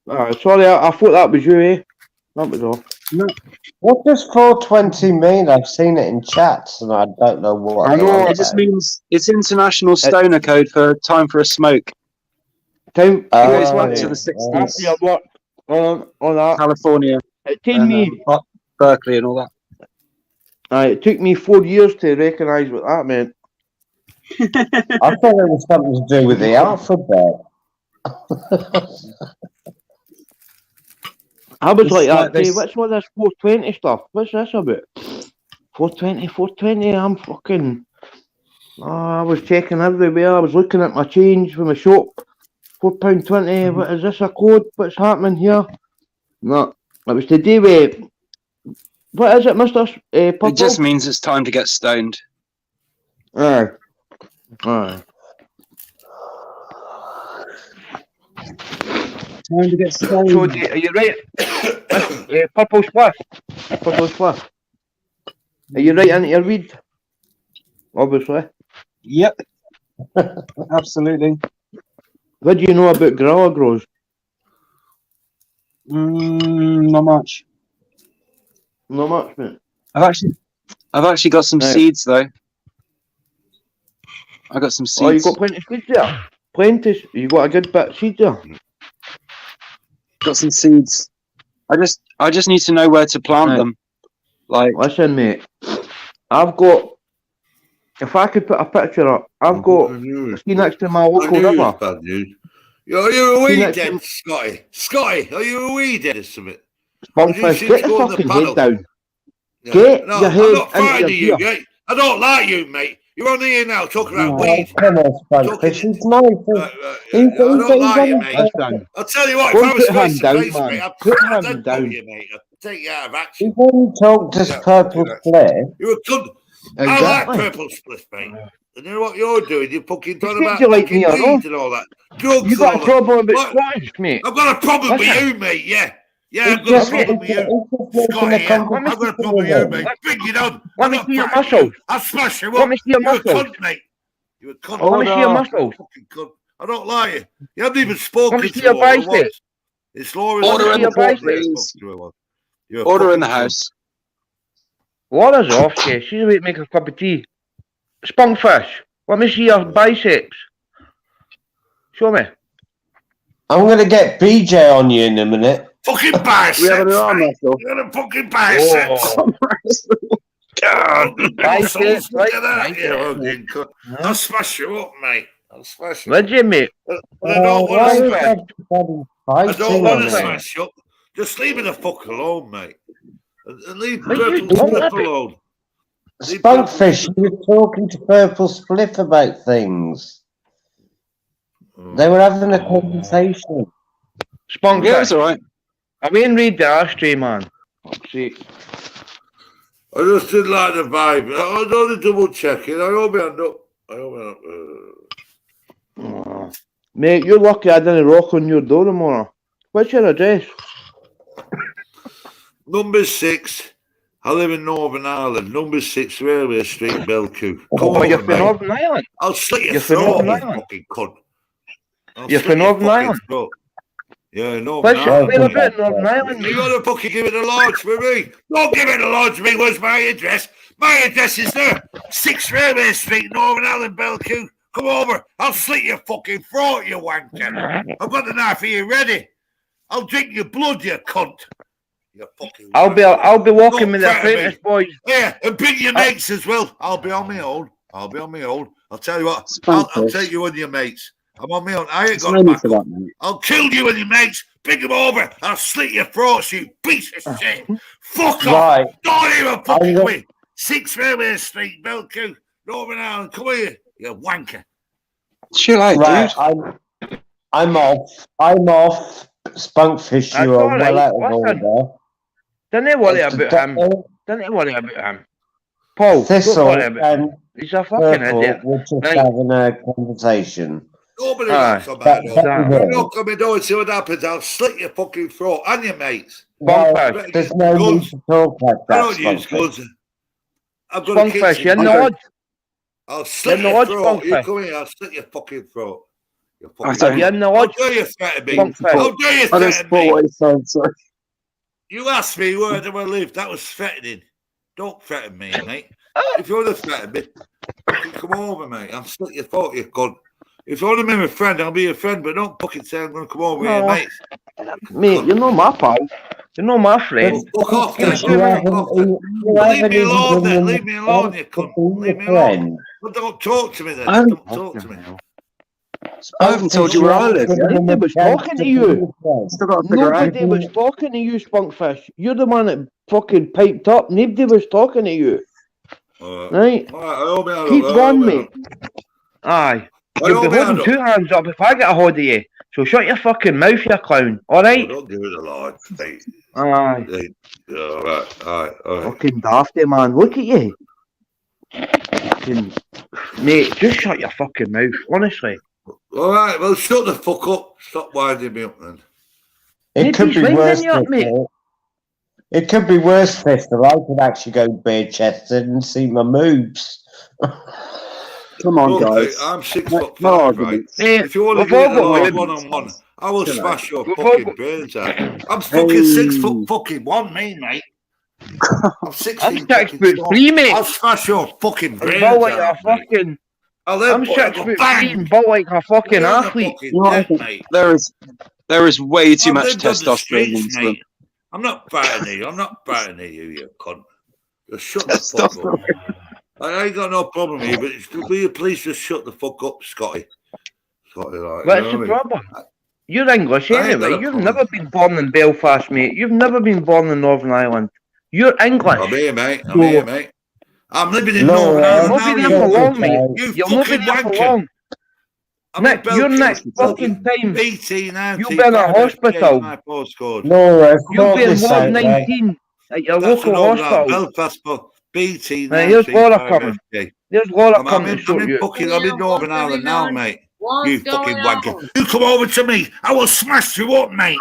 Alright, sorry, I thought that was you, eh? That was all. No. What does 420 mean? I've seen it in chats and I don't know what. I know, It just means it's international stoner code for time for a smoke. Time Goes Oh, back yeah. to the 60s. after your work on that. California, It took and, me Berkeley, and all that. it took me 4 years to recognise what that meant. I thought it was something to do with the alphabet. I was It's like like that, this- what's all this 420 stuff? What's this about? 420, I'm fucking... I was checking everywhere, I was looking at my change from my shop. £4.20, what is this, a code? What's happening here? No, it was to do with... What is it, Mr. Purple? It just means it's time to get stoned. Aye. Aye. Time to get stoned. So, are you right? Purple Spliff. Purple Spliff. Are you right into your weed? Obviously. Yep. Absolutely. What do you know about Gorilla Grows? Not much. Not much, mate. I've actually got some Right. seeds though. I got some Oh, you seeds. got plenty of seeds there? Plenty. You got a good bit of seeds there? Got some seeds. I just need to know where to plant Right. them. Like, Listen, mate. I've got... If I could put a picture up, I've got... See next to my I local knew it was river. bad news. Are you a See weed next den, to- Scotty? Scotty, are you a weed den or something? Spunkfest, You get should your go on the fucking panel. head down. Yeah. Get No, your head I'm not into fighting your you, gear. mate. I don't like you, mate. You're on here now talking about No. weed. Come on, Spunk. Talking- This is nice. I don't like you, mate. Listen, I'll tell you what, Go if and I was put hand face to down, face, man. mate, Put I'd hand deadbolt down. you, mate. I'd take you out of action. When you talk to Yeah, Purple yeah. Split, You're a cunt. I like Exactly. purple spliff, mate. And you know what you're doing? You're fucking talking Think about you like fucking me or weed and all that. Drugs You got a and all problem that. with What? Scottish, mate. I've got a problem with Listen. you, mate, yeah. Yeah, I've It's got a just problem with you. Scotty, yeah. I've got a problem with you, mate. Bring it on. Let I'm me not see your frightened of you. muscles. I'll smash you Let up. me see your You're a muscles. cunt, mate. You're a cunt. Let me see your You're a muscles. fucking cunt. I don't like you. You haven't even Let spoken me see to your Laura biceps. once. It's Laura's Order in the biceps. court, please. You're a Order in the fucking cunt. house. Laura's off, yeah. She's about to make a cup of tea. Spunkfish, let me see your biceps. Show me. I'm going to get BJ on you in a minute. Fucking We have biceps, an arm mate. wrestle. You're a fucking biceps. Oh, God, biceps, muscles, look right? at that. Biceps. You fucking cunt. I'll smash you up, mate. I'll smash you up. Would you, mate? But I don't want to Spunkfish. smash. I don't want to Spunkfish. smash you up. Just leave me the fuck alone, mate. And leave But you Purple don't Spliff have it. alone. Leave Purple Spunkfish, you were talking to Purple Spliff about things. They were having a conversation. Spunkfish. Yeah, it's all right. I mean, read the ashtray, man. Fuck's sake. I just didn't like the vibe. I was only double checking. I hope I end up. Oh. Mate, you're lucky I didn't rock on your door tomorrow. What's your address? Number 6. I live in Northern Ireland. Number 6 Railway Street, Belcoo. Come Oh, over, you're from mate. Northern Ireland? I'll slit your You're from throat, Northern you Ireland? fucking cunt. I'll You're slit from your Northern fucking Ireland? throat. Yeah, Northern Where's Ireland. where mate. about Northern Ireland, You mate? gotta fucking give it a lodge for me. Don't give it a lodge for me. Where's my address? My address is there. 6 Railway Street, Northern Ireland, Belcoo. Come over. I'll slit your fucking throat, you wanker. I've got the knife for you ready. I'll drink your blood, you cunt. You fucking. I'll be walking Don't with the threaten me. apprentice boys. Yeah, and bring your mates as well. I'll be on my own. I'll tell you what. I'll take you and your mates. I'm on my own. I ain't There's got no need back for up. that, mate. I'll kill you and your mates. Bring them over. I'll slit your throats, you piece of shit. Fuck off. Right. Don't even fucking I'm come in. 6 Railway Street, Belcoo, Northern Ireland. Come here, you wanker. Chill out, Right, dude. I'm off. Spunkfish, That's you are all right. well out of Listen. order. Don't worry about him. Don't worry about him. Paul, don't Thistle worry about him. and He's a fucking Purple idiot. were just Right. having a conversation. Nobody Aye. knocks on my door. Exactly. You knock on my door and see what happens. I'll slit your fucking throat and your mates. Well, Spunkfish. there's no need Guns. to talk like I that, don't use Spunkfish. guns. I've got a Spunkfish, kitchen. you're in the Okay. lodge. I'll slit in the your lodge, throat. You Spunkfish. come here, I'll slit your fucking throat. You I fucking don't- You're in the How lodge. dare you threaten me? Spunkfish. How dare you I don't threaten support me? what he's saying, sorry. You asked me where do I live. That was threatening. Don't threaten me, mate. If you want to threaten me, fucking come over, mate. I'll slit your throat, you cunt. If you want to be my friend, I'll be your friend, but don't fucking say I'm going to come over here, No. mate. Mate, you're not my pal. You're not my friend. Fuck off, then. Give You me Fuck haven't, off, then. you Leave haven't me even alone, then. given Leave me alone, you to cunt. be Leave a me alone. friend. Well, don't talk to me then. I Don't talk to me. I haven't told you where I live yet. Nobody was talking to you. Still got to figure out. Nobody was talking to you, Spunkfish. You're the one that fucking piped up. Nobody was talking to you. All Right? right, I hope I Keep don't- going, I mate. Aye. I You'll be hope I holding don't- 2 hands up if I get a hold of you. So shut your fucking mouth, you clown. Oh, Alright? don't give it a lot, mate. Aye. Hey, all right. Fucking dafty, man. Look at you. Fucking... Mate, just shut your fucking mouth, honestly. All right, well, shut the fuck up. Stop winding me up, then. It could Nobody's be winding worse, you up, mate. Thistle. It could be worse, Thistle. I could actually go bare-chested and see my moves. Come on, Look, guys. I'm 6 No- foot no 5, right? arguments. Mate, If you want to we've get all a got large limits. one-on-one, I will Chill smash your We've all fucking got- brains out. I'm fucking 6 foot Hey. fucking 1, mate. I'm 16 I'm 6 fucking foot stone. 3, mate. I'll smash your fucking I'm brains built like a out, mate. fucking... I'll then I'm put 6 a foot 3 bang. and built like a fucking You're on the athlete. fucking You know, I deck, think mate. there is way too I've much lived on the testosterone streets, into them. mate. I'm not frightening you. I'm not frightening you, you cunt. Just shut the fuck up. I ain't got no problem with you, but will you please just shut the fuck up, Scotty? Scotty, like, What's you the know what problem? You're English I ain't got anyway. a You've problem. never been born in Belfast, mate. You've never been born in Northern Ireland. You're English. I'm here, mate. I'm here, mate. I'm living in No, Northern You'll Ireland not now, be you there for long, fucking, mate. you You'll not be fucking there for wanker. long. I'm in Nick, your Belgium. next fucking time, BT 19. you'll be in a hospital. My postcode. Laura, You'll sort be in this Ward out, lad. 19 at your That's an local old hospital. Belfast BT Right, here's Laura 19. coming. There's Laura coming to I'm sort in you. fucking, I'm in Northern Ireland now, mate. What's You going fucking wanker. on? You come over to me. I will smash you up, mate. You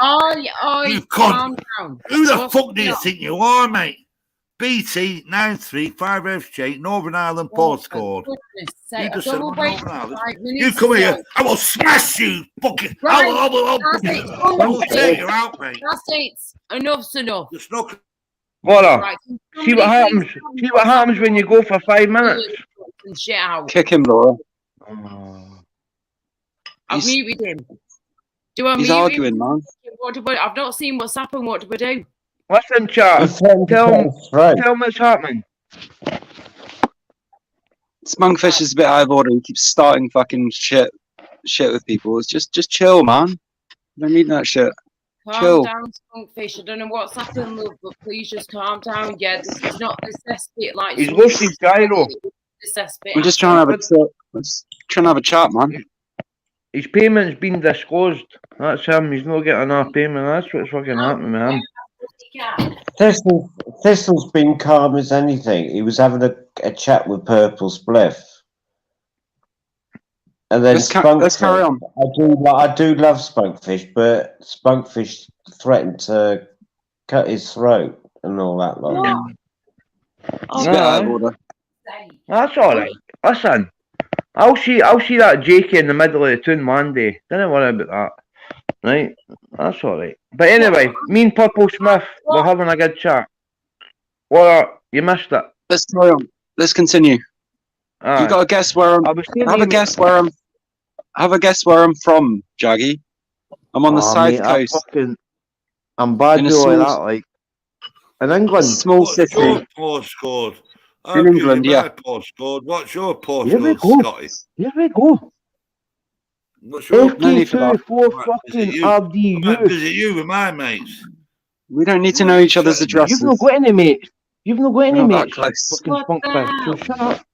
cunt. Calm down. Who the What's fuck do going you on? think you are, mate? BT 935FJ, Northern Ireland Oh, for postcode. goodness You sake, just I've said got I'm to wait Northern for Ireland. 5 minutes. You come or here. so. I will smash you, fucking. Right, I will that's it. I will take you out, mate. That's it. Enough's enough. There's no. What? Right, can See what somebody happens. please tell me See what what's happens when happening? you go for 5 minutes. And shit out. Kick him, Laura. I've He's- muted him. Do I He's mute arguing, him? man. I've not seen what's happened. What do we do? Listen, chat. He's trying to Tell cut him. his throat. Tell him what's happening. Spunkfish is a bit out of order. He keeps starting fucking shit with people. It's just chill, man. You don't need that shit. Calm Chill. down, Spunkfish. I don't know what's happened, love, but please just calm down. Yeah, this is not the cesspit like He's some lost his gyro. the cesspit. I'm just trying to have a chat. I'm just trying to have a chat, man. His payment's been disclosed. That's him. He's not getting enough payment. That's what's fucking happening with him. Thistle's been calm as anything. He was having a chat with Purple Spliff. And then Let's carry on. I do love Spunkfish, but Spunkfish threatened to cut his throat and all that lot. It's a bit out of order. That's alright. Listen, I'll see that Jakey in the middle of the tune Monday. Don't worry about that. Right? That's alright. But anyway, me and Purple Smith, we're having a good chat. What? You missed it. Let's carry on. Let's continue. Aye. You got to guess where I'm. I was saying Have a guess where I'm. Have a guess where I'm from, Jaggy. I'm on the south mate, coast. I'm bad In a to like small- that, like. In England. Small What's city. your postcode? I'll In give England, you yeah. my postcode. What's your Here we postcode, go. Scotty? Here we go. What's your No need for that. FK24 I might fucking visit you. I might RDU. visit you with my mates. We don't need to know each other's You've addresses. You've not got any mates. You've not got any We're not that mates. close. Fucking spunkfish. So shut up.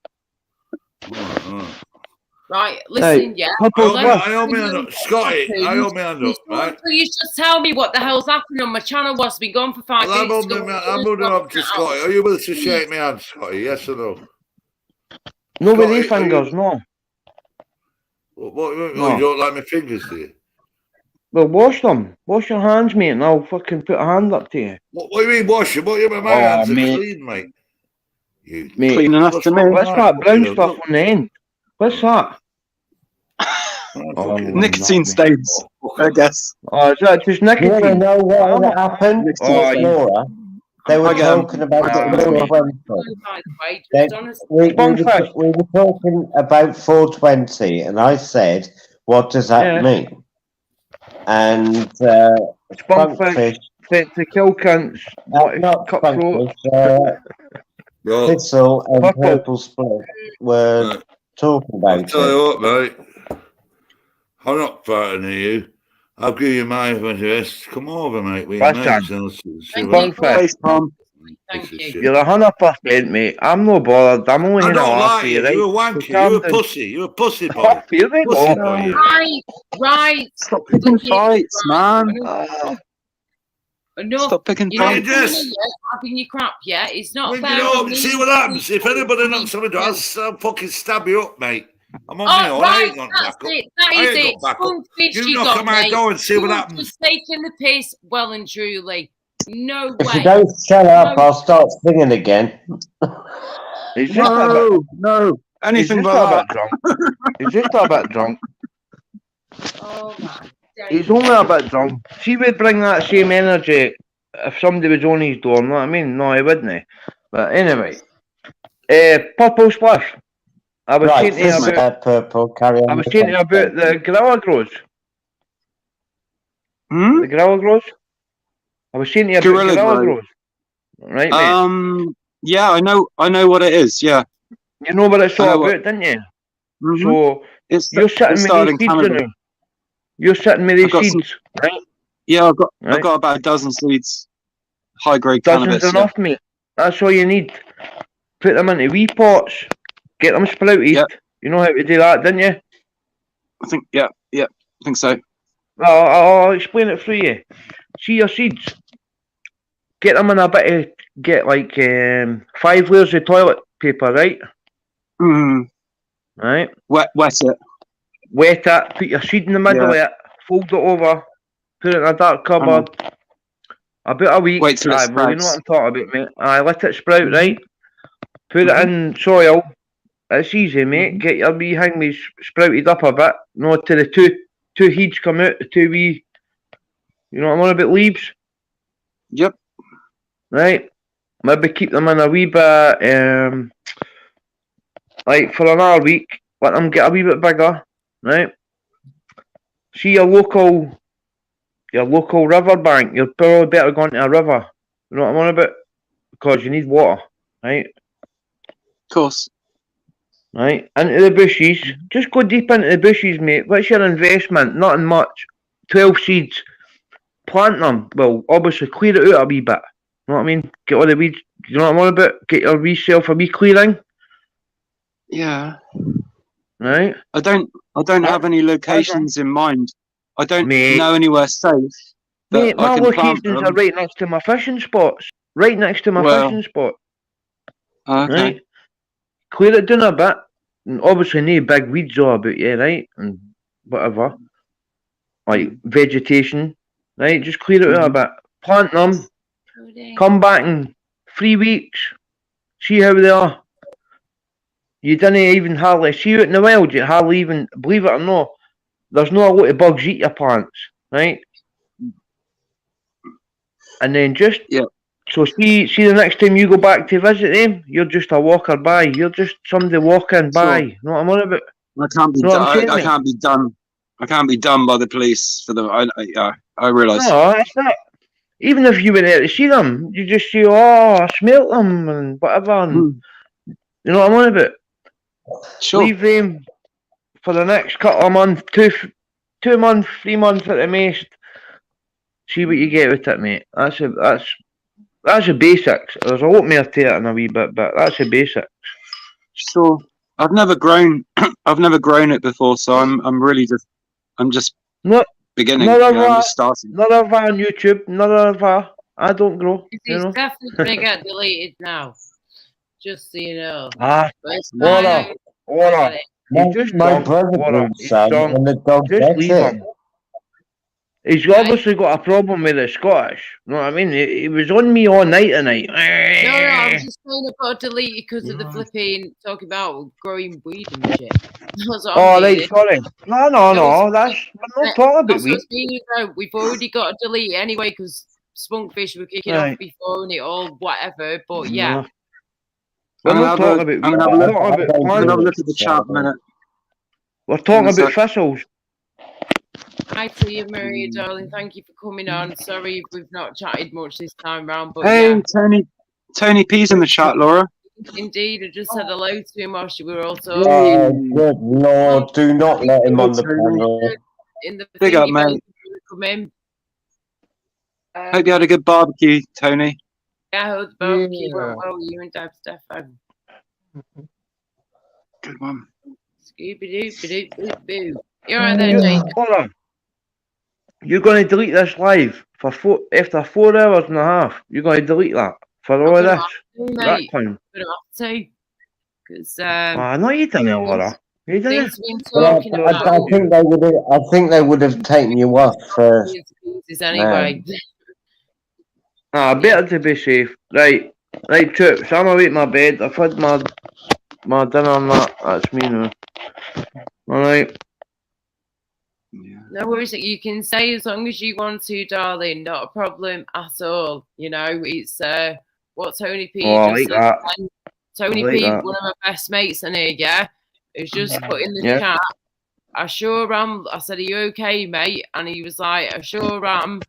Right, listen, yeah. Purple Let Spliff. I owe me a Scotty. I owe me a Can right? Please just tell me what the hell's happening on my channel. What's been gone for 5 Well, minutes? I'm moving up to Scotty. Are you willing to shake me hand, Scotty? Yes or no? No with Scotty, the fingers, no. What, No. you don't like my fingers, do you? Well, wash them. Wash your hands, mate, and I'll fucking put a hand up to you. What do you mean wash them? What do you mean my Oh, hands are mate. clean, mate? You, Mate, Clean enough what's to me. wrong with what's that brown stuff on the end? What's that? Nicotine stains, I guess. Oh, is that just You want to nicotine? know what happened? Nicotine Oh, stains. Laura, they were I get 'em. talking about I get 'em. 420. By the way, They- just honestly. we were talking about 420, and I said, what does that Yeah. mean? And Spunkfish sent to kill cunts. not Cutthroat. Spunkfish, Well, Thistle and Purple. Purple Split were talking I'll about tell it. you what, mate. I'm not frightened of you. I'll give you my address. Come over, mate. We That's mates. done. And see Thank what- you. Spunkfish. Face palm. Thank Piece of you. shit. You're 100%, mate. I'm no bothered. I'm only I here to don't laugh like at you. you, right? You're a So wanker. calm You're a down. pussy. You're a pussy boy. Oh, here we Pussy go. boy. You. Right. Stop picking fights, man. Enough. Stop picking You're not fights. Yes. having your crap yet. It's not Ring fair. it on up. me. See what happens. If anybody knocks on the door, I'll fucking stab you up, mate. I'm on my Oh, own. I right, ain't got that's back up. it. That I is ain't it. got back up. Spunkfish, You you knock got on my mate. door and see what You're happens. just taking the piss well and truly. No If you way. don't shut up, No. I'll start singing again. He's just a bit. No. He's Anything just but a that. bit drunk. He's just a bit drunk. Oh my He's days. only a bit drunk. She would bring that same energy if somebody was on his door, you know what I mean? No, he wouldn't. But anyway. Purple Spliff. I was Right, saying to you this about Purple, carry on. I was with saying to you about something. the Gorilla Grows. Hmm? The Gorilla Grows? I was saying to you about Gorilla Gorilla Grow. Grows. Right, mate? Yeah, I know what it is. Yeah. You know what it's I know all what- about, didn't you? Mhm. So It's you're it sitting with started these in seeds, Canada. you know. You're sitting with these I've got some- seeds, right? Yeah, I've Right. got about a dozen seeds. High grade Dozens cannabis. enough, mate. That's all you need. Put them into wee pots. Get them sprouted. Yep. You know how to do that, didn't you? I think. Yeah. I think so. Well, I'll explain it through you. See your seeds. Get them in a bit of, get like 5 layers of toilet paper, right? Mm. Right? Wet it. wet it, put your seed in the middle Yeah. of it, fold it over, put it in a dark I know. cupboard. About a week. Wait till it Aye, well, you know what sprouts. I'm talking about, mate. Aye, let it sprout, Mhm. right? Put it in soil. It's easy, mate. Mhm. Get your wee hangleys sprouted up a bit. No, till the two heads come out, the two wee, you know what I'm on about, leaves, Yep. right? Maybe keep them in a wee bit, like for another week. Let them get a wee bit bigger, right? See your local river bank. You're probably better going to a river. You know what I'm on about? Because you need water, right? Of course. Right, into the bushes. Just go deep into the bushes, mate. What's your investment? Nothing much. 12 seeds. Plant them. Well, obviously clear it out a wee bit. You know what I mean? Get all the weeds. You know what I'm on about? Get your wee self a wee clearing. Yeah. Right? I don't have any locations in mind. I don't Mate. know anywhere safe that Mate, I my can plant locations them. are right next to my fishing spots. Right next to my Well, fishing spot. okay. Right? Clear it down a bit. And obviously no big weeds all about you, right? And whatever. Like vegetation. Right? Just clear it out a bit. Plant them. Come back in 3 weeks. See how they are. You didn't even hardly see it in the wild. You hardly even, believe it or not, there's not a lot of bugs eat your plants, right? And then just, so see the next time you go back to visit them, you're just a walker by. You're just somebody walking by. You know what I'm on about? I can't be. Know what I'm saying, I mate? can't be done. I can't be done by the police for them. I realise. No, it's not. Even if you went there to see them, you just say, "Oh, I smelt them," and whatever. And you know what I'm on about? Sure. Leave them for the next couple of months, 2 months, 3 months at the most. See what you get with it, mate. That's the basics. There's a lot more to it in a wee bit, but that's the basics. Sure. I've never grown. I've never grown it before, so I'm really just. I'm just Not beginning. None of I'm that. just starting. None of that on YouTube. None of that. I don't grow. You It's know. definitely going to get deleted now. Just so you know. Ah, But it's Laura, fine. Laura. You just My don't. brother Laura, grew he's some, don't. and the dog Just gets leave it. him. He's obviously got a problem with the Scottish. You know what I mean? He was on me all night tonight. No, I was just saying I've got to delete it because of the flipping talking about growing weed and shit. That's what Oh, I'm right, meaning. sorry. No, that's, we're not talking about That's weed. what's meaning though. We've already got to delete it anyway because Spunkfish were kicking off Right. before and it all whatever. But yeah. We're not talking about weed. I'm gonna have We're a look. talking about I'm gonna have a plants. look at the chat a minute. We're talking One about sec. thistles. Hi to you, Maria, darling. Thank you for coming on. Sorry if we've not chatted much this time round, but Hey, yeah. Tony P's in the chat, Laura. Indeed, I just said hello to him while we were all Oh, talking. good Lord. Do not let him on the panel. In the Big up, foodie mate. belly come in. Hope you had a good barbecue, Tony. Yeah, I hope the barbecue Yeah. went well. You and Dad Stefan. Good one. Scooby-Doo. You're right there, Jake. Hold on. You're going to delete this live for after 4 hours and a half. You're going to delete that for all of gonna this. have to, That mate. time. Gonna have to. Because No, you didn't, Laura. You didn't. things we've been Well, talking I about think they would have. I think they would have taken you off first. is anyway. Better to be safe. Right, troops. I'm away at my bed. I've had my dinner and that. That's me now. Alright. No worries, you can say as long as you want to, darling. Not a problem at all. You know, it's what Tony P Oh, I just like said. that. And Tony I like P, that. one of my best mates in here, yeah, who's just put in the Yeah. chat. I sure am. I said, "Are you okay, mate?" And he was like, "I sure am.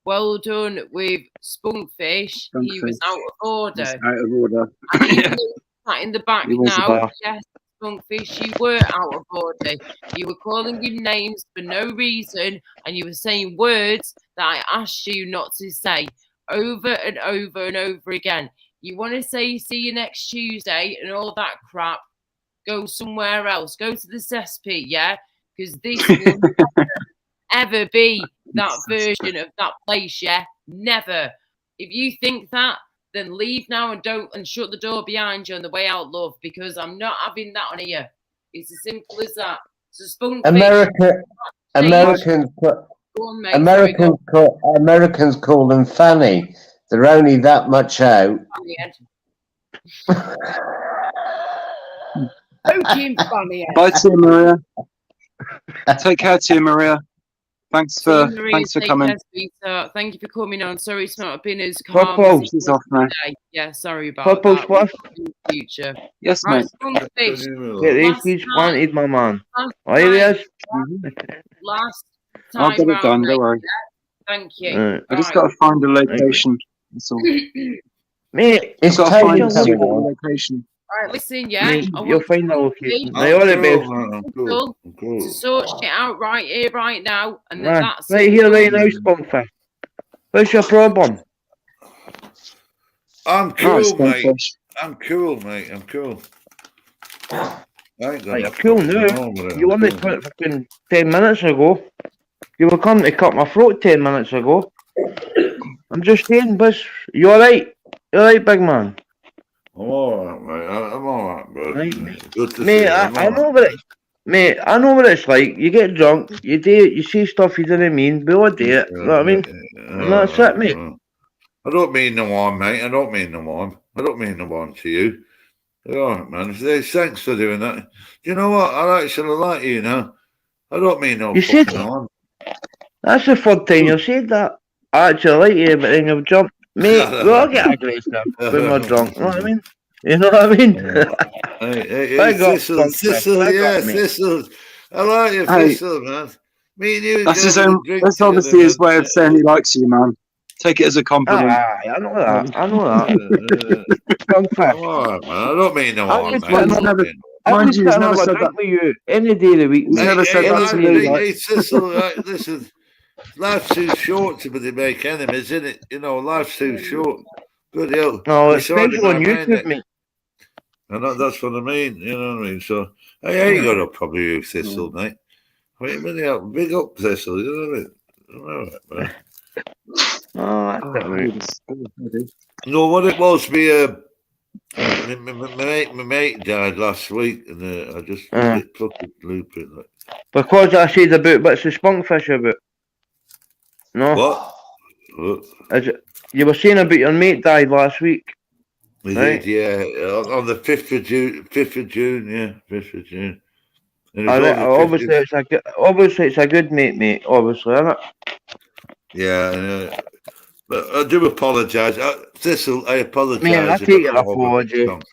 Well done with Spunkfish. He was out of order." Out of order. And even though he's sat in the back He was now, about. yes, Spunkfish, you were out of order. You were calling him names for no reason, and you were saying words that I asked you not to say over and over and over again. You want to say see you next Tuesday and all that crap, go somewhere else. Go to the cesspit, yeah? Because this will never, ever be that version of that place, yeah? Never. If you think that, then leave now and shut the door behind you on the way out, love, because I'm not having that on here. It's as simple as that. So Spunk Americans call them fanny. They're only that much out. Fucking funny. Bye, Tia Maria. Take care, Tia Maria. Thanks for coming. Care, sweetheart. Thank you for coming on. Sorry it's not been as Purple. calm as She's off now. today. Yeah, sorry about Purple that. Swift. In the future. Yes, Right, mate. Spunkfish. Get Last he's time- wanted, my man. last Oh, here he time- is. Last I'll time get it round, done. mate. Don't worry. Thank you. I just got to find a location. That's all. Mate, It's Got to find Tony a coming suitable on. location. Right, listen, yeah. mate, I you'll want find the Spunkfish location. I'm They are the cool, best. man, I'm cool. I'm cool. to sort shit out right here, right now, and then Man, that's right it. here, right now, Spunkfish. What's your problem? I'm Right, cool, mate. Spunkfish. I'm cool, mate. I'm cool. I ain't got Right, no you're cool fucking now. wrong with it. You won it fucking 10 minutes ago. You were coming to cut my throat 10 minutes ago. I'm just saying, boss. You alright? You alright, big man? I'm alright, mate. I'm alright, bro. Right, Good to see Mate, you. I'm I know alright. what it's. Mate, I know what it's like. You get drunk, you do it, you say stuff you didn't mean, we all do it. You know what I mean? And that's it, mate. I don't mean no harm, mate. I don't mean no harm. I don't mean no harm to you. All right, man. Thanks for doing that. You know what? I actually like you now. I don't mean no You fucking said- harm. That's the third time you've said that. I actually like you, but then you've jumped. Mate, we all get aggressive when we're drunk. You know what I mean? You know what I mean? Hey, Big up, Thistle, Spunkfish. Thistle, Big yeah, up, mate. Thistle. I like you, Hey. Thistle, man. Me and you That's go his for own. a drink That's together, obviously his man. way of saying he likes you, man. Take it as a compliment. I know that. I know that. Spunkfish. I'm alright, man. I don't mean no I harm, just mate. I can't- don't mean no I Mind could you, sit he's and never have a said drink with you any day of the week, He's mate. never said that to me. Like, Hey, Thistle, right, listen. Life's too short to really make enemies, isn't it? You know, life's too short. Good hell. No, We sorted especially on our mind, YouTube, mate. And that's what I mean, you know what I mean? So, I ain't got a problem with Thistle, mate. I mean, really, big up Thistle, you know what I mean? All right, man. Oh, that's it, mate. No, what it was, my mate died last week, and I just lit fucking looping. Like. Because I said about what's the Spunkfish about? No. What? Is it, you were saying about your mate died last week. We Right. did, yeah, on the 5th of June, 5th of June, yeah, 5th of June. And it was Obviously, it's a good mate, mate. Obviously, isn't it? Yeah, but I do apologise. Thistle, I apologise. Mate, I if take your come over apology. wrong.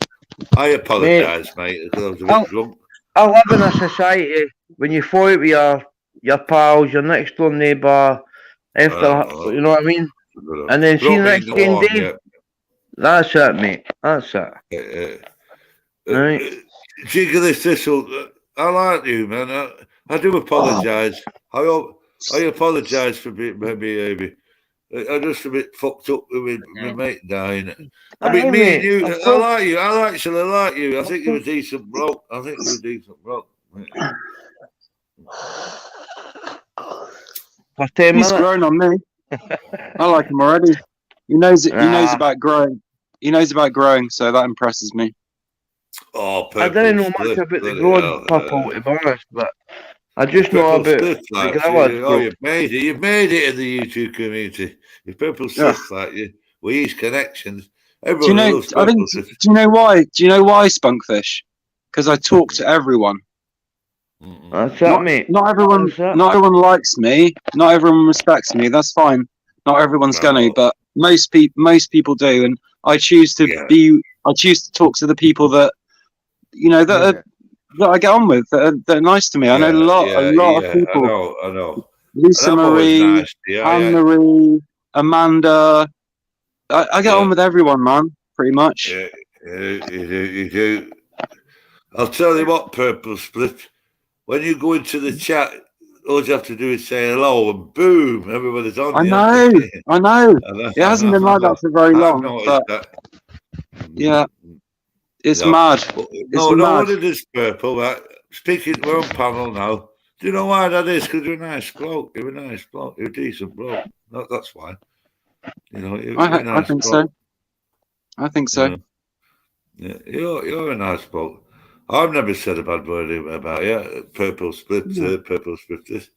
I apologise, mate, because I was a bit drunk. I live in a society when you fall out with your pals, your next door neighbour, after you know what I mean, and then see the next fucking day. Yeah. That's it, mate. That's it. Right. Jiggly Thistle, I like you, man. I do apologise. I apologise for my behaviour. I'm just a bit fucked up with my mate dying. I mean, me and you, I like you. I actually like you. I think you're a decent bloke. For 10 he's minutes. grown on me. I like him already. He knows it. He knows about growing. He knows about growing, so that impresses me. Oh, I didn't know much about the growing purple, to be honest, but I just know about the gorillas. Oh, you've made it. You've made it in the YouTube community. If people sniff like you, with these connections, everyone knows. Do you know why? Do you know why, Spunkfish? Because I talk to everyone. That's that, mate. Not everyone likes me. Not everyone respects me. That's fine. Not everyone's gonna, but most people do, and I choose to I choose to talk to the people that that I get on with, that are nice to me. I know a lot of people. I know. Lisa Marie, Anne Marie, Amanda. I get on with everyone, man. Pretty much. Yeah, you do. I'll tell you what, Purple Split. When you go into the chat, all you have to do is say hello, and boom, everybody's on. I know. It hasn't been like that for very long. But yeah, it's mad. No, what it is, Purple. Right? Speaking, we're on panel now. Do you know why that is? Because you're a nice bloke. You're a nice bloke. You're a decent bloke. That's why. I think so. I think so. Yeah, you're a nice bloke. I've never said a bad word about you. Purple split, purple split.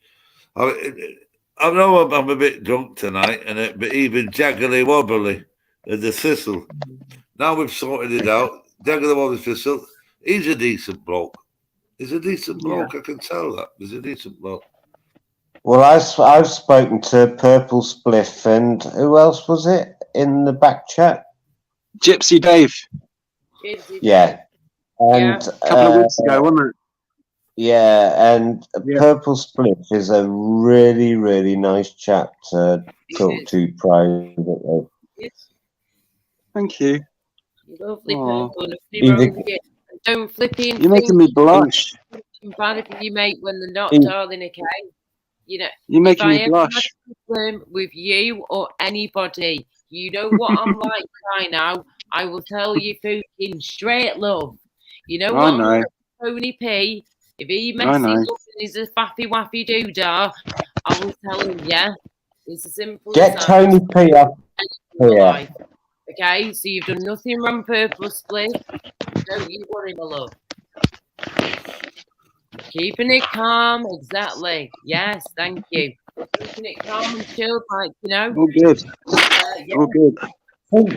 I know I'm a bit drunk tonight, but even Jaggly Wobbly and the Thistle. Now we've sorted it out. Jaggly Wobbly Thistle, he's a decent bloke. He's a decent bloke. I can tell that. He's a decent bloke. Well, I've spoken to Purple Spliff, and who else was it in the back chat? Gypsy Dave. Yeah. And A couple of weeks ago, wasn't it? Yeah, and Purple Spliff is a really, really nice chap to talk to privately. Thank you. Lovely Aw. Purple. Nothing wrong with it. Don't flipping. You're making me blush. Bad for you, mate, when they're not, In- darling. Okay. You know, You're making if I me ever had blush. a problem with you or anybody, you know what I'm like by now. I will tell you fucking straight, love. You know I what? know. I'm like Tony P. If he I know. messes up and he's a faffy waffy doodah, I will tell him. Yeah, it's as simple Get as that. Tony P up Your here. life. Okay, so you've done nothing wrong, Purple Split. Don't you worry, my love. Keeping it calm, exactly. Yes, thank you. Keeping it calm and chill, like, you know. All good. Yeah. All good.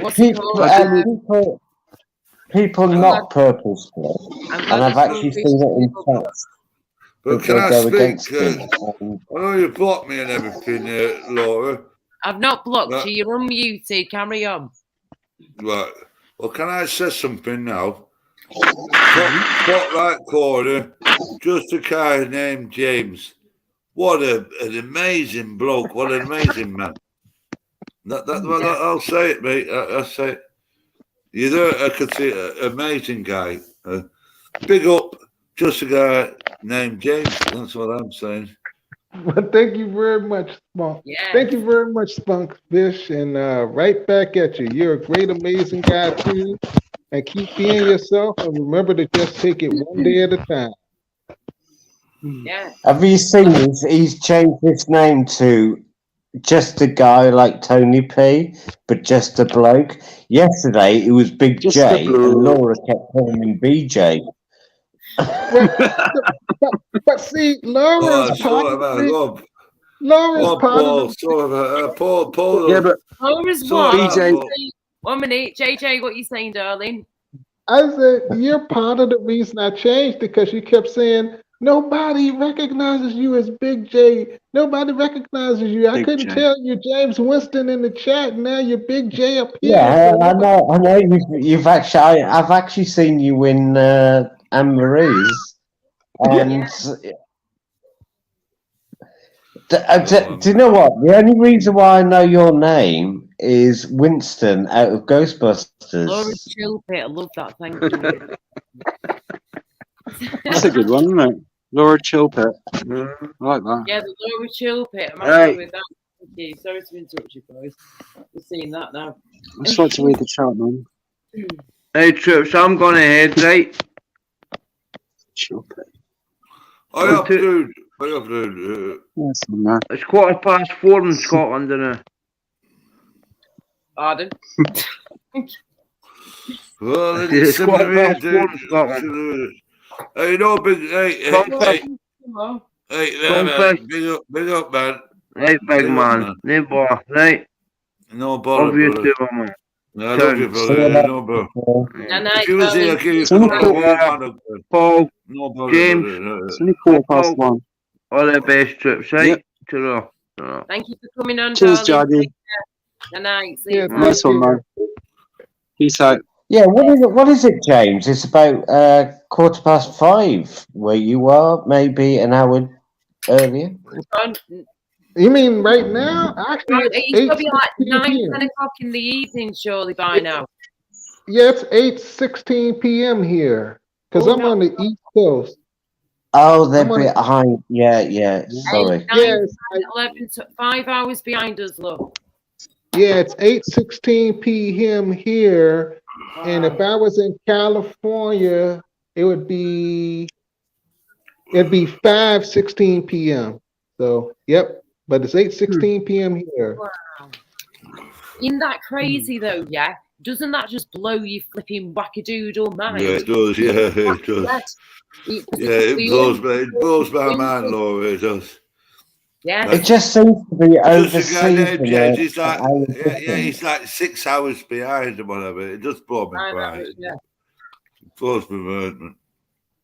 What's it called? People not Purple Spliff, I'm and glad I've it's actually seen it in text. But that can they I go speak? against him. I know you blocked me and everything, Laura. I've not blocked Right. you. You're unmuted. Carry on. Right. Well, can I say something now? Top right corner, just a guy named James. What an amazing bloke. What an amazing man. I'll say it, mate. I'll say it. You're I could see an amazing guy. Big up, just a guy named James. That's what I'm saying. Well, thank you very much, Spunk. Yeah. Thank you very much, Spunk Fish, and right back at you. You're a great, amazing guy too, and keep being yourself. And remember to just take it one day at a time. Yeah. Have you seen he's changed his name to just a guy like Tony P, but just a bloke? Yesterday it was Big Just J, a and bloke. Laura kept calling him BJ. But see, Laura's part of the Laura's part of the Paul. Yeah, but Laura's Sort what? BJ. 1 minute. JJ, what you saying, darling? I said, you're part of the reason I changed because you kept saying, nobody recognizes you as Big J. Nobody recognizes you. I Big couldn't J. tell you James Winston in the chat. Now you're Big J up here. Yeah, So I know. You've actually, I've actually seen you in Anne Marie's, and do you know what? The only reason why I know your name is Winston out of Ghostbusters. Laura Chilpit. I love that. Thank you. That's a good one, isn't it? Laura Chilpit. I like that. Yeah, the Laura Chilpit. I'm happy Right. with that. Thank you. Sorry to interrupt you, boys. We're seeing that now. I just like to read the chat, man. Hey, troops, I'm going ahead, right? Chilpit. I have to. Yes, man. It's 4:15 in Scotland, isn't it? Pardon? Well, It's 4:15 in Scotland. Hey, no, hey, Come on. man, big up, man. Right, big man. No bar, right? No bother, Love you brother. too, man. I love you, brother. No bother. If you was here, I'll give you It's only some Paul, No bother, James. brother. It's only 1:15. All the best, troops, right? Yep. Ta-ra. Thank you for coming on, Cheers, darling. Jaggy. Good night. See Yeah, you. thank Nice one, you. man. Peace out. Yeah, what is it, James? It's about 5:15 where you are, maybe an hour earlier. You mean right now? Actually, It's got to be like 9, 10 p.m. o'clock in the evening, surely, by now. Yeah, it's 8:16 p.m. here because I'm on the East Coast. Oh, they're I'm on a- behind. Yeah. Sorry. 8, 9, Yes, 10, 11, 5 hours behind us, love. Yeah, it's 8:16 p.m. here, and if I was in California, it'd be 5:16 p.m. So, yep, but it's 8:16 p.m. here. Wow. Isn't that crazy, though, yeah? doesn't that just blow your flipping wackadoodle mind? Yeah, it does. Yeah, it does. It blows my mind, Laura. It does. Yeah. It just seems to be Just a guy named overseas. Jed. He's like, he's like 6 hours behind or whatever. It just blows me mind. Yeah. It blows my mind.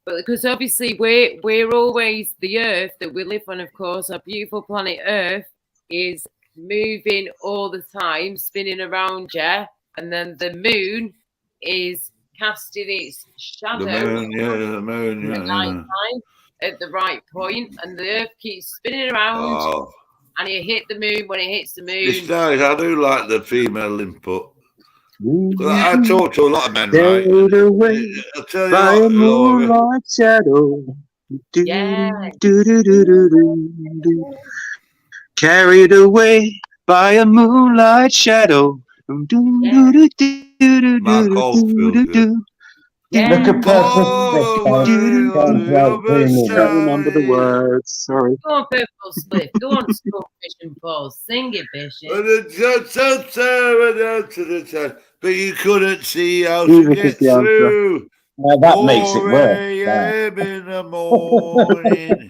But because obviously we're always the Earth that we live on, of course, our beautiful planet Earth is moving all the time, spinning around, yeah, and then the moon is casting its shadow The moon, at night time at the right point, and the Earth keeps spinning around, and you hit the moon when it hits the moon. It's nice. I do like the female input. I talk to a lot of men, right? I'll tell you what, Laura. Shadow. Yeah. Carried away by a moonlight shadow. Mark Oldfield. Look at Purple I can't remember the words. Sorry. Go on, Purple Split. Go on, Skullfish and Paul. Sing it, Bishop. But you couldn't see how to get through. Well, that makes it worse. 4 a.m. in the morning,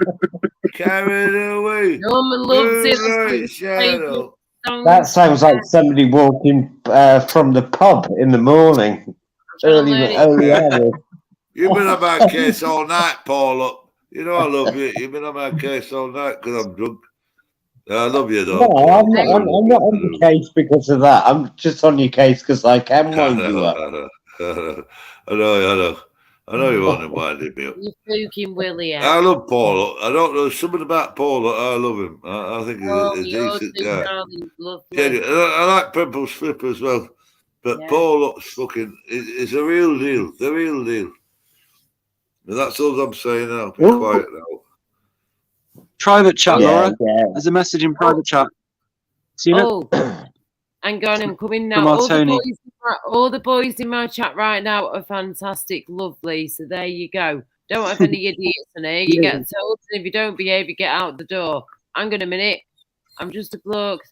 carried away. Norman loves it. Shadow. That sounds like somebody walking from the pub in the morning. Early hours. You've been on my case all night, Paul. You know I love you. You've been on my case all night because I'm drunk. I love you, though. No, I'm not on the case because of that. I'm just on your case because I can wind you up. I know you want to wind me up. You fucking Willie. I love Paul. I don't know something about Paul. I love him. I think he's a decent guy. Yeah, I like Purple Slip as well. But Paul looks fucking. It's a real deal. The real deal. And that's all I'm saying now. Be quiet now. Private chat, Laura. Yeah. There's a message in private chat. See you hang on, I'm coming now. All the boys in my chat right now are fantastic, lovely. So there you go. Don't have any idiots in here. You get told, and if you don't behave, you get out the door. Hang on a minute. I'm just a bloke.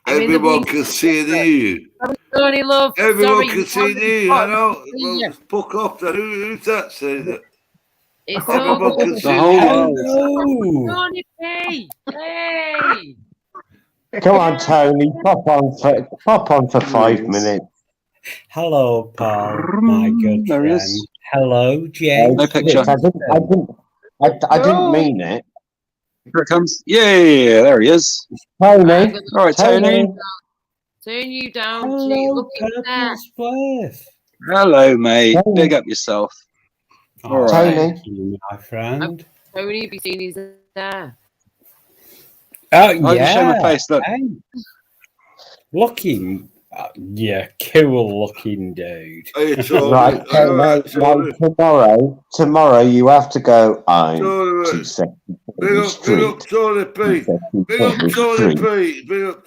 Everyone can see and hear you. Everyone can see and hear you. I know. Well, fuck off then. Who's that saying that? It's all Tony P. Hey. Come on, Tony. Pop on for 5 minutes. Hello, Paul, my good friend. Hello, James. No picture. I didn't mean it. Here it comes. Yeah, there he is. Tony. All right, Tony. Turn you down. Hello, Purple Spliff. Hello, mate. Tony. Big up yourself. All right. Tony, my friend. Tony, have you seen his there? Oh, yeah. I'll just show my face, look. Hey. Looking, cool looking dude. Right, tomorrow you have to go. I'm too sexy for the street.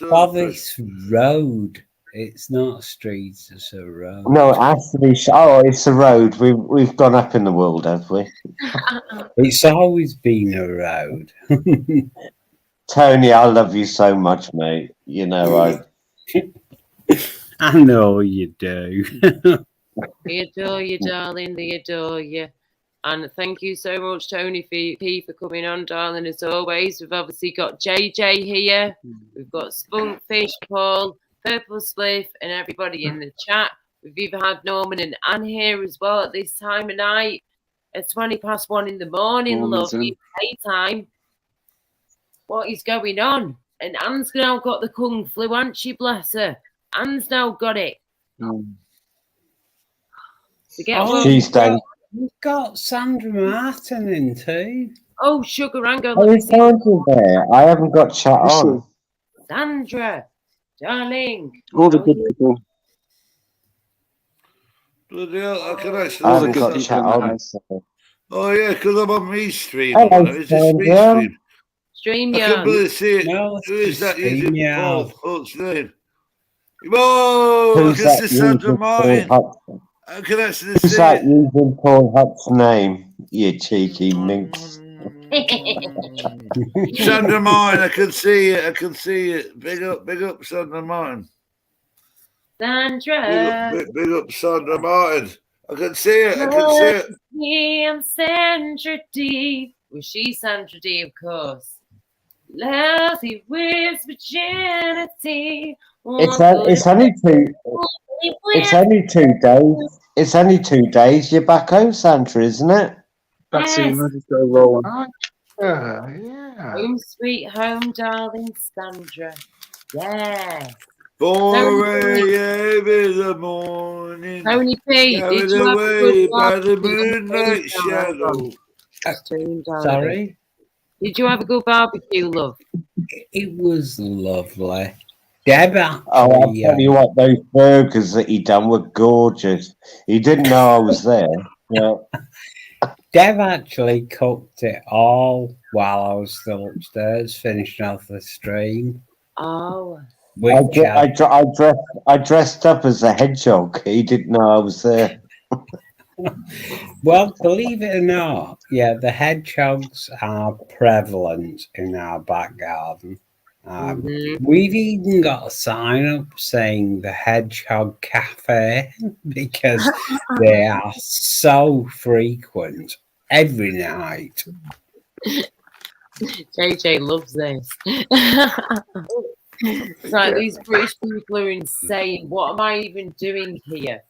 For this road. It's not a street, it's a road. No, it has to be. It's a road. We've gone up in the world, have we? It's always been a road. Tony, I love you so much, mate. You know I know you do. They adore you, darling. They adore you. And thank you so much, Tony P, for coming on, darling, as always. We've obviously got JJ here. We've got Spunkfish, Paul, Purple Spliff, and everybody in the chat. We've even had Norman and Anne here as well at this time of night. At 1:20 in the morning, lovely daytime. What is going on? And Anne's now got the kung flu, hasn't she, bless her? Anne's now got it. She's done. We've got Sandra Martin in too. Oh, sugar, hang on. I haven't got chat on. Sandra, darling. All the good people. Bloody hell, I can actually. I haven't got chat on. Oh, yeah, because I'm on me stream. Hello, Is it me stream? Stream, I can barely see it. No, who is that using Paul? What's his name? Whoa! I can see Sandra Martin. I can actually see Who's that using Paul Hutt's name? You cheeky minx. Sandra Martin, I can see it. Big up Sandra Martin. Sandra. Big up Sandra Martin. I can see it. I can see it. Me, I'm Sandra D. Was she Sandra D, of course? Lousy with virginity. It's only two. It's only 2 days. It's only 2 days. You're back home, Sandra, isn't it? That's Yes. it. I just go rolling. Yeah. Home sweet home, darling Sandra. Yes. 4 a.m. in the morning. Tony P, did Carried you have a away good by the barbecue? moonlight shadow. Sorry? Did you have a good barbecue, love? It was lovely. Deb Oh, I'll actually, tell you what, those burgers that he done were gorgeous. He didn't know I was there. Yeah. Deb actually cooked it all while I was still upstairs finishing off the stream. Oh. Which I dressed up as a hedgehog. He didn't know I was there. well, believe it or not, yeah, the hedgehogs are prevalent in our back garden. We've even got a sign up saying the Hedgehog Cafe because they are so frequent every night. JJ loves this. It's like these British people are insane. What am I even doing here?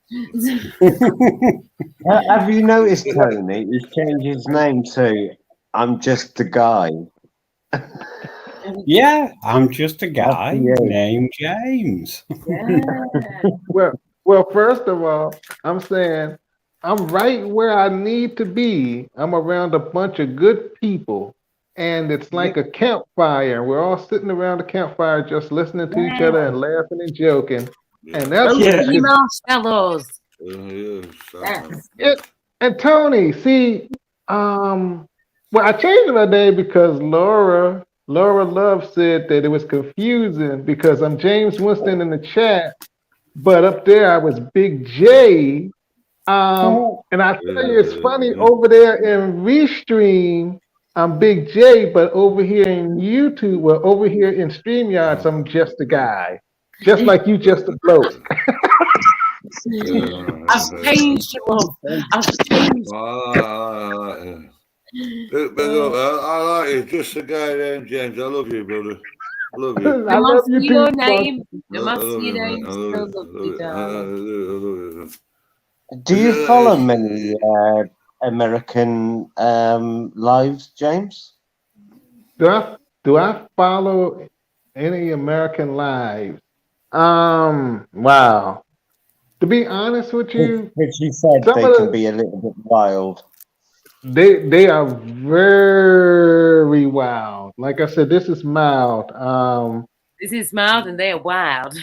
Have you noticed, Tony? He's changed his name to "I'm Just a Guy." Yeah, I'm just a guy named James. Yeah. Well, first of all, I'm saying I'm right where I need to be. I'm around a bunch of good people, and it's like a campfire. We're all sitting around the campfire, just listening to each other and laughing and joking, and that's marshmallows. And Tony, see, well, I changed my name because Laura Love said that it was confusing because I'm James Winston in the chat, but up there I was Big J. And I tell you, it's funny over there in Restream, I'm Big J, but over here in YouTube, well, over here in StreamYards, I'm just a guy, just like you, just a bloke. I've changed you, love. I've changed. I like you, just a guy named James. I love you, brother. I love you. I love you your too, name. I love you, mate. I love lovely, you. Do you follow many American lives, James? Do I follow any American lives? Wow. To be honest with you, Which you said they can be a little bit wild. They are very wild. Like I said, this is mild. This is mild and they are wild.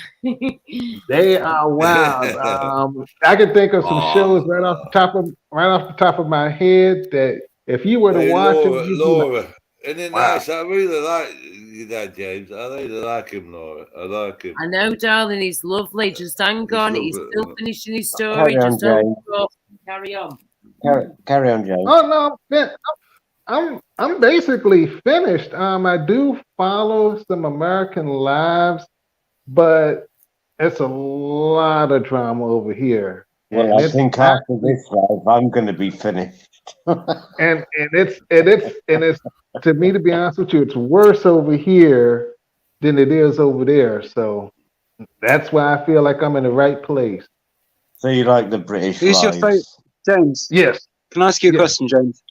They are wild. I can think of some shows right off the top of my head that if you were to watch them, Laura. Isn't it nice? I really like your dad, James. I really like him, Laura. I like him. I know, darling. He's lovely. Just hang on. He's still finishing his story. Carry on, Just James. carry on. Carry on, James. Oh no, I'm basically finished. I do follow some American lives, but it's a lot of drama over here. Well, I think after this live, I'm going to be finished. and it's to me, to be honest with you, it's worse over here than it is over there. So that's why I feel like I'm in the right place. So you like the British Who's your lives? favorite, James? Yes. Can I ask you a question, James?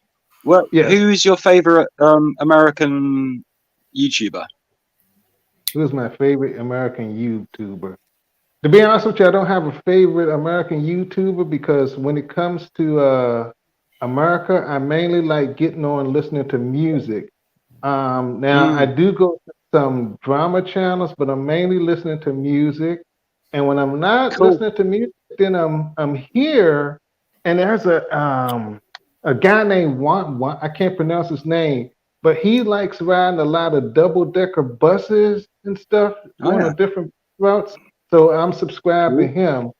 Who is your favorite American YouTuber? Who's my favorite American YouTuber? To be honest with you, I don't have a favorite American YouTuber because when it comes to America, I mainly like getting on listening to music. Now I do go to some drama channels, but I'm mainly listening to music. And when I'm not listening to music, then I'm here, and there's a guy named Juan. I can't pronounce his name, but he likes riding a lot of double-decker buses and stuff, going on different routes. So I'm subscribed to him.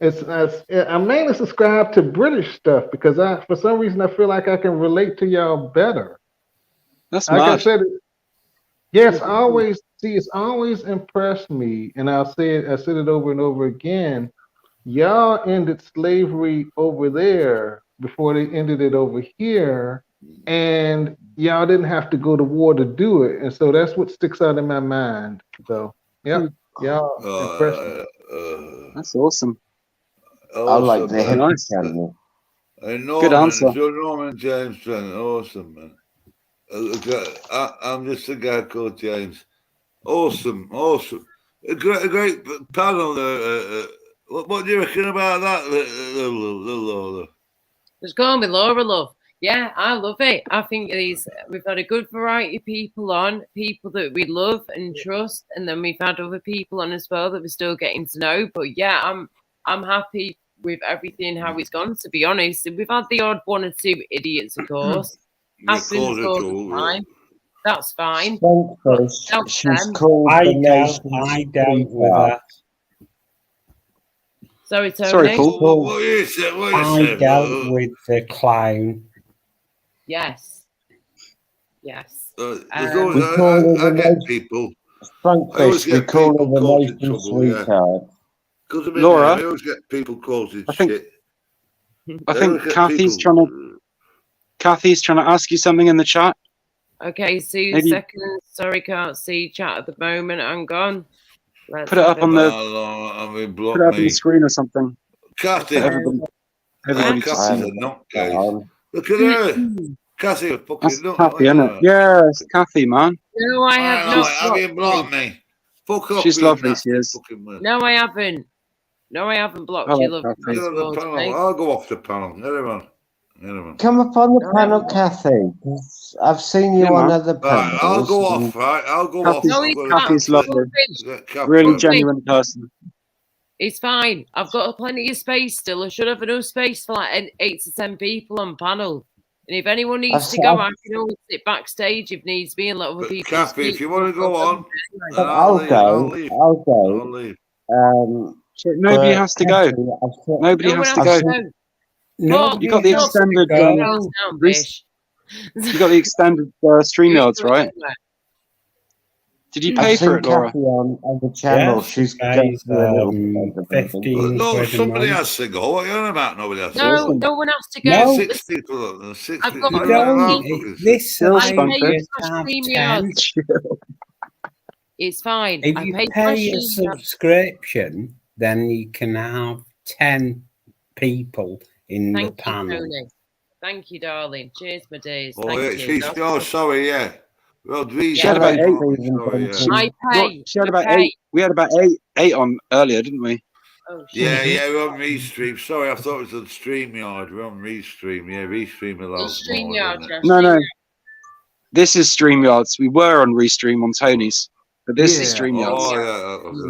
I'm mainly subscribed to British stuff because for some reason I feel like I can relate to y'all better. That's like mad. I said, Yes, I always see. It's always impressed me, and I said it over and over again. Y'all ended slavery over there before they ended it over here, and y'all didn't have to go to war to do it, and so that's what sticks out in my mind. So, yep, y'all impressed me. That's awesome. I like Awesome, the man. hippie Nice. channel. Hey, Good answer. Norman, so Norman James Trent, awesome, man. I'm just a guy called James. Awesome. A great panel. What do you reckon about that, little Laura? Just call me Laura, love. Yeah, I love it. I think we've had a good variety of people on, people that we love and trust, and then we've had other people on as well that we're still getting to know. But yeah, I'm happy with everything how it's gone. To be honest, we've had the odd one or two idiots, of course. Happens all the time. That's fine. But She's called the nation's I dealt with her. Sorry, Tony. Sorry, Paul. What you said? I dealt with the clown. Yes. I get people. Frankfish, I always we get call people her the causing nation's trouble, yeah. sweetheart. Because of Laura, I always get people causing I think- shit. I think Kathy's trying to ask you something in the chat. Okay, 2 Maybe- seconds. Sorry, can't see chat at the moment. Hang on. Let's Put it up have on a the look. put it up on the screen or something. Kathy. Everybody Kathy's a nutcase. Look at her. Kathy a fucking That's nut. Kathy, isn't it? Yes, Kathy, man. No, I have not. Have you blocked me? Fuck off. She's you lovely, nasty she is. fucking man. No, I haven't. No, I haven't blocked I you, like love. Kathy. Get on the panel. I'll go off the panel. Never mind. Come up on the panel, Kathy. 'Cause I've seen you Yeah, on man. other Right, panels. I'll go off, right? I'll go off. No, I've it's got a fine. Kathy's lovely. Rubbish. Really Rubbish. genuine person. It's fine. I've got plenty of space still. I should have enough space for like 8 to 10 people on panel. And if anyone needs to go, I can always sit backstage if needs be and let other people Kathy, speak. if you want to go on, then I'll leave. go. I'll leave. Nobody has to go. Nobody has to go. No, You got the extended. You got the extended StreamYards, right? Did you pay for it, Laura? Kathy on the channel. Yeah, she's pays, got 15 No, quid a somebody month. has to go. What are you on about? Nobody has to No, go. no one has to go. No. Six people. I've got You a don't. This Still allows spunky. you to have 10. It's fine. If I you paid pay a my subscription, then you can have 10 people in the Thank you, panel. Tony. Thank you, darling. Cheers, my days. Oh, Thank yeah, you. sorry, yeah. Well, She had about 8. I pay. She had about 8. We had about 8 on earlier, didn't we? Oh, shit. Yeah, we're on Restream. Sorry, I thought it was on StreamYard. We're on Restream. Yeah, Restream allows more. StreamYard, yeah. No. This is StreamYards. We were on Restream on Tony's, but this is StreamYards. Oh,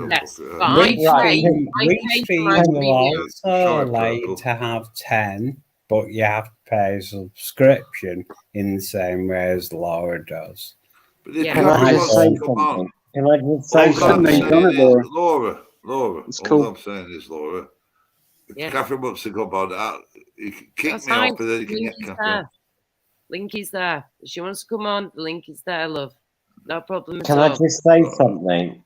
yeah. Yes, but I pay for my Restream will StreamYard. also allow you to have 10, but you have to pay a subscription in the same way as Laura does. Can I just say something? Can I just say something? Laura. It's All cool. I'm saying is, Laura, if Yeah. Catherine wants to come on, you can kick That's me fine. off, and then you can Link get is Catherine. there. Link is there. If she wants to come on, the link is there, love. No problem Can at I all. just say something?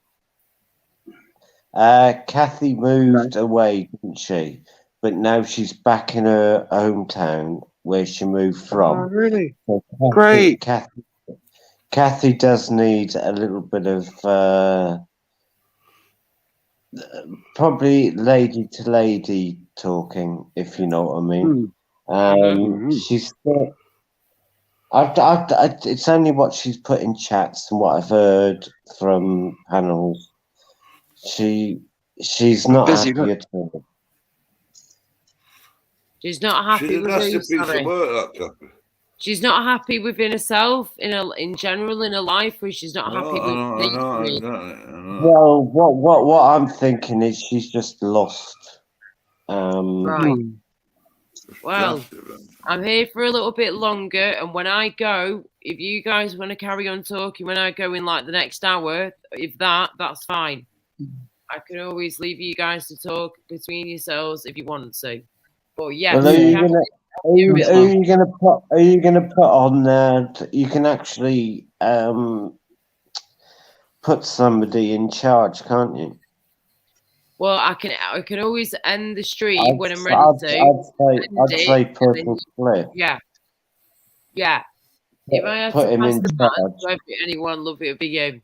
Kathy moved away, didn't she? But now she's back in her hometown where she moved from. Oh, really? So Great. Kathy does need a little bit of probably lady to lady talking, if you know what I mean. She's still. It's only what she's put in chats and what I've heard from panels. She's not busy, happy at all. She's not happy She's a with nasty who, piece sorry. of work, that Catherine. She's not happy within herself, in general, in her life, where she's not happy with me. Well, what I'm thinking is she's just lost. Right. Well, I'm here for a little bit longer, and when I go, if you guys want to carry on talking when I go in like the next hour, that's fine. I can always leave you guys to talk between yourselves if you want to. But yeah, Well, are you gonna put on there? You can actually put somebody in charge, can't you? Well, I can always end the stream when I'm ready I'd to. say put a split. Yeah. If I had Put to him pass in the baton charge. to anyone, love it would be you. To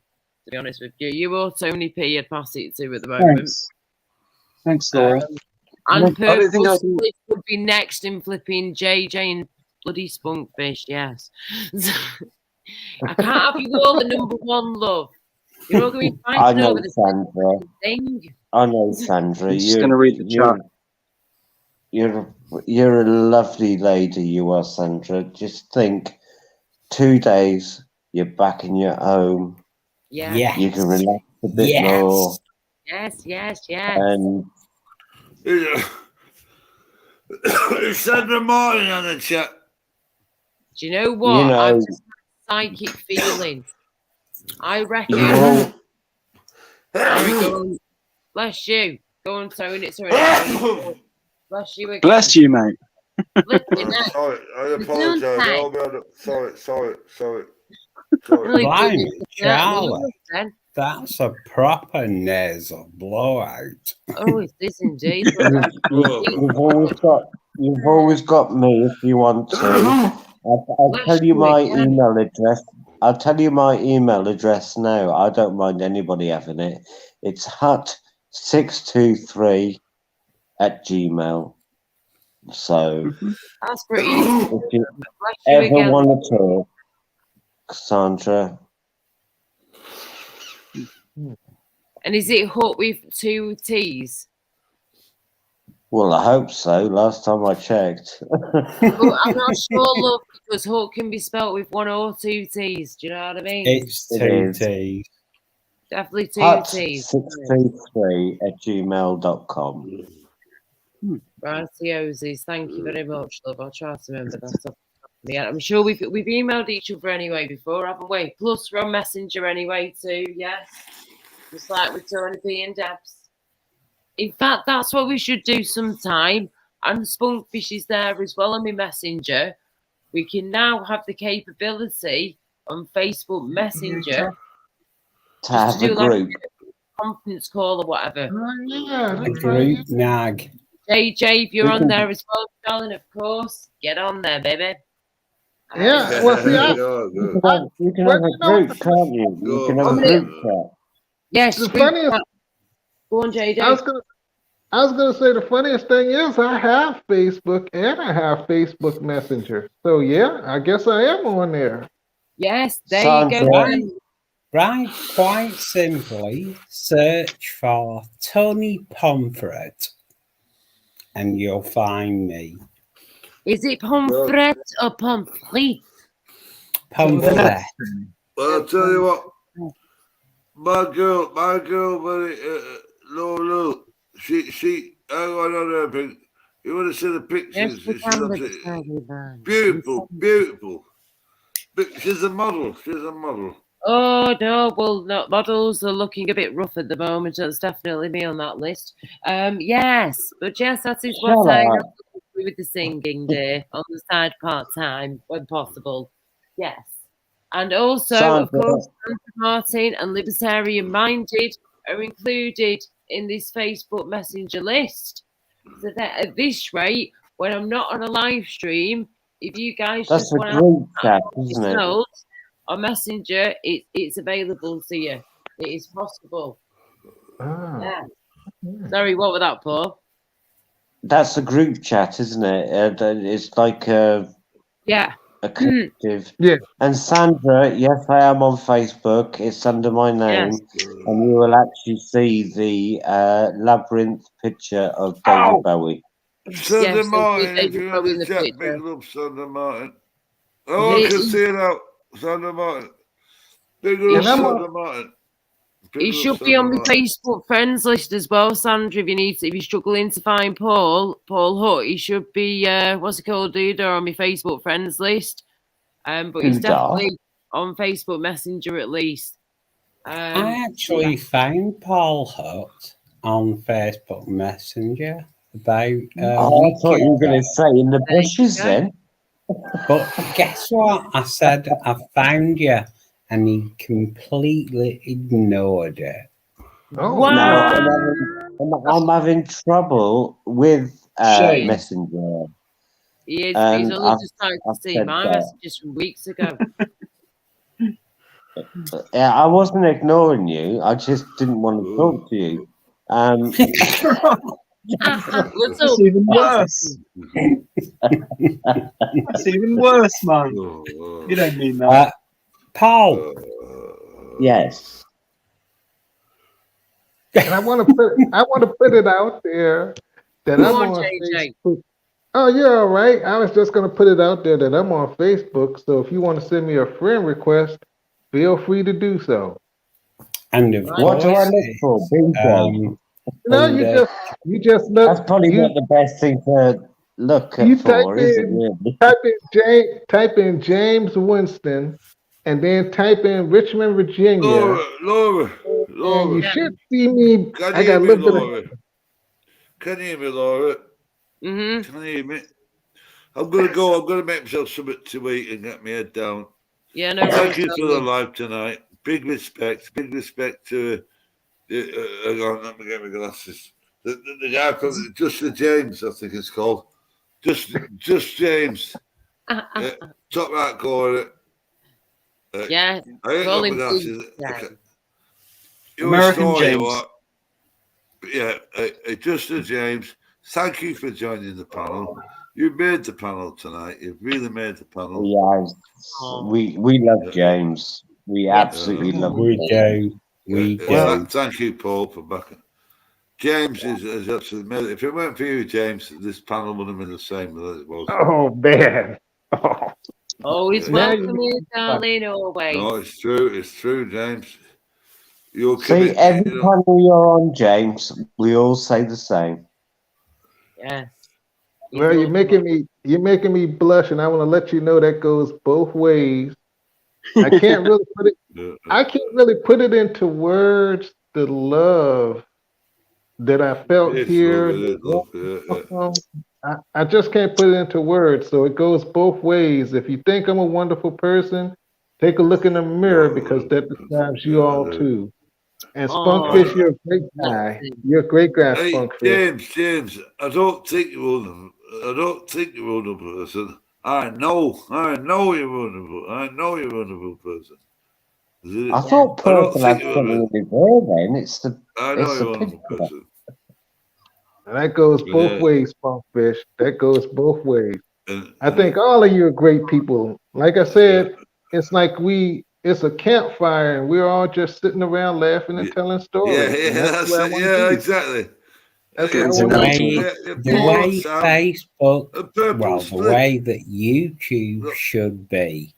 be honest with you, you or Tony P. I'd pass it to at the moment. Thanks, Laura. And I don't think Purple I can. Split would be next in flipping JJ and bloody Spunkfish. Yes. I can't have you all the number one, love. You're all going to be I fighting know, over the Sandra. thing. I know, Sandra. I'm just going to read the chat. You're a lovely lady, you are, Sandra. Just think, 2 days, you're back in your home. Yeah. You can relax a bit more. Yes. And It's Sandra Martin on the chat. Do you know what? You know, I've just had a psychic feeling. I reckon. you're Sorry, go on. Bless you. Go on, Tony. Sorry. Bless you again. Bless you, mate. Bless you next. Sorry, I apologise. Sorry. Blimey, Charlie. That's a proper nasal blowout. Oh, it is indeed. you've always got me if you want to. I'll tell you my email address. I'll tell you my email address now. I don't mind anybody having it. It's hut623@gmail. So that's pretty easy. if you ever want to talk, Cassandra. And is it hut with 2 T's? Well, I hope so. Last time I checked. Well, I'm not sure, love, because hut can be spelt with 1 or 2 T's. Do you know what I mean? It's 2 T's. Definitely 2 T's. hut623@gmail.com. Righty-osies. Thank you very much, love. I'll try to remember that. Yeah, I'm sure we've emailed each other anyway before, haven't we? Plus, we're on Messenger anyway too. Yes, just like with Tony P and Debs. In fact, that's what we should do sometime. And Spunkfish is there as well on my Messenger. We can now have the capability on Facebook Messenger to have do a group. like a conference call or whatever. A group nag. JJ, if you're on there as well, darling, of course, get on there, baby. Yeah, well, see, you can have a group, can't you? You can have a group chat. Yes, the funniest. Go on, JJ. I was gonna say the funniest thing is I have Facebook and I have Facebook Messenger. So yeah, I guess I am on there. Yes, there you go. Right, quite simply, search for Tony Pomfret and you'll find me. Is it Pomfret or Pomfret? Pomfret. Well, I'll tell you what. My girl, Lulu, she, hang on her thing. You want to see the pictures? Beautiful. She's a model. Oh, no, well, no, models are looking a bit rough at the moment. That's definitely me on that list. Yes, but yes, that is what I have to do with the singing day on the side part-time, when possible. Yes. And also, of course, Sandra Martin and Libertarian Minded are included in this Facebook Messenger list. So that at this rate, when I'm not on a live stream, if you guys just want to have yourselves on Messenger, it's available to you. It is possible. Yeah. Sorry, what was that, Paul? That's a group chat, isn't it? It's like a collective. Yeah. And Sandra, yes, I am on Facebook. It's under my name, and you will actually see the labyrinth picture of David Bowie. Sandra Martin, if you're in the chat, big love, Sandra Martin. Oh, I can see it out. Sandra Martin. Big love, Sandra Martin. He should be on my Facebook friends list as well, Sandra. If you're struggling to find Paul Hutt, he should be what's it called, dude, on my Facebook friends list. But he's definitely on Facebook Messenger at least. I actually found Paul Hutt on Facebook Messenger about. I thought you were going to say in the bushes then. But guess what? I said I found you, and he completely ignored it. Oh, No, wow. I'm having trouble with Shame. Messenger, He's and only just started to I've see said my that. messages from weeks ago. Yeah, I wasn't ignoring you. I just didn't want to talk to you. What's That's up? even worse. That's even worse, man. You don't mean that. Paul. Yes. And I want to put it out there that Go I'm on, on JJ. Facebook. Oh, you're all right. I was just going to put it out there that I'm on Facebook. So if you want to send me a friend request, feel free to do so. And of What do I course, look for? Bingo. No, you just look. That's probably not the best thing to look You at for, is it really? type in James Winston, and then type in Richmond, Virginia, Laura, and you Yeah. should see me. Can I you got hear a me, little bit of. Laura? Can you hear me, Laura? Mm-hmm. Can you hear me? I'm gonna go. I'm gonna make myself something to eat and get my head down. Yeah, no Thank worries, you for the darling. live tonight. Big respect to. Hang on, let me get my glasses. The guy from Just the James, I think it's called. Just James. Top right corner. Yeah, I ain't call got my him glasses. Big Okay. James. You American story James. what? Yeah, Just the James. Thank you for joining the panel. You made the panel tonight. You've really made the panel. Yes. We love James. We absolutely love we him. do. We do. Thank you, Paul, for backing. James is absolutely amazing. If it weren't for you, James, this panel would have been the same as it was. Oh man! Always Now welcome you here, darling. Always. No, it's true. It's true, James. You'll See, every time you're on, James, we all say the same. Yes. Well, you're making me blush, and I want to let you know that goes both ways. I can't really put it. I can't really put it into words. The love that I felt It's here. love, it is love. Yeah. I just can't put it into words. So it goes both ways. If you think I'm a wonderful person, take a look in the mirror because that describes you all too. And Spunkfish, you're a great guy. You're a great guy, Hey, Spunkfish. James, I don't think you're a wonderful person. I know you're wonderful. I know you're a wonderful person. I thought purple had something in his hair then. It's the picture. And that goes both ways, Spunkfish. That goes both ways. I think all of you are great people. Like I said, it's like it's a campfire and we're all just sitting around laughing and telling stories. Yeah, That's that's it. Yeah, exactly. That's The way Facebook, the way that YouTube should be.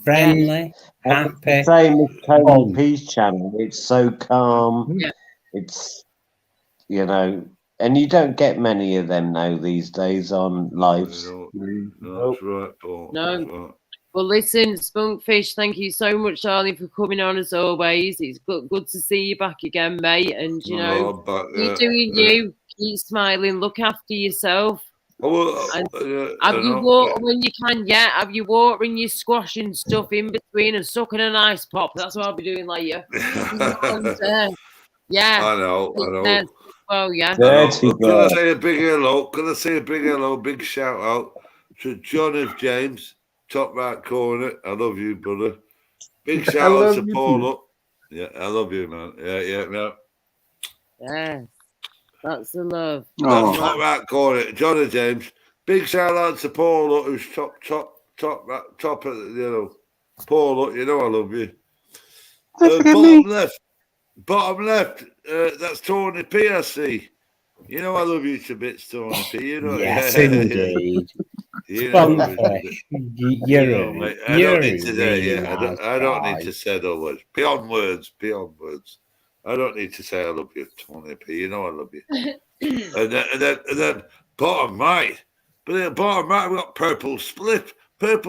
Friendly, happy. The same as Tony P's channel. It's so calm. Yeah. It's, and you don't get many of them now these days on lives. No, that's right, Paul. No. That's right. Well, listen, Spunkfish, thank you so much, darling, for coming on as always. It's good to see you back again, mate. And, keep doing you. Keep smiling. Look after yourself. Have you water when you can? Yeah, have you water in your squash and stuff in between and sucking an ice pop? That's what I'll be doing later. Yeah. I know. Oh, yeah. Can I say a big hello? Can I say a big hello? Big shout out to John F. James, top right corner. I love you, brother. Big shout out to Paula. Yeah, I love you, man. Yeah. Yeah. That's the love. That's top right corner, John F. James. Big shout out to Paula, who's top of Paula, I love you. Bottom left, that's Tony P. I see. I love you to bits, Tony P. Yes, indeed. Spunkfish, I don't need to say. I don't need to say those words. Beyond words. I don't need to say I love you, Tony P. I love you. and then bottom right. But at the bottom right, we've got Purple Split. Hey!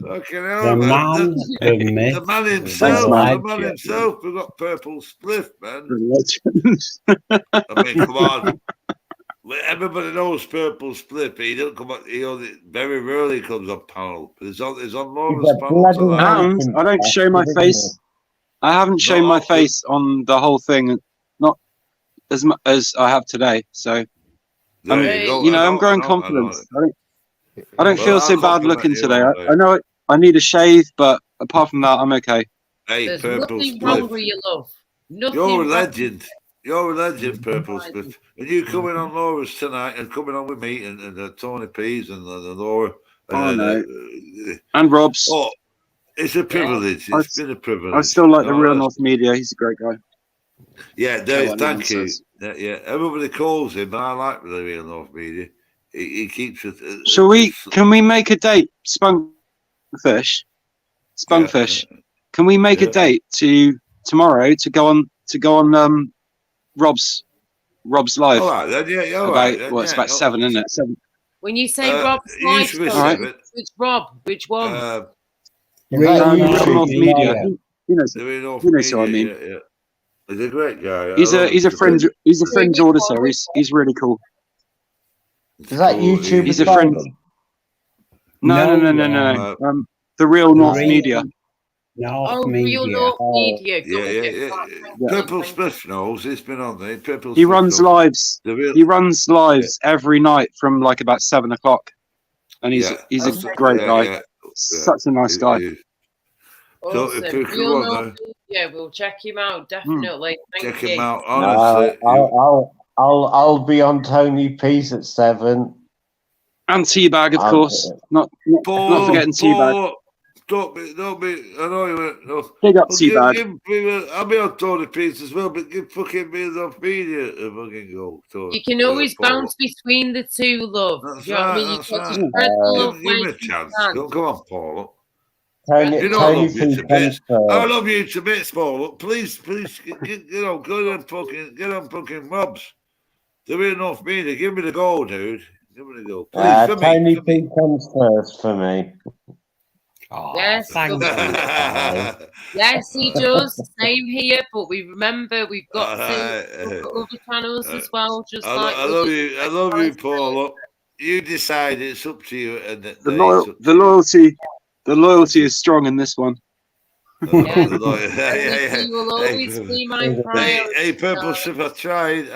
Fucking hell, the man himself. We've got Purple Spliff, man. I mean, come on. Everybody knows Purple Split, but he don't come up. He only very rarely comes on panel. But it's on Laura's a panel bloody tonight. And I don't show my face. I haven't shown my face on the whole thing, not as much as I have today. So, I'm growing confidence. I don't feel so bad looking today. I know I need a shave, but apart from that, I'm okay. Hey, There's Purple nothing wrong Split. with you, love. Nothing You're a wrong. legend. You're a legend, Purple Split. And you coming on Laura's tonight and coming on with me and Tony Pease and Laura. And Rob's. Oh, it's a privilege. It's been a privilege. I still like the Real North Media. He's a great guy. Yeah, Dave, thank you. Yeah, everybody calls him, but I like the Real North Media. He keeps it. Can we make a date, Spunkfish? Can we make a date tomorrow to go on Rob's live? All right, then, yeah, all right. Then, it's about 7, isn't it? 7. When you say Rob's live, which Rob? Which one? Real North Media. You know what I mean. Yeah. He's a great guy. He's a fringe auditor. He's really cool. Is that YouTube? He's a friend. No. The Real North Media. North Media. Real North Media. Yeah. Purple Smith knows. He's been on there. He runs lives. He runs lives every night from like about 7 o'clock, and he's a great guy. Yeah. Such a nice guy. Awesome. So if Real North Media, we'll check him out definitely. Check him out. Honestly, I'll be on Tony Peace at 7. And Teabag, of course. Not forgetting Teabag. Don't be. I know you went. No. Big up Teabag. I'll be on Tony Peace as well, but give fucking me enough media to fucking go. You can always bounce between the two, love. That's you know what I mean? Give me a chance. Come on, Paul. Tony I love you to bits. Peace. I love you to bits, Paul. Please, go on fucking Robs. The Real North Media. Give me the goal, dude. Give me the goal. Please, for Tony me. P comes first for me. Oh, yes, yes, he does. Same here, but remember we've got other channels as well. I love you, Paul. You decide. It's up to you. And the loyalty is strong in this one. You will always be my priority. Hey, Purple Ship, I tried.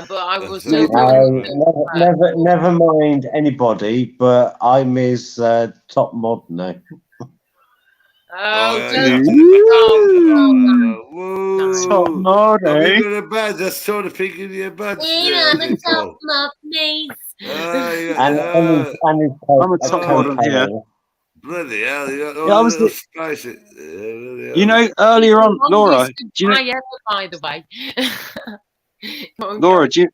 But I was so never mind anybody, but I'm his top mod now. Top mod, eh? You got a badge. That's sort of picking your badge. I'm a top mod, mate. I'm a top mod, yeah. Bloody hell, spicy. You know, earlier on, Laura, do you know? By the way. Laura, do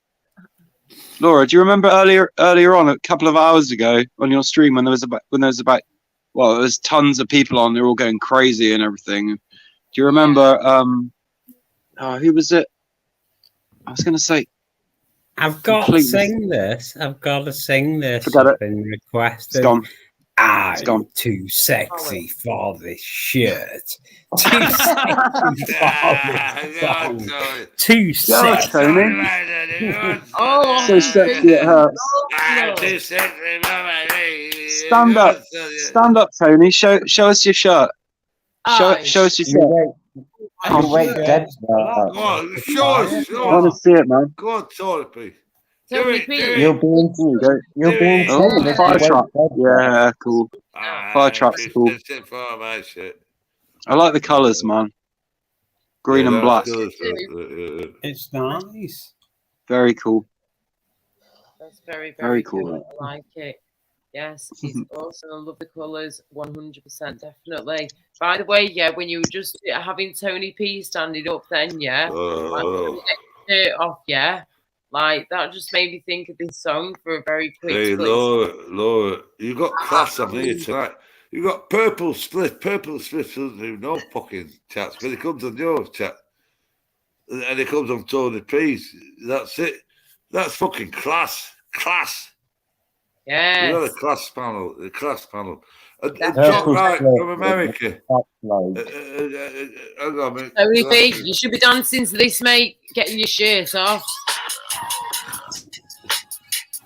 you remember earlier on, a couple of hours ago on your stream when there was tons of people on, they're all going crazy and everything. Do you remember? Who was it? I was going to say. I've got to sing this. Forget It's it. been requested. It's gone. I'm too sexy for this shirt. Too sexy for this song. Too sexy. Tony. Oh, so sexy it hurts. Stand up, Tony. Show us your shirt. Show us your shirt. Go on, show us. I want to see it, man. Go on, Tony. You'll be in fire truck. Yeah, cool. Fire truck's cool. I like the colours, man. Green and black. It's nice. Very cool. That's very, very cool. I like it. Yes, he's awesome. I love the colours. 100%, definitely. By the way, yeah, when you were just having Tony P standing up, then off, like that just made me think of this song for a very quick. Hey, Laura, you got class on here tonight. You got Purple Split. Purple Split doesn't do no fucking chats, but it comes on your chat, and it comes on Tony P's. That's it. That's fucking class. Yes. You got a class panel. Purple Right, slip from America. top load. Hang on a minute. So, Ruby, you should be dancing to this, mate. Getting your shirt off.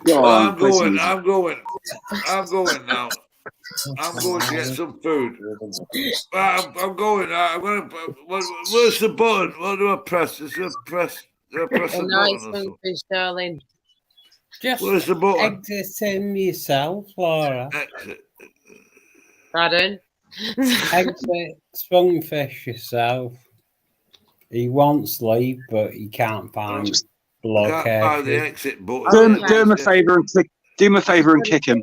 Go on, I'm play some going. music. I'm going. I'm going now. I'm going to get some food. I'm going. I'm going to. Where's the button? What do I press? Is it press? Do I press the Oh, button nice or something? fish, darling. Just Where's the button? exit him yourself, Laura. Exit. Pardon? Exit Spunkfish yourself. He wants leave, but he can't find I can't location. find the exit button. Do him a favour and click. Do him a favour and kick him.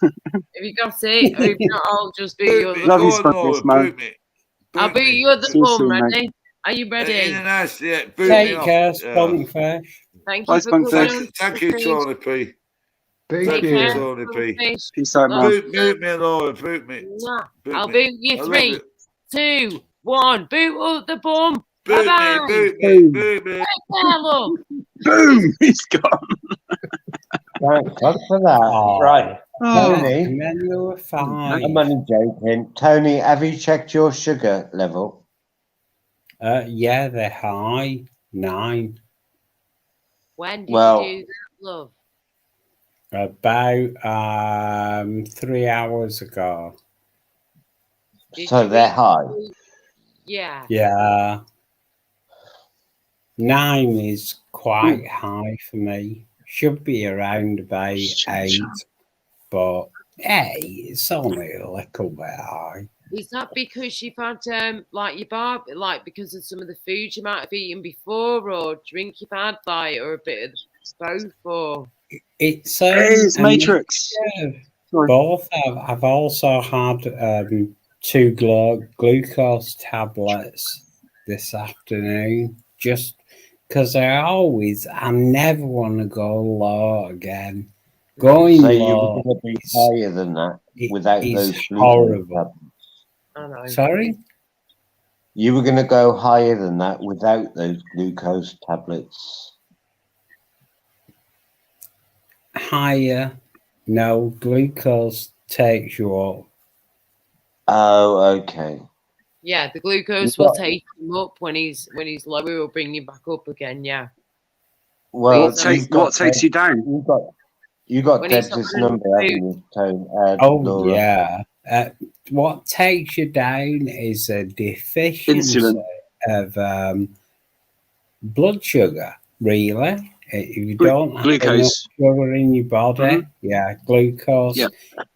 Have you got it? Or if not, I'll just boot you Boot at me. the Love you, Go on, Laura. Spunkfish, man. Boot me. I'll Boot boot me. you at the See you bum, soon, mate. ready? Are you In ready? a nice, yeah. Boot me Take off. care, Yeah. Spunkfish. Thank Bye, you for coming Spunkfish. on. Thank you, Tony P. Take Thank you, care. care. Tony P. Spunkfish. Peace out, man. Boot me, Laura. Boot me. Mwah. Boot I'll me. boot you. I love 3, you. 2, 1. Boot up the bum. Boot Bye-bye. me. Boot me. Boom. Boot me. Take care, love. Boom! He's gone. Thank God for that. Oh, Right, Oh, Tony. and then you were fine. I'm only joking. Tony, have you checked your sugar level? Yeah, they're high. 9. When did Well- you do that, love? About 3 hours ago. Did So you they're eat high. food? Yeah. Yeah. 9 is quite high for me. Should be around about 8. But hey, it's only a little bit high. Is that because you've had like your like because of some of the food you might have eaten before, or drink you've had, like, or a bit of both, or It's it's a Matrix. mixture of Sorry. both. I've also had 2 glucose tablets this afternoon, just because I never want to go low again. Going So you low were going to be higher than that without is those glucose horrible. tablets. I know. Sorry? You were going to go higher than that without those glucose tablets. Higher. No, glucose takes you up. Oh, okay. Yeah, the glucose You've will got- take him up when he's low. It will bring him back up again. Yeah. Well, What takes you down? You got When he's Deb's not number, food. haven't you, Tone? Oh, Laura? yeah. What takes you down is a deficiency Insulin. of blood sugar, really. If you don't have enough Glucose. sugar in your body, yeah, glucose, Yeah.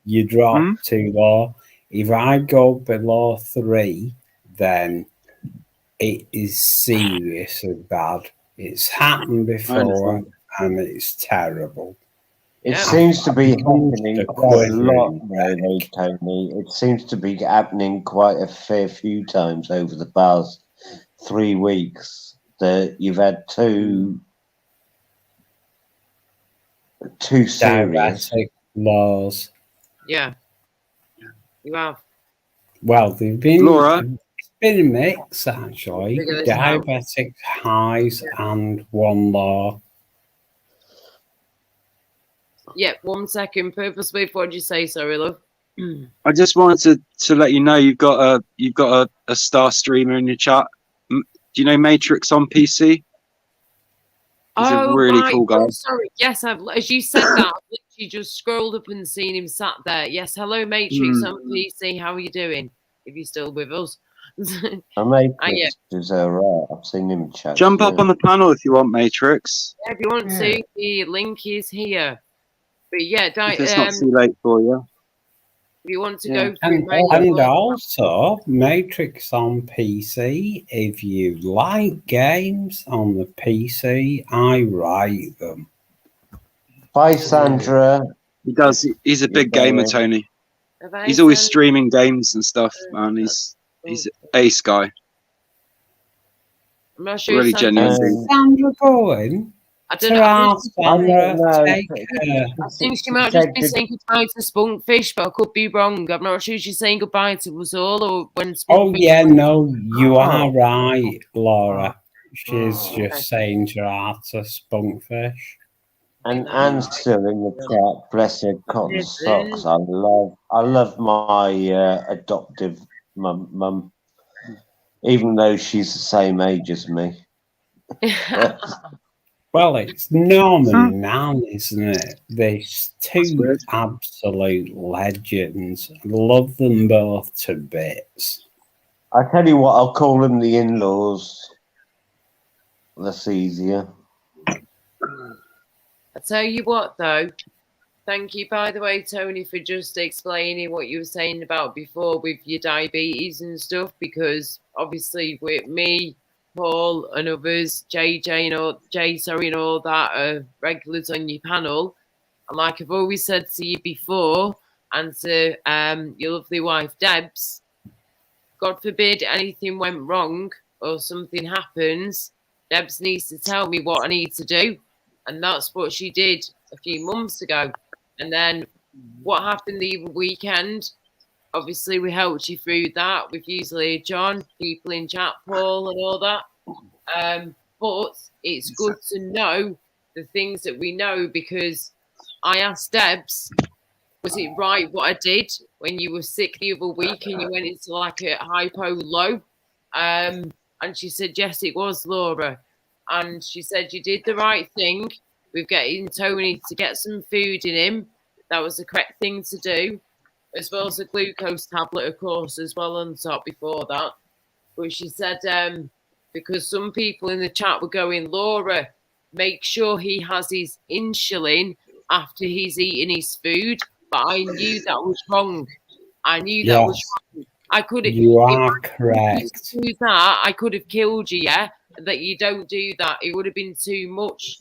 you drop too low. If I go below 3, then it is seriously bad. It's happened before and it's terrible. It Yeah. seems to be happening The quite a lot quivering now, though, Tony. It seems to be happening quite a fair few times over the past 3 weeks that you've had two serious. Diabetic laws. Yeah. You have. Well, they've been Laura? It's been a mix actually. Figure this out. Diabetic highs and 1 low. Yeah. 1 second. Purposely. What did you say? Sorry, love. I just wanted to let you know you've got a star streamer in your chat. Do you know Matrix on PC? He's a really right. cool guy. Oh, sorry. Yes, as you said that, I've literally just scrolled up and seen him sat there. Yes, hello, Matrix on PC. How are you doing? If you're still with us. I Matrix yeah. is alright. I've seen him chat. Jump up on the panel if you want, Matrix. Yeah, if you want to, the link is here. But yeah, If it's not too late for you. if you want to Yeah. go through And also Matrix on PC. If you like games on the PC, I write them. Bye, Sandra. He does. He's a big gamer, Tony. He's always streaming games and stuff, man. He's ace guy. I'm not sure. Really genuine. Sandra going. I don't know. Sandra, take care. I think she might just be saying goodbye to Spunkfish, but I could be wrong. I'm not sure she's saying goodbye to us all, or when Spunkfish. Oh yeah, no, you are right, Laura. She's just saying to her to Spunkfish. And Anne's still in the chat. Bless her cotton socks. I love my adoptive mum, even though she's the same age as me. Well, it's Norm and Nan, isn't it? There's two absolute legends. I love them both to bits. I tell you what, I'll call them the in-laws. That's easier. I tell you what, though. Thank you, by the way, Tony, for just explaining what you were saying about before with your diabetes and stuff, because obviously with me, Paul and others, JJ and all that are regulars on your panel. And like I've always said to you before, and to your lovely wife, Debs, God forbid anything went wrong or something happens, Debs needs to tell me what I need to do. And that's what she did a few months ago. And then what happened the weekend, obviously we helped you through that with usually John, people in chat, Paul and all that. But it's good to know the things that we know, because I asked Debs, was it right what I did when you were sick the other week and you went into like a hypo low? And she said, yes, it was, Laura. And she said, you did the right thing with getting Tony to get some food in him. That was the correct thing to do, as well as a glucose tablet, of course, as well on top before that. But she said, because some people in the chat were going, Laura, make sure he has his insulin after he's eaten his food. But I knew that was wrong. I knew that was wrong. I could have. You are correct. Do that, I could have killed you. Yeah, that you don't do that. It would have been too much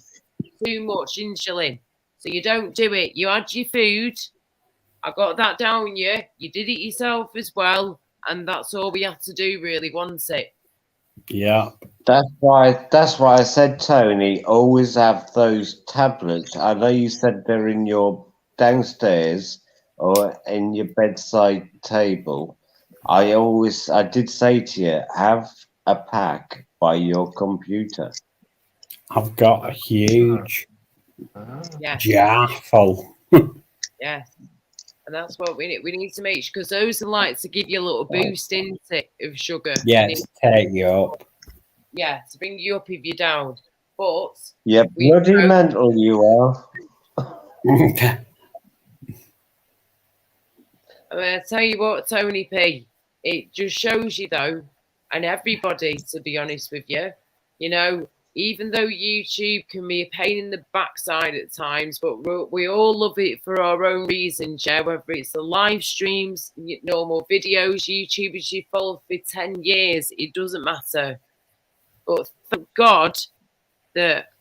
insulin. So you don't do it. You had your food. I got that down you. You did it yourself as well, and that's all we had to do, really, wasn't it? Yeah. That's why I said, Tony, always have those tablets. I know you said they're in your downstairs or in your bedside table. I did say to you, have a pack by your computer. I've got a huge Yes. jar full. Yes. And that's what we need. We need to make sure, because those are like to give you a little boost into it of sugar. Yes, take you up. Yeah, to bring you up if you're down. But yeah, bloody mental you are. I'm going to tell you what, Tony P, it just shows you, though, and everybody, to be honest with you, you know, even though YouTube can be a pain in the backside at times, but we all love it for our own reasons, yeah, whether it's the live streams, normal videos, YouTubers you follow for 10 years, it doesn't matter. But thank God that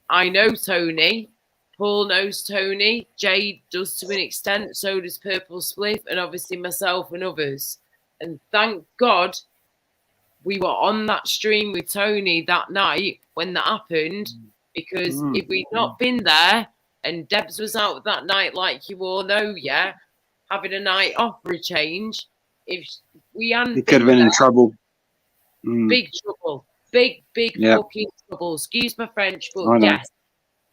I know Tony, Paul knows Tony, Jade does to an extent, so does Purple Spliff, and obviously myself and others. And thank God we were on that stream with Tony that night when that happened, because if we'd not been there and Debs was out that night, like you all know, yeah, having a night off for a change, if we hadn't He could have been in trouble. Big trouble. Big fucking trouble. Excuse my French, but yes,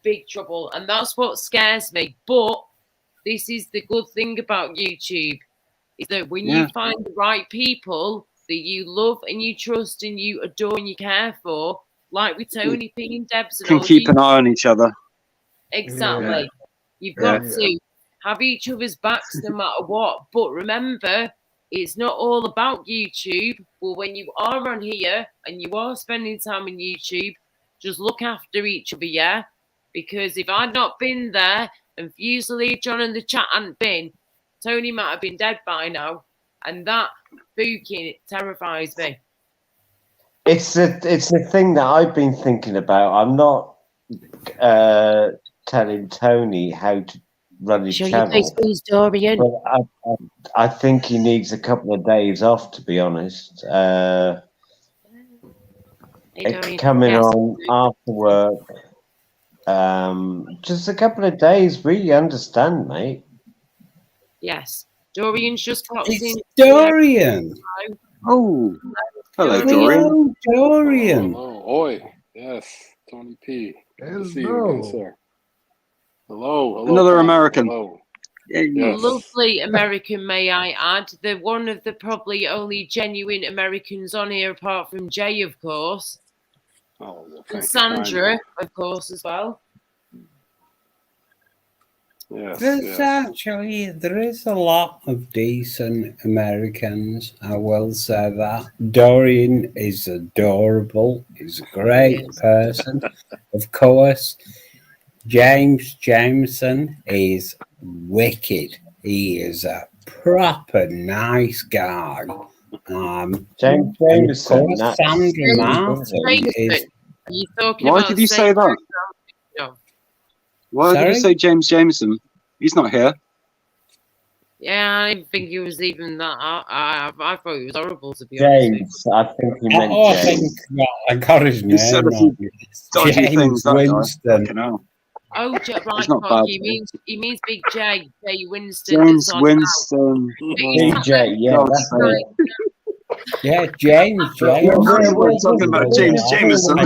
big trouble. And that's what scares me. But this is the good thing about YouTube, is that when you find the right people that you love and you trust and you adore and you care for, like with Tony P and Debs and Can all, keep an eye on each other. Exactly. You've got to have each other's backs no matter what. But remember, it's not all about YouTube. But when you are on here and you are spending time on YouTube, just look after each other, yeah? Because if I'd not been there and Fusely, John and the chat hadn't been, Tony might have been dead by now. And that spooking terrifies me. It's the thing that I've been thinking about. I'm not telling Tony how to run his channel. Dorian. But I think he needs a couple of days off, to be honest. Coming on after work. Just a couple of days, we understand, mate. Yes. Dorian's just popped in. Dorian. Oh, hello, Dorian. Dorian. Oh, oi. Yes, Tony P. Good to see you again, sir. Hello. Another panel. American. Hello. Yes. Lovely American, may I add. They're one of the probably only genuine Americans on here, apart from Jay, of course. Oh, well, And thank Sandra, you of course, as well. There's actually, there is a lot of decent Americans, I will say that. Dorian is adorable. He's a great person. Of course, James Jameson is wicked. He is a proper nice guy. James and of Jameson, course, that's Sandra Martin is... Are you talking Why about did the you same say that? person I'm thinking of? Why did you Sorry? say James Jameson? He's not here. Yeah, I didn't think he was even that. I thought he was horrible, to be honest with you. James. I think he meant Oh, I James. think well, I got his He said name a few wrong. It's dodgy James things, that guy. Winston. Fucking hell. Oh, right, He's not Clark, bad, he means Big J, Jay Winston. James That's on Winston. DJ, yeah, God's that's sake. it. Yeah, James We're talking about James Jameson.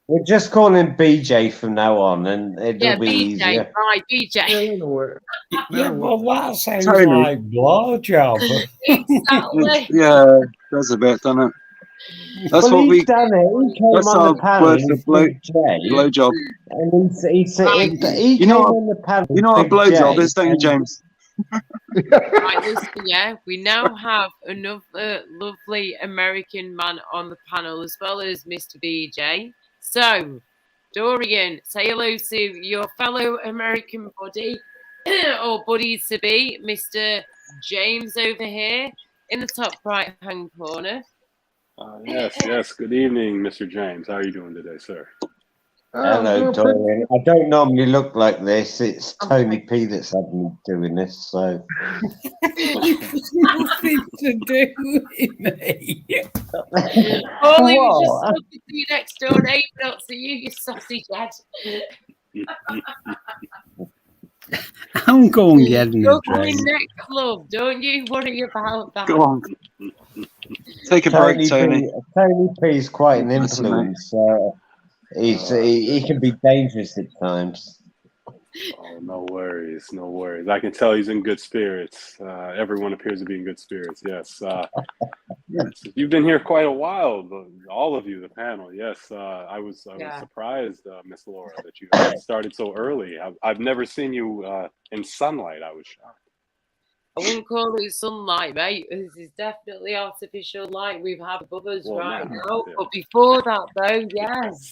We'll just call him BJ from now on, and it'll Yeah, be BJ, easier. right, BJ. Yeah, well, that sounds Tony. like blowjob. Exactly. Yeah, does a bit, doesn't it? That's Well, what we. he's done it. He came That's on our the panel. word for He's Big J, blowjob. and he You came know what? on the panel. You know what a Big blowjob J, is, don't you, and- James? Right, listen, yeah, we now have another lovely American man on the panel as well as Mr. BJ. So, Dorian, say hello to your fellow American buddy or buddies to be, Mr. James over here in the top right hand corner. Yes. Good evening, Mr. James. How are you doing today, sir? Hello, Dorian. I don't normally look like this. It's Tony P that's had me doing this, so. It's nothing to do with me. Oh, he was just talking to your next door neighbour, not to you sausage head. I'm going getting a You're coming drink. next, love. Don't you worry about that. Go on. Take a break, Tony. Tony P's quite an That's influence. He can be dangerous at times. Oh, no worries. I can tell he's in good spirits. Everyone appears to be in good spirits. Yes. Yes. You've been here quite a while, all of you, the panel. Yes. I was surprised, Miss Laura, that you started so early. I've never seen you in sunlight. I was shocked. I wouldn't call it sunlight, mate. This is definitely artificial light we've had above us right now. Yeah. But before that, though, yes.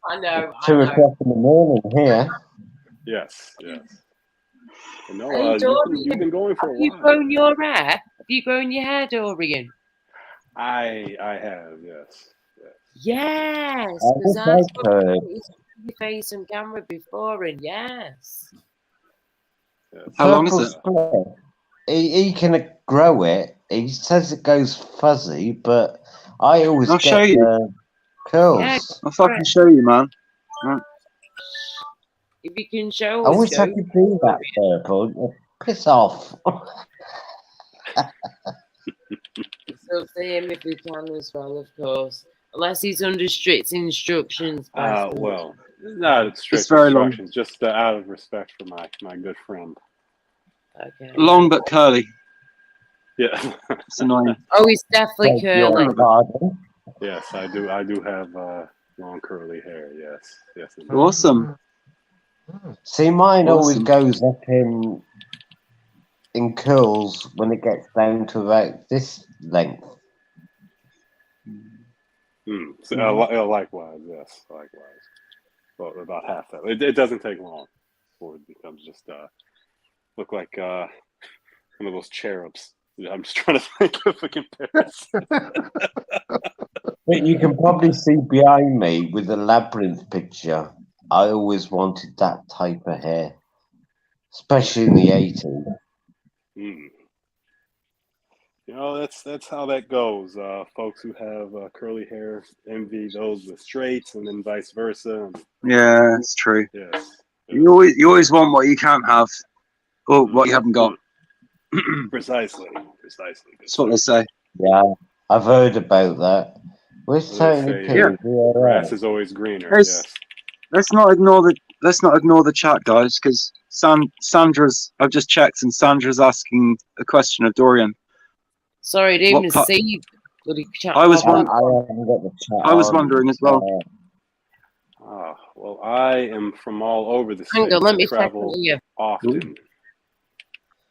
I know. 2 o'clock in the morning here. Yes. No, Hey, Dorian, you've been going for a while. Have you grown your hair? Have you grown your hair, Dorian? I have, yes. Yes, because I saw your face on camera before, and yes. How long is it? Split. He can grow it. He says it goes fuzzy, but I always I'll show you. Curls. Yeah, I'll fucking show you, man. Right. If you can show I us, wish I could do that, Purple. Piss off. It's up to him if we can as well, of course. Unless he's under strict instructions. Well, not strict It's very instructions, just out of respect for my good friend. Okay. Long but curly. Yeah. It's annoying. Oh, he's definitely curly. Yes, I do have long curly hair. Yes. Awesome. See, mine always goes up in curls when it gets down to about this length. So, likewise, yes, likewise. Well, about half that. It doesn't take long before it becomes just look like one of those cherubs. I'm just trying to think of a comparison. But you can probably see behind me with the labyrinth picture. I always wanted that type of hair, especially in the 80s. You know, that's how that goes. Folks who have curly hair envy those with straights, and then vice versa. Yeah, it's true. Yes. You always want what you can't have, or what you haven't got. Precisely. That's what they say. Yeah, I've heard about that. Where's Tony P? Grass is always greener. Let's not ignore ignore the chat, guys, because Sandra's. I've just checked, and Sandra's asking a question of Dorian. Sorry, I didn't What even part- see bloody chat. I was I haven't got the chat I was on. wondering as well. Well, I am from all over the Hang city. on, let I me check travel on you. often.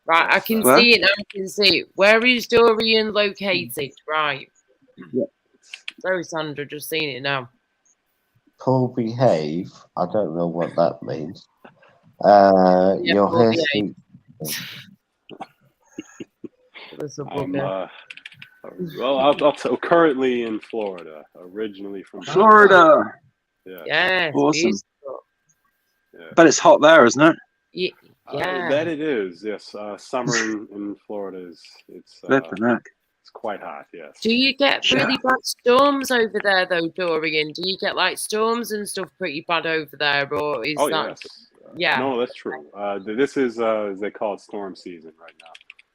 Right, I Yes, can Where? see it now. I can see it. Where is Dorian located? Right. Yeah. Sorry, Sandra, just seeing it now. Paul behave. I don't know what that means. Yeah, Your Paul hair behave. speaks. That's a I'm bugger. well. I'll tell. Currently in Florida, originally from Florida. Yeah. Yes, Awesome. beautiful. Yeah. But it's hot there, isn't it? Yeah. That it is. Yes. Summer in Florida it's Flipping heck. it's quite hot. Yes. Do you get really bad storms over there, though, Dorian? Do you get like storms and stuff pretty bad over there, or is Oh that? yes. Yeah. No, that's true. This is as they call it storm season right now.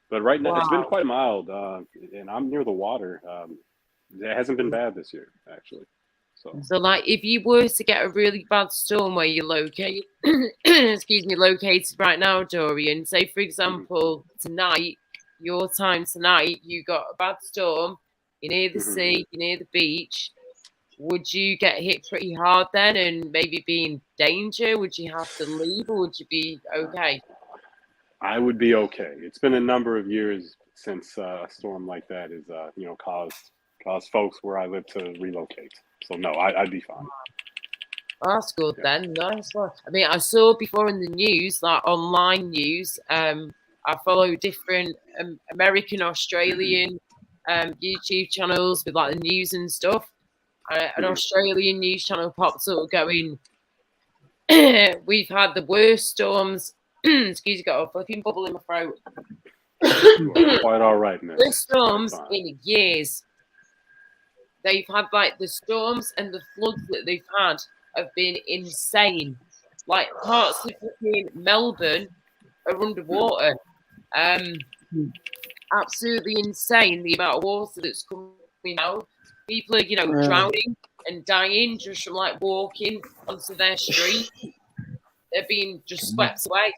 But right now it's been Wow. quite mild, and I'm near the water. It hasn't been bad this year, actually. So, like, if you were to get a really bad storm where you're located, located right now, Dorian, say, for example, tonight, your time tonight, you got a bad storm, you're near the sea, you're near the beach, would you get hit pretty hard then and maybe be in danger? Would you have to leave or would you be okay? I would be okay. It's been a number of years since a storm like that is, caused folks where I live to relocate. So no, I'd be fine. Oh, that's good then. Nice one. I mean, I saw before in the news, like online news. I follow different American, Australian YouTube channels with like the news and stuff. An Australian news channel pops up going, "We've had the worst storms." Excuse me, got a fucking bubble in my throat. Quite all right, miss. Worst storms in years. They've had like the storms and the floods that they've had have been insane. Like parts of Melbourne are underwater. Absolutely insane the amount of water that's coming out. People are, drowning and dying just from like walking onto their street. They're being just swept away.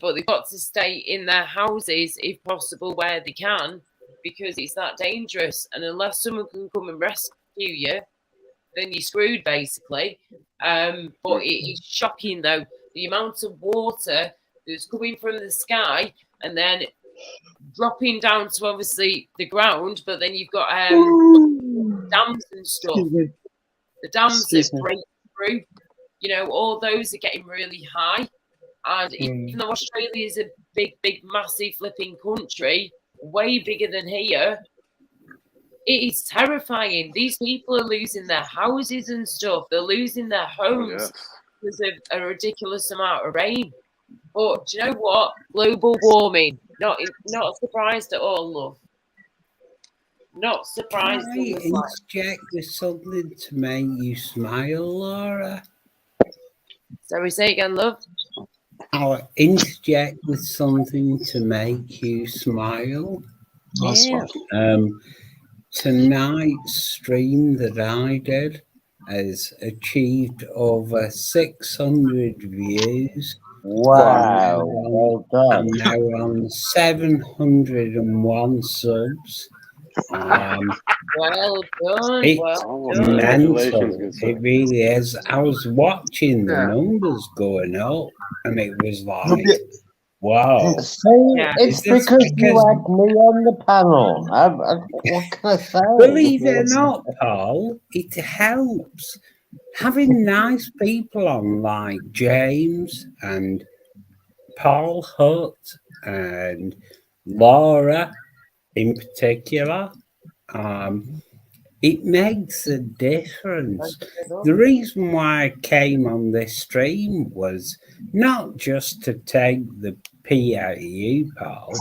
But they've got to stay in their houses if possible where they can, because it's that dangerous. And unless someone can come and rescue you, then you're screwed basically. But it is shocking though, the amount of water that's coming from the sky and then dropping down to obviously the ground, but then you've got dams and stuff. The dams that break through, all those are getting really high. And even though Australia is a big, massive flipping country, way bigger than here, it is terrifying. These people are losing their houses and stuff. They're losing their homes because of a ridiculous amount of rain. But do you know what? Global warming. Not surprised at all, love. Not surprised. Can I interject with something to make you smile, Laura? Sorry, say again, love. I'll interject with something to make you smile. Yeah. Tonight's stream that I did has achieved over 600 views. Wow, well done. I'm now on 701 subs. Well done. It's mental. It really is. I was watching the Yeah. numbers going up, and it was like, wow. So it's because you had me on the panel. What can I say? Believe it or not, Paul, it helps. Having nice people on like James and Paul Hutt and Laura in particular, it makes a difference. The reason why I came on this stream was not just to take the pee out of you, Paul.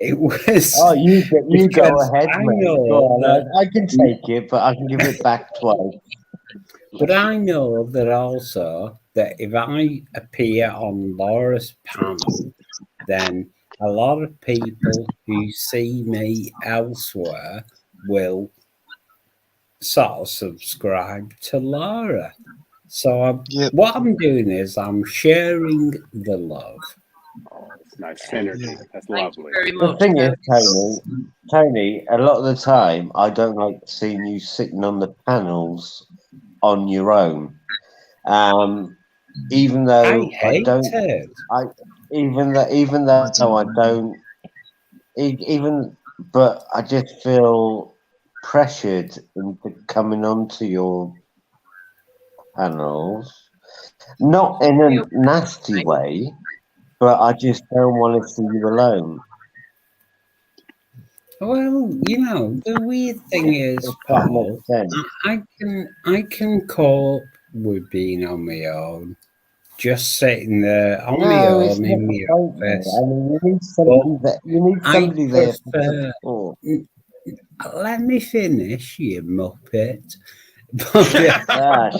It was. Oh, you go ahead, I mate. know Go on, that- I can take it, but I can give it back twice. But I know that also that if I appear on Laura's panel, then a lot of people who see me elsewhere will sort of subscribe to Laura. So what I'm doing is I'm sharing the love. Oh, it's nice synergy. That's Thank you lovely. very The much. thing is, Tony, a lot of the time, I don't like seeing you sitting on the panels on your own. Even though I hate it. Even though I don't, but I just feel pressured into coming onto your panels, not in a nasty way, but I just don't want to see you alone. Well, the weird thing is, If that Paul, makes sense. I can cope with being on my own, just sitting there on my No, it's own not in the my point, mate. office. I mean, you need I somebody there for prefer. support. Let me finish, you muppet. Shut up.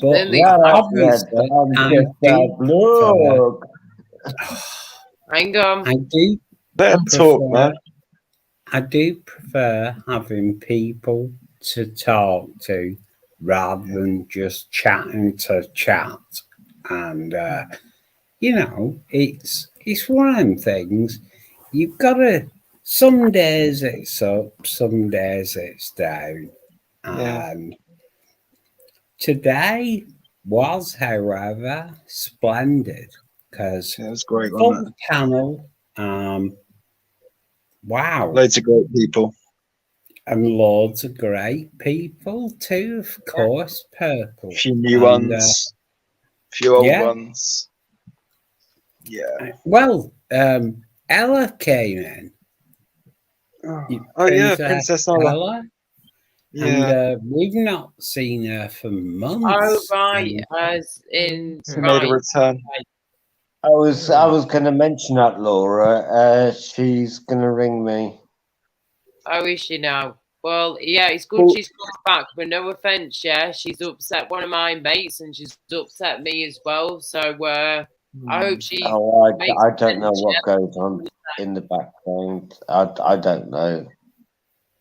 But Yeah, obviously, I do look. Hang on. I do Let him talk, man. I do prefer having people to talk to rather than just chatting to chat. And it's one of them things. You've got to. Some days it's up, some days it's down. Yeah. Today was, however, splendid because it was great, full wasn't it? panel. Wow. Loads of great people. And loads of great people too, of course, Purple. A few new ones, a few old ones. Yeah. Well, Ella came in. Princess Ella. Yeah. And we've not seen her for months. Oh, right. As in, She made a return. I was going to mention that, Laura. She's going to ring me. Oh, is she now? Well, yeah, it's good she's come back, but no offence, yeah, she's upset one of my mates and she's upset me as well. So I hope she. I don't know what goes on in the background. I don't know.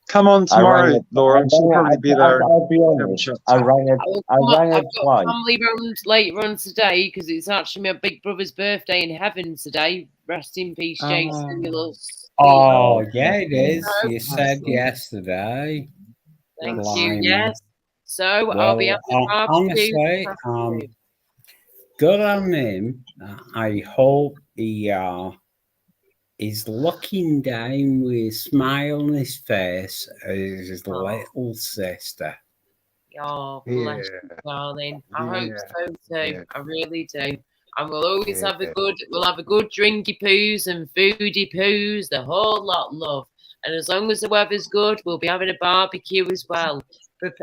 Come on tomorrow, Laura. She'll probably be there. I'll be honest. I rang her I've got twice. family late run today because it's actually my big brother's birthday in heaven today. Rest in peace, Jason. Oh, yeah, it is. You said yesterday. Thank you. Yes. So I'll be having honestly, good on him. I hope he is looking down with a smile on his face at his little sister. Oh, bless you, darling. I hope so too. I really do. And we'll always have a good drinky poos and foodie poos, the whole lot, love. And as long as the weather's good, we'll be having a barbecue as well.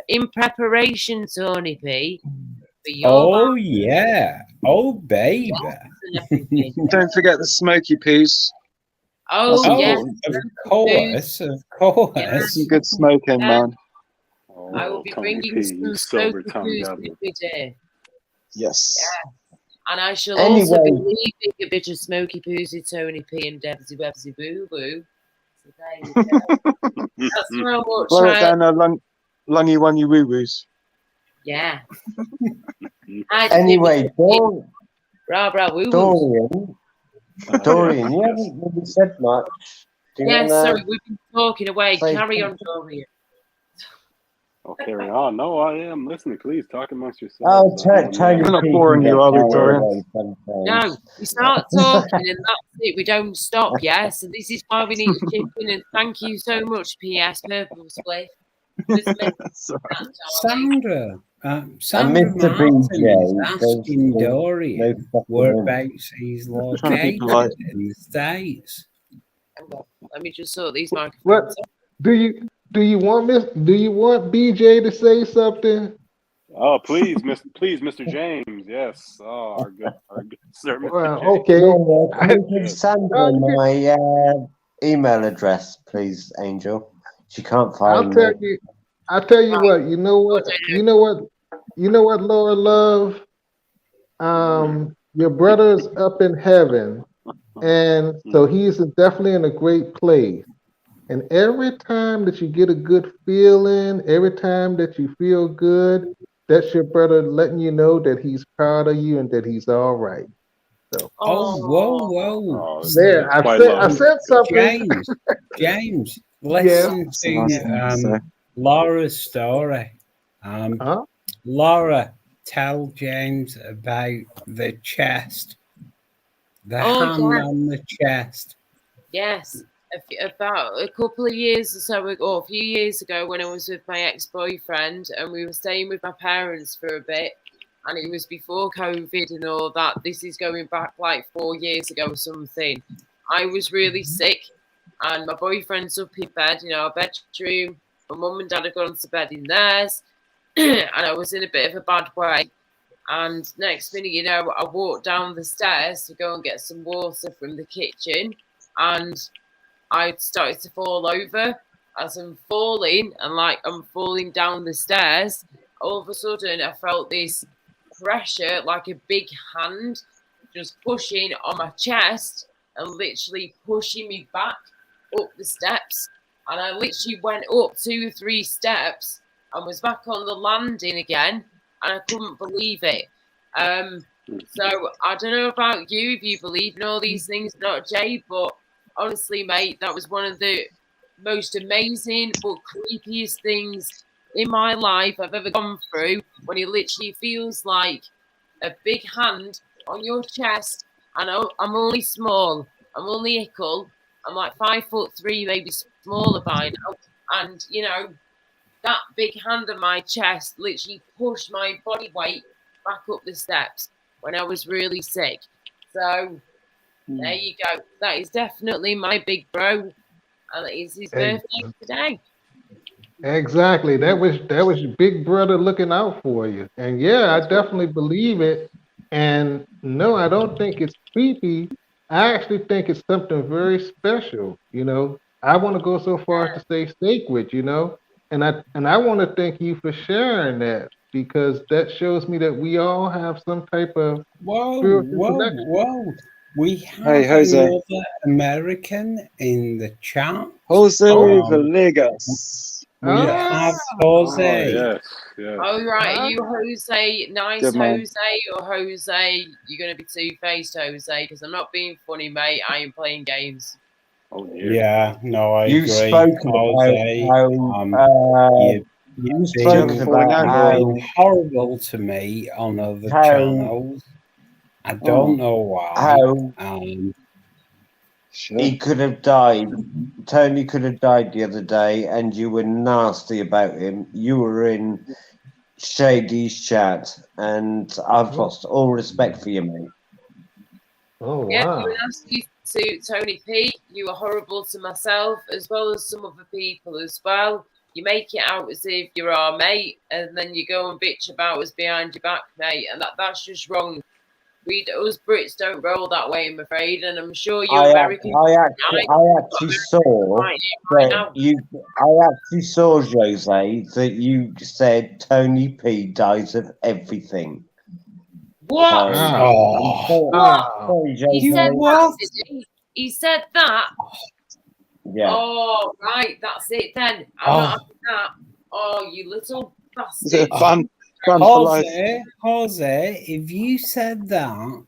In preparation, Tony P. For your yeah. Oh, baby. Yes, don't forget the smoky peas. Oh, yes. Of course. Yes. Some good smoking, man. Oh, I will be Tony bringing P, some sober smoky tongue food devil. every day. Yes. Yeah. And I shall also be leaving a bit of smoky poosy Tony P and Debsy Websy Boo Boo. So there you go. That's how much Blow it down a lungy wungy woo woos. Yeah. Anyway, Dorian, you haven't really said much. Yes, sorry, we've been talking away. Carry on, Dorian. Oh, carry on. No, I am listening. Please talk amongst yourselves. Tony, I'm not boring you, are we, Dorian? No, we start talking and that's it. We don't stop, yeah? So this is why we need to chip in and thank you so much, PS Purple Split. Sandra Mr. Martin is BJ asking Dorian whereabouts he's located in the States. Let me just sort these microphones. What do you want BJ to say something? Oh, please, Mr. James. Yes. Oh, our good sir, Mr. Well, James. okay. Can you give Sandra my email address, please, Angel? She can't find me. I'll tell you what. You know what, Laura Love. Your brother's up in heaven, and so he's definitely in a great place. And every time that you get a good feeling, every time that you feel good, that's your brother letting you know that he's proud of you and that he's all right. So Oh, whoa, Oh, whoa. Oh, there, it's quite I lovely. said something. James, Yes. listen That's a nice to thing to say. Laura's story. Huh? Laura, tell James about the chest, the oh hand yeah, on the chest. yes. About a couple of years or so ago, or a few years ago, when I was with my ex-boyfriend and we were staying with my parents for a bit, and it was before COVID and all that. This is going back like 4 years ago or something. I was really sick, and my boyfriend's up in bed in our bedroom. My mum and dad had gone to bed in theirs, and I was in a bit of a bad way. And next minute, I walked down the stairs to go and get some water from the kitchen, and I started to fall over. As I'm falling, and like I'm falling down the stairs, all of a sudden I felt this pressure, like a big hand, just pushing on my chest and literally pushing me back up the steps. And I literally went up 2 or 3 steps and was back on the landing again, and I couldn't believe it. Um, so I don't know about you, if you believe in all these things, not Jay, but honestly, mate, that was one of the most amazing but creepiest things in my life I've ever gone through, when it literally feels like a big hand on your chest. And I'm only small, I'm only ickle, I'm like 5'3", maybe smaller by now. And, that big hand on my chest literally pushed my body weight back up the steps when I was really sick. So there you go. That is definitely my big bro, and it is his Ex- birthday today. Exactly. That was your big brother looking out for you. And yeah, I That's right. definitely believe it. And no, I don't think it's creepy. I actually think it's something very special. I want to go so far as to say sacred. And I want to thank you for sharing that, because that shows me that we all have some type of Whoa, spiritual whoa, connection. whoa. We Hey, have Jose. another American in the chat. Jose Oh, Villegas. We have Oh, Jose. yes, yes. Oh, right. Are ah, you Jose, nice Good man. Jose, or Jose, you're going to be two-faced Jose? Because I'm not being funny, mate. I am playing games. Oh, dear. Yeah, no, I You've agree. spoken about Jose, you've you've been, spoken about out you've here. been horrible to me on other how channels. I don't know why. Sure. he could have died. Tony could have died the other day, and you were nasty about him. You were in Shady's chat, and I've lost all respect for you, mate. oh Yeah, wow. you were nasty to Tony P. You were horrible to myself, as well as some other people as well. You make it out as if you're our mate, and then you go and bitch about us behind your back, mate, and that's just wrong. Us Brits don't roll that way, I'm afraid, and I'm sure you Americans. I actually saw Jose, that you said Tony P dies of everything. What? Sorry, He Jose. said that, did he? He said that. Yeah. Oh, right, that's it then. I'm not having that. Oh, you little bastard. Fun for life. Jose, if you said that,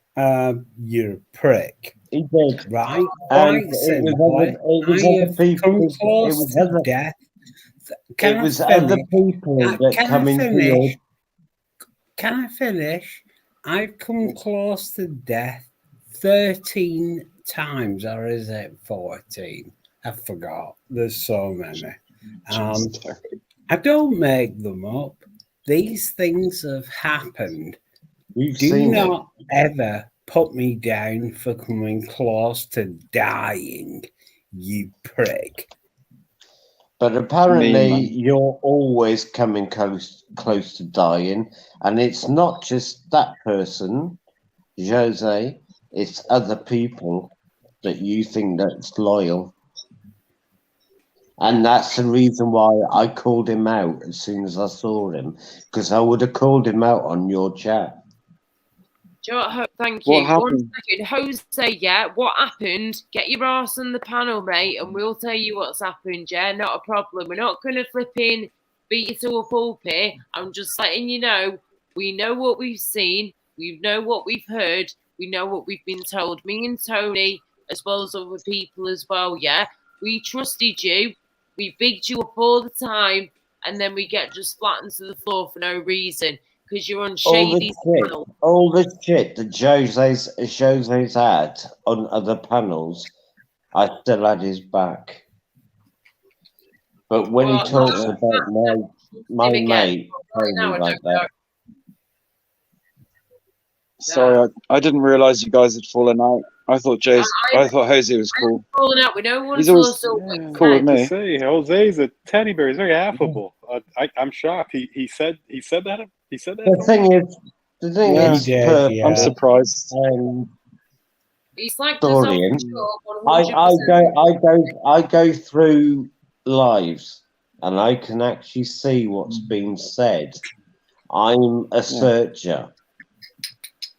you're a prick. He did. Right? And Quite simply. I have come close to death. It was other people that come into your... Can I finish? I've come close to death 13 times, or is it 14? I forgot. There's so many. I don't make them up. These things have happened. Do not ever put me down for coming close to dying, you prick. But apparently you're always coming close to dying, and it's not just that person, Jose, it's other people that you think that's loyal. And that's the reason why I called him out as soon as I saw him, because I would have called him out on your chat. Do you know what, thank What you. happened? 1 second. Jose, yeah, what happened? Get your arse on the panel, mate, and we'll tell you what's happened, yeah? Not a problem. We're not going to flip in, beat you to a pulpit. I'm just letting you know, we know what we've seen, we know what we've heard, we know what we've been told. Me and Tony, as well as other people as well, yeah? We trusted you, we bigged you up all the time, and then we get just flattened to the floor for no reason. Because you're on Shady's panel. All the shit that Jose's had on other panels, I still had his back. But when he talks about my mate, Tony, like that. Sorry, I didn't realise you guys had fallen out. I thought Jose was cool. Falling out with no one. He's always cool with me. To say, Jose's a teddy bear. He's very affable. I'm shocked. He said that. He said that. The thing is, I'm surprised. He's like Dorian, I go through lives and I can actually see what's being said. I'm a searcher.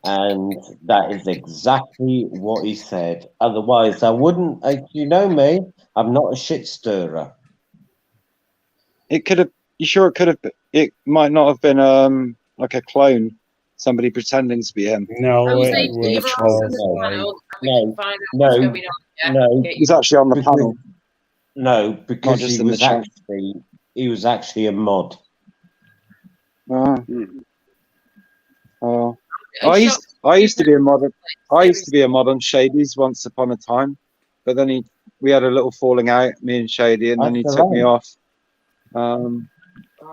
And that is exactly what he said. Otherwise, I wouldn't. You know me. I'm not a shit stirrer. It could have. You sure it could have? It might not have been like a clone, somebody pretending to be him. No, No. He's actually on the panel. No, because just he in the was chat. actually a mod. Oh. I used to be a mod. I used to be a mod on Shady's once upon a time, but then we had a little falling out, me and Shady, and then he took me off.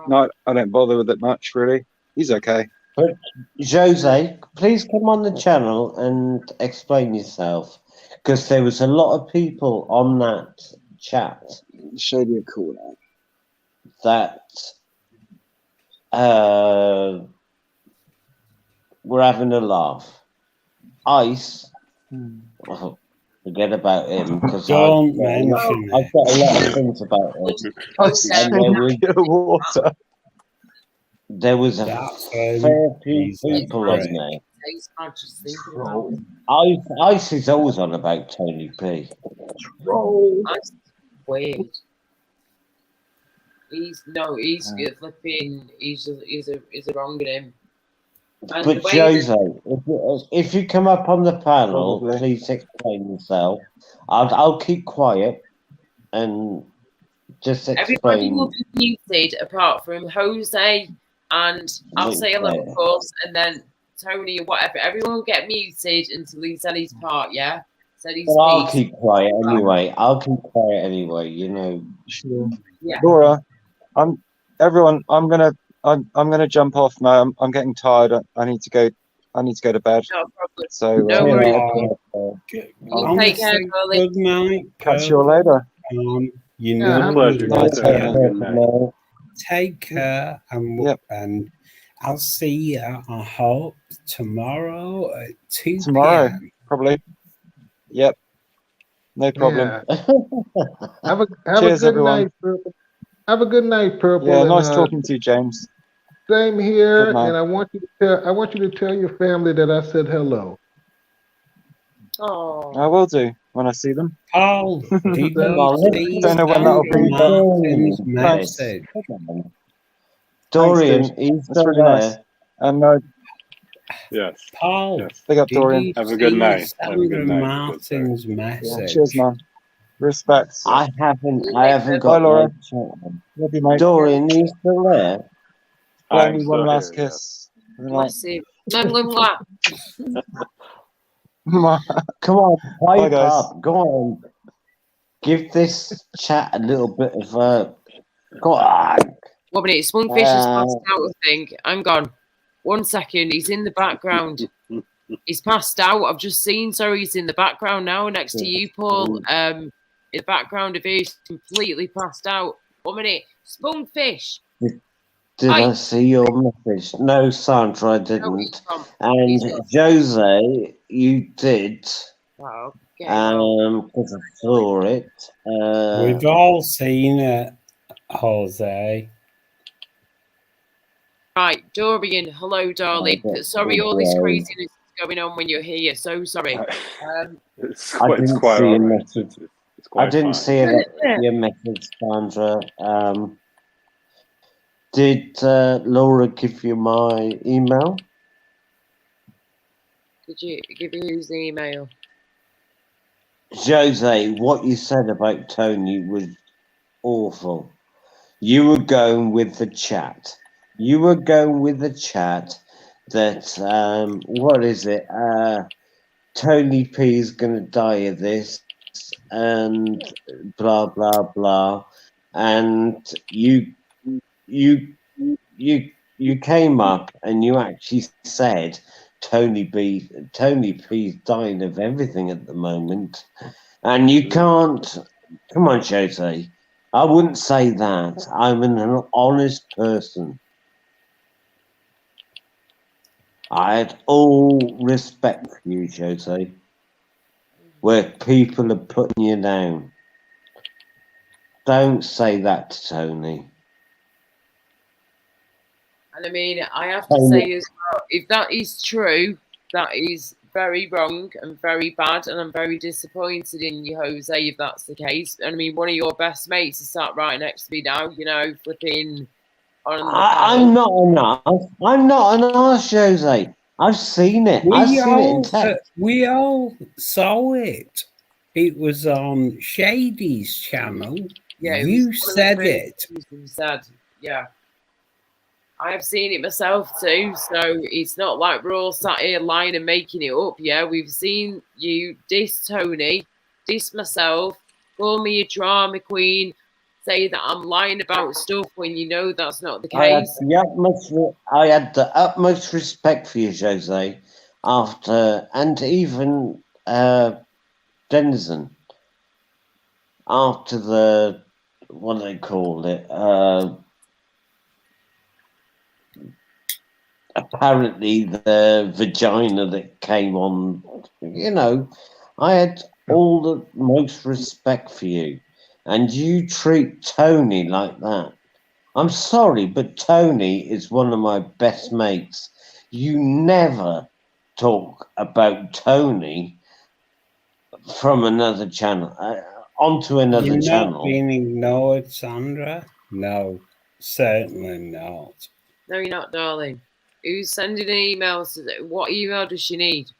No, I don't bother with it much, really. He's okay. But Jose, please come on the channel and explain yourself, because there was a lot of people on that chat. Shady a cool out. That we're having a laugh. Ice, forget about him, because I've got a lot of things about him. There was a fair few people on there. Ice is always on about Tony P. Weird. He's flipping. He's a wrong in him. But Jose, if you come up on the panel, please explain yourself. I'll keep quiet and just explain. Everybody will be muted apart from Jose, and I'll say hello, of course, and then Tony or whatever. Everyone will get muted until he said his part. Yeah. Well, I'll keep quiet anyway. You know. Sure. Yeah. Laura, I'm gonna jump off now. I'm getting tired. I need to go to bed. No problem. So no worries. Take care, Colin. Good night. Catch you later. You know, pleasure. Take care, and I'll see you. I hope tomorrow at 2 Tomorrow, p.m. probably. Yep. No problem. Yeah. Have a Cheers, good everyone. night, Purple. Have a good night, Purple. Yeah, and, nice talking to you, James. Same here, Good night. and I want you to tell your family that I said hello. Oh. I will do when I see them. Paul, did you see Don't know when that'll be. Martin's message? Dorian, Thanks, he's that's still really there. nice. And Yes. Paul, Yes. Big up, did Dorian. you Have a good see night. Have a good Sandra night. Martin's Yeah, message? cheers, man. Respect. I haven't Bye, got Laura. my chat on. Love you, mate. Dorian, he's still there. Blow I'm me one still last here, kiss. Bless him. Mwah, Come on, Bye, pipe guys. up. Go on. Give this chat a little bit of a. Go on. 1 minute. Spunkfish has passed out, I think. Hang on. 1 second. He's in the background. He's passed out. I've just seen. Sorry, he's in the background now next to you, Paul. In the background of his completely passed out. 1 minute. Spunkfish. Did I see your message? No, Sandra, I didn't. And Jose, you did. Oh, because I saw it. We've all seen it, Jose. Right, Dorian. Hello, darling. Sorry, all this craziness has going on when you're here. So sorry. It's I quite didn't all see a right. message. It's I quite didn't fine. see your message, Sandra. Did Laura give you my email? Did you give you his email? Jose, what you said about Tony was awful. You were going with the chat. You were going with the chat that, what is it? Tony P is going to die of this and blah, blah, blah. And you came up and you actually said Tony P's dying of everything at the moment. And you can't, come on, Jose. I wouldn't say that. I'm an honest person. I had all respect for you, Jose, where people are putting you down. Don't say that to Tony. And I mean, I have to say as well, if that is true, that is very wrong and very bad, and I'm very disappointed in you, Jose, if that's the case. And I mean, one of your best mates is sat right next to me now, you know, flipping on the I'm not an arse. I'm not an arse, Jose. I've seen it. I've seen it in text. We all saw it. It was on Shady's channel. Yeah, you said it. Said, yeah. I have seen it myself too, so it's not like we're all sat here lying and making it up. Yeah, we've seen you diss Tony, diss myself, call me a drama queen, say that I'm lying about stuff when you know that's not the case. I had the utmost respect for you, Jose, after, and even Denizen, after the, what do they call it? Apparently the vagina that came on, you know, I had all the most respect for you, and you treat Tony like that. I'm sorry, but Tony is one of my best mates. You never talk about Tony from another channel, onto another channel. You're not being ignored, Sandra? No, certainly not. No, you're not, darling. Who's sending an email? What email does she need?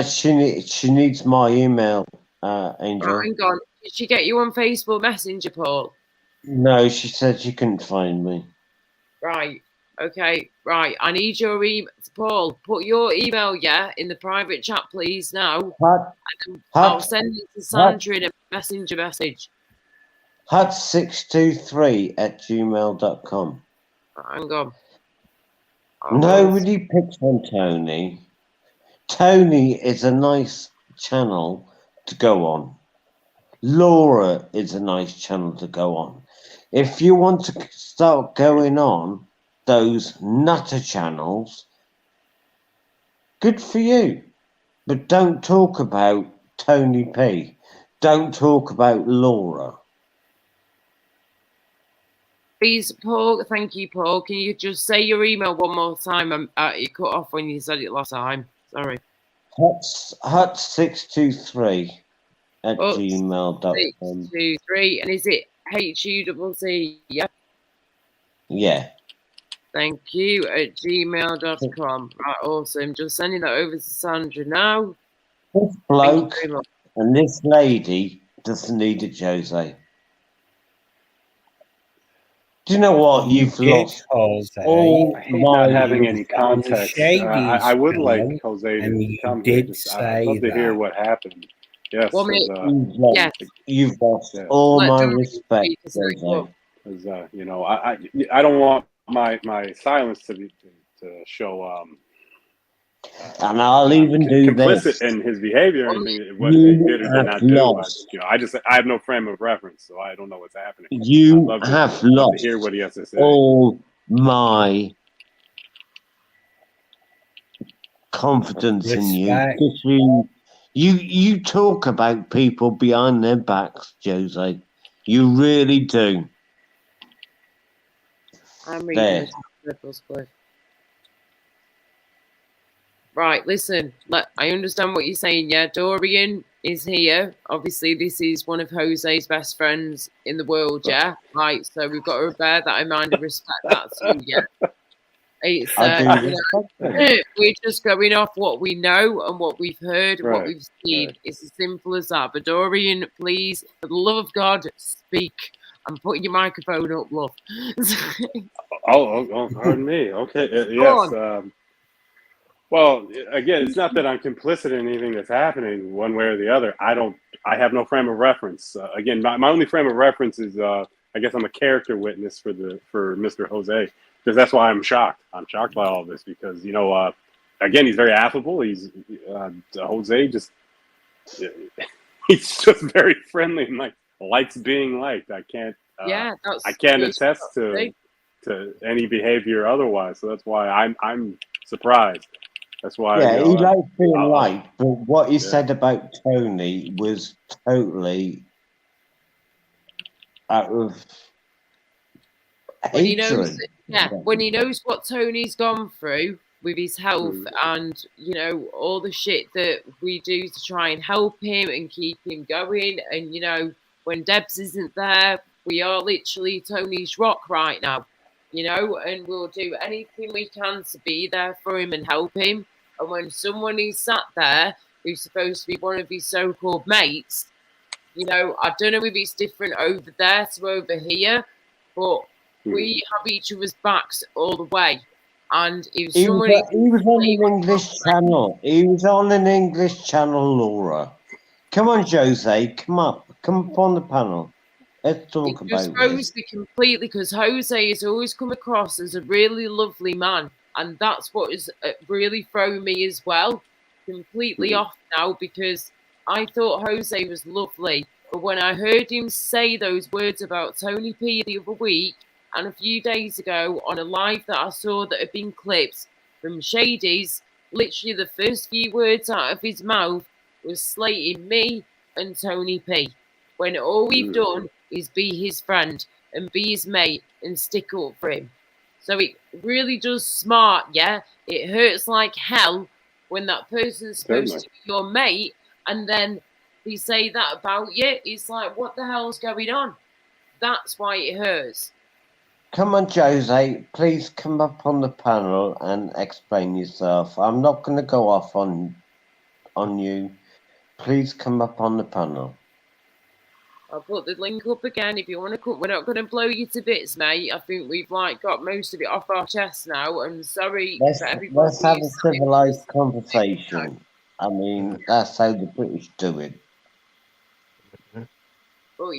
She needs my email, Angel. Oh, hang on. Did she get you on Facebook Messenger, Paul? No, she said she couldn't find me. Right. Okay. Right. I need your email, Paul. Put your email, in the private chat, please. Now. I'll send it to Sandra in a messenger message. hut623@gmail.com. Hang on. Nobody picks on Tony. Tony is a nice channel to go on. Laura is a nice channel to go on. If you want to start going on those nutter channels, good for you. But don't talk about Tony P. Don't talk about Laura. Please, Paul. Thank you, Paul. Can you just say your email one more time? It cut off when you said it last time. Sorry. hut623@gmail.com. 623, and is it HUCC? Yeah. Yeah. Thank you @gmail.com. Right, awesome. Just sending that over to Sandra now. This bloke and this lady doesn't need it, Jose. Do you know what? You've lost all I hate not having any context. I would like Jose to come here. I'd love to hear what happened. Yes. You've lost all my respect, Jose. Because you know, I don't want my silence to show and I'll even do complicit this in his behavior or anything, what they did or did not do. I have no frame of reference, so I don't know what's happening. You have lost to hear what he has to say. all my confidence in you. Because you talk about people behind their backs, Jose. You really do. I'm reading the purple split. Right, listen, I understand what you're saying. Yeah, Dorian is here. Obviously, this is one of Jose's best friends in the world. Yeah, right. So we've got to bear that in mind and respect that too. Yeah, it's I do you respect know, them. we're just going off what we know and what we've heard and what Right, we've seen. right. It's as simple as that. But Dorian, please, for the love of God, speak. I'm putting your microphone up, love. Oh, pardon me. Okay, Go yes. on. Well, again, it's not that I'm complicit in anything that's happening one way or the other. I have no frame of reference. Again, my only frame of reference is, I guess I'm a character witness for Mr. Jose, because that's why I'm shocked. I'm shocked by all this because, again, he's very affable. Jose just, he's just very friendly and likes being liked. Yeah, I that's can't first attest to any behavior otherwise. So that's why I'm surprised. That's why, Yeah, he likes being I'll- liked, but what he yeah. said about Tony was totally out of when he knows, hatred. when he knows what Tony's gone through with his health Mm. and all the shit that we do to try and help him and keep him going, and when Debs isn't there, we are literally Tony's rock right now, and we'll do anything we can to be there for him and help him. And when someone is sat there who's supposed to be one of his so-called mates, I don't know if it's different over there to over here, but we have each other's backs all the way. And if He someone was on an English channel. He was on an English channel, Laura. Come on, Jose, come up on the panel. Let's talk it just about throws this. me completely, because Jose has always come across as a really lovely man, and that's what has really thrown me as well, completely off now, because I thought Jose was lovely, but when I heard him say those words about Tony P the other week and a few days ago on a live that I saw that had been clipped from Shady's, literally the first few words out of his mouth was slating me and Tony P, when all we've done is be his friend and be his mate and stick up for him. So it really does smart, yeah? It hurts like hell when that person's supposed to be your mate and then they say that about you. It's like, what the hell's going on? That's why it hurts. Come on, Jose, please come up on the panel and explain yourself. I'm not going to go off on you. Please come up on the panel. I'll put the link up again if you want to come. We're not going to blow you to bits, mate. I think we've got most of it off our chest now. I'm sorry for everybody. Let's have a civilized conversation. I mean, that's how the British do it. But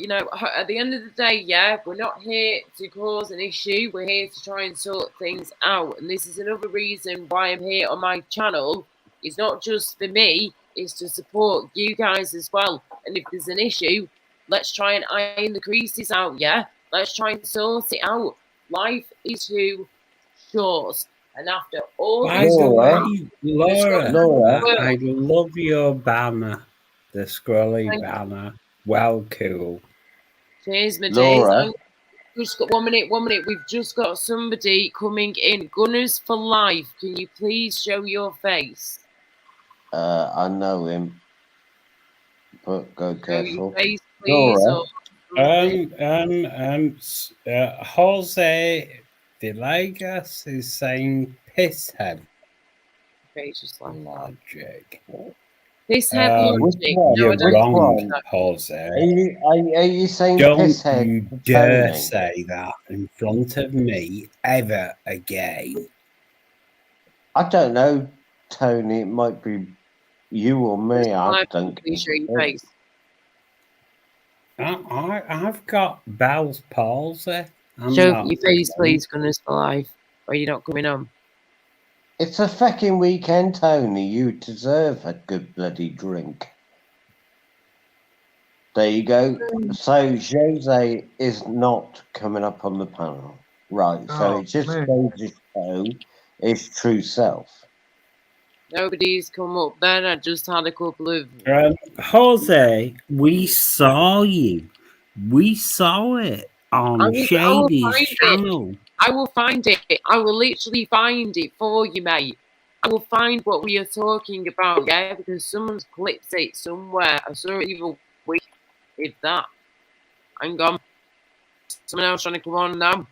at the end of the day, yeah, we're not here to cause an issue. We're here to try and sort things out. And this is another reason why I'm here on my channel. It's not just for me, it's to support you guys as well. And if there's an issue, let's try and iron the creases out, yeah? Let's try and sort it out. Life is too short. And after all By this the work, way, Laura, I love your banner, the scrolly banner. Well, cool. Cheers, my Laura. days. Just got 1 minute. We've just got somebody coming in. Gunners for life. Can you please show your face? I know him, but go careful. Show your face, please. Laura. Jose Villegas is saying pisshead. Okay, just like logic. Pisshead logic. You're wrong, Jose. Are you saying Don't pisshead? you dare say that in front of me ever again. I don't know, Tony. It might be you or me. I don't. Please show your face. I've got Bell's palsy. Show your face, please, Gunners for life. Or you're not coming on. It's a fucking weekend, Tony. You deserve a good bloody drink. There you go. So Jose is not coming up on the panel. Right. So it just goes to show his true self. Nobody's come up then. I just had a couple of... Jose, we saw you. We saw it on Shady's channel. I will find it. I will literally find it for you, mate. I will find what we are talking about, yeah, because someone's clipped it somewhere. I saw it either week, if that. Hang on. Someone else trying to come on now.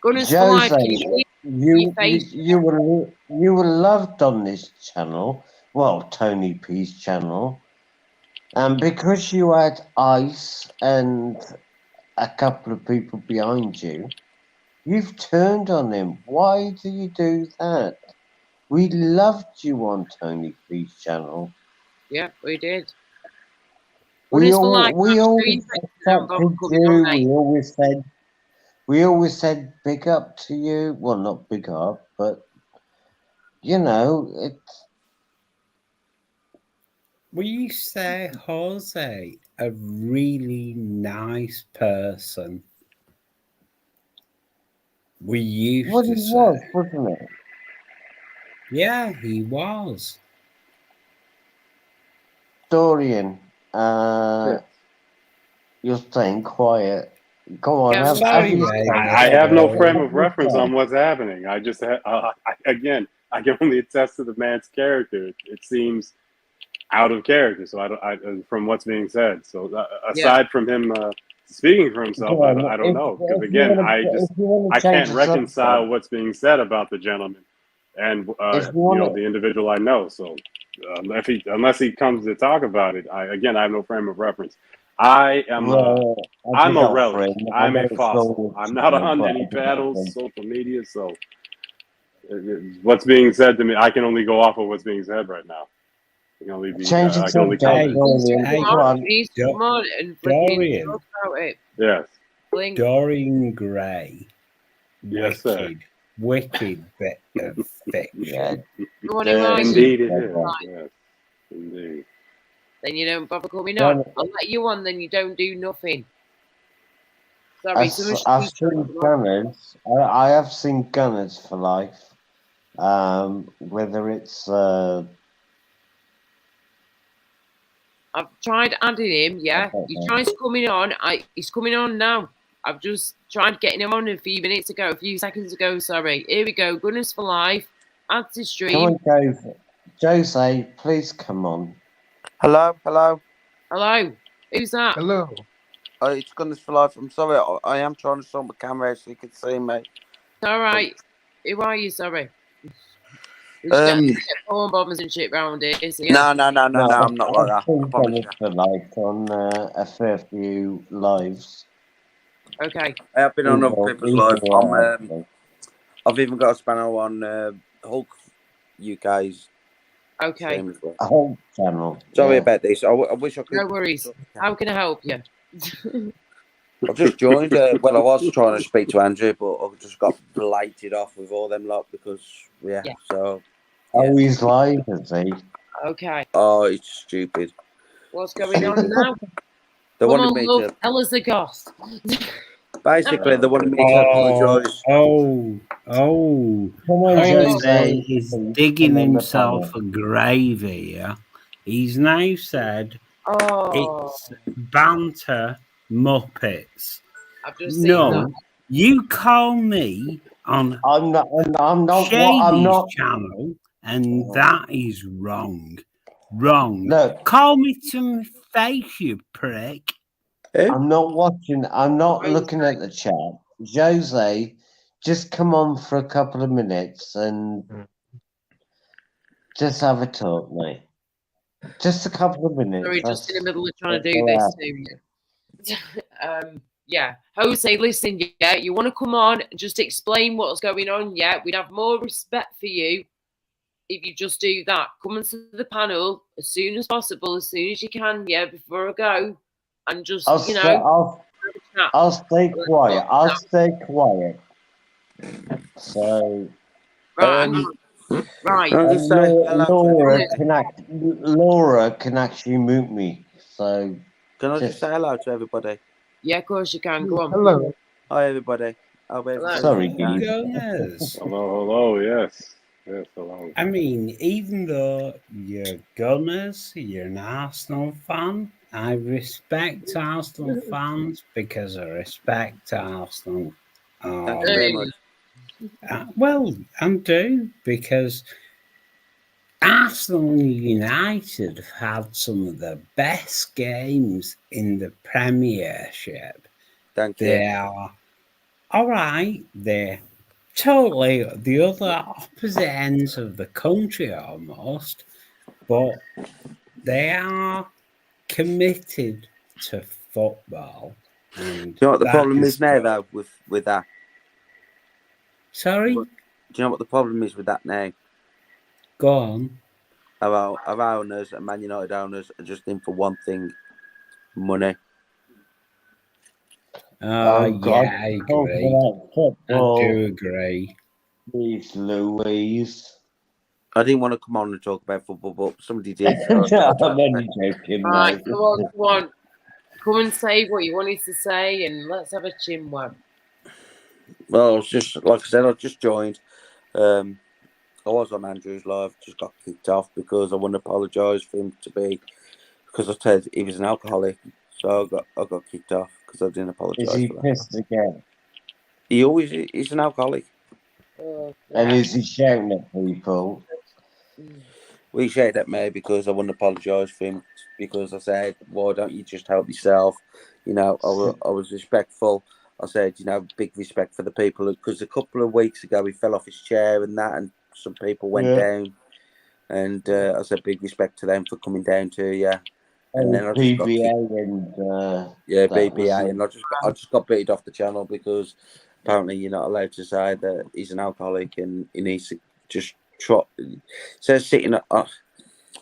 Gunners for life. Jose, you were loved on this channel. Well, Tony P's channel. And because you had Ice and a couple of people behind you, you've turned on him. Why do you do that? We loved you on Tony P's channel. Yeah, we did. We always accepted you. We always said big up to you. Well, not big up, but you know, it's. We say Jose a really nice person. We used to say. Was, wasn't it? Yeah, he was. Dorian, you're staying quiet. Go on. I have no frame of reference on what's happening. I just, again, I can only attest to the man's character. It seems out of character. So from what's being said. So aside from him speaking for himself, I don't know, because again, I can't reconcile what's being said about the gentleman and the individual I know. So unless he comes to talk about it, I have no frame of reference. I'm a relic. I'm a fossil. I'm not on any panels, social media. So what's being said to me, I can only go off of what's being said right now. I can only be. Change I can only comment. Come on and freaking talk about it. Yes. Blink. Dorian Gray. Yes, sir. Wicked bit of fiction. Indeed, it is. Yes, indeed. Then you don't bother coming on. I'll let you on, then you don't do nothing. Sorry, I've seen Gunners. I have seen Gunners for life. Whether it's I've tried adding him, yeah. He tries coming on. He's coming on now. I've just tried getting him on a few seconds ago, sorry. Here we go. Gunners for life. Add to stream. Come on, Jose, please come on. Hello. Hello. Who's that? Hello. It's Gunners for Life. I'm sorry. I am trying to sort my camera so you can see me. All right. Who are you? Sorry. Get porn bombers and shit round here. So no, I'm not like that. For life on a fair few lives. Okay. I have been on other people's lives. I've even got a panel on Hulk UK's. Okay. Hulk channel. Sorry about this. I wish I could. No worries. How can I help you? I've just joined. I was trying to speak to Andrew, but I just got blighted off with all them lot because so. Oh, he's live, is he? Okay. Oh, it's stupid. What's going on now? They Come wanted on, me love, to. tell us the goss. Basically, they wanted me to apologise. Come on, Jose is digging himself a grave here. He's now said it's banter Muppets. I've just seen that. You call me on I'm not Shady's channel, and that is wrong. Wrong. Look, call me to my face, you prick. I'm not watching. I'm not looking at the chat. Jose, just come on for a couple of minutes and just have a talk, mate. Just a couple of minutes. Sorry, just in the middle of trying to do this to you. Yeah, Jose, listen, yeah, you want to come on and just explain what's going on, yeah? We'd have more respect for you if you just do that. Come into the panel as soon as possible, as soon as you can, yeah, before I go. And just, I'll stay quiet. I'll stay quiet. So... Right, right. Laura can actually mute me. So... Can I just say hello to everybody? Yeah, of course you can. Go on. Hello. Hi, everybody. Sorry, Gunners. Hello, yes. Yes, hello. I mean, even though you're Gunners, you're an Arsenal fan, I respect Arsenal fans because I respect Arsenal. Thank you very much. Well, I do, because Arsenal and United have had some of the best games in the Premiership. Thank you. They are all right. They're totally the other opposite ends of the country almost, but they are committed to football. And Do you know what the that problem is now, good. though, with that? Sorry? Do you know what the problem is with that now? Go on. Our owners and Man United owners are just in for one thing: money. Oh God! Yeah, I Talk agree. about I football. do agree. Please, Louise. I didn't want to come on and talk about football, but somebody did. So No, I'm only joking, Right, mate. come on, come on. Come and say what you wanted to say, and let's have a chinwag. Well, I was just, like I said, I just joined. I was on Andrew's live, just got kicked off because I want to apologise for him because I said he was an alcoholic. So I got kicked off because I didn't Is apologise he for that. pissed again? He's an alcoholic. Oh, And yeah. is he shouting at people? We shouted at me because I wouldn't apologise for him because I said, why don't you just help yourself? You know, I was respectful. I said, you know, big respect for the people, because a couple of weeks ago he fell off his chair and that, and some people went down. And I said, big respect to them for coming down to you. And then I just got BBA and yeah, that was BBA, and I just got beated off the channel because apparently you're not allowed to say that he's an alcoholic and he needs to just trot. Says sitting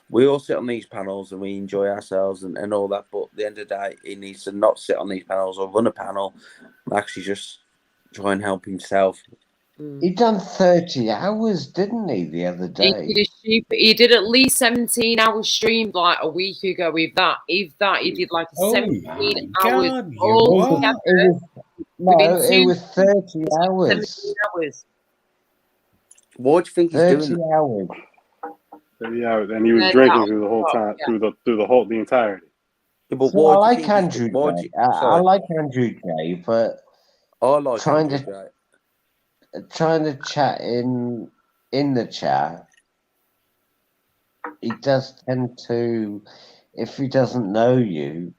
we all sit on these panels and we enjoy ourselves and all that, but at the end of the day, he needs to not sit on these panels or run a panel and actually just try and help himself. He done 30 hours, didn't he, the other day? He did at least 17 hours stream like a week ago. If that, he did like a 17 hours God, all together. It was 30 hours. 17 hours. What do you think he's 30 doing? hours. Yeah, and he was drinking through the whole time, through the entirety. Yeah, but So I like Andrew J. I sorry. like Andrew J, but I like trying Andrew to trying to chat in the chat, he does tend to, if he doesn't know you,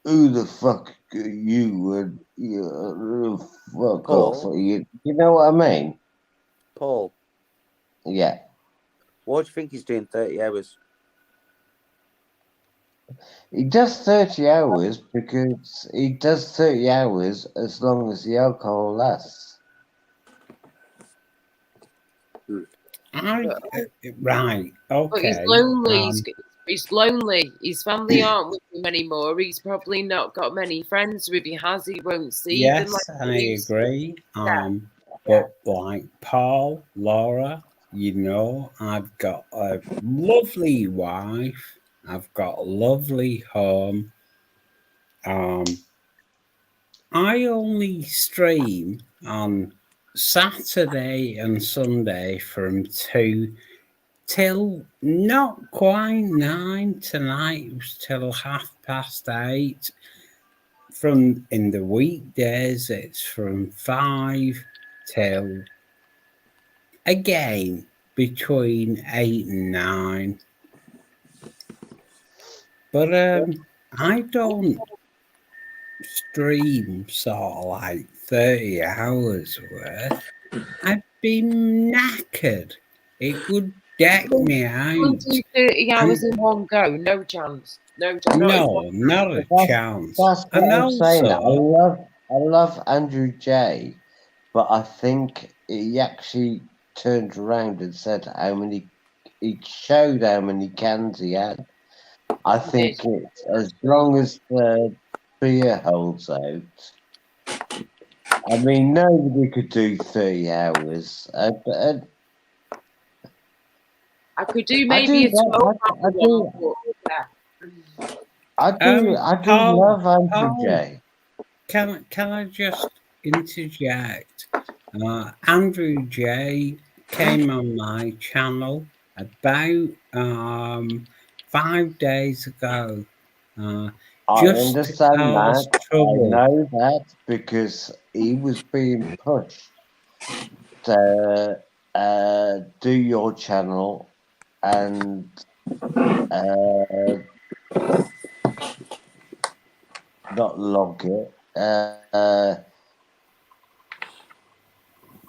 who the fuck you would fuck Paul? off? You know what I mean? Paul, Yeah. why do you think he's doing 30 hours? He does 30 hours because he does 30 hours as long as the alcohol lasts. Right. Okay. But he's lonely. He's lonely. His family aren't with him anymore. He's probably not got many friends with. He has. He won't see them. Yes, Like I agree. But like Paul, Laura, you know, I've got a lovely wife. I've got a lovely home. I only stream on Saturday and Sunday from 2 till not quite 9 tonight. It was till 8:30. From in the weekdays, it's from 5 till again between 8 and 9. But I don't stream sort of like 30 hours worth. I'd be knackered. It would deck me out. Can't do 30 hours in one go. No chance. No chance. No, not a chance. That's what And I'm saying. also, I love Andrew J, but I think he actually turned around and said he showed how many cans he had. I think it's as long as the beer holds out. I mean, nobody could do 30 hours. I could do maybe a 12-hour one. I do love Andrew J. Can I just interject? Andrew J came on my channel about 5 days ago. I Just to understand cause that. trouble. I know that because he was being pushed do your channel and not log it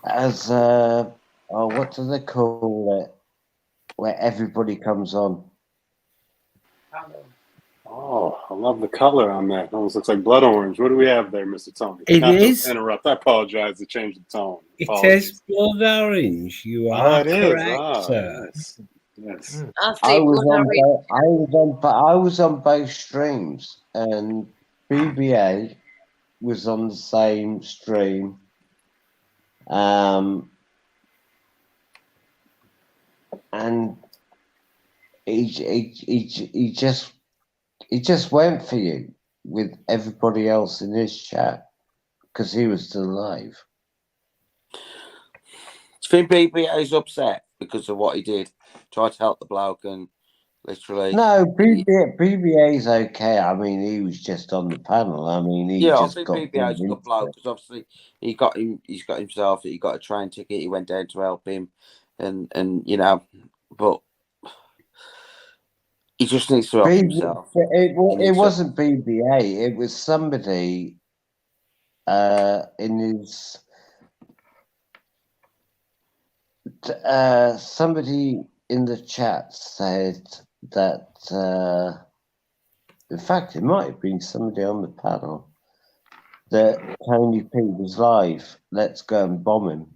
as what do they call it? Where everybody comes on. Oh, I love the color on that. It almost looks like blood orange. What do we have there, Mr. Tony? It Not is. to interrupt. I apologize to change the tone. It Apologies. is blood orange. You Oh, are it is. correct, Ah, sir. yes. Yes. I was on both streams, and BBA was on the same stream. And he just went for you with everybody else in his chat because he was still alive. Do you think BBA's upset because of what he did? Tried to help the bloke and literally. No, BBA's okay. I mean, he was just on the panel. I mean, he I just think got BBA's a good bloke because obviously he's got himself. He got a train ticket. He went down to help him, and but he just needs to help himself. It wasn't BBA. It was somebody in his. Somebody in the chat said that. In fact, it might have been somebody on the panel that Tony P was live. Let's go and bomb him.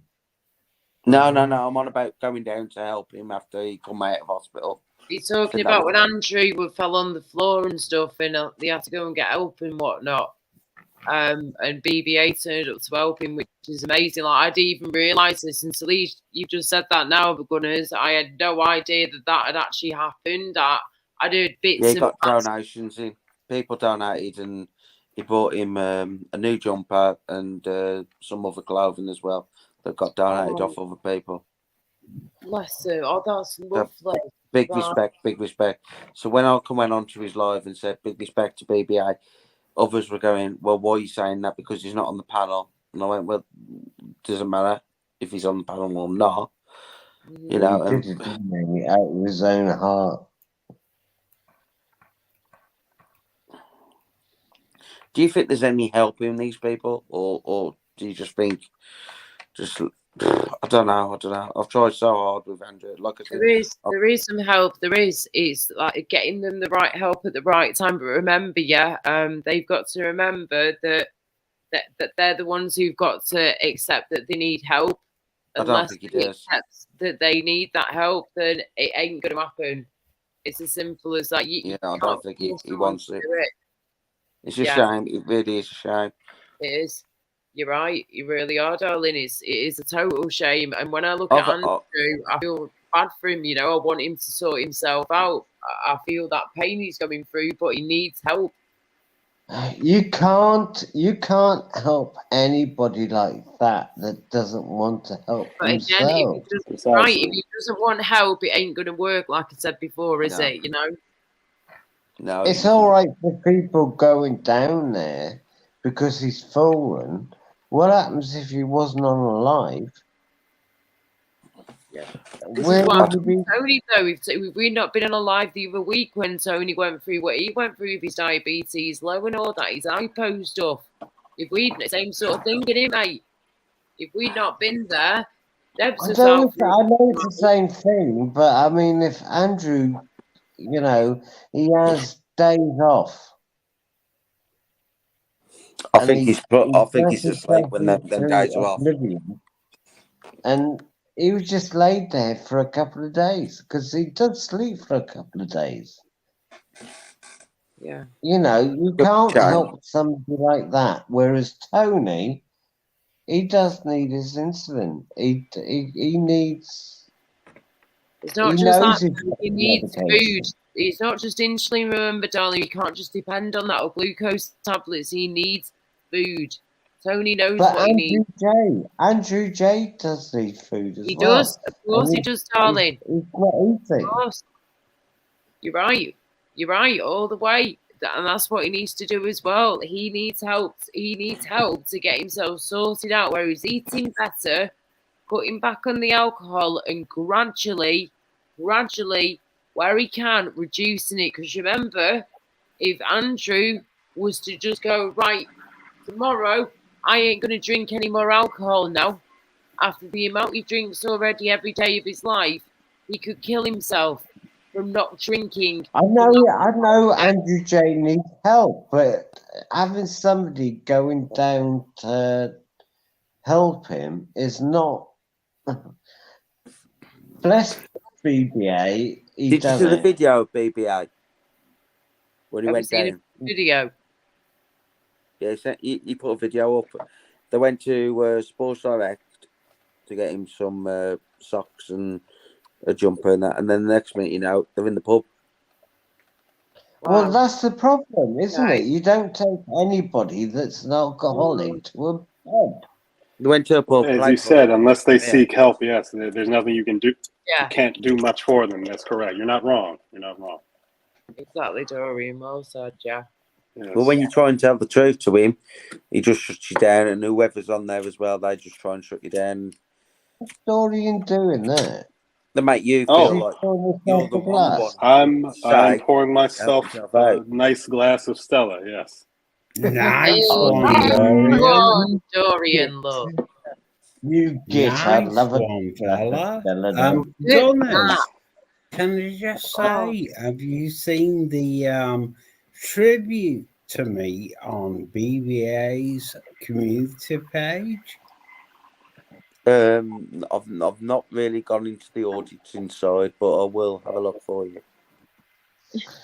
No. I'm on about going down to help him after he come out of hospital. He's talking about when Andrew fell on the floor and stuff, and they had to go and get help and whatnot. And BBA turned up to help him, which is amazing. Like, I didn't even realise this until you just said that now, the Gunners. I had no idea that had actually happened. I heard bits. Yeah, he got donations in. People donated, and he bought him a new jumper and some other clothing as well that got donated off other people. Bless him. Oh, that's lovely. Big respect. So when I went onto his live and said big respect to BBA, others were going, well, why are you saying that? Because he's not on the panel. And I went, well, doesn't matter if he's on the panel or not. You know, he did it, didn't he? Out of his own heart. Do you think there's any help in these people, or do you just think, I don't know. I've tried so hard with Andrew. Like I said, there is some help. There is. It's like getting them the right help at the right time. But remember, they've got to remember that they're the ones who've got to accept that they need help. Unless they accept that they need that help, then it ain't going to happen. It's as simple as that. I don't think he wants it. It's a shame. It really is a shame. It is. You're right. You really are, darling. It is a total shame. And when I look at Andrew, I feel bad for him. You know, I want him to sort himself out. I feel that pain he's going through, but he needs help. You can't help anybody like that doesn't want to help himself. Again, if he doesn't want help, it ain't going to work. Like I said before, is it? You know. No, it's all right for people going down there because he's fallen. What happens if he wasn't on alive? Yeah. This is what happened with Tony, though. If we'd not been on a live the other week when Tony went through what he went through with his diabetes, low and all that, his hypo stuff. If we'd same sort of thing, didn't it, mate? If we'd not been there, I know it's the same thing, but I mean, if Andrew, you know, he has days off. I think he's asleep when them days are off. And he was just laid there for a couple of days because he does sleep for a couple of days. Yeah. You know, you can't help somebody like that. Whereas Tony, he does need his insulin. He needs. It's not just that he needs food. It's not just insulin. Remember, darling, you can't just depend on that or glucose tablets. He needs food. Tony knows what he needs. Andrew J does need food as well. He does. Of course he does, darling. He's not eating. Of course. You're right. You're right all the way. And that's what he needs to do as well. He needs help. He needs help to get himself sorted out where he's eating better cutting back on the alcohol and gradually, where he can, reducing it. Because remember, if Andrew was to just go, right, tomorrow I ain't going to drink any more alcohol now, after the amount he drinks already every day of his life, he could kill himself from not drinking. I know Andrew J needs help, but having somebody going down to help him is not. Bless BBA. Did you see the video of BBA when he Have you went seen down? a video? Yeah, he put a video up. They went to Sports Direct to get him some socks and a jumper and that, and then the next minute, you know, they're in the pub. Well, that's the problem, isn't Right. it? You don't take anybody that's an alcoholic to a pub. They went to a pub. As played you said, football. unless they Yeah. seek help, yes, there's nothing you can do. Yeah. You can't do much for them. That's correct. You're not wrong. You're not wrong. Exactly, Dorian. Well said, yeah. Yes. Well, when you try and tell the truth to him, he just shuts you down, and whoever's on there as well, they just try and shut you down. What's Dorian doing there? They make you Oh. feel like you're the one. I'm pouring myself yourself a out. nice glass of Stella. Yes. Nice Oh, one, yeah. Dorian. Come on, Dorian, look. You get I Nice love one, fella. Stella. Gunners, can I just say, have you seen the tribute to me on BBA's community page? I've not really gone into the auditing side, but I will have a look for you.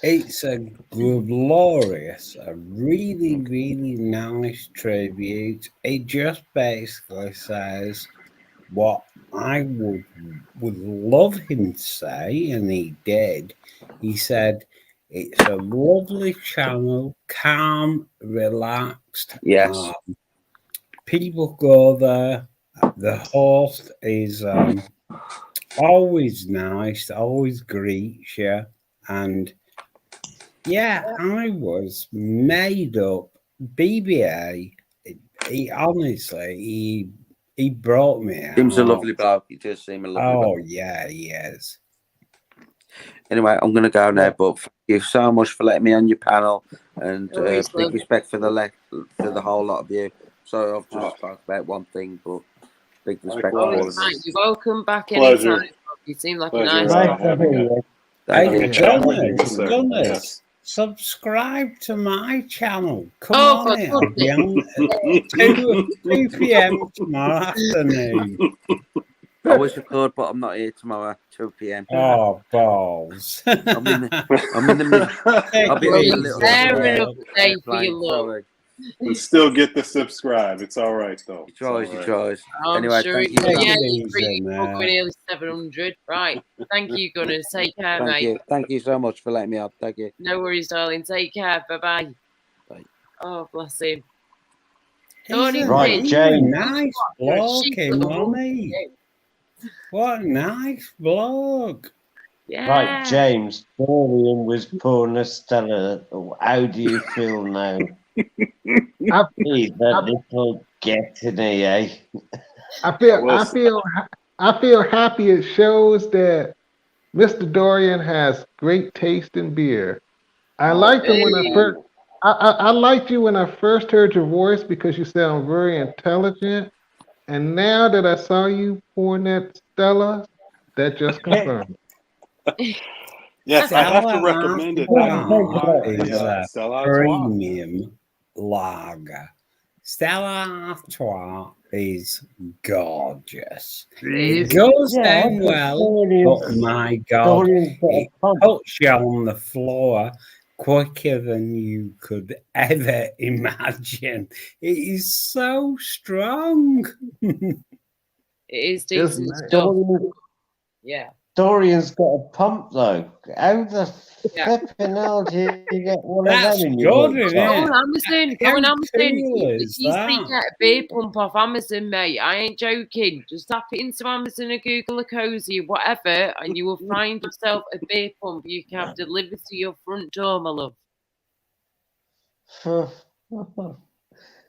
It's a glorious, a really, really nice tribute. It just basically says what I would love him to say, and he did. He said, it's a lovely channel, calm, relaxed. Yes. People go there. The host is always nice, always greets you. And yeah, I was made up. BBA, he honestly, he brought me out. Seems a lovely bloke. He does seem a lovely bloke. Oh, yeah, he is. Anyway, I'm going to go now, but thank you so much for letting me on your panel, and No worries, big love. respect for the whole lot of you. So I've just spoke about one thing, but big respect for all Oh, of it's fine. us. You're welcome back Pleasure. anytime. You seem like Pleasure, a nice having a Hey, chat with you, Gunners, sir. Yes. subscribe to my channel. Come Oh, on for in. I'll be on at 2 p.m. tomorrow afternoon. I wish I could, but I'm not here tomorrow, 2 p.m. Oh, balls. I'm in the middle. I'll be in the little fair enough day for airplane, you, love. sorry. We still get the subscribe. It's all right, though. He tries. I'm Anyway, sure thank it, you. yeah, it you're free. easy, You're man. going nearly 700. Right. Thank you, Gunners. Take care, Thank mate. you. Thank you so much for letting me on. Thank you. No worries, darling. Take care. Bye-bye. Bye. Oh, bless him. He's Right, a James. nice bloke, money. What a nice bloke. Yeah. Right, James. Dorian was pouring a Stella. How do you feel now? He's a little getting eh? I feel happy. It shows that Mr. Dorian has great taste in beer. I liked him when I first. I liked you when I first heard your voice because you sound very intelligent. And now that I saw you pouring that Stella, that just confirmed. Yes, I have to Stella recommend it. Artois is a Stella Artois. premium lager. Stella Artois is gorgeous. It goes down well, but my God, it puts you on the floor quicker than you could ever imagine. It is so strong. It is decent stuff. Yeah. Dorian's got a pump though. How the flipping hell do you get one of them in your good, isn't Go it? on Amazon. Go on How Amazon. cool You is easily that? get a beer pump off Amazon, mate. I ain't joking. Just tap it into Amazon or Google a cozy, whatever, and you will find yourself a beer pump you can have delivered to your front door, my love.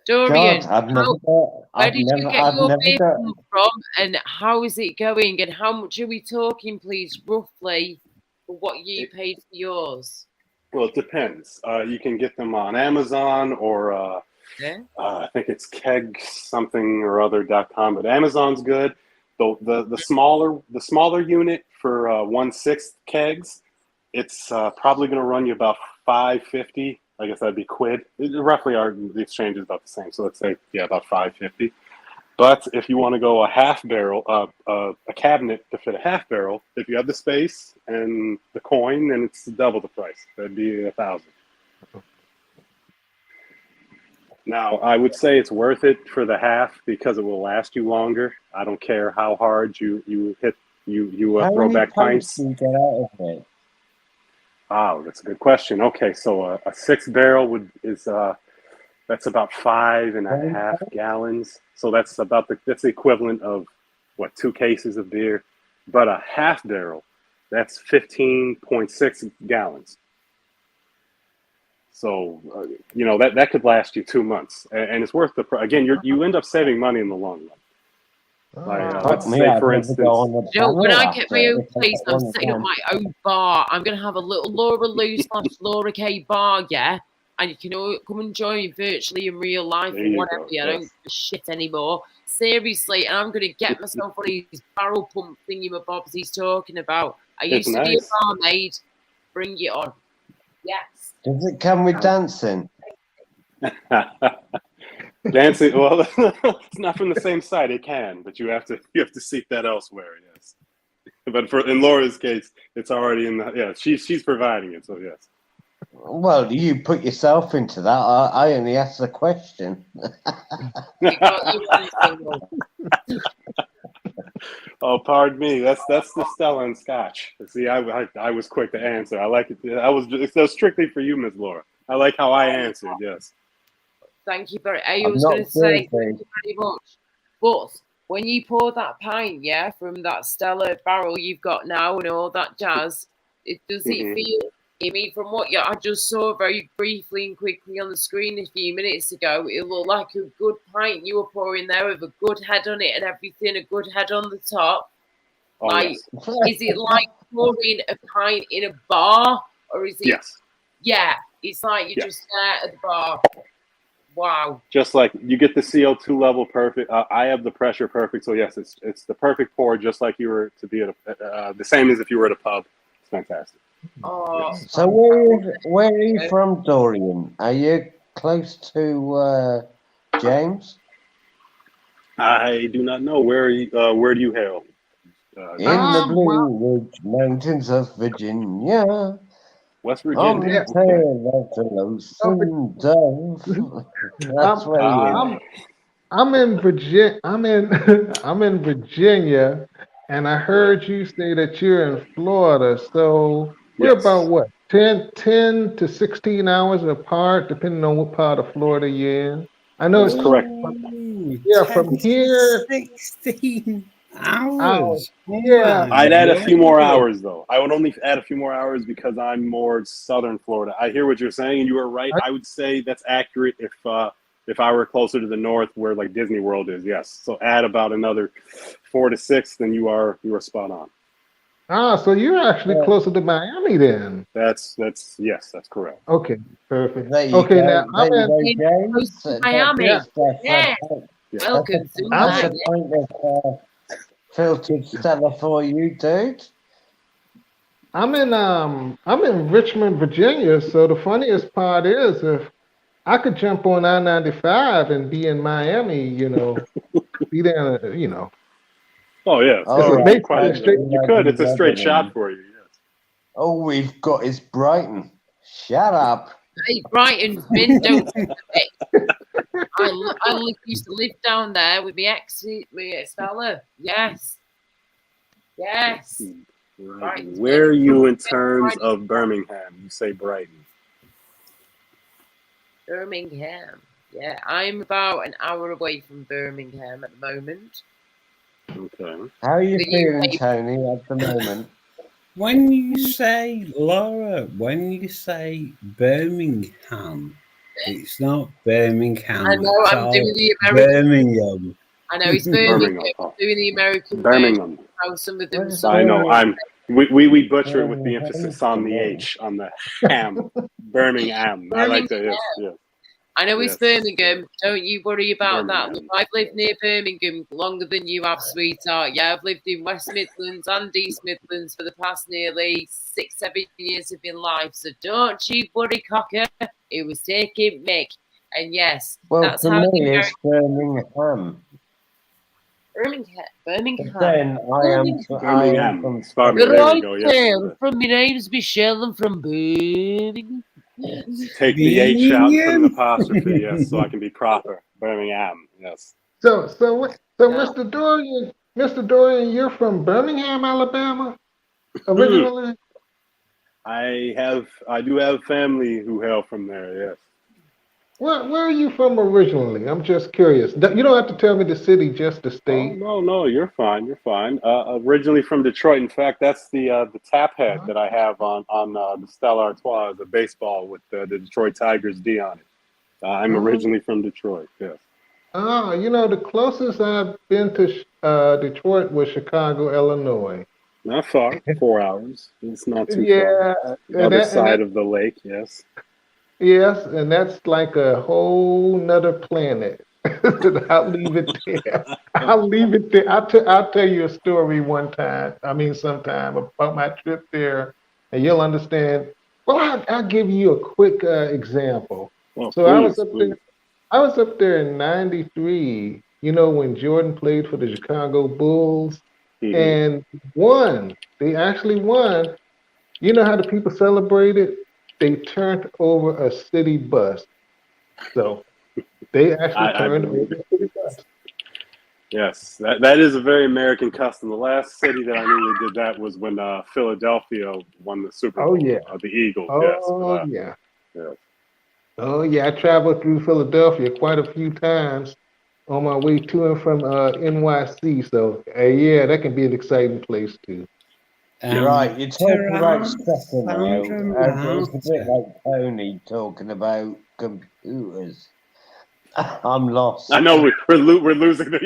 Dorian, God, where did you get I've your never beer got. come from, and how is it going, and how much are we talking, please, roughly, for what you paid for yours? Well, it depends. You can get them on Amazon or I think it's keg something or other.com, but Amazon's good. The smaller unit for 1/6 kegs, it's probably going to run you about $5.50. I guess that'd be quid. Roughly, the exchange is about the same. So let's say about $5.50. But if you want to go a half barrel, a cabinet to fit a half barrel, if you have the space and the coin, then it's double the price. That'd be $1,000. Now, I would say it's worth it for the half because it will last you longer. I don't care how hard you hit How throw many back pints pints. do you get out of it? Oh, that's a good question. Okay, so a 6 barrel that's about 5.5 gallons. So that's the equivalent of 2 cases of beer. But a half barrel, that's 15.6 gallons. So that could last you 2 months, and it's worth the again. You end up saving money in the long run. Let's say, for instance, when I get my own place, I'm setting up my own bar. I'm going to have a little Laura Lou / Laura K bar, yeah? And you can all come and join me virtually in real life or whatever. I don't give a shit anymore. Seriously, and I'm going to get myself one of these barrel pump thingy-mabobs he's talking about. I used to be a barmaid. Bring it on. Yes. Does it come with dancing? Dancing, well, it's not from the same side. It can, but you have to seek that elsewhere. Yes, but in Laura's case, it's already in the she's providing it. So yes. Well, you put yourself into that. I only asked the question. Oh, pardon me. That's the Stella and Scotch. See, I was quick to answer. I like it. That was strictly for you, Miss Laura. I like how I answered. Yes. Thank you I was going to say thank you very much. But when you pour that pint, from that Stella barrel you've got now and all that jazz, it feel. I mean, from what I just saw very briefly and quickly on the screen a few minutes ago, it looked like a good pint you were pouring there with a good head on it and everything, a good head on the top. Oh, is it like pouring a pint in a bar, or is it? Yes. Yeah, it's like you're just there at the bar. Wow. Just like you get the CO2 level perfect. I have the pressure perfect. So yes, it's the perfect pour, just like you were to be at the same as if you were at a pub. It's fantastic. Oh. So where are you from, Dorian? Are you close to James? I do not know. Where do you hail? In the Blue Ridge Mountains of Virginia. West Virginia. On the tail of the lonesome dove. That's where you. I'm in Virginia. I'm in Virginia, and I heard you say that you're in Florida. So we're about what 10 to 16 hours apart, depending on what part of Florida you're in. I know that's correct. From here, 16 hours. Yeah, I'd add a few more hours, though. I would only add a few more hours because I'm more southern Florida. I hear what you're saying, and you are right. I would say that's accurate if I were closer to the north, where like Disney World is. Yes, so add about another 4 to 6, then you are spot on. So you're actually closer to Miami then. That's correct. Okay, perfect. Okay, now I'm in Miami. Yeah. Welcome to Miami. Miami. That's a point of filtered Stella for you, dude. I'm in Richmond, Virginia. So the funniest part is if I could jump on I-95 and be in Miami, be there, Oh yeah, you could. It's a straight shot for you. Yes. Oh, we've got is Brighton. Shut up. Hey, Brighton's been don't I used to live down there with my ex fella. Yes. Brighton. Where are you in terms of Birmingham? You say Brighton. Birmingham. Yeah, I'm about an hour away from Birmingham at the moment. Okay. How are you feeling, Tony, at the moment? When you say, Laura, when you say Birmingham, It's not Birmingham. I know, It's I'm doing all the American. Birmingham. I know it's Birmingham. Birmingham. Oh, Doing the American Birmingham. version. How some of them. Where's I know. Birmingham? We butcher it with the Birmingham emphasis on to the me? H, on the ham. Birmingham. I like that. Yes, yes. I know it's Yes. Birmingham. Don't you worry about that. Birmingham. Look, I've lived near Birmingham longer than you have, sweetheart. Yeah, I've lived in West Midlands and East Midlands for the past nearly 6-7 years of my life. So don't you worry, cocker. It was taking Mick. And yes, Well, that's for how me, the it's Birmingham. Birmingham. But then Birmingham. from There we go. Yes. From my name's Michelle. I'm from Birmingham. Take the H out and put an apostrophe. Yes, so I can be proper. Birmingham. Yes. So Mr. Dorian, you're from Birmingham, Alabama, originally. I do have family who hail from there. Yes. Where are you from originally? I'm just curious. You don't have to tell me the city, just the Oh state. no, you're fine. You're fine. Originally from Detroit. In fact, that's the tap head that I have on the Stella Artois, the baseball with the Detroit Tigers D on it. I'm originally from Detroit. Yes. The closest I've been to Detroit was Chicago, Illinois. Not far. 4 hours. It's not too Yeah, far. The other side of the lake. Yes. Yes, and that's like a whole nother planet. I'll leave it there. I'll leave it there. I'll tell you a story sometime about my trip there, and you'll understand. Well, I'll give you a quick example. Well, So please. I was up there in '93. When Jordan played for the Chicago Bulls, and won. They actually won. You know how the people celebrated? They turned over a city bus. So they actually turned over a city bus. Yes, that is a very American custom. The last city that I knew that did that was when Philadelphia won the Super Bowl. Oh yeah. The Eagles. Oh yes. yeah. Yes. Oh yeah. I traveled through Philadelphia quite a few times on my way to and from NYC. So yeah, that can be an exciting place too. You're right. You're talking about second now. It's a bit like Tony talking about computers. I'm lost. I know we're losing the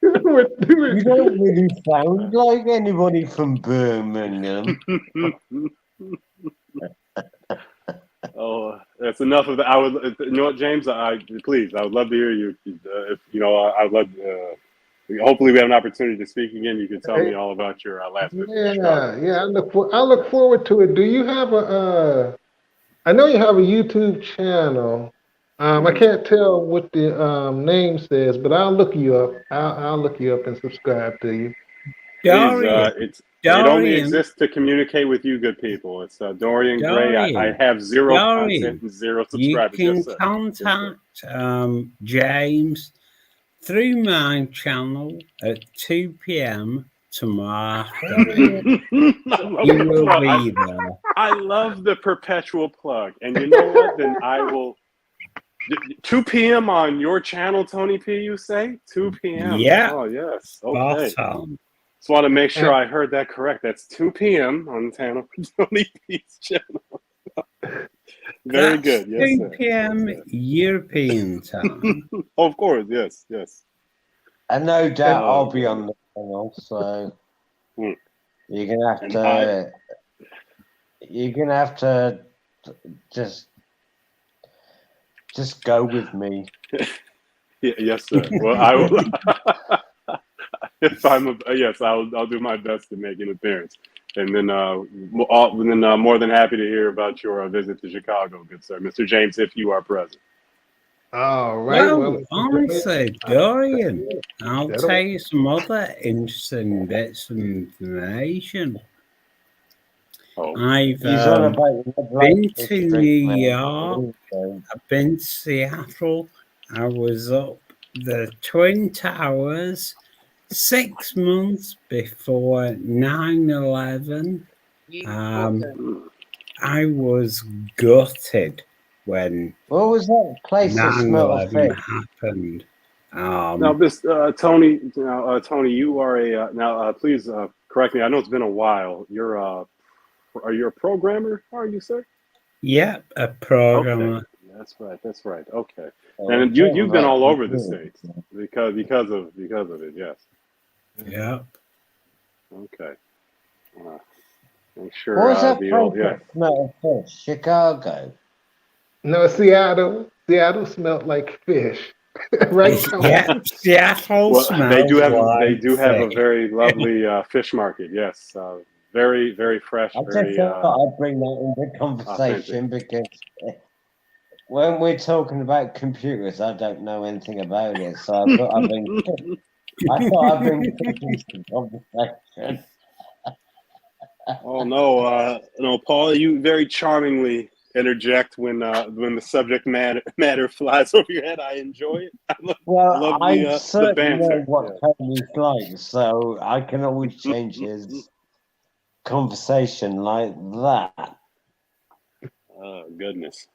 You don't really sound like anybody from Birmingham. Oh, that's enough of that. You know what, James? I would love to hear you. I would love. Hopefully, we have an opportunity to speak again. You can tell me all about your last visit. Yeah. I look forward to it. Do you have I know you have a YouTube channel. I can't tell what the name says, but I'll look you up. I'll look you up and subscribe to you. Please, it only exists to communicate with you, good people. It's Dorian Gray. I have zero content and zero subscribers. You can contact James through my channel at 2 p.m. tomorrow afternoon. You will be there. I love the perpetual plug. And you know what? Then I will. 2 p.m. on your channel, Tony P, you say? 2 p.m. Yeah. Oh, yes. Okay. Bottom. Just want to make sure I heard that correct. That's 2 p.m. on Tony P's channel. Very good. Yes, 2 p.m. European time. Of course. Yes. And no doubt I'll be on the channel, so you're gonna have to just go with me. Yes, sir. Well, I will. If I'll do my best to make an appearance, and then more than happy to hear about your visit to Chicago, good sir, Mr. James, if you are present. All right. Well, honestly, Dorian, I'll tell you some other interesting bits of information. I've been to New York. I've been to Seattle. I was up the Twin Towers 6 months before 9/11. I was gutted when what was that place 9/11 happened. Now, this Tony, you are please correct me. I know it's been a while. Are you a programmer? Are you, sir? Yep, a programmer. Okay, that's right. That's right. Okay, Oh, and talking you've been about all over the computers. states because of it. Yes. Yep. Okay. Make sure What's that the place old that smell of fish? Chicago. No, Seattle. Seattle smelled like fish. Right, Tony? Yeah, Seattle Well, they do smells like have a fish. very lovely fish market. Yes, very very fresh, I just very thought I'd bring that into conversation because when we're talking about computers, I don't know anything about it. So I thought I'd bring fish into the conversation. Oh no, no, Paul, you very charmingly interject when the subject matter flies over your head. I enjoy it. I love I the certainly know banter. what Tony's like, so I can always change his conversation like that. Oh goodness.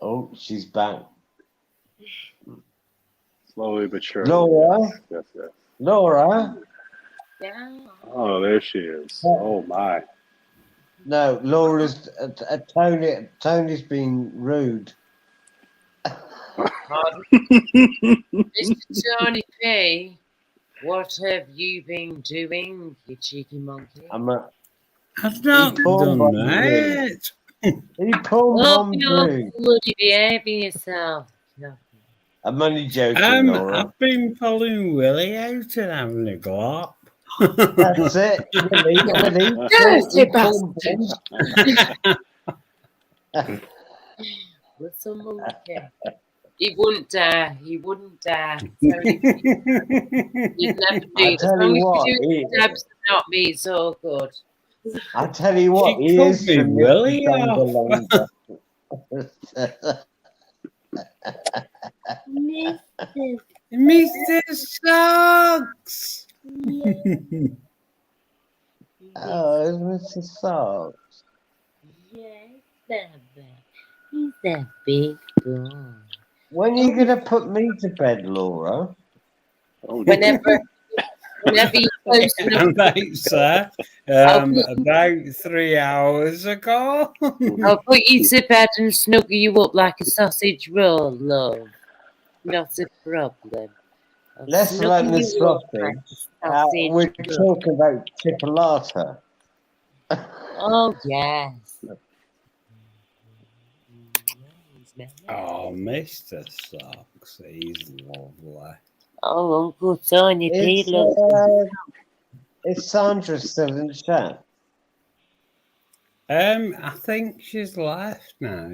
Oh, she's back. Slowly but surely. Laura? Yes, yes. Laura? Yeah. Oh, there she is. Oh my. No, Laura's Tony's being rude. Mr. Tony P, what have you been doing, you cheeky monkey? I've not done that. He pulled Oh, on you're blue. bloody behaving yourself. No. I'm only joking, Laura. I've been pulling Willie out and having a glop. That's it. Willie. Dirty bastard. Little monkey. He wouldn't dare. He wouldn't dare. Tony P. You'd never do it. As long as you do dabs and not me, it's all good. I tell you what, She he cut is me from Willie Mr. Mr. Socks. Oh, it's Mr. Socks. Yes, Baba. He's a big boy. When are you going to put me to bed, Laura? Whenever you're close enough. Thanks, sir. About 3 hours ago. I'll put you to bed and snuggle you up like a sausage roll, love. Not a problem. Less about the sausage. We're talking about chipolata. Oh, yes. Oh, Mr. Socks, he's lovely. Oh, Uncle Tony P. Is Sandra still in the chat? I think she's left now.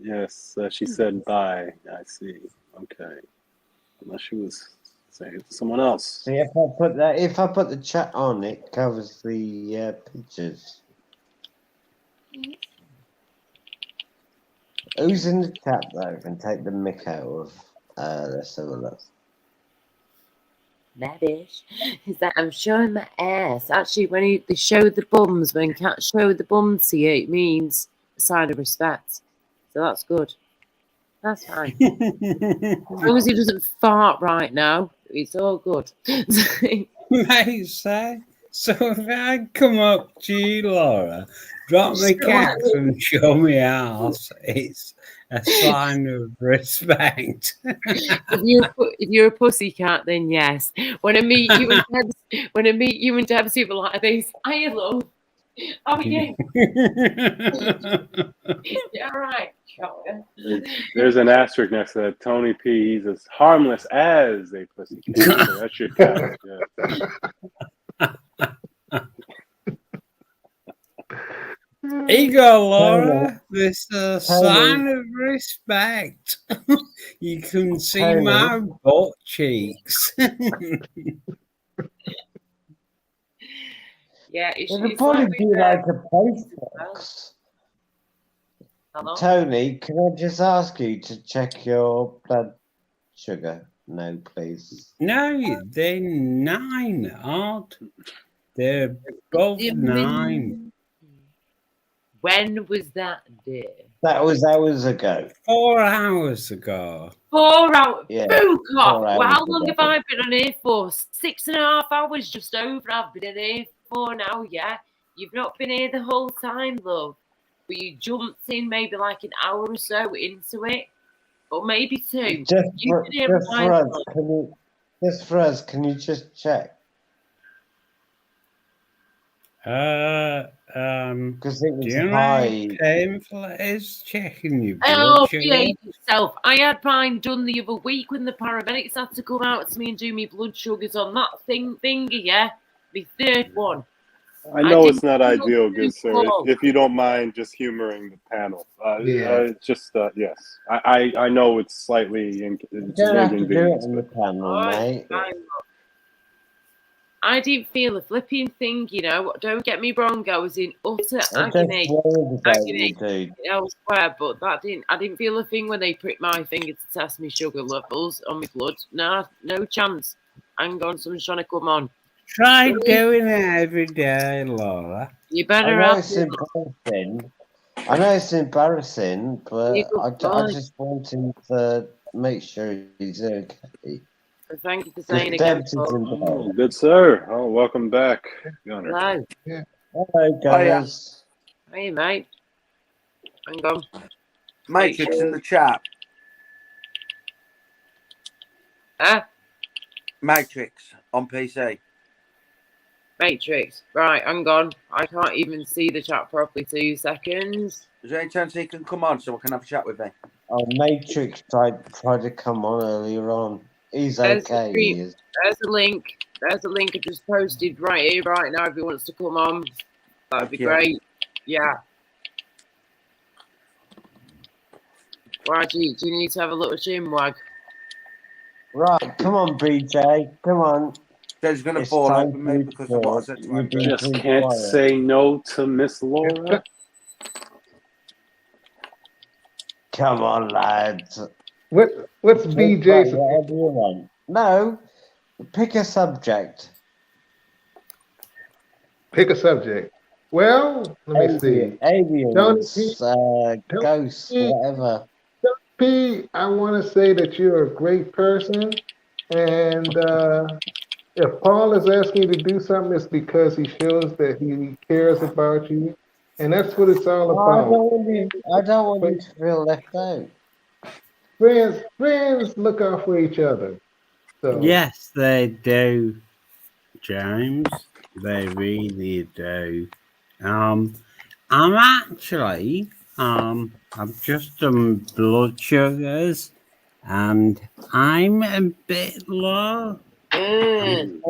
Yes, she said bye. I see. Okay. Unless she was saying it to someone else. See, if I put the chat on, it covers the pictures. Who's in the chat though? Can take the mick out of. Let's have a look. That is that I'm showing my ass. Actually, when they show the bums, when cats show the bum to you, it means a sign of respect. So that's good. That's fine. As long as he doesn't fart right now, it's all good. Mate, so if I come up to you, Laura, drop my cats and show me ass, it's a sign of respect. If you're a pussy cat, then yes. When I meet you and Debs, people like this, I love. How are you? Yeah, all right. There's an asterisk next to that. Tony P. He's as harmless as a pussy cat. So that should count. Yeah. Ego, Laura. This is a sign of respect. You can see my butt cheeks. Yeah, It'd probably be like a post box. Tony, can I just ask you to check your blood sugar? No, please. No, they're 9, aren't they're both 9. When was that, dear? That was hours ago. 4 hours ago. 4 hours. Yeah, Fuck off. 4 hours Well, how long ago. have I been on here for? 6.5 hours, just over. I've been in here for now, yeah? You've not been here the whole time, love. But you jumped in maybe like an hour or so into it. Or maybe 2. Just You've for, been here a just for while, us, love. can you just check? Because it Do was you know how high. painful it is checking your blood Oh, sugar? behave yourself. I had mine done the other week when the paramedics had to come out to me and do me blood sugars on that thingy, yeah? My 3rd one. I know it's didn't not feel ideal, too good sir. cold. If you don't mind just humoring the panel, Yeah. yes, I know it's slightly You it's don't an have to do it inconvenience, on the but panel, Alright, mate. fine, love. I didn't feel a flipping thing, you know. Don't get me wrong. I was in utter I'm just agony. worried about you, dude. Elsewhere, but I didn't feel a thing when they pricked my finger to test me sugar levels on my blood. Nah, no chance. Hang on, someone's trying to come on. Try Really? doing it every day, Laura. You I better know have it's it. embarrassing, but You I good just want him to make sure he's okay. boy. Thank you for Because saying again, Debs is Paul. in oh, bed. good sir. Oh, welcome back, Gunner. Hello. Yeah. Hello, guys. Hey, mate. Hang on. Matrix in the chat. Matrix on PC. Matrix. Right, hang on. I can't even see the chat properly. 2 seconds. Is there any chance he can come on so I can have a chat with me? Oh, Matrix tried to come on earlier on. He's There's okay. the He is. There's a link. There's a link I just posted right here, right now. If he wants to come on, that'd be great. Yeah. Why do you need to have a little chin wag? Right, come on, BJ. Come on. He's going to It's fall time out with for me you because to of what I talk. said to You've been Just too can't quiet. say no to Miss Laura. Come on, lads. What's BJ's? Whatever you want. No, pick a subject. Pick a subject. Well, let me see. Aliens, Tony ghosts, P, whatever. P, I want to say that you're a great person, and if Paul is asking you to do something, it's because he shows that he cares about you, and that's what it's all about. I don't want you to feel left out. Friends look out for each other. So Yes, they do, James. They really do. I'm actually, I've just done blood sugars, and I'm a bit low. I'm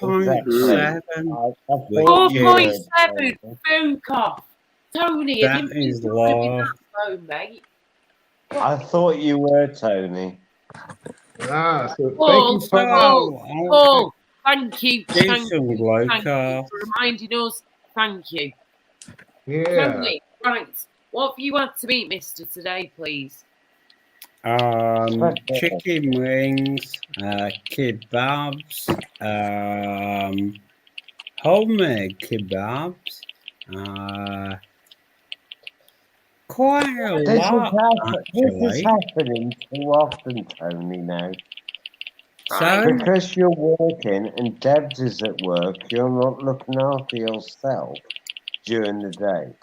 4.7. 4.7. Fuck off. Tony, I That didn't think is you were going to be low. that low, mate. I thought you were, Tony. so Paul, thank you, Paul, thank you. Do Thank some you glucose. for reminding us. Thank you. Yeah. Tony, right. What have you had to eat, mister, today, please? Chicken wings, kebabs, homemade kebabs, quite a lot, This is actually. happening too often, Tony, now. So, Because you're working and Debs is at work, you're not looking after yourself during the day.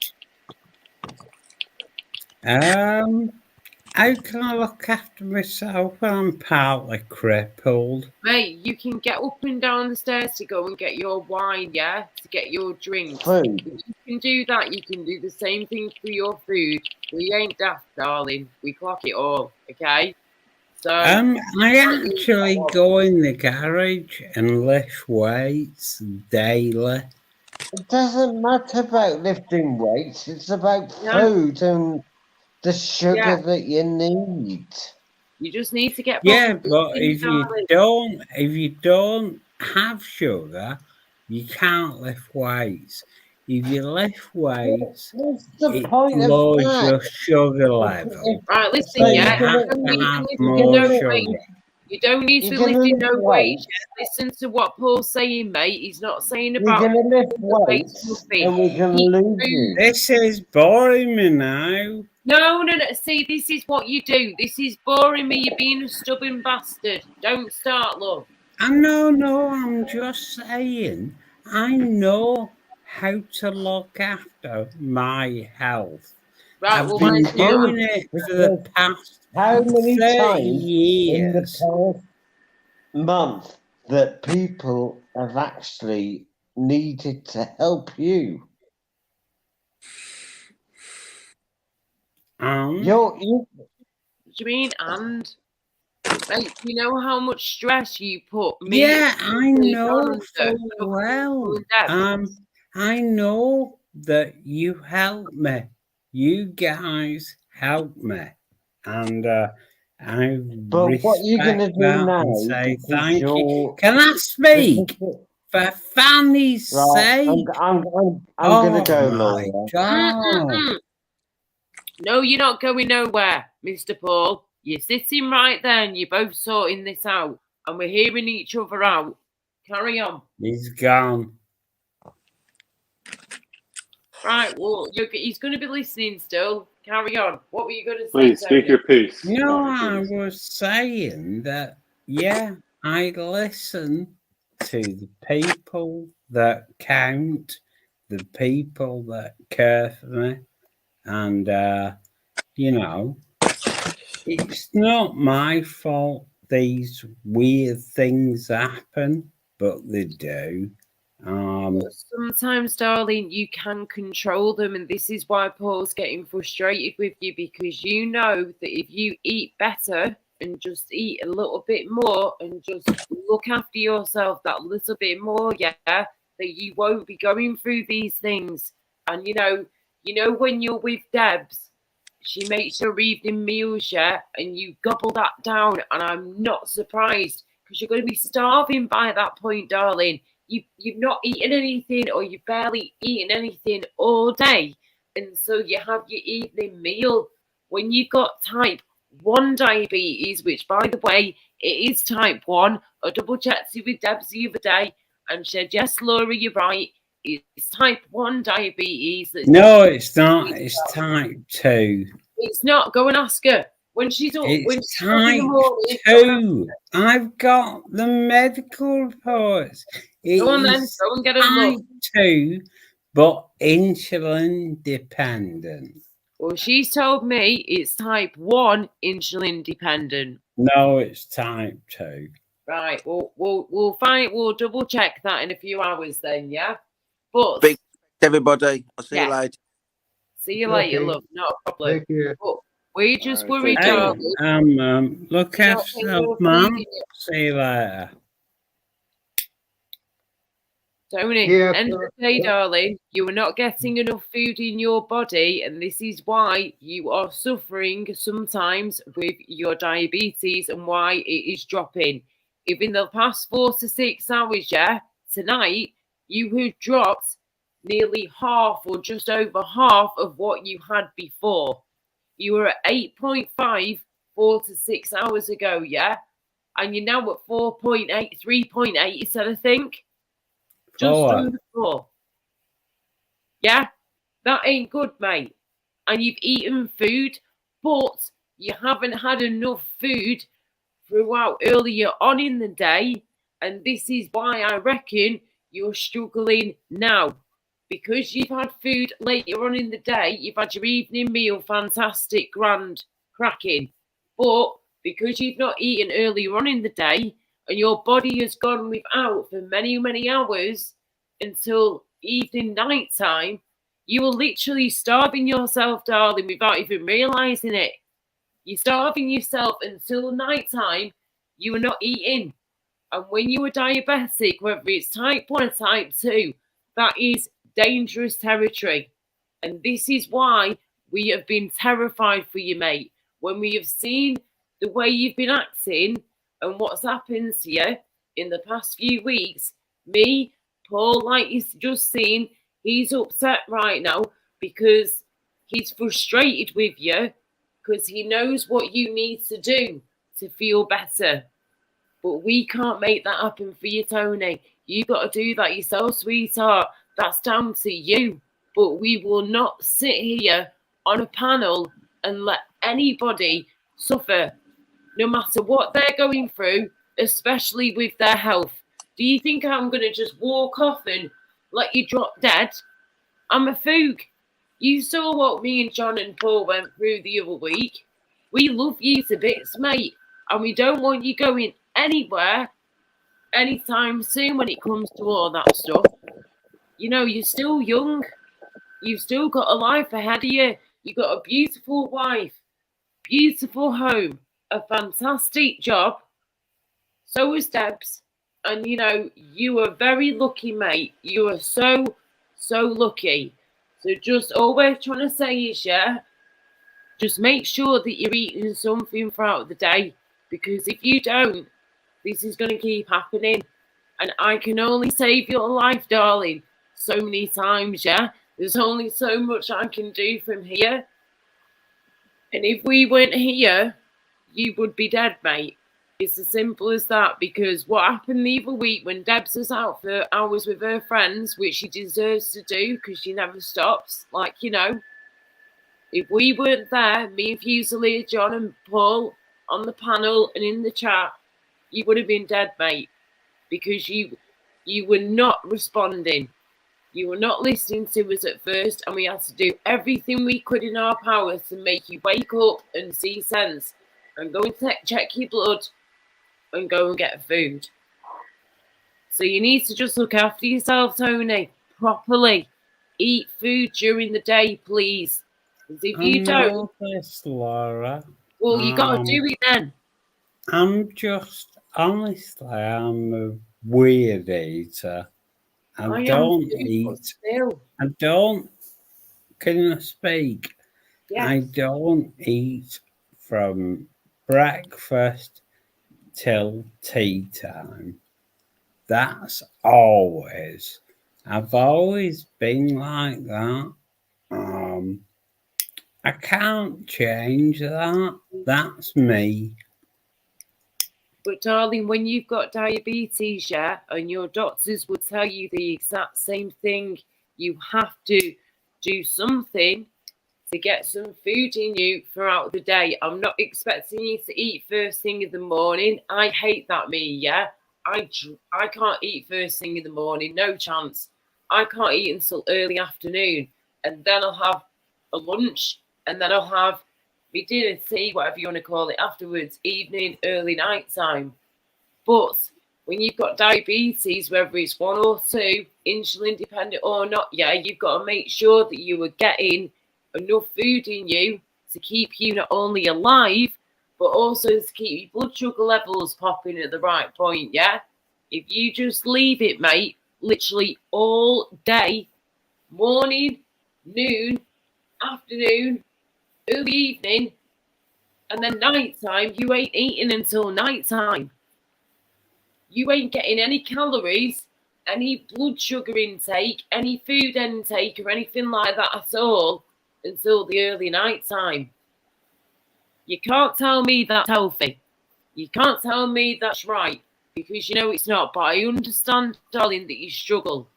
how can I look after myself when I'm partly crippled? Mate, you can get up and down the stairs to go and get your wine, yeah? To get your drink. Food. If you can do that, you can do the same thing for your food. We ain't daft, darling. We clock it all, okay? So I actually go in the garage and lift weights daily. It doesn't matter about lifting weights, it's about food and the sugar that you need. You just need to get Yeah, fucking but busy, if you don't have sugar, you can't lift weights. If you lift weights, it lowers your sugar level. Right, listen, So you yeah. have to have more sugar. You don't need to be lifting no weights. Listen to what Paul's saying, mate. He's not saying about We're going to lift weights and we're going to lose you. This is boring me now. No. See, this is what you do. This is boring me. You're being a stubborn bastard. Don't start, love. No, I'm just saying, I know how to look after my health. Right, I've well, been where's the doing it for the past How many 30 times in the years. past month that people have actually needed to help you? You What do you mean, and? Like, you know how much stress you put me Yeah, I and John know under full covering well. and Deb. I know that you help me. You guys help me, and I But what are you going respect to do that and now? say Because thank you. you're Can I speak? because For Fanny's right. sake! I'm going to Oh go, my Laura. God! No, you're not going nowhere, Mr. Paul. You're sitting right there and you're both sorting this out. And we're hearing each other out. Carry on. He's gone. Right, well, he's going to be listening still. Carry on. What were you going to say, Please speak your piece. No, Connie, I please. was saying that, yeah, I listen to the people that count, the people that care for me, and, you know, it's not my fault these weird things happen, but they do. But sometimes, darling, you can control them, and this is why Paul's getting frustrated with you, because you know that if you eat better and just eat a little bit more and just look after yourself that little bit more, yeah, that you won't be going through these things. And you know when you're with Debs, she makes her evening meals, yeah, and you gobble that down, and I'm not surprised because you're going to be starving by that point, darling. You've not eaten anything, or you've barely eaten anything all day, and so you have your evening meal. When you've got type 1 diabetes, which by the way, it is type 1, I double checked it with Debs the other day, and she said, yes, Laura, you're right. It's type 1 diabetes. No, it's not. It's type 2. It's not. Go and ask her. When she's up, when It's she's up in the type morning, 2. I've got the medical reports. It go on then. is Go and get her type look. 2, but insulin dependent. Well, she's told me it's type 1 insulin dependent. No, it's type 2. Right. We'll find. We'll double check that in a few hours then. Yeah. But Big everybody. I'll see you later. See you later, love. Not a problem. Take care. But we just worried, Hey, darling. look after yourself, man. See you later. Tony, Yeah, end of the day, darling, you are not getting enough food in your body, and this is why you are suffering sometimes with your diabetes and why it is dropping. If in the past 4 to 6 hours, yeah, tonight, you have dropped nearly half or just over half of what you had before. You were at 8.5 4 to 6 hours ago, yeah? And you're now at 4.8, 3.8, you said, I think. Just under 4. Yeah, that ain't good, mate. And you've eaten food, but you haven't had enough food throughout earlier on in the day. And this is why I reckon you're struggling now. Because you've had food later on in the day, you've had your evening meal, fantastic, grand, cracking. But because you've not eaten earlier on in the day, and your body has gone without for many, many hours until evening night time, you are literally starving yourself, darling, without even realizing it. You're starving yourself until night time. You are not eating. And when you are diabetic, whether it's type 1 or type 2, that is dangerous territory. And this is why we have been terrified for you, mate. When we have seen the way you've been acting and what's happened to you in the past few weeks, me, Paul, like you've just seen, he's upset right now because he's frustrated with you because he knows what you need to do to feel better. But we can't make that happen for you, Tony. You got to do that yourself, sweetheart. That's down to you. But we will not sit here on a panel and let anybody suffer, no matter what they're going through, especially with their health. Do you think I'm going to just walk off and let you drop dead? I'm a foog. You saw what me and John and Paul went through the other week. We love you to bits, mate, and we don't want you going anywhere anytime soon when it comes to all that stuff. You know, you're still young. You've still got a life ahead of you. You've got a beautiful wife, beautiful home, a fantastic job. So is Debs. And, you know, you are very lucky, mate. You are so lucky. So just always trying to say is, yeah, just make sure that you're eating something throughout the day. Because if you don't, this is going to keep happening. And I can only save your life, darling, so many times, yeah? There's only so much I can do from here. And if we weren't here, you would be dead, mate. It's as simple as that, because what happened the other week when Debs was out for hours with her friends, which she deserves to do because she never stops, like, you know, if we weren't there, me and Fusilier, John and Paul on the panel and in the chat, you would have been dead, mate, because you were not responding. You were not listening to us at first, and we had to do everything we could in our power to make you wake up and see sense and go and check your blood and go and get food. So you need to just look after yourself, Tony, properly. Eat food during the day, please. Because if you don't, this, Laura. well, you got to do it then. I'm just, honestly, I'm a weird eater. I don't eat. I don't. Can I speak? Yes. I don't eat from breakfast till tea time. That's always. I've always been like that. I can't change that. That's me. But darling, when you've got diabetes, yeah, and your doctors would tell you the exact same thing, you have to do something to get some food in you throughout the day. I'm not expecting you to eat first thing in the morning. I hate that, me, yeah. I can't eat first thing in the morning, no chance. I can't eat until early afternoon, and then I'll have a lunch, and then I'll have my dinner, tea, whatever you want to call it, afterwards, evening, early night time. But when you've got diabetes, whether it's 1 or 2, insulin dependent or not, yeah, you've got to make sure that you are getting enough food in you to keep you not only alive, but also to keep your blood sugar levels popping at the right point, yeah? If you just leave it, mate, literally all day, morning, noon, afternoon, early evening, and then night time, you ain't eating until night time. You ain't getting any calories, any blood sugar intake, any food intake, or anything like that at all until the early night time. You can't tell me that's healthy. You can't tell me that's right, because you know it's not. But I understand, darling, that you struggle.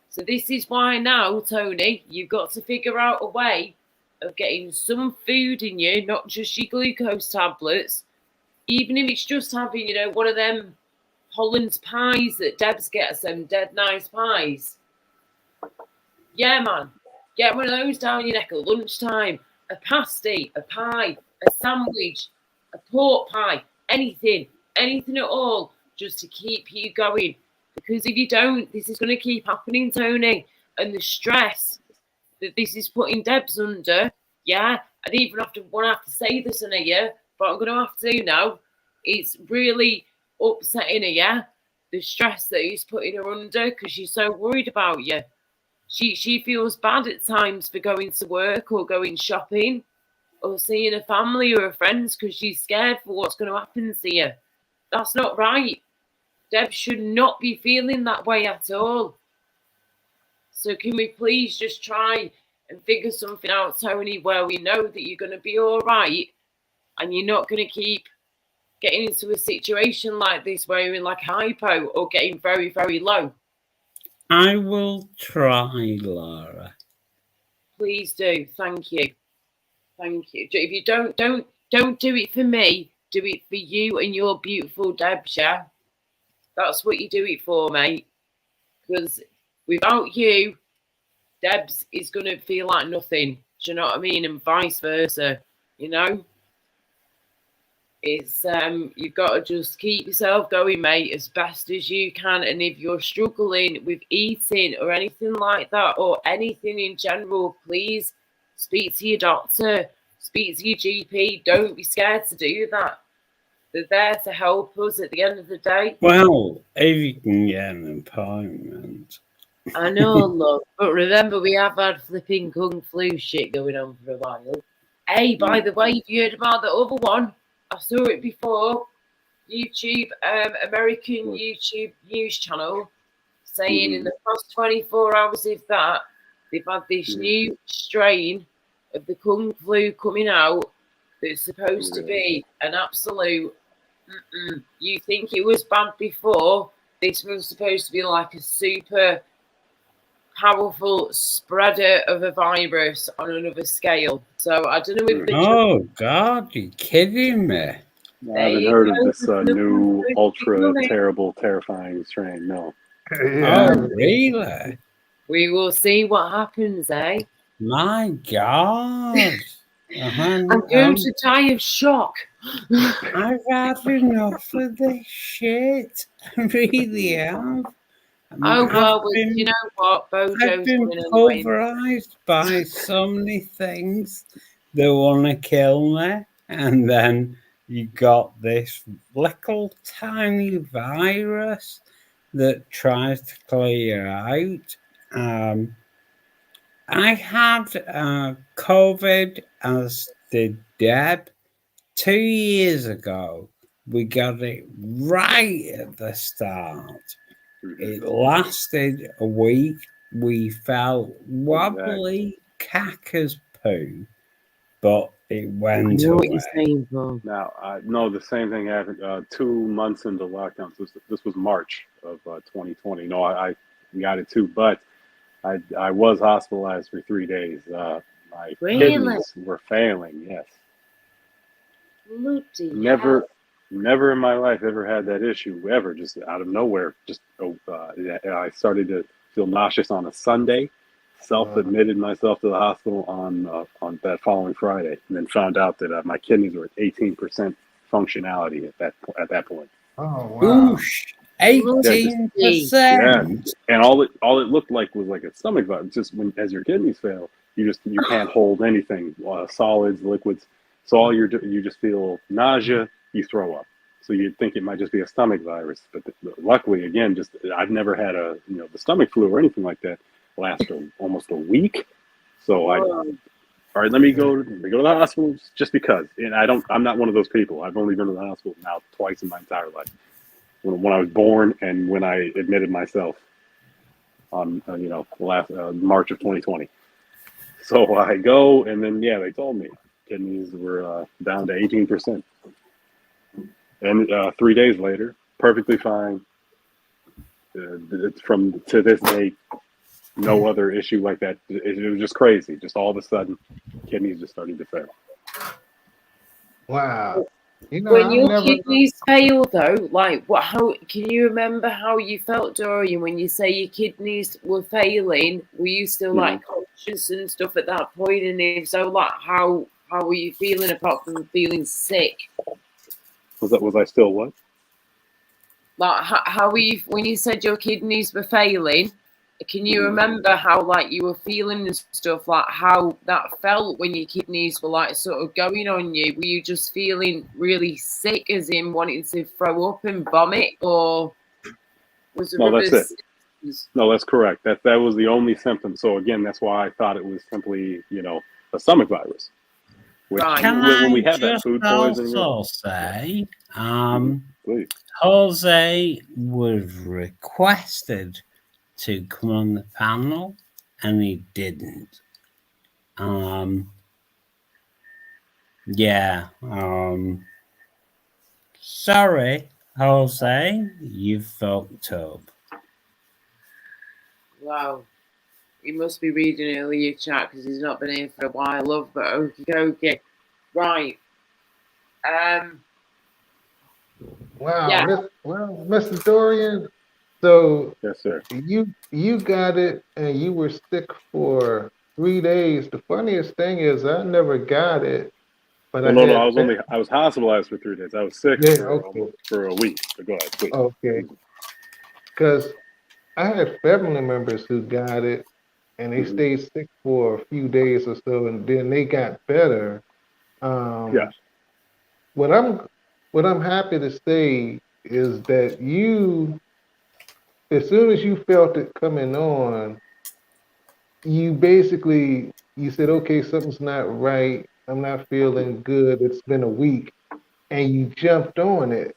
So this is why now, Tony, you've got to figure out a way of getting some food in you, not just your glucose tablets, even if it's just having, you know, one of them Holland pies that Debs gets, them dead nice pies. Yeah, man. Get one of those down your neck at lunchtime. A pasty, a pie, a sandwich, a pork pie, anything at all, just to keep you going. Because if you don't, this is going to keep happening, Tony. And the stress that this is putting Debs under, yeah, I didn't even want to say this in a year, but I'm going to have to now. It's really upsetting her, yeah? The stress that he's putting her under because she's so worried about you. She feels bad at times for going to work or going shopping or seeing her family or her friends because she's scared for what's going to happen to you. That's not right. Deb should not be feeling that way at all. So can we please just try and figure something out, Tony, where we know that you're going to be all right and you're not going to keep getting into a situation like this where you're in like hypo or getting very, very low? I will try, Laura. Please do. Thank you. Thank you. If you don't do it for me, do it for you and your beautiful Debs, yeah? That's what you do it for, mate. Because without you, Debs is going to feel like nothing. Do you know what I mean? And vice versa, you know? It's you've got to just keep yourself going, mate, as best as you can. And if you're struggling with eating or anything like that, or anything in general, please speak to your doctor, speak to your GP. Don't be scared to do that. They're there to help us at the end of the day. Well, if you can get an appointment. I know, love, but remember we have had flipping kung flu shit going on for a while. Hey, by the way, have you heard about the other one? I saw it before. YouTube, American YouTube news channel, saying in the past 24 hours of that, they've had this new strain of the kung flu coming out that's supposed to be an absolute, you think it was bad before, this was supposed to be like a super powerful spreader of a virus on another scale. So I don't know if the Oh God, you're kidding me. I haven't heard of this new ultra terrible, terrifying strain. No. Oh, really? We will see what happens, eh? My God. I'm going to die of shock. I've had enough of this shit. I really have. Oh, well, you know what? Bojo's I've been winning anyway. pulverized by so many things that want to kill me. And then you got this little tiny virus that tries to clear out. I had COVID, as did Deb, 2 years ago. We got it right at the start. It lasted a week. We felt wobbly, cack as poo, but it went away. Now, I know the same thing happened 2 months into lockdown. This was March of 2020. No, I got it too, but I was hospitalized for 3 days. My kidneys were failing. Yes. Never in my life ever had that issue ever. Just out of nowhere, I started to feel nauseous on a Sunday. Self-admitted myself to the hospital on that following Friday, and then found out that my kidneys were at 18% functionality at that point. Oh wow! 18%. Yeah, and all it looked like was like a stomach virus. Just as your kidneys fail, you can't hold anything, solids, liquids. So you just feel nausea, you throw up. So you'd think it might just be a stomach virus, but luckily, again, I've never had the stomach flu or anything like that last almost a week. So all right, let me go to the hospital just because. And I'm not one of those people. I've only been to the hospital now twice in my entire life. When I was born and when I admitted myself on last March of 2020. So I go, and then they told me kidneys were down to 18%, and 3 days later, perfectly fine. From to this date, no other issue like that. It was just crazy. Just all of a sudden, kidneys just started to fail. Wow. When your kidneys fail, though, how can you remember how you felt, Dorian, when you say your kidneys were failing? Were you still conscious and stuff at that point? And if so, how were you feeling apart from feeling sick? Was I still what? How were you when you said your kidneys were failing? Can you remember how you were feeling and stuff, how that felt when your kidneys were sort of going on you? Were you just feeling really sick, as in wanting to throw up and vomit, or was it? No, that's it. No, that's correct. That was the only symptom. So again, that's why I thought it was simply a stomach virus. Which, Can when we I have that just food poisoning, also say, please. Jose was requested to come on the panel, and he didn't. Sorry, Jose, you fucked up. Wow. he must be reading earlier chat because he's not been here for a while, love. But okay. Right. Wow, Yeah. Mr. Dorian. So Yes, sir. you got it, and you were sick for 3 days. The funniest thing is, I never got it, but Well, I no, had. I was hospitalized for 3 days. I was sick Yeah, for okay, a week. But go ahead, please. okay. Because I had family members who got it, and they Mm-hmm. stayed sick for a few days or so, and then they got better. Yes. What I'm happy to say is that you, as soon as you felt it coming on, you basically you said, okay, something's not right. I'm not feeling good. It's been a week, and you jumped on it.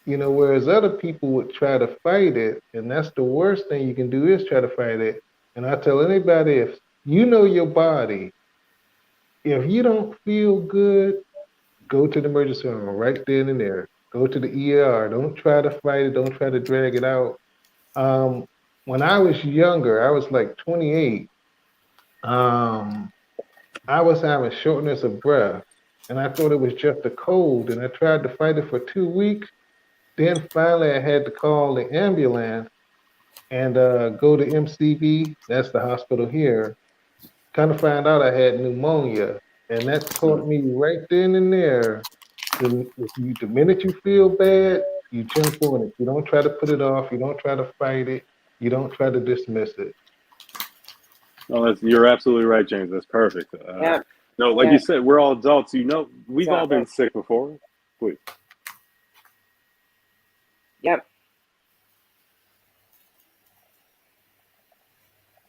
Whereas other people would try to fight it, and that's the worst thing you can do is try to fight it. And I tell anybody, if you know your body, if you don't feel good, go to the emergency room right then and there. Go to the ER. Don't try to fight it. Don't try to drag it out. When I was younger, I was like 28. I was having shortness of breath, and I thought it was just a cold, and I tried to fight it for 2 weeks. Then finally, I had to call the ambulance and go to MCV. That's the hospital here. Kind of find out I had pneumonia, and that taught me right then and there. The minute you feel bad, you jump on it. You don't try to put it off. You don't try to fight it. You don't try to dismiss it. No, you're absolutely right, James. That's perfect. Yeah. No, like Yeah. you said, we're all adults. We've all Exactly. been sick before. Please. Yep.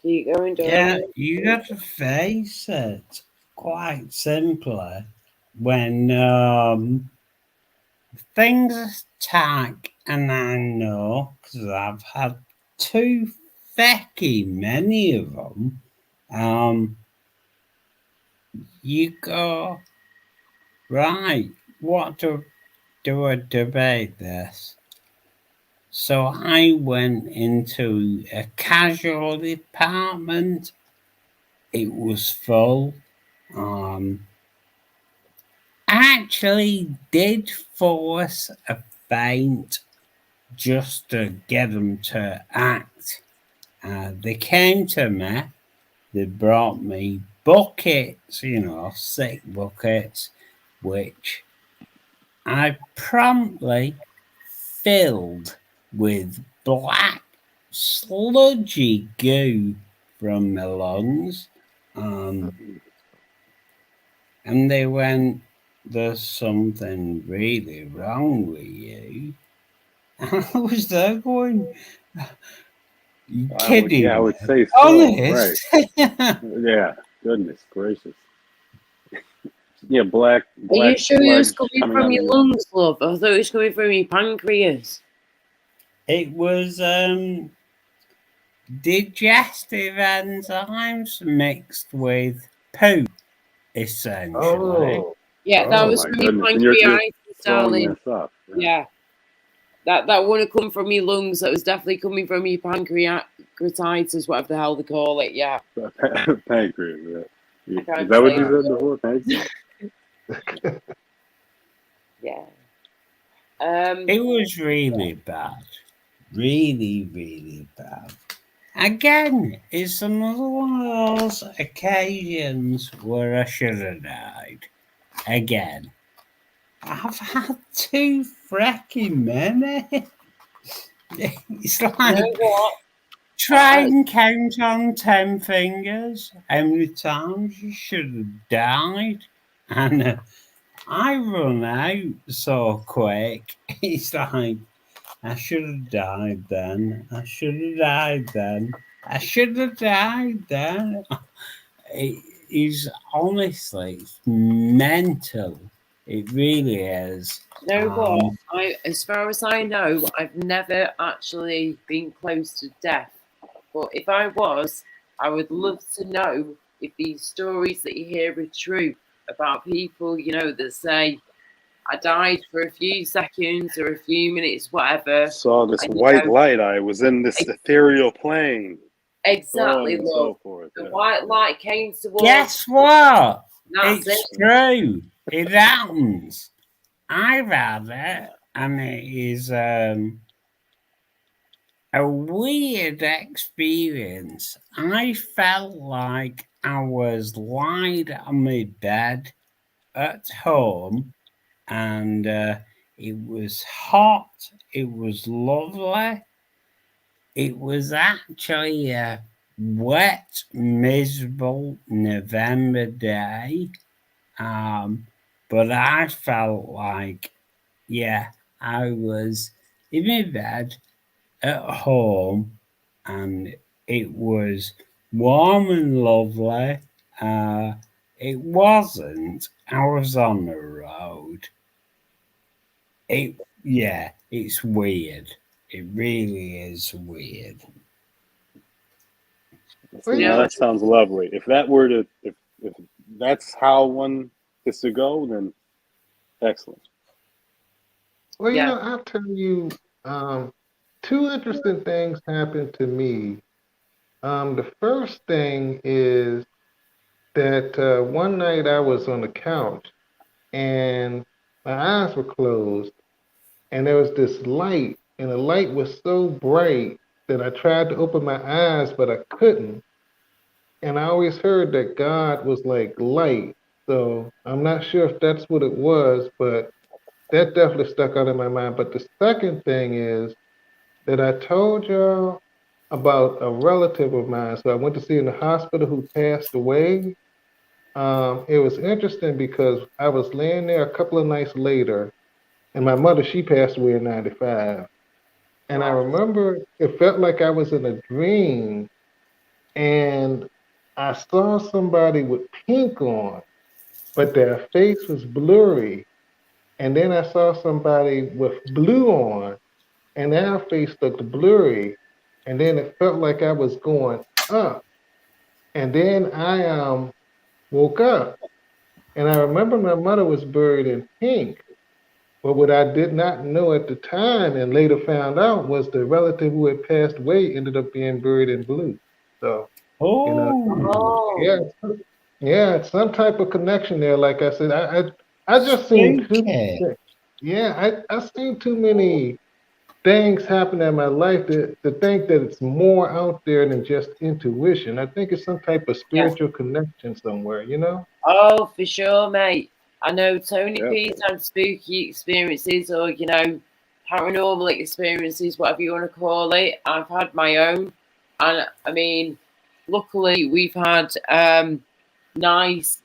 Keep going, Yeah, Dorian. you got to face it quite simply when things attack, and I know because I've had too fecky many of them. You go, right, what do I debate this? So I went into a casualty department. It was full. I actually did force a faint just to get them to act. They came to me. They brought me buckets, sick buckets, which I promptly filled with black sludgy goo from my lungs. And they went, there's something really wrong with you. And I was there going, you kidding I would me? say so. Honest? Right. Yeah. Goodness gracious. Yeah, black. Are you sure it was sludge coming coming from out your of your. lungs, love? I thought it was coming from your pancreas. It was digestive enzymes mixed with poo, essentially. Yeah, that was My from your goodness, and you're pancreatitis, throwing darling. this up. Yeah. That wouldn't have come from your lungs. That was definitely coming from your pancreatitis, whatever the hell they call it. Yeah. Pancreas. Yeah. I can't Is that what you say said before? Pancreas. Yeah. It was really bad. Really, really bad. Again, it's another one of those occasions where I should have died. Again. I've had too freaking many. It's like, you know what? try and count on 10 fingers how many times you should have died. And I run out so quick. It's like, I should have died then. I should have died then. I should have died then. It is honestly, it's mental. It really is. You know what? As far as I know, I've never actually been close to death. But if I was, I would love to know if these stories that you hear are true about people, that say, I died for a few seconds or a few minutes, whatever. Saw this and, white light. I was in this ethereal plane. Exactly, and love. so forth. The Yeah. white light came towards. Guess what? That's It's it. true. It happens. I've had it, and it is a weird experience. I felt like I was lying on my bed at home, and it was hot. It was lovely. It was actually a wet, miserable November day. But I felt like, yeah, I was in my bed at home, and it was warm and lovely. It wasn't. I was on the road. It's weird. It really is weird. Well, Now that sounds lovely. If that were to, if that's how one is to go, then excellent. Well, I'll tell you, two interesting things happened to me. The first thing is that one night I was on the couch and my eyes were closed, and there was this light, and the light was so bright that I tried to open my eyes, but I couldn't. And I always heard that God was like light. So I'm not sure if that's what it was, but that definitely stuck out in my mind. But the second thing is that I told y'all about a relative of mine. So I went to see in the hospital who passed away. It was interesting because I was laying there a couple of nights later, and my mother, she passed away in 95. And I remember it felt like I was in a dream, and I saw somebody with pink on, but their face was blurry. And then I saw somebody with blue on, and their face looked blurry. And then it felt like I was going up. And then I woke up, and I remember my mother was buried in pink. But what I did not know at the time and later found out was the relative who had passed away ended up being buried in blue. So, you know, yeah, yeah, it's some type of connection there. Like I said, I just seen too many Spooky. I seen too many things happen in my life to think that it's more out there than just intuition. I think it's some type of spiritual connection somewhere, you know? Oh, for sure, mate. I know Tony Yep. P's had spooky experiences or, paranormal experiences, whatever you want to call it. I've had my own. And I mean, luckily, we've had nice,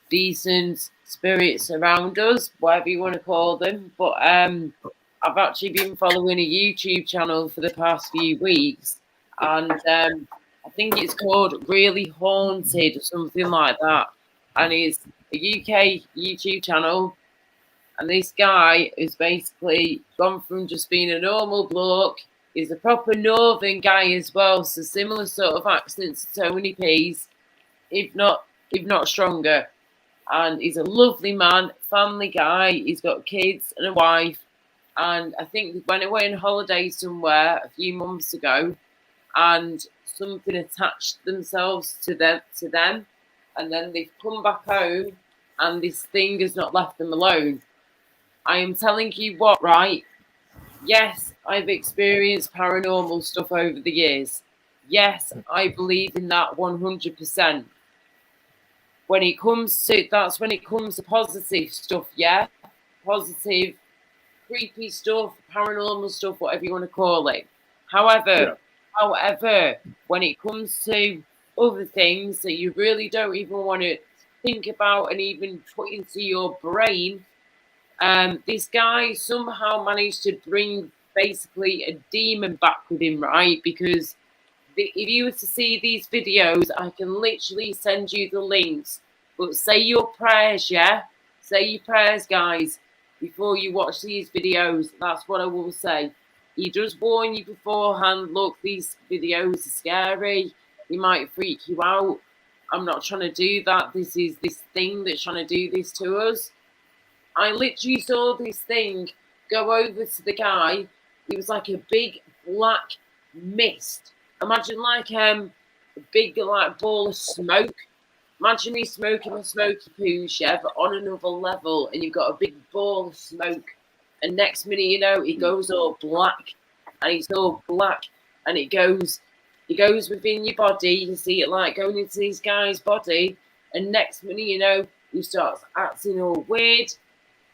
decent spirits around us, whatever you want to call them. But I've actually been following a YouTube channel for the past few weeks. And I think it's called Really Haunted or something like that. And it's a UK YouTube channel. And this guy is basically gone from just being a normal bloke. He's a proper northern guy as well. So similar sort of accent to Tony P's, if not stronger. And he's a lovely man, family guy. He's got kids and a wife. And I think when I went on holiday somewhere a few months ago, and something attached themselves to them, and then they've come back home, and this thing has not left them alone. I am telling you what, right? Yes, I've experienced paranormal stuff over the years. Yes, I believe in that 100%. When it comes to positive stuff, yeah, positive, creepy stuff, paranormal stuff, whatever you want to call it. However, when it comes to other things that you really don't even want to think about and even put into your brain, this guy somehow managed to bring basically a demon back with him, right? Because if you were to see these videos, I can literally send you the links. But say your prayers, yeah? Say your prayers, guys, before you watch these videos. That's what I will say. He does warn you beforehand, look, these videos are scary. They might freak you out. I'm not trying to do that. This is this thing that's trying to do this to us. I literally saw this thing go over to the guy. It was like a big black mist. imagine like a big like ball of smoke. Imagine me smoking a smoky poos, yeah, but on another level, and you've got a big ball of smoke, and next minute you know it goes all black, and it's all black, and it goes within your body. You can see it like going into this guy's body, and next minute you know he starts acting all weird,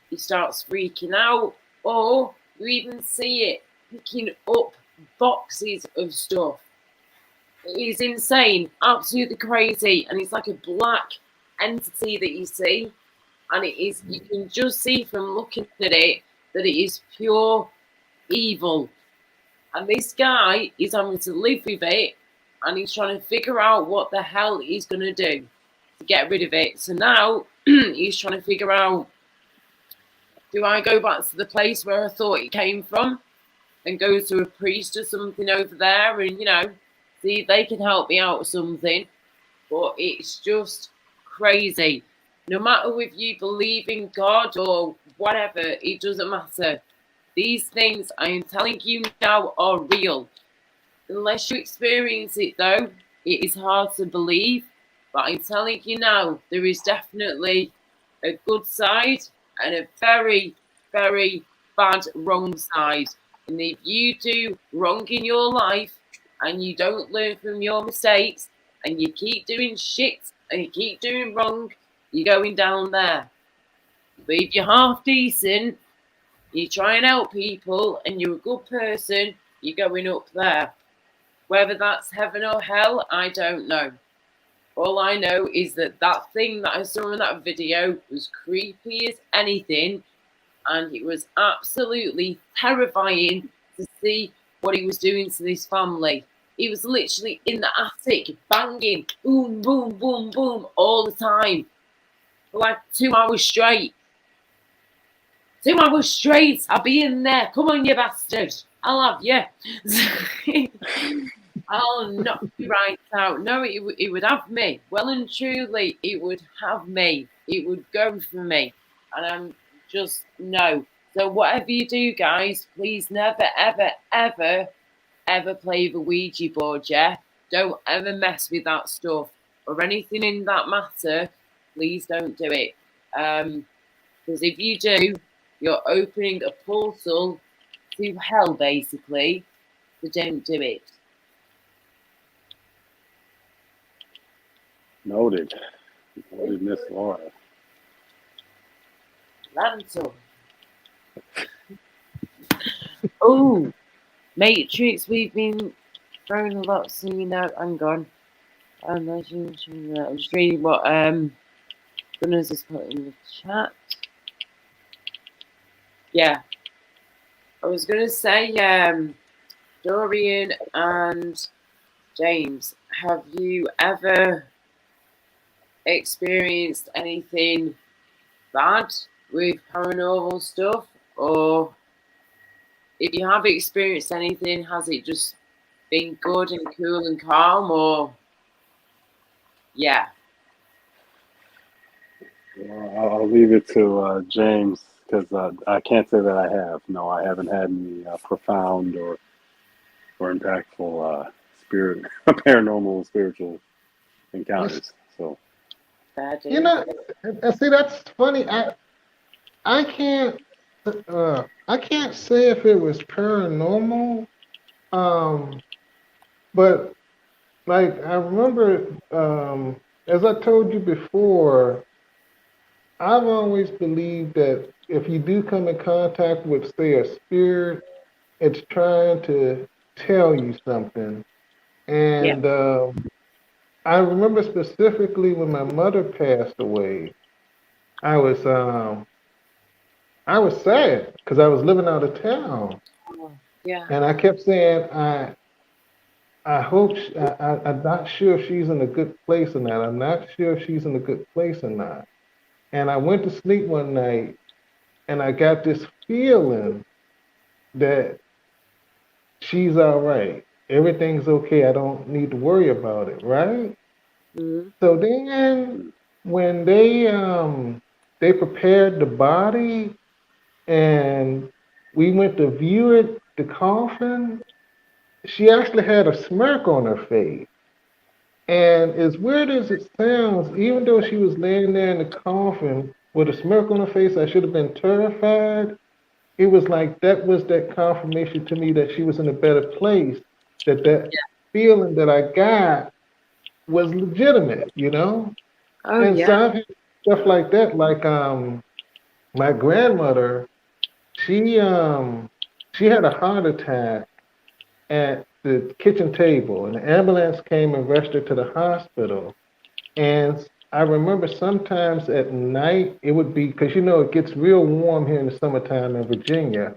he starts freaking out, or you even see it picking up boxes of stuff. It's insane, absolutely crazy, and it's like a black entity that you see, and it is, you can just see from looking at it that it is pure evil. And this guy is having to live with it, and he's trying to figure out what the hell he's going to do to get rid of it. So now he's trying to figure out, do I go back to the place where I thought it came from and go to a priest or something over there and, you know, see if they can help me out or something? But it's just crazy. No matter if you believe in God or whatever, it doesn't matter. These things I am telling you now are real. Unless you experience it though, it is hard to believe. But I'm telling you now, there is definitely a good side and a very, very bad wrong side. And if you do wrong in your life and you don't learn from your mistakes and you keep doing shit and you keep doing wrong, you're going down there. But if you're half decent, you try and help people and you're a good person, you're going up there. Whether that's heaven or hell, I don't know. All I know is that that thing that I saw in that video was creepy as anything, and it was absolutely terrifying to see what he was doing to this family. He was literally in the attic, banging, boom, boom, boom, boom, all the time, for like 2 hours straight. 2 hours straight, I'll be in there. Come on, you bastard. I'll have you. I'll knock you right out. No, it would have me. Well and truly, it would have me. It would go for me. And I'm just, no. So whatever you do, guys, please never, ever, ever, ever play the Ouija board, yeah? Don't ever mess with that stuff or anything in that matter. Please don't do it. Because if you do, you're opening a portal to hell, basically. So don't do it. Noted. Noted, Miss Laura. Lanto. Oh, Matrix, we've been throwing a lot, so you know, hang on. I'm just reading what Gunners has put in the chat. Yeah. I was gonna say, Dorian and James, have you ever experienced anything bad with paranormal stuff? Or if you have experienced anything, has it just been good and cool and calm? Or yeah. Well, I'll leave it to James, because I can't say that I have. No, I haven't had any profound or impactful spirit, paranormal, spiritual encounters. So, You know, see, that's funny. I can't say if it was paranormal. But like I remember, as I told you before, I've always believed that if you do come in contact with, say, a spirit, it's trying to tell you something. And I remember specifically when my mother passed away, I was sad because I was living out of town, and I kept saying, I hope I'm not sure if she's in a good place or not. I'm not sure if she's in a good place or not. And I went to sleep one night, and I got this feeling that she's all right. Everything's okay. I don't need to worry about it, right? Mm-hmm. So then when they prepared the body and we went to view it, the coffin, she actually had a smirk on her face. And as weird as it sounds, even though she was laying there in the coffin with a smirk on her face, I should have been terrified. It was like that was that confirmation to me that she was in a better place, that feeling that I got was legitimate, you know? Oh And so yeah. I've had stuff like that, like my grandmother, she she had a heart attack at the kitchen table, and the ambulance came and rushed her to the hospital. And I remember sometimes at night it would be because you know it gets real warm here in the summertime in Virginia.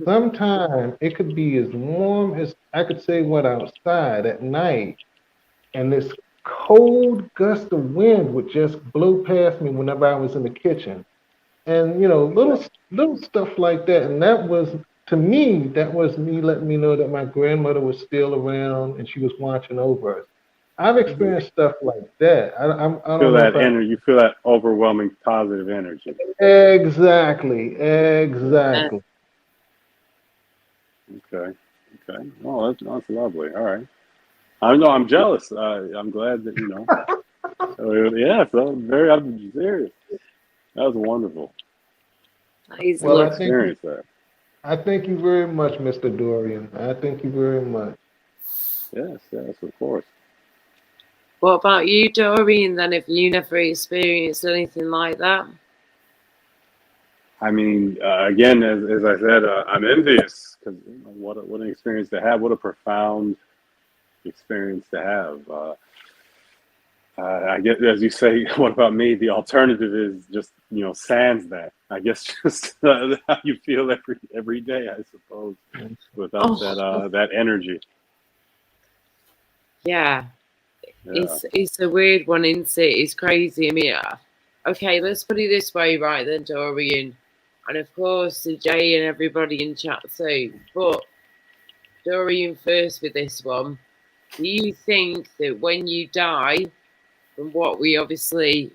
Sometimes it could be as warm as I could say what outside at night, and this cold gust of wind would just blow past me whenever I was in the kitchen. And you know, little stuff like that. And that was to me, that was me letting me know that my grandmother was still around and she was watching over us. I've experienced stuff like that. I Feel don't know that if I energy. You feel that overwhelming positive energy. exactly, Yeah. exactly. Okay. Okay. Oh, that's lovely. All right. I know. I'm jealous. I'm glad that you know. Yeah. So I'm serious. That was wonderful. He's Well, lovely. Experience that. I thank you very much, Mr. Dorian. I thank you very much. Yes. Yes. Of course. What about you, Doreen? Then, have you never experienced anything like that? I mean, again, as I said, I'm envious because you know, what an experience to have. What a profound experience to have. I guess, as you say, what about me? The alternative is just you know, sans that. I guess just how you feel every day. I suppose without that energy. Yeah. Yeah. It's a weird one, isn't it? It's crazy. I mean, okay, let's put it this way, right then, Dorian, and of course to Jay and everybody in chat too. But Dorian first with this one. Do you think that when you die, from what we obviously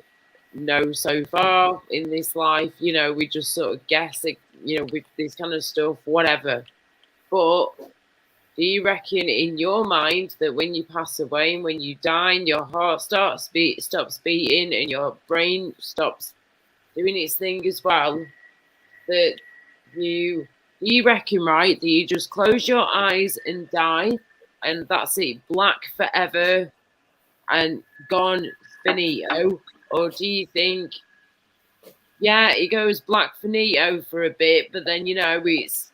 know so far in this life, you know, we just sort of guess, you know, with this kind of stuff, whatever. But do you reckon in your mind that when you pass away and when you die and your heart stops beating and your brain stops doing its thing as well, that you reckon, right, that you just close your eyes and die and that's it, black forever and gone finito? Or do you think, yeah, it goes black finito for a bit, but then, you know, it's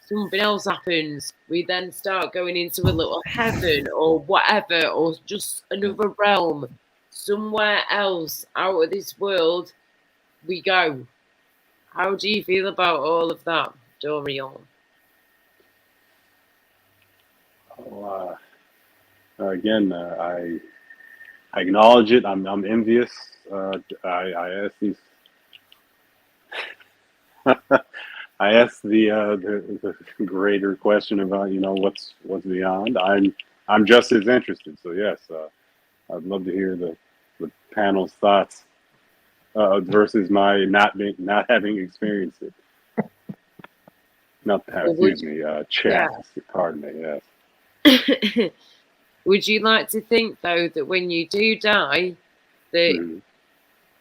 something else happens. We then start going into a little heaven or whatever, or just another realm, somewhere else out of this world we go. How do you feel about all of that, Dorian? Well, again, I acknowledge it. I'm envious. I ask these. I asked the greater question about you know what's beyond. I'm just as interested. So yes, I'd love to hear the panel's thoughts versus my not having experienced it. Not Or excuse me, chat. yeah. Pardon me. Yes. Would you like to think though that when you do die, that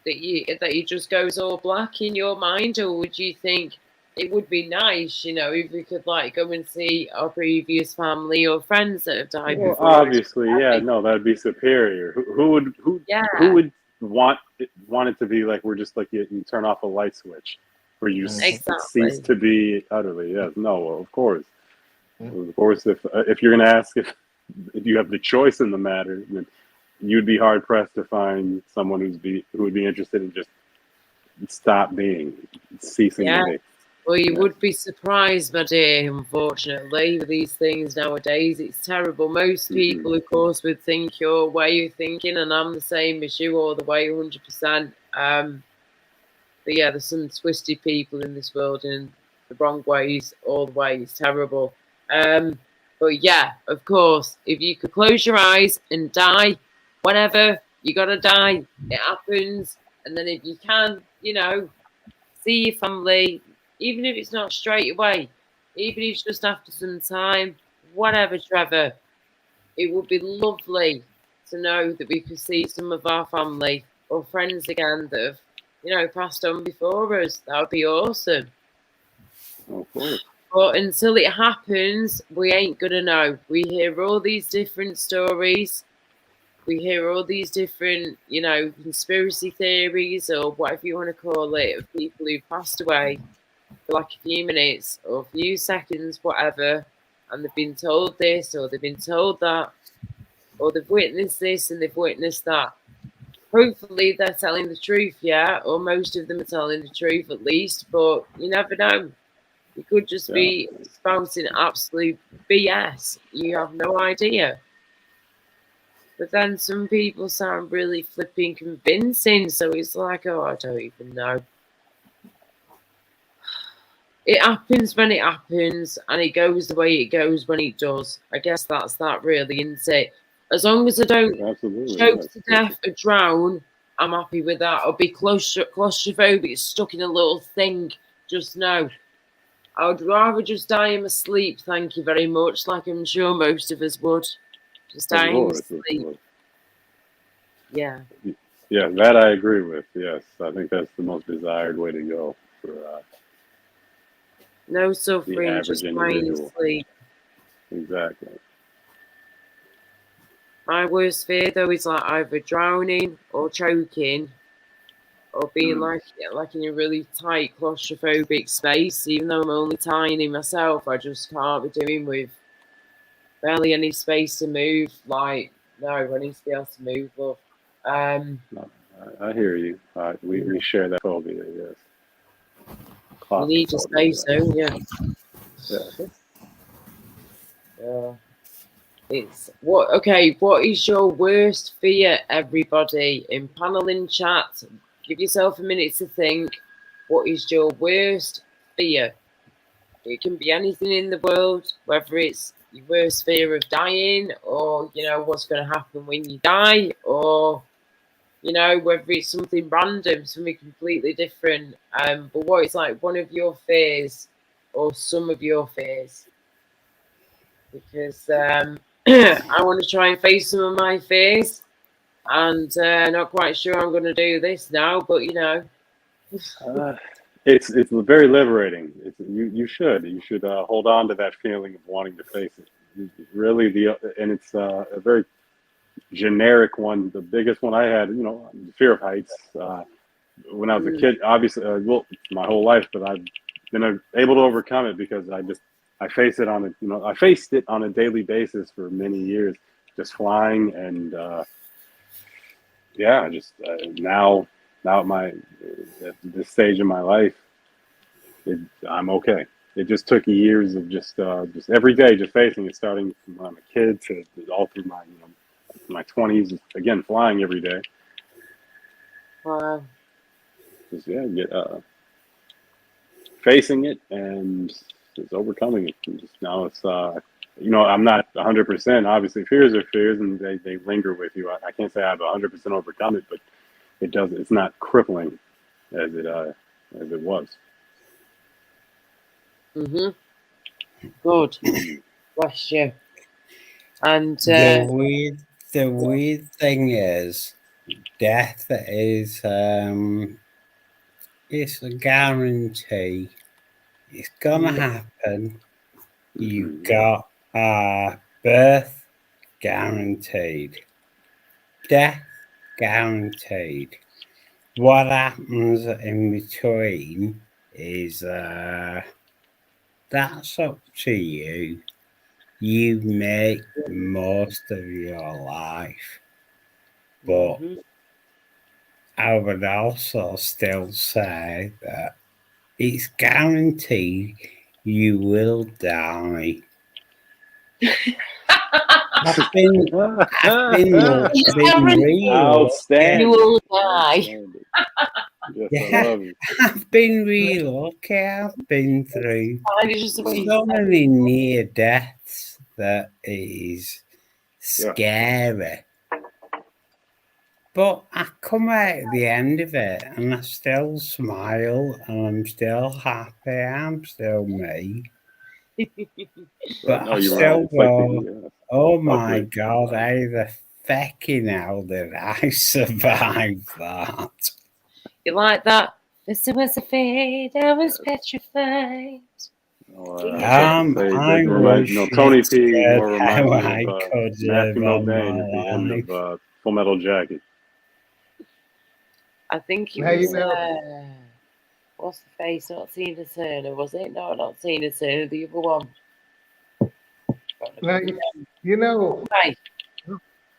that you just goes all black in your mind, or would you think it would be nice, you know, if we could like go and see our previous family or friends that have died Well, before us? obviously, yeah, no, that'd be superior. Who would want it to be like we're just like you turn off a light switch, where you just cease to be utterly? Yes, no, of course, If you're gonna ask if you have the choice in the matter, then you'd be hard pressed to find someone who would be interested in just ceasing to be. Well, you would be surprised, my dear, unfortunately, with these things nowadays. It's terrible. Most people, of course, would think your way of thinking, and I'm the same as you all the way, 100%. But yeah, there's some twisted people in this world in the wrong ways, all the way. It's terrible. But yeah, of course, if you could close your eyes and die, whenever you gotta die, it happens. And then if you can, you know, see your family, even if it's not straight away, even if it's just after some time, whatever, Trevor. It would be lovely to know that we could see some of our family or friends again that have, you know, passed on before us. That would be awesome. Of course. But until it happens, we ain't gonna know. We hear all these different stories. We hear all these different, you know, conspiracy theories or whatever you want to call it, of people who passed away for like a few minutes or a few seconds, whatever, and they've been told this or they've been told that, or they've witnessed this and they've witnessed that. Hopefully they're telling the truth, yeah, or most of them are telling the truth at least, but you never know. You could just be spouting absolute BS. You have no idea. But then some people sound really flipping convincing, so it's like, oh, I don't even know. It happens when it happens, and it goes the way it goes when it does. I guess that's that, really, isn't it? As long as I don't choke to death or drown, I'm happy with that. Or be claustrophobic, stuck in a little thing. Just know. I would rather just die in my sleep, thank you very much, like I'm sure most of us would. Just die in my sleep. Yeah. Yeah, that I agree with. Yes, I think that's the most desired way to go for no the suffering, average just individual. sleep. Exactly. My worst fear, though, is like either drowning or choking, or being like in a really tight claustrophobic space. Even though I'm only tiny myself, I just can't be doing with barely any space to move. Like, no, I need to be able to move. Love. No, I hear you. We share that phobia. Yes. You need to say so, yeah. Yeah. Yeah. It's what? Okay, what is your worst fear, everybody? In panel in chat, give yourself a minute to think. What is your worst fear? It can be anything in the world, whether it's your worst fear of dying, or you know what's going to happen when you die, or you know whether it's something random, something completely different. But what is like one of your fears, or some of your fears? Because I want to try and face some of my fears, and not quite sure I'm going to do this now, but you know. It's very liberating. You should hold on to that feeling of wanting to face it. Really, and it's a very generic one. The biggest one I had, you know, fear of heights. When I was a kid, obviously, well, my whole life, but I've been able to overcome it because I faced it on a daily basis for many years, just flying and just now at this stage in my life, I'm okay. It just took years of just every day just facing it, starting from when I'm a kid to all through my 20s. Again, flying every day. Wow. Just facing it and just overcoming it. And just now it's I'm not 100%. Obviously, fears are fears, and they linger with you. I can't say I've 100% overcome it, but it does. It's not crippling as it was. Good. Bless you. And the weird thing is, death is it's a guarantee. It's gonna happen. You've got birth guaranteed, death guaranteed. What happens in between is that's up to you. You make most of your life, but I would also still say that it's guaranteed you will die. I've been really outstanding. You will die. Yes, yeah, I love you. I've been really lucky. I've been through so many near deaths that it is scary. But I come out at the end of it and I still smile and I'm still happy. I'm still me. But no, I you're still right. It's like go, the oh my ugly. God, how the fecking hell did I survive that? You like that? This was a fate, I was petrified. I was Tony shit P scared more how reminds me I of could Matthew live on Modine at the end my of life. Full Metal Jacket. I think it Now, was, what's the face? Not Tina Turner, was it? No, not Tina Turner, the other one. now, you know,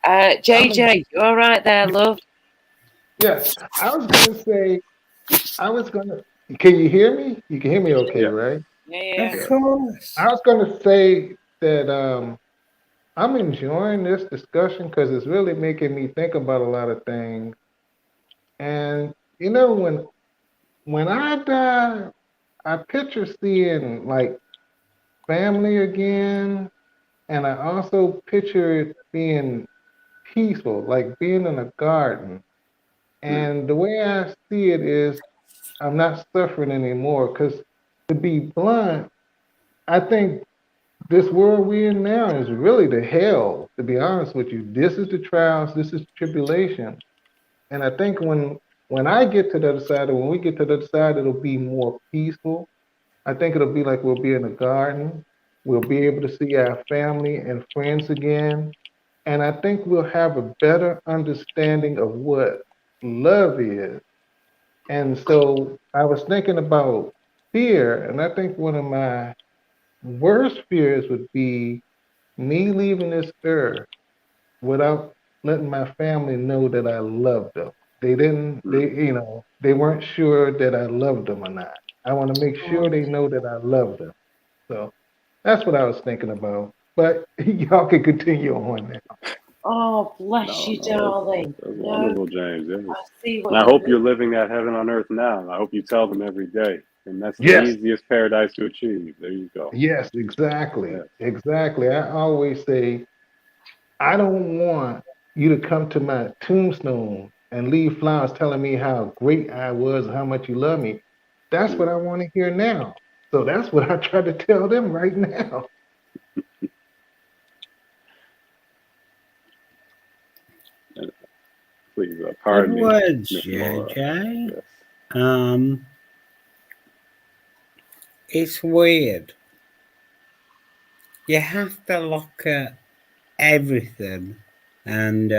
JJ, you all right there, love? yeah, I was gonna say, can you hear me? You can hear me okay, Yeah. right? Yeah. Of course. I was gonna say that I'm enjoying this discussion because it's really making me think about a lot of things. And you know, when I die, I picture seeing like family again, and I also picture it being peaceful, like being in a garden. And the way I see it is I'm not suffering anymore. Because to be blunt, I think this world we're in now is really the hell, to be honest with you. This is the trials, this is tribulation. And I think when I get to the other side, or when we get to the other side, it'll be more peaceful. I think it'll be like we'll be in a garden. We'll be able to see our family and friends again. And I think we'll have a better understanding of what love is. And so I was thinking about fear, and I think one of my worst fears would be me leaving this earth without letting my family know that I loved them. They weren't sure that I loved them or not. I want to make sure they know that I love them. So that's what I was thinking about. But y'all can continue on now. Oh, bless you, darling. That's No, wonderful, James. Yes. I see what And I you hope you're mean. living that heaven on earth now. And I hope you tell them every day. And that's the Yes. easiest paradise to achieve. There you go. Yes, exactly. Yes. Exactly. I always say, I don't want you to come to my tombstone and leave flowers telling me how great I was and how much you love me. That's what I want to hear now. So that's what I try to tell them right now. Please, Good pardon me, words, Miss Laura. JJ. Yes. It's weird. You have to look at everything, and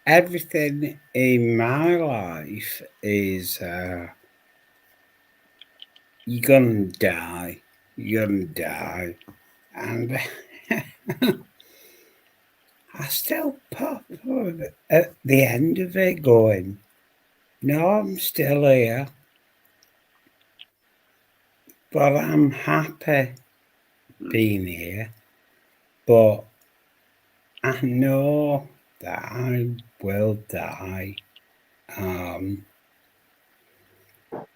everything in my life is you're gonna die. You're gonna die. And I still pop up at the end of it going, no, I'm still here. But I'm happy being here. But I know that I will die.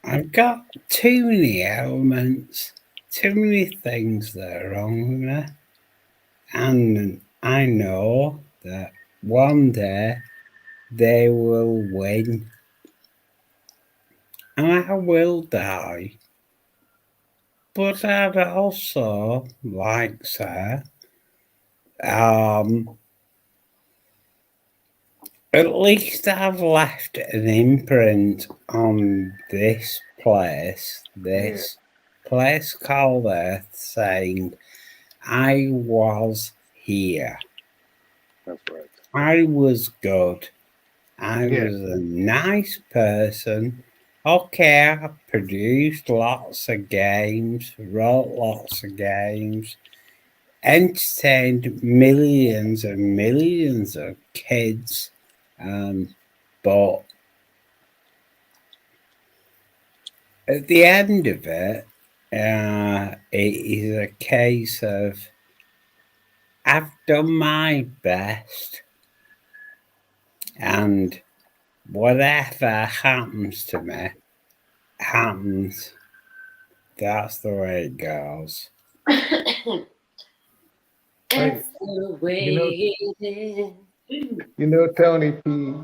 I've got too many elements, too many things that are wrong with me. And I know that one day they will win. And I will die. But I'd also like to say, at least I've left an imprint on this place called Earth, saying I was here. That's right. I was good. I Yeah. was a nice person. Okay, I produced lots of games, wrote lots of games, entertained millions and millions of kids, but at the end of it, it is a case of I've done my best, and whatever happens to me, happens. That's the way it goes. That's the way it is. Tony P,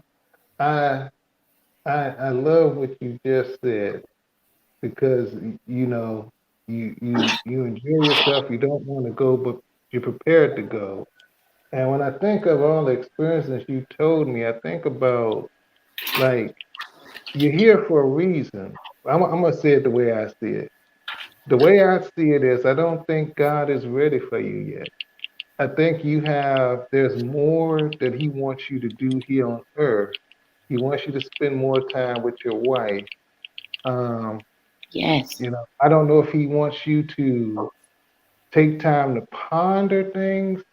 I love what you just said because You enjoy yourself. You don't want to go, but you're prepared to go. And when I think of all the experiences you told me, I think about like you're here for a reason. I'm gonna say it the way I see it. The way I see it is, I don't think God is ready for you yet. I think there's more that He wants you to do here on earth. He wants you to spend more time with your wife. Um, Yes. I don't know if He wants you to take time to ponder things,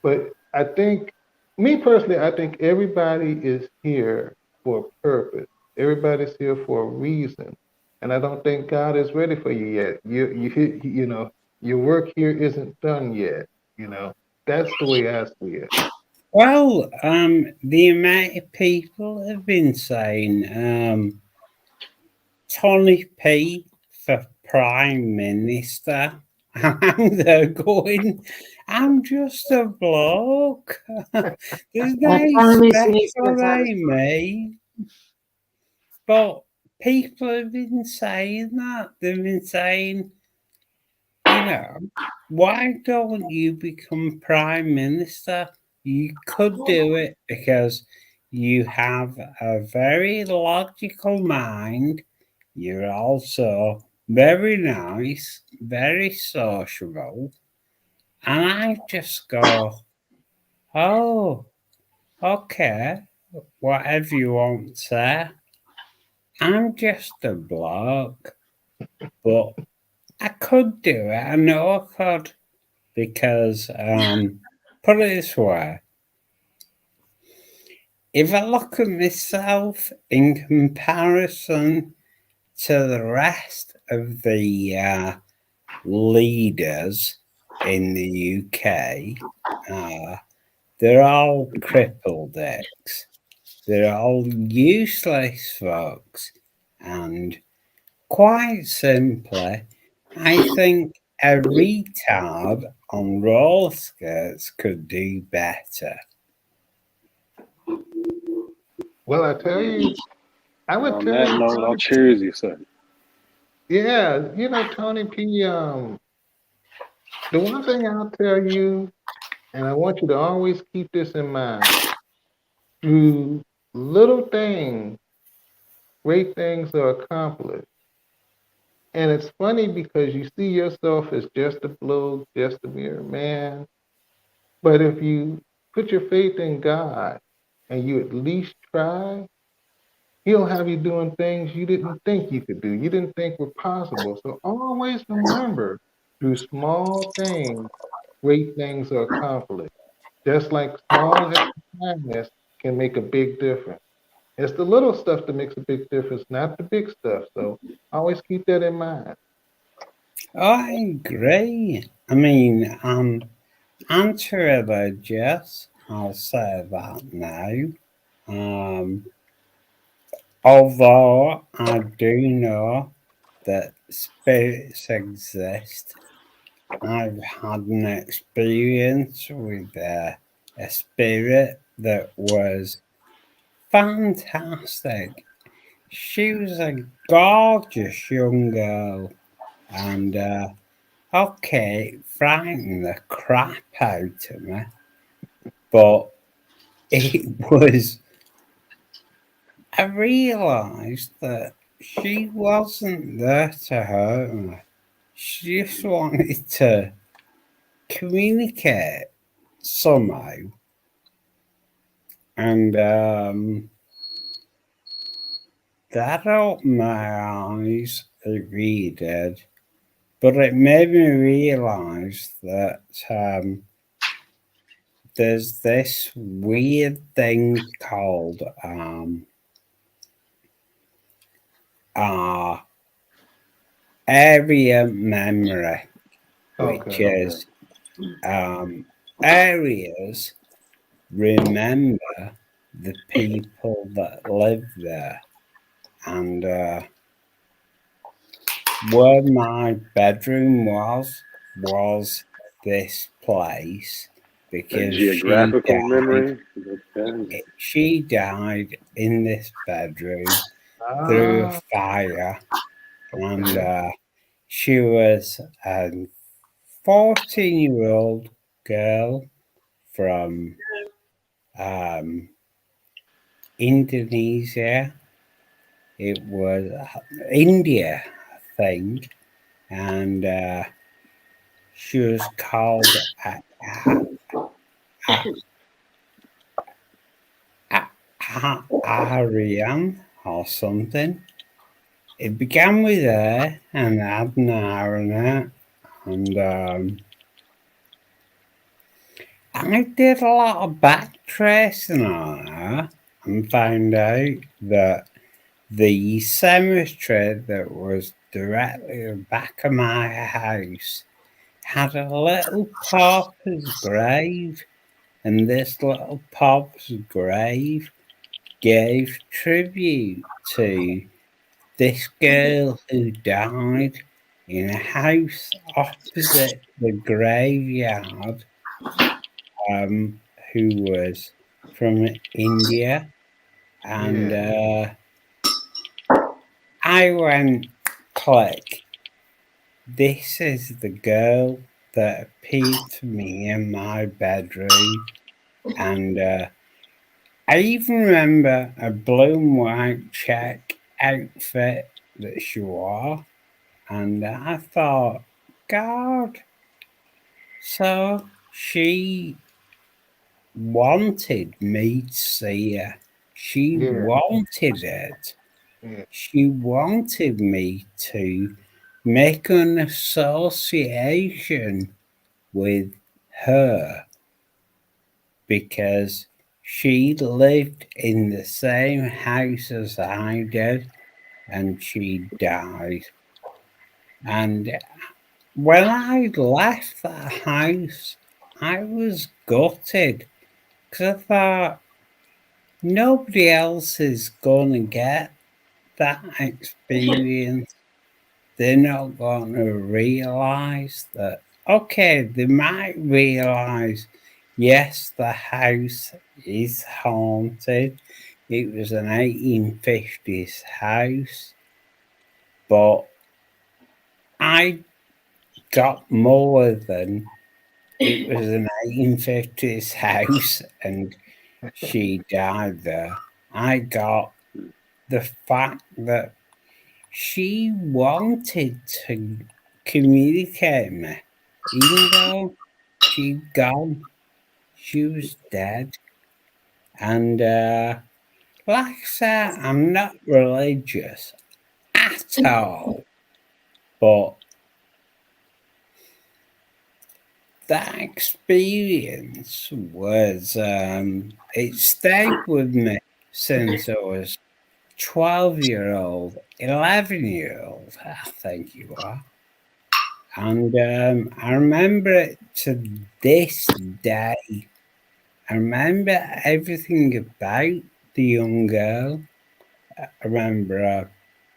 but I think, me personally, I think everybody is here for a purpose. Everybody's here for a reason. And I don't think God is ready for you yet. Your work here isn't done yet. You know, that's the way I see it. Well, the amount of people have been saying Tony P for Prime Minister, and they're going, I'm just a bloke. There's no special about me. But people have been saying that. They've been saying, why don't you become Prime Minister? You could do it because you have a very logical mind. You're also very nice, very sociable. And I just go, oh, okay, whatever you want to say. I'm just a bloke, but I could do it. I know I could because, put it this way, if I look at myself in comparison to the rest of the leaders in the UK, they're all crippled dicks. They're all useless folks. And quite simply, I think a retard on roller skates could do better. Well, I tell you, I would On tell that you, note, I'll cheers you, sir. yeah, Tony P, the one thing I'll tell you, and I want you to always keep this in mind, through little things, great things are accomplished. And it's funny because you see yourself as just a bloke, just a mere man. But if you put your faith in God and you at least try, He'll have you doing things you didn't think you could do, you didn't think were possible. So always remember, through small things, great things are accomplished. Just like small extra kindness can make a big difference. It's the little stuff that makes a big difference, not the big stuff. So always keep that in mind. I agree. I mean, anti-religious, I'll say that now. Although I do know that spirits exist, I've had an experience with a spirit that was fantastic. She was a gorgeous young girl, and okay, it frightened the crap out of me, but it was. I realised that she wasn't there to hurt me. She just wanted to communicate somehow. And that opened my eyes, it really did. But it made me realise that there's this weird thing called area memory, which is areas remember the people that live there. And where my bedroom was this place because geographical memory. she died in this bedroom through a fire, and she was a 14-year-old girl from Indonesia. It was India, I think, and she was called Ariane or something. It began with her and had an R in it, and I did a lot of backtracing on her and found out that the cemetery that was directly at the back of my house had a little pauper's grave, and this little pauper's grave gave tribute to this girl who died in a house opposite the graveyard, who was from India, and I went, click, this is the girl that appeared to me in my bedroom, and I even remember a blue and white check outfit that she wore, and I thought, God, so she wanted me to see her. She wanted it. She wanted me to make an association with her because she lived in the same house as I did and she died. And when I left that house, I was gutted because I thought nobody else is going to get that experience. They're not going to realize that. Okay, they might realize, yes, the house is haunted. It was an 1850s house, but I got more than it was an 1850s house and she died there. I got the fact that she wanted to communicate me, even though she'd gone, she was dead. And like I said, I'm not religious at all, but that experience was, it stayed with me since I was 12-year-old, 11-year-old, I think you are. And I remember it to this day. I remember everything about the young girl. I remember her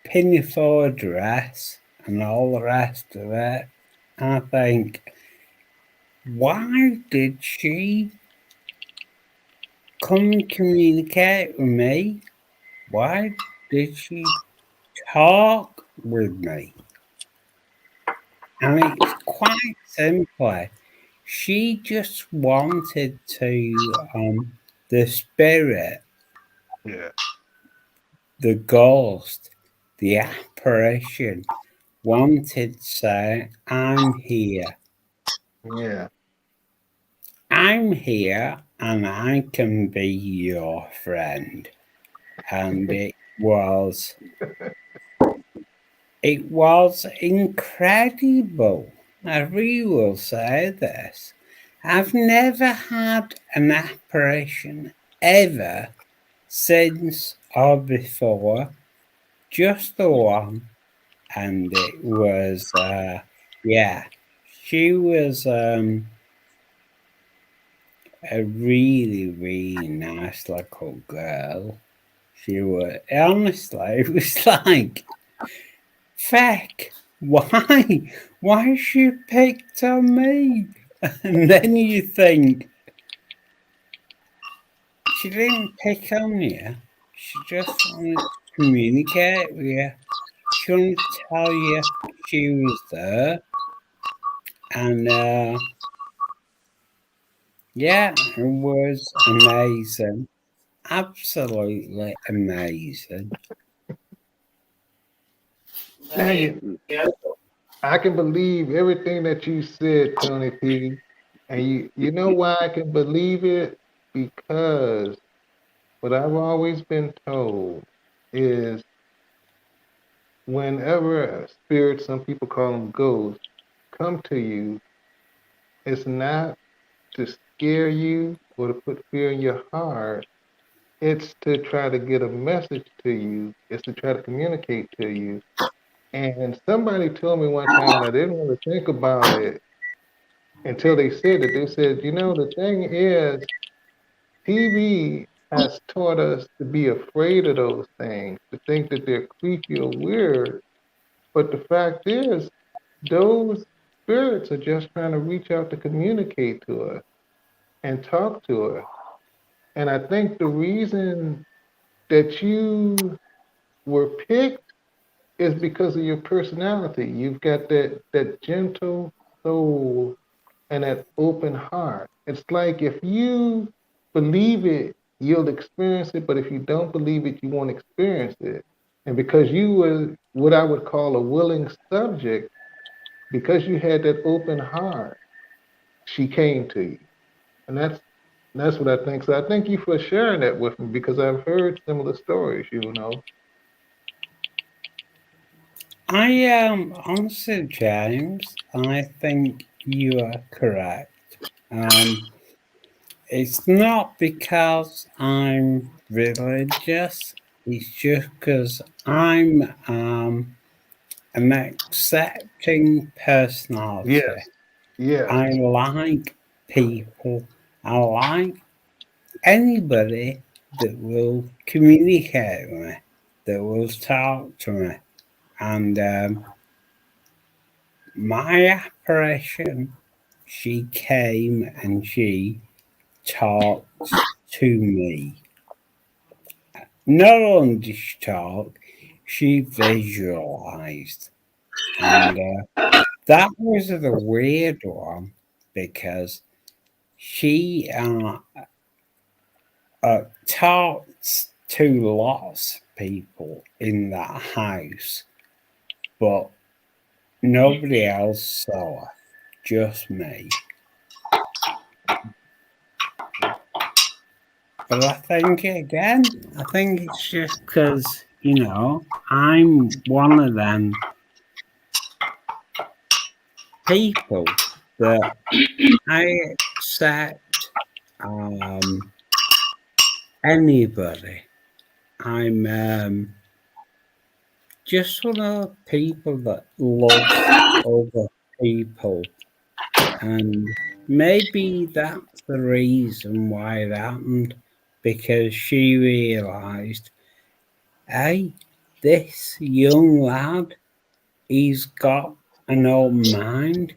pinafore dress and all the rest of it. And I think, why did she come and communicate with me? Why did she talk with me? And it's quite simple. She just wanted to, the spirit, the ghost, the apparition, wanted to say, I'm here. Yeah. I'm here and I can be your friend. And it was incredible. I really will say this. I've never had an apparition ever since or before, just the one, and it was, she was a really, really nice little girl. She was, honestly, it was like, feck, why she picked on me? And then you think, she didn't pick on you. She just wanted to communicate with you. She wanted to tell you, she was there, and yeah, it was amazing, absolutely amazing. Man, I can believe everything that you said, Tony P. And you know why I can believe it? Because what I've always been told is whenever a spirit, some people call them ghosts, come to you, it's not to scare you or to put fear in your heart. It's to try to get a message to you. It's to try to communicate to you. And somebody told me one time, and I didn't want to think about it until they said it. They said, you know, the thing is, TV has taught us to be afraid of those things, to think that they're creepy or weird. But the fact is, those spirits are just trying to reach out to communicate to us and talk to us. And I think the reason that you were picked is because of your personality. You've got that gentle soul and that open heart. It's like if you believe it, you'll experience it, but if you don't believe it, you won't experience it. And because you were what I would call a willing subject, because you had that open heart, she came to you. And that's what I think. So I thank you for sharing that with me because I've heard similar stories, you know. Honestly, James, I think you are correct. It's not because I'm religious, it's just because I'm an accepting personality. Yes. Yes. I like people. I like anybody that will communicate with me, that will talk to me. And my apparition, she came and she talked to me. Not only did she talk, she visualized. And that was the weird one because she talked to lots of people in that house, but nobody else saw her, just me. But I think it's just because, I'm one of them people that I accept anybody. I'm just one of the people that loves other people. And maybe that's the reason why it happened, because she realised, hey, this young lad, he's got an open mind.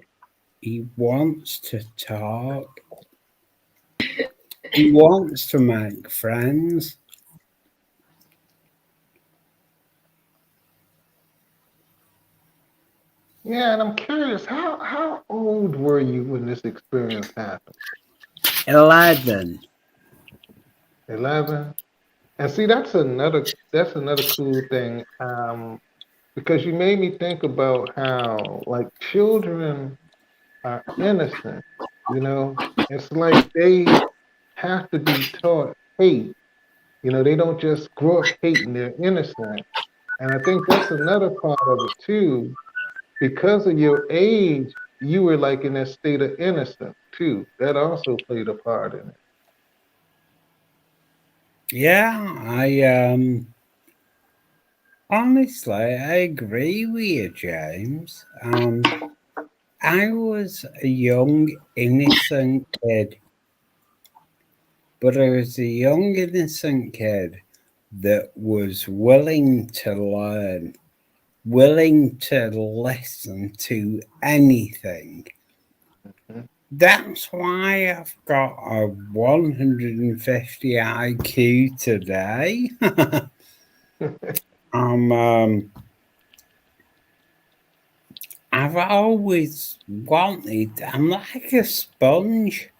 He wants to talk. He wants to make friends. Yeah, and I'm curious, how old were you when this experience happened? 11. 11? And see, that's another cool thing, because you made me think about how like children are innocent, you know. It's like they have to be taught hate. You know, they don't just grow up hating, they're innocent. And I think that's another part of it too. Because of your age, you were like in that state of innocence too. That also played a part in it. Yeah, honestly, I agree with you, James. I was a young, innocent kid, but I was a young, innocent kid that was willing to learn, willing to listen to anything. Mhm. That's why I've got a 150 IQ today. I've always wanted, I'm like a sponge.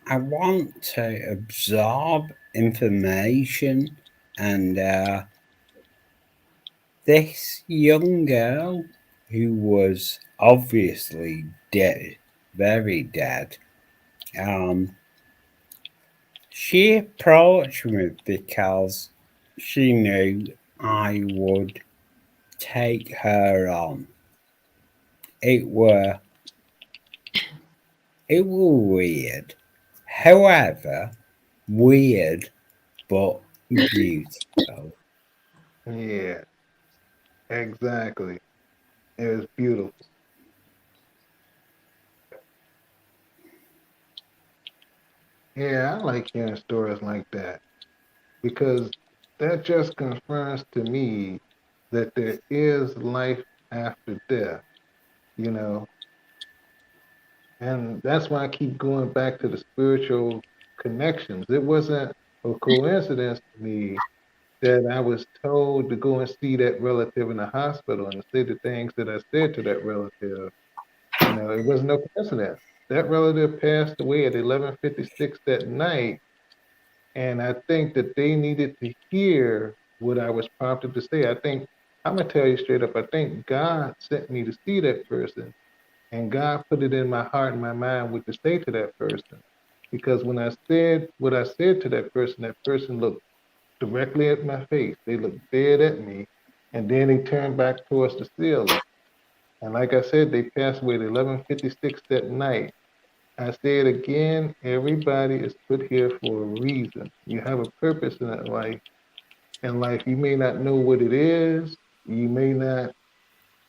I want to absorb information, and this young girl who was obviously dead, very dead, she approached me because she knew I would take her on. It were weird. However, weird but beautiful. Yeah, exactly. It was beautiful. Yeah, I like hearing stories like that because that just confirms to me that there is life after death, you know, and that's why I keep going back to the spiritual connections. It wasn't a coincidence to me that I was told to go and see that relative in the hospital and say the things that I said to that relative. You know, it was no coincidence. That relative passed away at 11:56 that night, and I think that they needed to hear what I was prompted to say. I think I'm gonna tell you straight up. I think God sent me to see that person, and God put it in my heart and my mind what to say to that person. Because when I said what I said to that person looked directly at my face. They looked dead at me, and then they turned back towards the ceiling. And like I said, they passed away at 11:56 that night. I say it again, everybody is put here for a reason. You have a purpose in that life. In life, you may not know what it is, you may not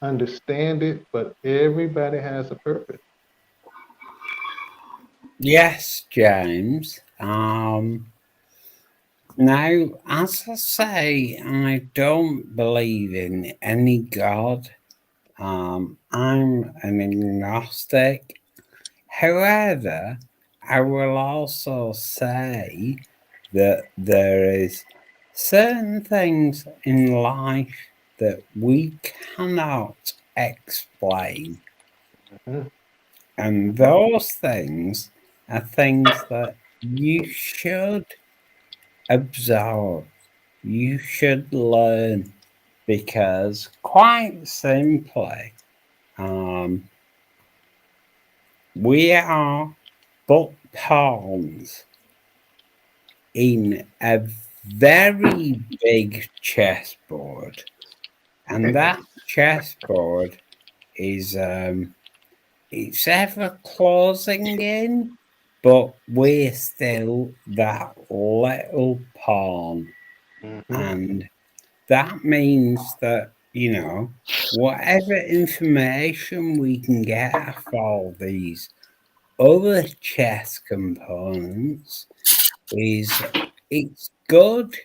understand it, but everybody has a purpose. Yes, James. Now, as I say, I don't believe in any God. I'm an agnostic. However, I will also say that there is certain things in life that we cannot explain. Mhm. And those things are things that you should absorb, you should learn, because quite simply, we are but pawns in a very big chessboard, and that chessboard is it's ever closing in, but we're still that little pawn. Mhm. And that means that, you know, whatever information we can get off all these other chess components is it's good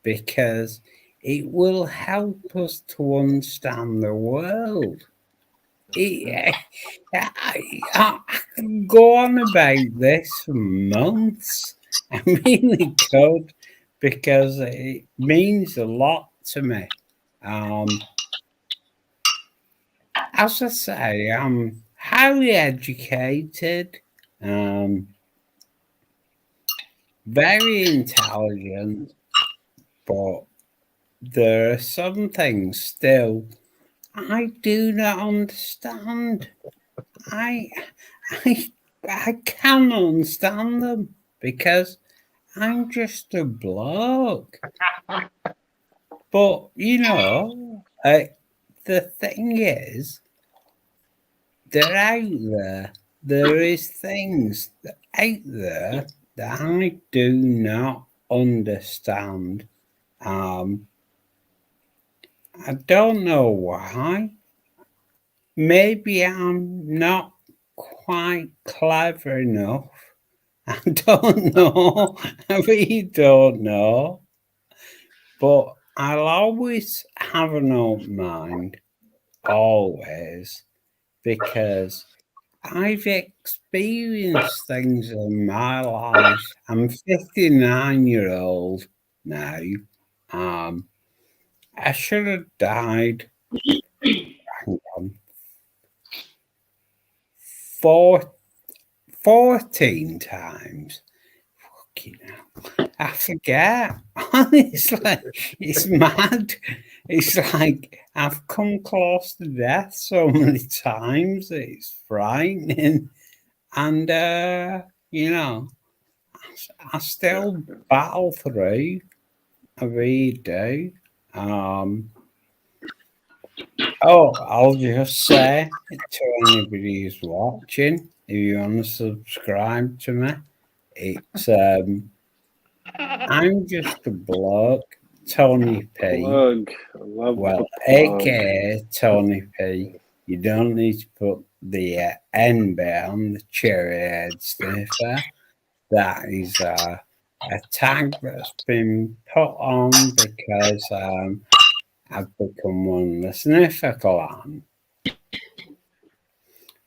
because it will help us to understand the world. I can go on about this for months. I really could, because it means a lot to me. As I say, I'm highly educated, very intelligent, but there are some things still I do not understand. I, I cannot understand them because I'm just a bloke. But you know, the thing is, they're out there. There is things out there that I do not understand. Um, I don't know why. Maybe I'm not quite clever enough. I don't know. I really don't know. But I'll always have an open mind. Always. Because I've experienced things in my life. I'm 59-year-old now. I should have died. Hang on. 14 times. Fucking hell. I forget. Honestly, it's mad. It's like I've come close to death so many times. It's frightening. And, you know, I still battle through. I really do. I'll just say to anybody who's watching, if you want to subscribe to me, it's I'm just a bloke, Tony P. Plug. I love Well, the plug. aka Tony P. You don't need to put the N bit on the cherry head sniffer. That is a tag that's been put on because I've become one of the sniffer clan.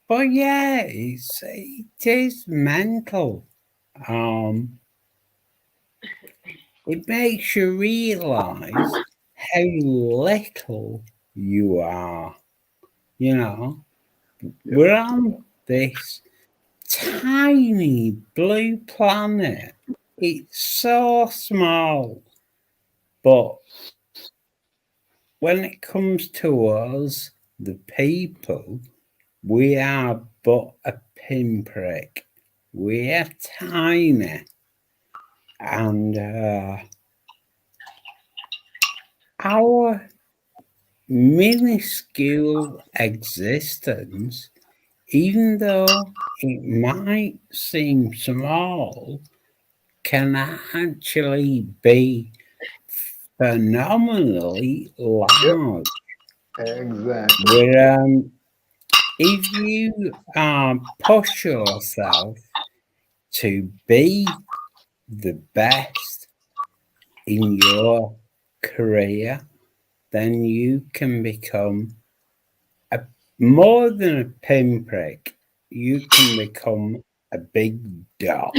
But yeah, it is mental. It makes you realise how little you are. You know, we're on this tiny blue planet. It's so small. But when it comes to us, the people, we are but a pinprick. We're tiny. And our minuscule existence, even though it might seem small, can actually be phenomenally large. Exactly. Where if you push yourself to be the best in your career, then you can become more than a pinprick. You can become a big dot.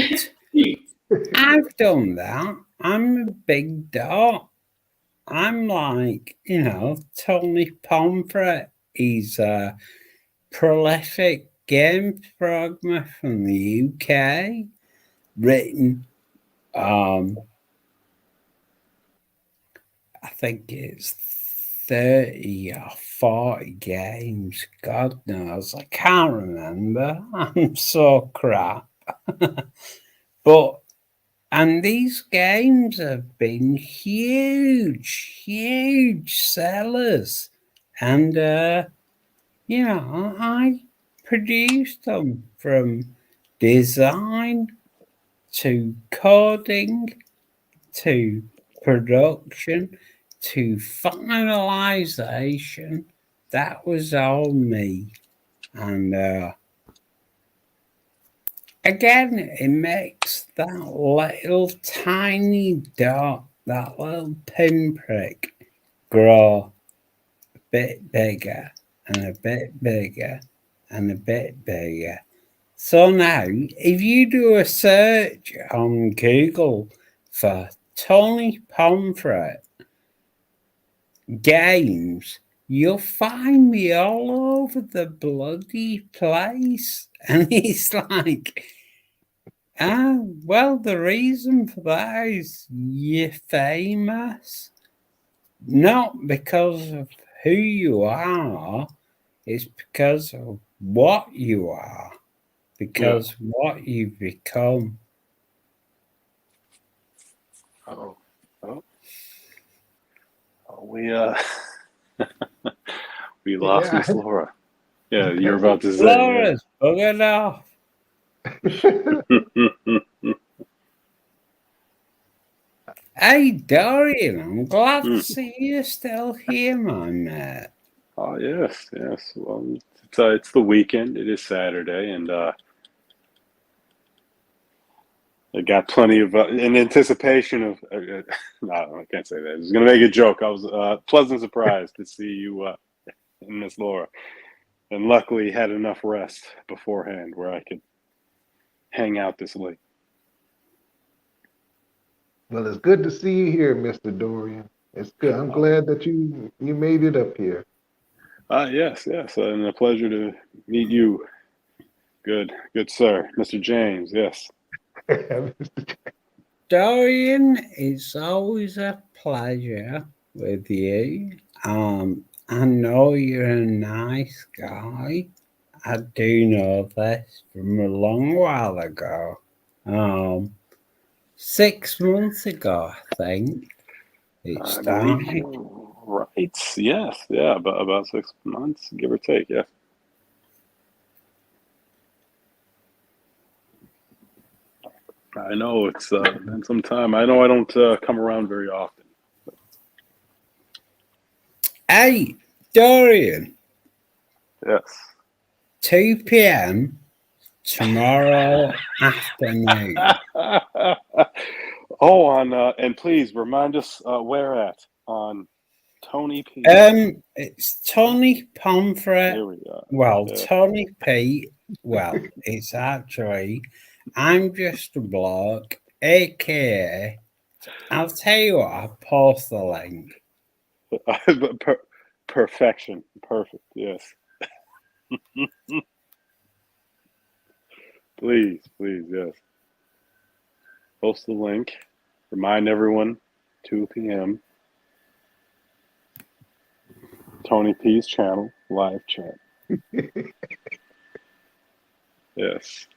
I've done that. I'm a big dot. I'm like, you know, Tony Pomfret. He's a prolific game programmer from the UK, written, I think it's 30 or 40 games. God knows. I can't remember. I'm so crap. And these games have been huge sellers. And, you know, I produced them from design to coding to production to finalization. That was all me. And again, it makes that little tiny dot, that little pinprick, grow a bit bigger and a bit bigger and a bit bigger. So now, if you do a search on Google for Tony Pomfret games, you'll find me all over the bloody place. And it's like, well, the reason for that is you're famous. Not because of who you are, it's because of what you are. Because what you've become. We we lost Miss Laura. Yeah, you're about to say. Laura's buggered off. Hey, Dorian, I'm glad to see you still here, my mate. Oh, yes. Well, it's the weekend. It is Saturday, and I got plenty of in anticipation of. No, I can't say that. I was going to make a joke. I was pleasant surprised to see you and Miss Laura, and luckily had enough rest beforehand where I could hang out this late. Well, it's good to see you here, Mr. Dorian. It's good. I'm glad that you made it up here. Yes, and a pleasure to meet you, Good, sir. Mr. James, yes. Dorian, it's always a pleasure with you. I know you're a nice guy. I do know this from a long while ago. 6 months ago, I think. It I believe started. you're right. Yes, yeah, about 6 months, give or take. Yes. I know it's been some time. I know I don't come around very often. Hey, Dorian. Yes. 2 p.m. tomorrow afternoon. Oh, on and please remind us where at on Tony P. It's Tony Pomfret. Here we are. Well, Yeah. Tony P. Well, it's actually I'm just a bloke, aka I'll tell you what, I'll post the link. Perfection. Perfect. Yes. Please, yes. Post the link. Remind everyone, 2 p.m. Tony P's channel, live chat. Yes.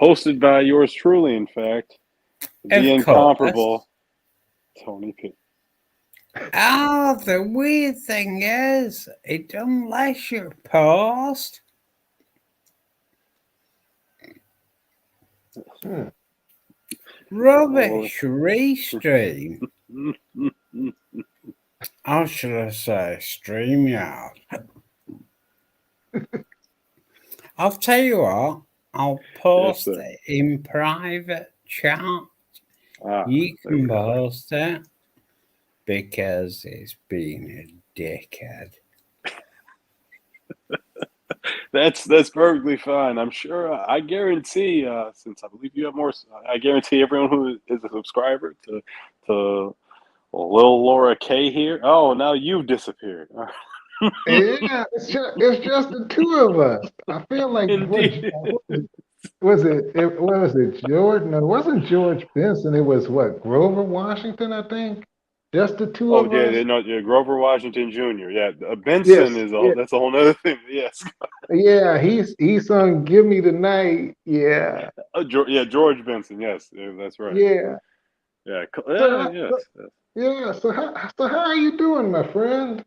Hosted by yours truly, in fact. The incomparable Tony P. The weird thing is, unless you post, rubbish restream. How should I say StreamYard? I'll tell you what, I'll post it in private chat. You can post it because it's been a dickhead. That's perfectly fine. I'm sure. I guarantee, since I believe you have more, I guarantee everyone who is a subscriber to little Laura K here. Oh, now you've disappeared. Yeah, it's just the two of us. I feel like was it George? No, it wasn't George Benson. It was what, Grover Washington, I think. Just the two Oh of yeah, us. no, yeah, Grover Washington Jr. Yeah, Benson is that's a whole other thing. Yes. Yeah, he sung "Give Me the Night." Yeah. George Benson. Yes, that's right. Yeah. Yeah. Yes. So how are you doing, my friend?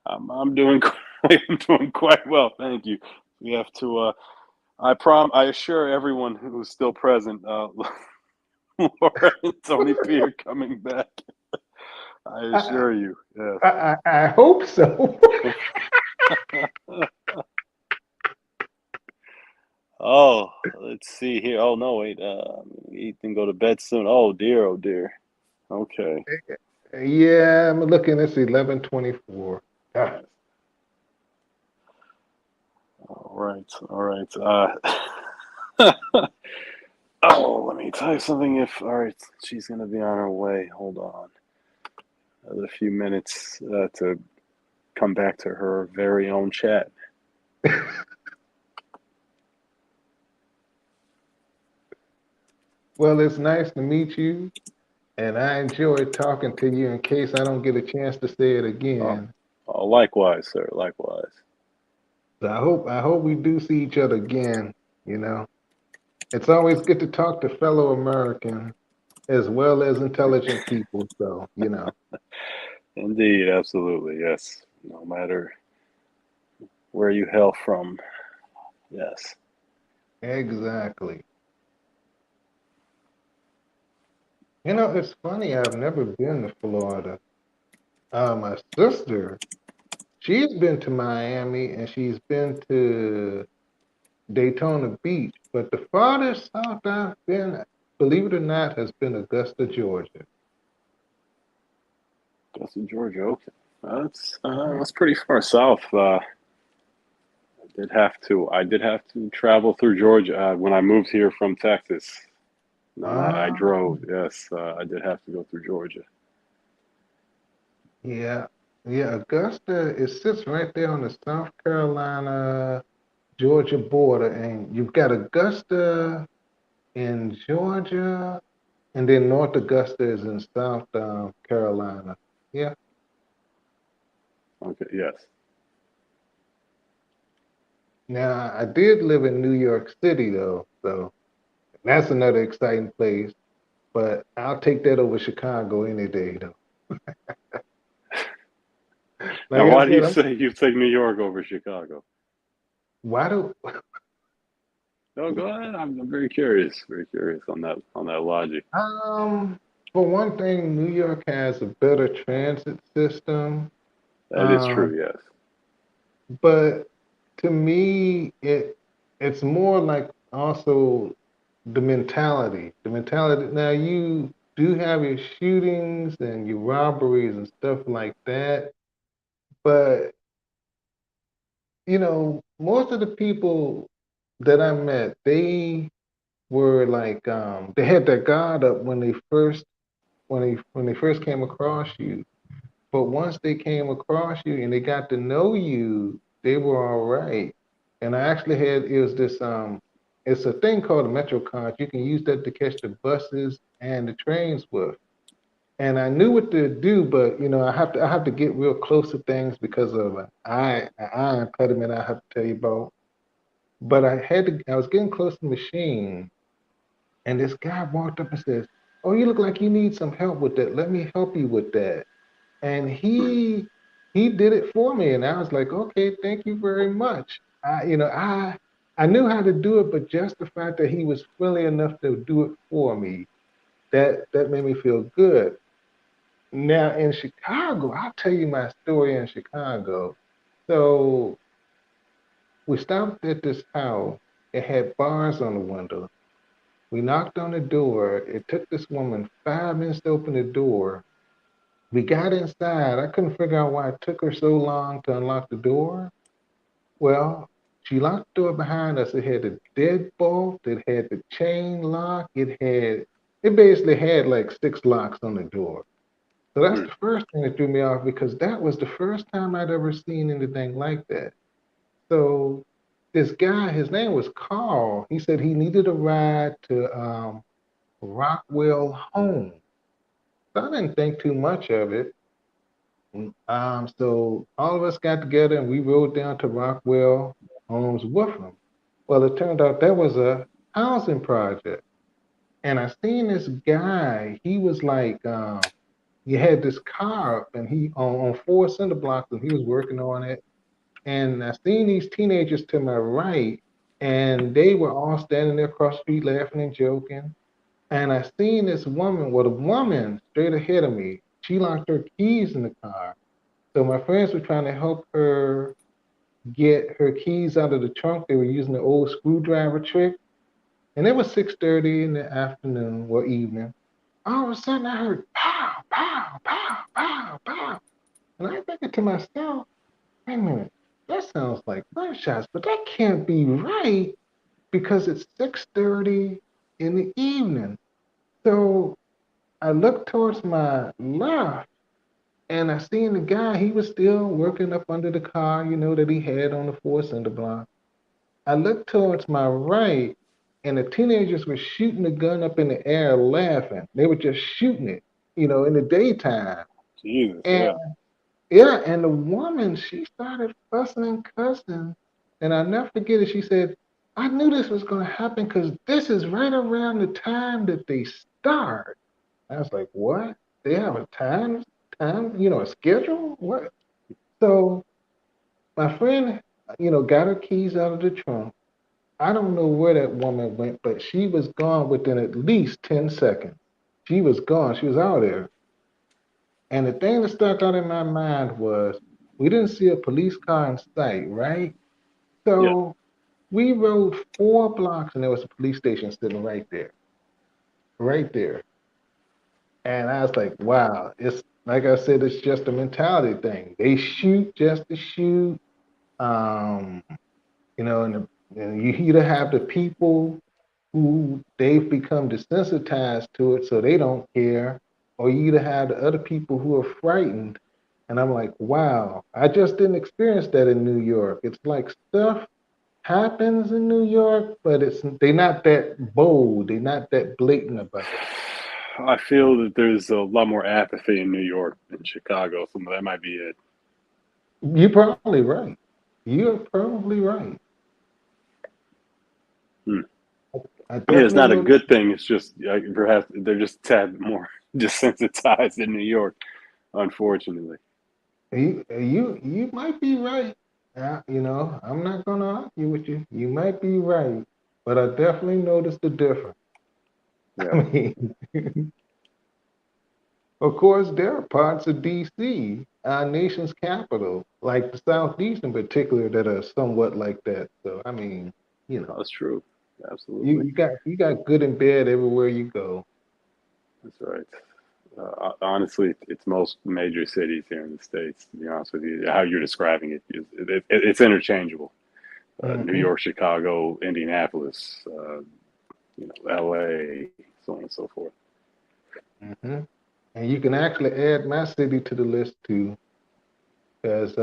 I'm doing quite well, thank you. We have to. I assure everyone who's still present, Laura and Tony P are coming back. I assure you. Yes. I hope so. Oh, let's see here. Oh no, wait. Ethan, go to bed soon. Oh dear. Okay. Yeah, I'm looking. It's 11:24. All right. Oh, let me tell you something. All right, she's gonna be on her way. Hold on. Another few minutes to come back to her very own chat. Well, it's nice to meet you, and I enjoyed talking to you. In case I don't get a chance to say it again. Oh, likewise, sir. Likewise. So I hope we do see each other again. It's always good to talk to fellow Americans as well as intelligent people. So Indeed, absolutely, yes. No matter where you hail from, yes. Exactly. It's funny. I've never been to Florida. My sister, she's been to Miami and she's been to Daytona Beach, but the farthest south I've been, believe it or not, has been Augusta, Georgia. Augusta, Georgia. Okay, that's pretty far south. I did have to travel through Georgia when I moved here from Texas. I drove. Yes, I did have to go through Georgia. Yeah, Augusta, it sits right there on the South Carolina Georgia border, and you've got Augusta in Georgia, and then North Augusta is in South Carolina. Yeah. Okay. Yes. Now, I did live in New York City, though, so that's another exciting place. But I'll take that over Chicago any day, though. Like Now, I why do said, you take New York over Chicago? why do No, go ahead. I'm very curious on that logic. for one thing, New York has a better transit system. That is Um, true. Yes. but to me, it's more like also the mentality. The mentality. Now you do have your shootings and your robberies and stuff like that, but most of the people that I met, they were like they had their guard up when they first came across you. But once they came across you and they got to know you, they were all right. And I actually it was this it's a thing called a Metro card. You can use that to catch the buses and the trains with. And I knew what to do, but I have to get real close to things because of an eye impediment I have to tell you about. But I was getting close to the machine, and this guy walked up and says, "Oh, you look like you need some help with that. Let me help you with that." And he did it for me, and I was like, "Okay, thank you very much." I knew how to do it, but just the fact that he was friendly enough to do it for me, that made me feel good. Now in Chicago, I'll tell you my story in Chicago. So we stopped at this house. It had bars on the window. We knocked on the door. It took this woman 5 minutes to open the door. We got inside. I couldn't figure out why it took her so long to unlock the door. Well, she locked the door behind us. It had the deadbolt. It had the chain lock. It basically had like 6 locks on the door. So that's the first thing that threw me off because that was the first time I'd ever seen anything like that. So this guy, his name was Carl. He said he needed a ride to Rockwell home. So I didn't think too much of it. So all of us got together and we rode down to Rockwell homes with him. Well, it turned out that was a housing project. And I seen this guy, he was like, he had this car up and he on 4 cinder blocks and he was working on it. And I seen these teenagers to my right, and they were all standing there across the street laughing and joking. And I seen this woman, well, the woman straight ahead of me, she locked her keys in the car. So my friends were trying to help her get her keys out of the trunk. They were using the old screwdriver trick. And it was 6:30 in the afternoon or evening. All of a sudden I heard pow, pow, pow, pow, pow. And I'm thinking to myself, wait a minute, that sounds like gunshots, but that can't be right because it's 6:30 in the evening. So I looked towards my left and I seen the guy, he was still working up under the car, that he had on the 4 cinder block. I looked towards my right and the teenagers were shooting the gun up in the air laughing. They were just shooting it, in the daytime. Jesus. And Yeah. yeah, and the woman, she started fussing and cussing. And I'll never forget it. She said, I knew this was going to happen because this is right around the time that they start. I was like, what? They have a time, a schedule? What? So my friend, got her keys out of the trunk. I don't know where that woman went, but she was gone within at least 10 seconds. She was gone. She was out there. And the thing that stuck out in my mind was we didn't see a police car in sight, right? Yeah. So we rode 4 blocks and there was a police station sitting right there, right there. And I was like, wow, it's like I said, it's just a mentality thing. They shoot just to shoot. Um, and you either have the people who they've become desensitized to it, so they don't care, or you either have the other people who are frightened. And I'm like, wow, I just didn't experience that in New York. It's like stuff happens in New York, but they're not that bold. They're not that blatant about it. I feel that there's a lot more apathy in New York than Chicago, so that might be it. You're probably right. You're probably right. I Yeah, it's definitely not a know good thing. It's just perhaps they're just a tad more desensitized in New York, unfortunately. you might be right. I'm not gonna argue with you. You might be right, but I definitely noticed the difference. Yeah. I mean, of course, there are parts of D.C., our nation's capital, like the Southeast in particular, that are somewhat like that. So, I mean, That's true. you Absolutely. you got good and bad everywhere you go. That's right. Honestly, it's most major cities here in the States, to be honest with you. How you're describing it's interchangeable. New Hmm. York, Chicago, Indianapolis, LA, so on and so forth. Hmm. And you can actually add my city to the list too, because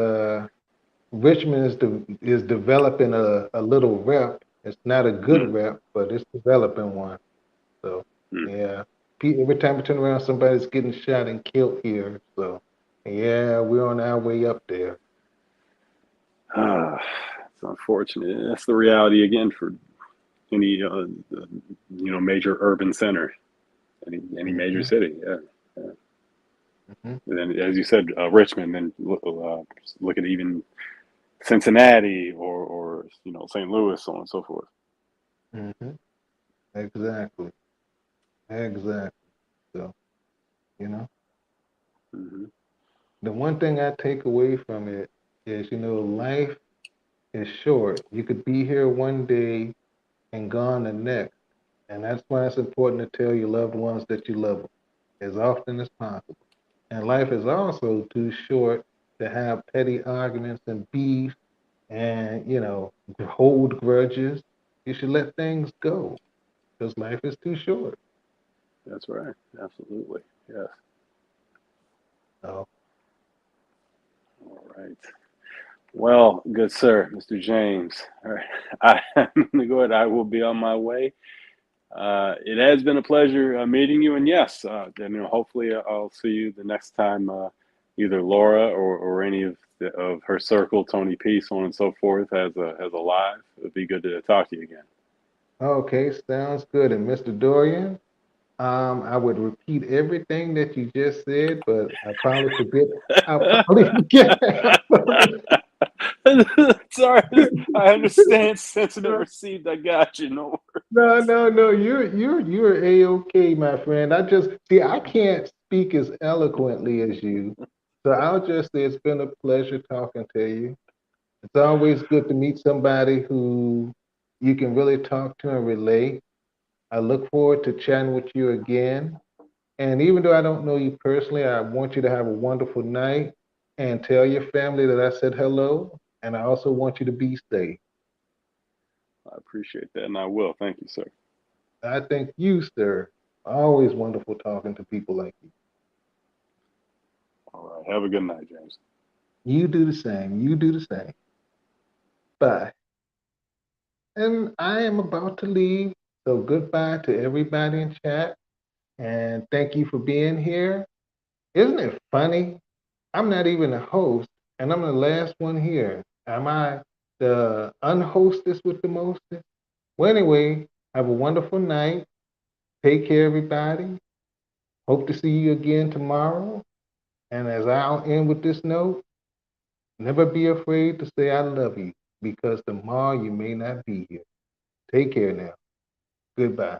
Richmond is developing a little rep. It's not a good rep, but it's developing one. So yeah, every time I turn around, somebody's getting shot and killed here. So yeah, we're on our way up there. It's unfortunate. That's the reality again for any major urban center, any major city. Yeah. Hmm. And then, as you said, Richmond. Then look at even Cincinnati or St. Louis, so on and so forth. Hmm. Exactly. Exactly. So you know, the one thing I take away from it is, life is short. You could be here one day and gone the next. And that's why it's important to tell your loved ones that you love them as often as possible. And life is also too short to have petty arguments and beef and, hold grudges. You should let things go because life is too short. That's right. Absolutely. Yes. So, All right. Well, good sir, Mr. James. All right. I'm going to go ahead. I will be on my way. It has been a pleasure meeting you, and yes, hopefully I'll see you the next time, either Laura or any of her circle, Tony P, so on and so forth, has a live. It'd be good to talk to you again. okay, sounds good. And Mr. Dorian, I would repeat everything that you just said, but I probably forget. I probably forget. Sorry, I understand. Sensitive received. I got you. No worries. No. You're a-okay, my friend. I just see I can't speak as eloquently as you, so I'll just say it's been a pleasure talking to you. It's always good to meet somebody who you can really talk to and relate. I look forward to chatting with you again. And even though I don't know you personally, I want you to have a wonderful night and tell your family that I said hello. And I also want you to be safe. I appreciate that, and I will. Thank you, sir. I thank you, sir. Always wonderful talking to people like you. All right. Have a good night, James. You do the same. You do the same. Bye. And I am about to leave. So goodbye to everybody in chat. And thank you for being here. Isn't it funny? I'm not even a host, and I'm the last one here. Am I the unhostess with the mostest? Well, anyway, have a wonderful night. Take care, everybody. Hope to see you again tomorrow. And as I'll end with this note, never be afraid to say I love you because tomorrow you may not be here. Take care now. Goodbye.